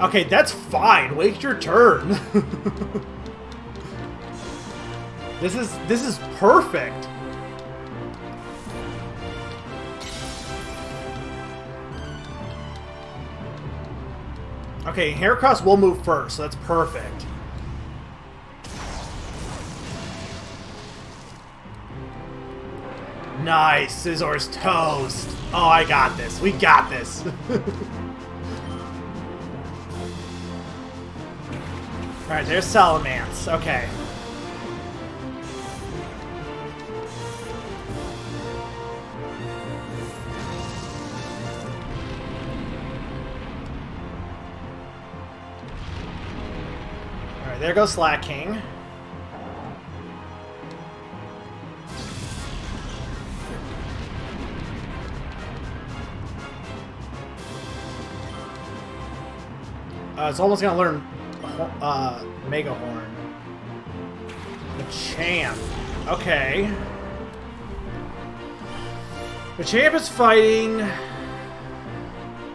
Okay, that's fine. Wait your turn. This is perfect. Okay, Heracross will move first, so that's perfect. Nice! Scizor's toast! Oh, I got this. We got this. Alright, there's Salamence. Okay. Alright, there goes Slack King. It's almost gonna learn Mega Horn. Machamp. Okay. Machamp is fighting.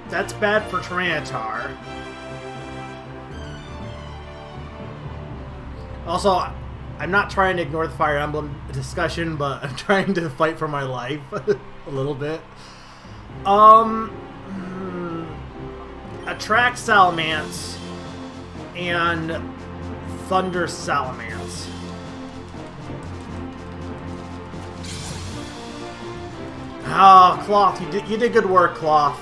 That's bad for Tyranitar. Also, I'm not trying to ignore the Fire Emblem discussion, but I'm trying to fight for my life a little bit. Attract Salamence and Thunder Salamence. Ah, Cloth, you did good work, Cloth.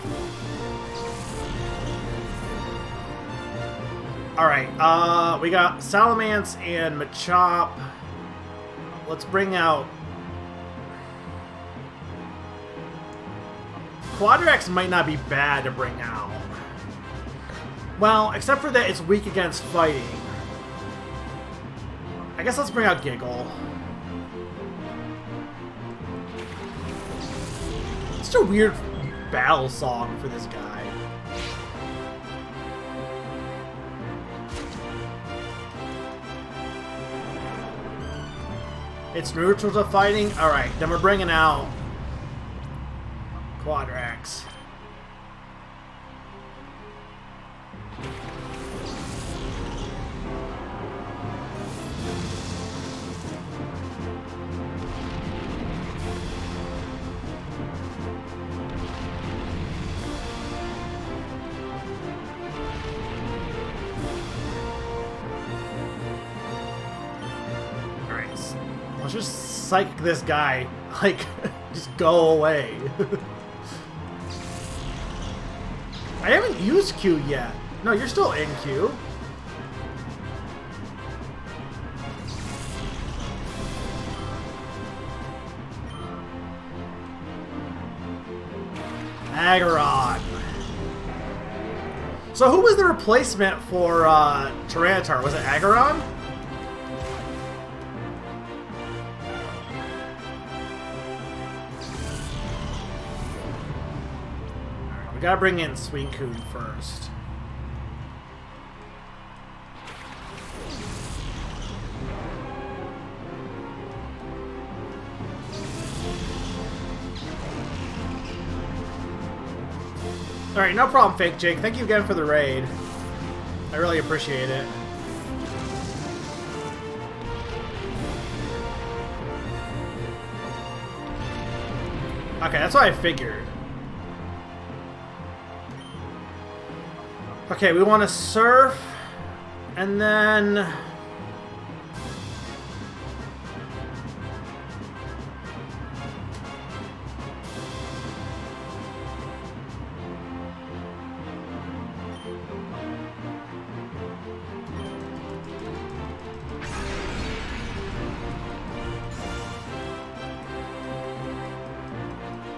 Alright, we got Salamence and Machop. Let's bring out... Quadrax might not be bad to bring out. Well, except for that it's weak against fighting. I guess let's bring out Giggle. It's such a weird battle song for this guy. It's neutral to fighting? Alright, then we're bringing out Quadrax. Let's just psych this guy. Like, just go away. I haven't used Q yet. No, you're still in Q. Aggron. So who was the replacement for Tyranitar? Was it Aggron? We gotta bring in Suicune first. Alright, no problem, Fake Jake. Thank you again for the raid. I really appreciate it. Okay, that's what I figured. Okay, we want to surf, and then...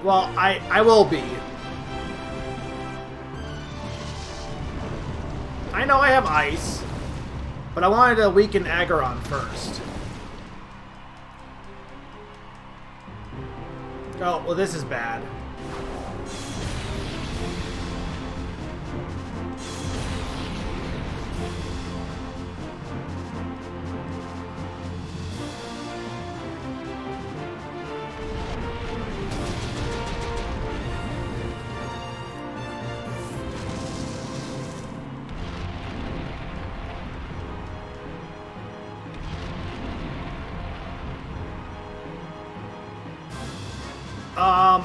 Well, I will be. I know I have ice, but I wanted to weaken Aggron first. Oh, well this is bad.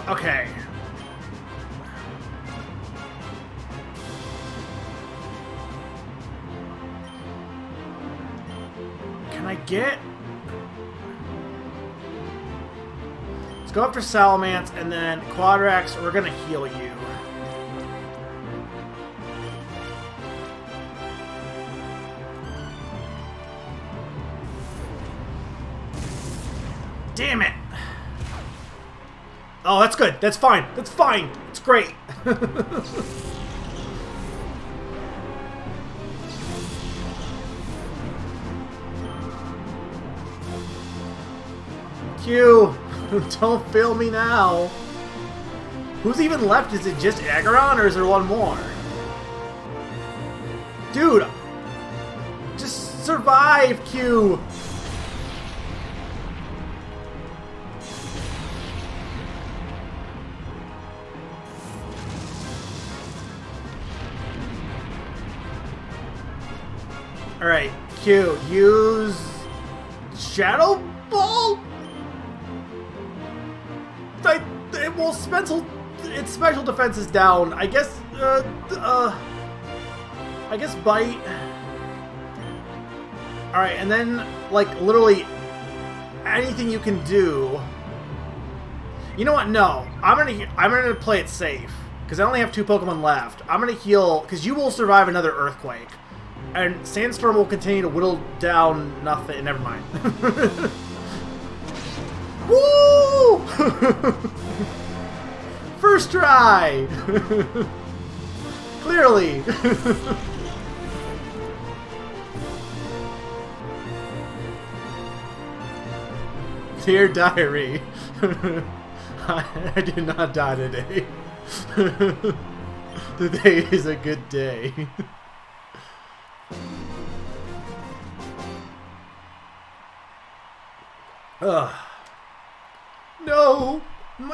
Okay. Can I get... Let's go after Salamence, and then Quadrax, we're gonna heal you. Damn it! Oh, that's good. That's fine. That's fine. It's great. Q, don't fail me now. Who's even left? Is it just Aggron, or is there one more? Dude, just survive, Q. Alright, Q, use Shadow Ball? Well, its special defense is down. I guess, Bite. Alright, and then, like, literally anything you can do. You know what? No. I'm gonna play it safe. Because I only have 2 Pokemon left. I'm gonna heal, because you will survive another Earthquake. And Sandstorm will continue to whittle down nothing. Never mind. Woo! First try! Clearly! Dear Diary, I did not die today. Today is a good day. Ugh. No!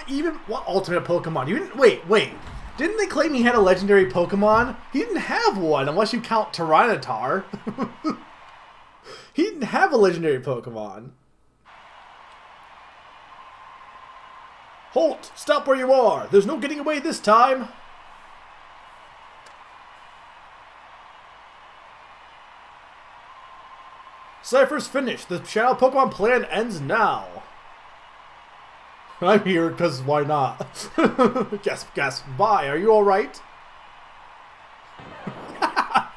Even what ultimate Pokemon? You didn't wait. Didn't they claim he had a legendary Pokemon? He didn't have one unless you count Tyranitar. He didn't have a legendary Pokemon. Halt! Stop where you are! There's no getting away this time! Cypher's finished. The Shadow Pokemon plan ends now. I'm here because why not? Guess. Bye. Are you alright?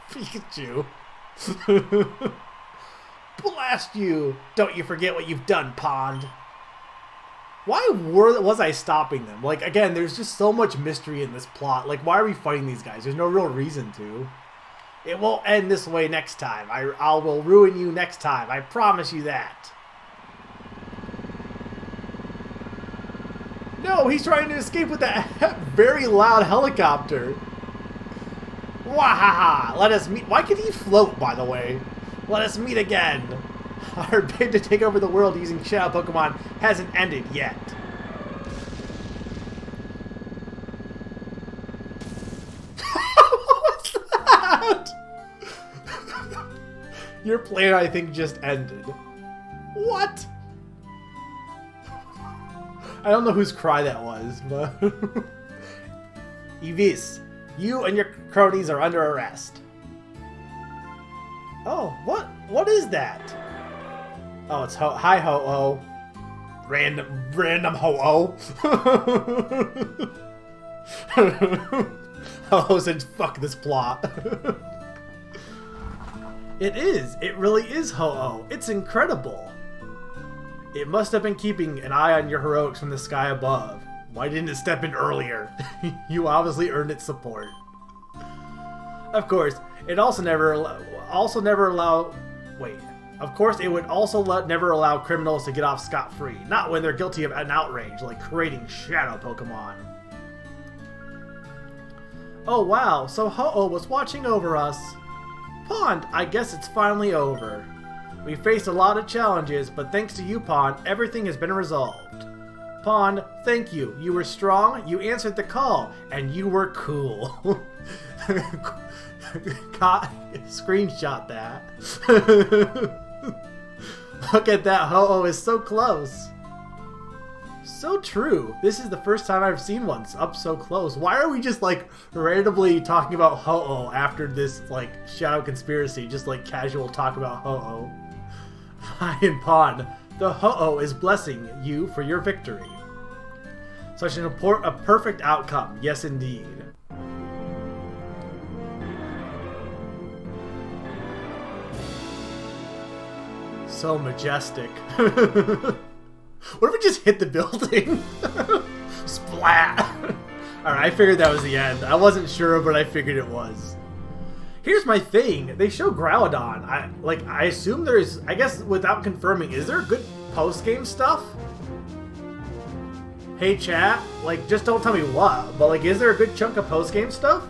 Pikachu. Blast you! Don't you forget what you've done, Pond. Why was I stopping them? Like, again, there's just so much mystery in this plot. Like, why are we fighting these guys? There's no real reason to. It won't end this way next time. I will ruin you next time. I promise you that. No, he's trying to escape with that very loud helicopter. Wahaha! Let us meet. Why can he float, by the way? Let us meet again. Our bid to take over the world using Shadow Pokemon hasn't ended yet. What's that? Your plan, I think, just ended. What? I don't know whose cry that was, but... Evis, you and your cronies are under arrest. Oh, what is that? Oh, it's hi Ho-Oh. Random Ho-Oh. Ho-Oh said, fuck this plot. It is. It really is Ho-Oh. It's incredible. It must have been keeping an eye on your heroics from the sky above. Why didn't it step in earlier? You obviously earned its support. Of course, it also never allow. Wait. Of course, it would also never allow criminals to get off scot-free. Not when they're guilty of an outrage, like creating shadow Pokemon. Oh wow, so Ho-Oh was watching over us. Pond, I guess it's finally over. We faced a lot of challenges, but thanks to you, Pond, everything has been resolved. Pond, thank you. You were strong, you answered the call, and you were cool. Screenshot that. Look at that, Ho-Oh is so close. So true. This is the first time I've seen one up so close. Why are we just like randomly talking about Ho-Oh after this like shadow conspiracy? Just like casual talk about Ho-Oh. Fine, Pond. The Ho-Oh is blessing you for your victory. Such a perfect outcome. Yes, indeed. So majestic. What if we just hit the building? Splat! Alright, I figured that was the end. I wasn't sure, but I figured it was. Here's my thing. They show Groudon. I assume there's... I guess without confirming, is there good post-game stuff? Hey, chat. Like, just don't tell me what. But, like, is there a good chunk of post-game stuff?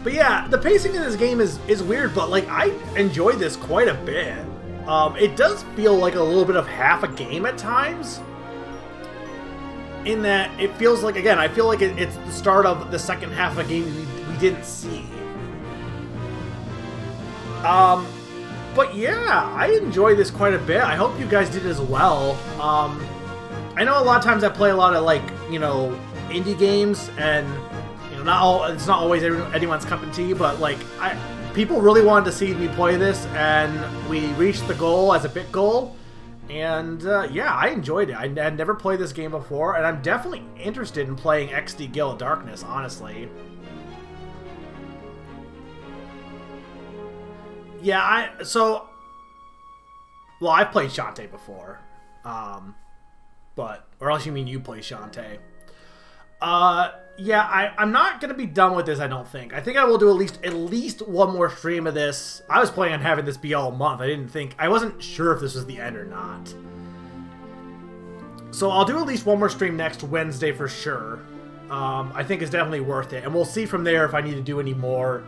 But yeah, the pacing in this game is weird, but, like, I enjoyed this quite a bit. It does feel like a little bit of half a game at times. In that it feels like, again, I feel like it's the start of the second half of a game we didn't see. But yeah, I enjoy this quite a bit. I hope you guys did as well. I know a lot of times I play a lot of like, you know, indie games, and you know, it's not always anyone's cup of tea, but like people really wanted to see me play this, and we reached the goal as a bit goal. And yeah, I enjoyed it. I had never played this game before, and I'm definitely interested in playing XD Gale of Darkness, honestly. Yeah, well, I've played Shantae before. Or else you mean you play Shantae. Yeah, I'm not going to be done with this, I don't think. I think I will do at least one more stream of this. I was planning on having this be all month. I wasn't sure if this was the end or not. So I'll do at least one more stream next Wednesday for sure. I think it's definitely worth it. And we'll see from there if I need to do any more.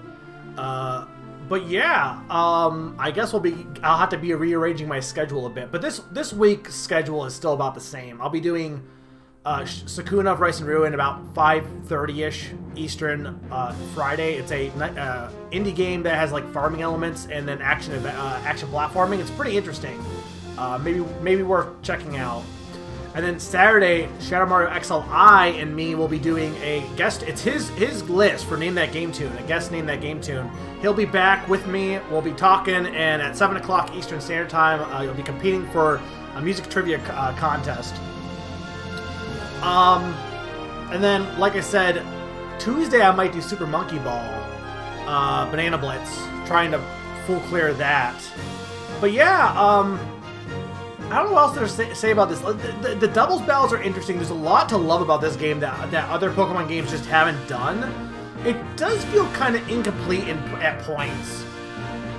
But yeah, I guess I'll have to be rearranging my schedule a bit. But this week's schedule is still about the same. I'll be doing Sakuna of Rice and Ruin about 5:30ish Eastern Friday. It's a indie game that has like farming elements and then action platforming. It's pretty interesting. Maybe worth checking out. And then Saturday, Shadow Mario XLI and me will be doing a guest. It's his list for Name That Game Tune. A guest Name That Game Tune. He'll be back with me. We'll be talking, and at 7 o'clock Eastern Standard Time, you'll be competing for a music trivia contest. And then, like I said, Tuesday I might do Super Monkey Ball, Banana Blitz, trying to full clear that. But yeah, I don't know what else there's to say about this. The doubles battles are interesting. There's a lot to love about this game that other Pokemon games just haven't done. It does feel kind of incomplete at points.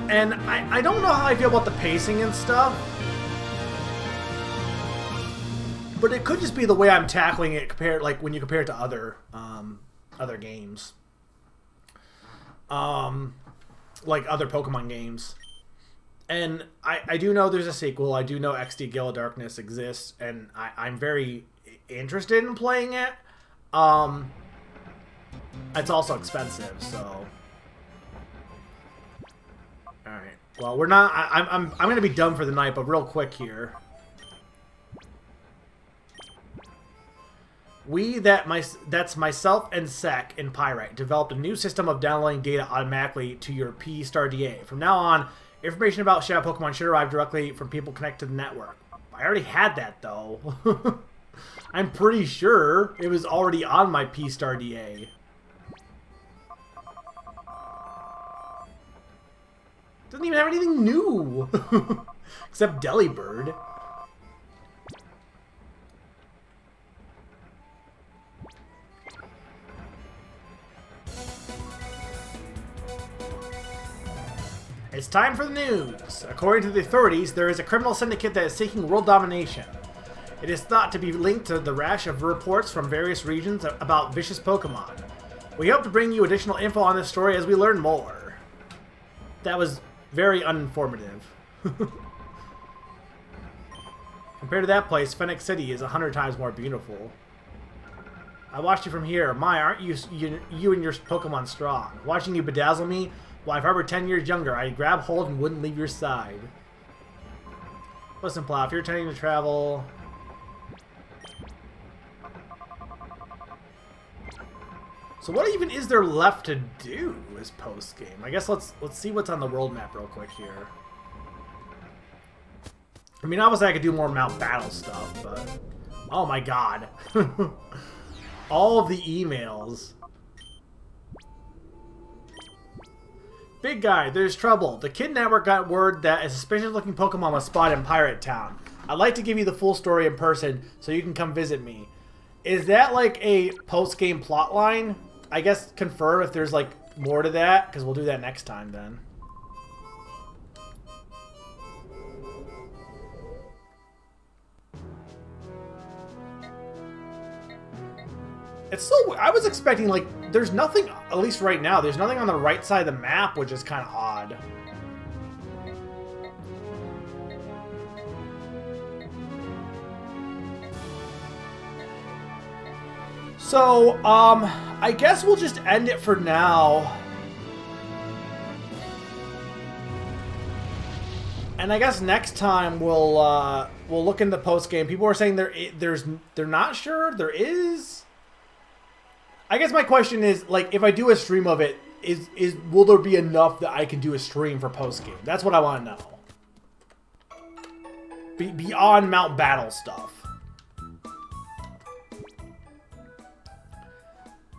And I don't know how I feel about the pacing and stuff. But it could just be the way I'm tackling it when you compare it to other games. Like other Pokemon games. And I do know there's a sequel. I do know XD Gale of Darkness exists, and I'm very interested in playing it. It's also expensive, so. All right. Well, we're not. I'm gonna be done for the night, but real quick here. That's myself and Sec and Pyrite developed a new system of downloading data automatically to your P-Star DA. From now on, information about Shadow Pokemon should arrive directly from people connected to the network. I already had that, though. I'm pretty sure it was already on my P-Star DA. Doesn't even have anything new. Except Delibird. It's time for the news. According to the authorities, there is a criminal syndicate that is seeking world domination. It is thought to be linked to the rash of reports from various regions about vicious Pokemon. We hope to bring you additional info on this story as we learn more. That was very uninformative. Compared to that place, Phoenix City is 100 times more beautiful. I watched you from here. My, aren't you and your Pokemon strong? Watching you bedazzle me? Why, if I were 10 years younger, I'd grab hold and wouldn't leave your side. Listen, Plow, if you're intending to travel... So what even is there left to do as post-game? I guess let's see what's on the world map real quick here. I mean, obviously I could do more Mount Battle stuff, but... Oh my god. All of the emails... Big guy, there's trouble. The Kid Network got word that a suspicious-looking Pokemon was spotted in Pirate Town. I'd like to give you the full story in person so you can come visit me. Is that like a post-game plot line? I guess confirm if there's like more to that, because we'll do that next time then. It's so... I was expecting, like, there's nothing, at least right now, there's nothing on the right side of the map, which is kind of odd. So, I guess we'll just end it for now. And I guess next time we'll look into post game. People are saying they're not sure. There is. I guess my question is, like, if I do a stream of it, will there be enough that I can do a stream for post game? That's what I want to know. Beyond Mount Battle stuff.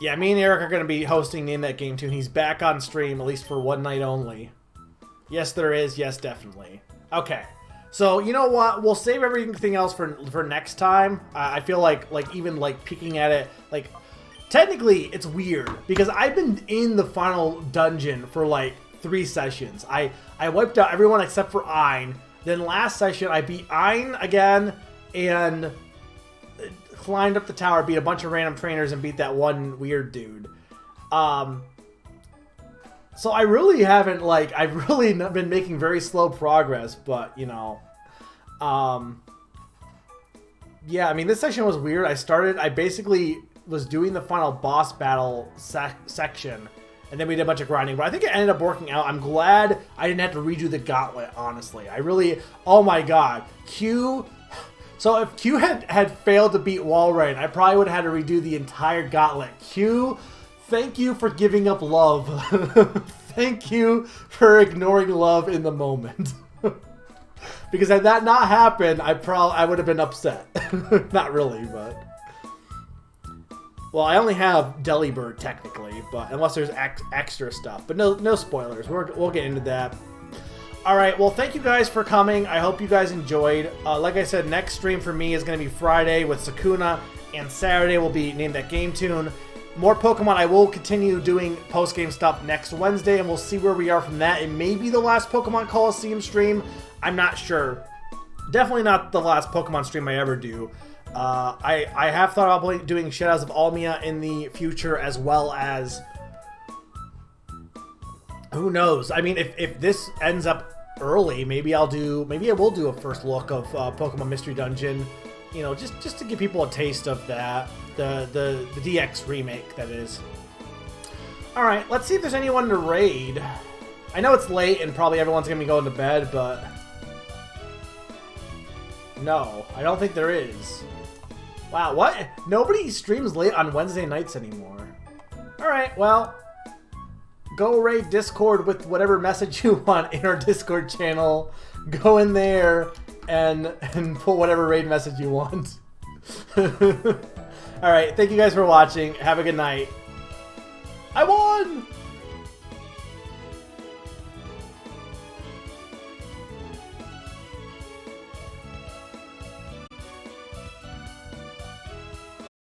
Yeah, me and Eric are going to be hosting in that game too. He's back on stream, at least for one night only. Yes, there is. Yes, definitely. Okay. So, you know what? We'll save everything else for next time. I feel like even like peeking at it, like, technically it's weird because I've been in the final dungeon for like 3 sessions. I wiped out everyone except for Ein. Then last session I beat Ein again and climbed up the tower, beat a bunch of random trainers, and beat that one weird dude. So I really haven't, like, I've really been making very slow progress, but, you know. Yeah, I mean, this session was weird. I basically was doing the final boss battle section, and then we did a bunch of grinding, but I think it ended up working out. I'm glad I didn't have to redo the gauntlet, honestly. I really, oh my god. So if Q had failed to beat Walrein, I probably would have had to redo the entire gauntlet. Q, thank you for giving up love. Thank you for ignoring love in the moment. Because had that not happened, I would have been upset. Not really, but... Well, I only have Delibird, technically, but unless there's extra stuff. But no spoilers. We'll get into that. Alright, well, thank you guys for coming. I hope you guys enjoyed. Like I said, next stream for me is going to be Friday with Sakuna, and Saturday will be Name That Game Tune. More Pokemon. I will continue doing post-game stuff next Wednesday, and we'll see where we are from that. It may be the last Pokemon Colosseum stream. I'm not sure. Definitely not the last Pokemon stream I ever do. I have thought about doing Shadows of Almia in the future, as well as... Who knows? I mean, if this ends up early, maybe I will do a first look of Pokemon Mystery Dungeon. You know, just to give people a taste of that, the DX remake, that is. All right, let's see if there's anyone to raid. I know it's late and probably everyone's gonna be going to bed, but no, I don't think there is. Wow, what? Nobody streams late on Wednesday nights anymore. All right, well. Go raid Discord with whatever message you want in our Discord channel. Go in there and put whatever raid message you want. Alright, thank you guys for watching. Have a good night. I won!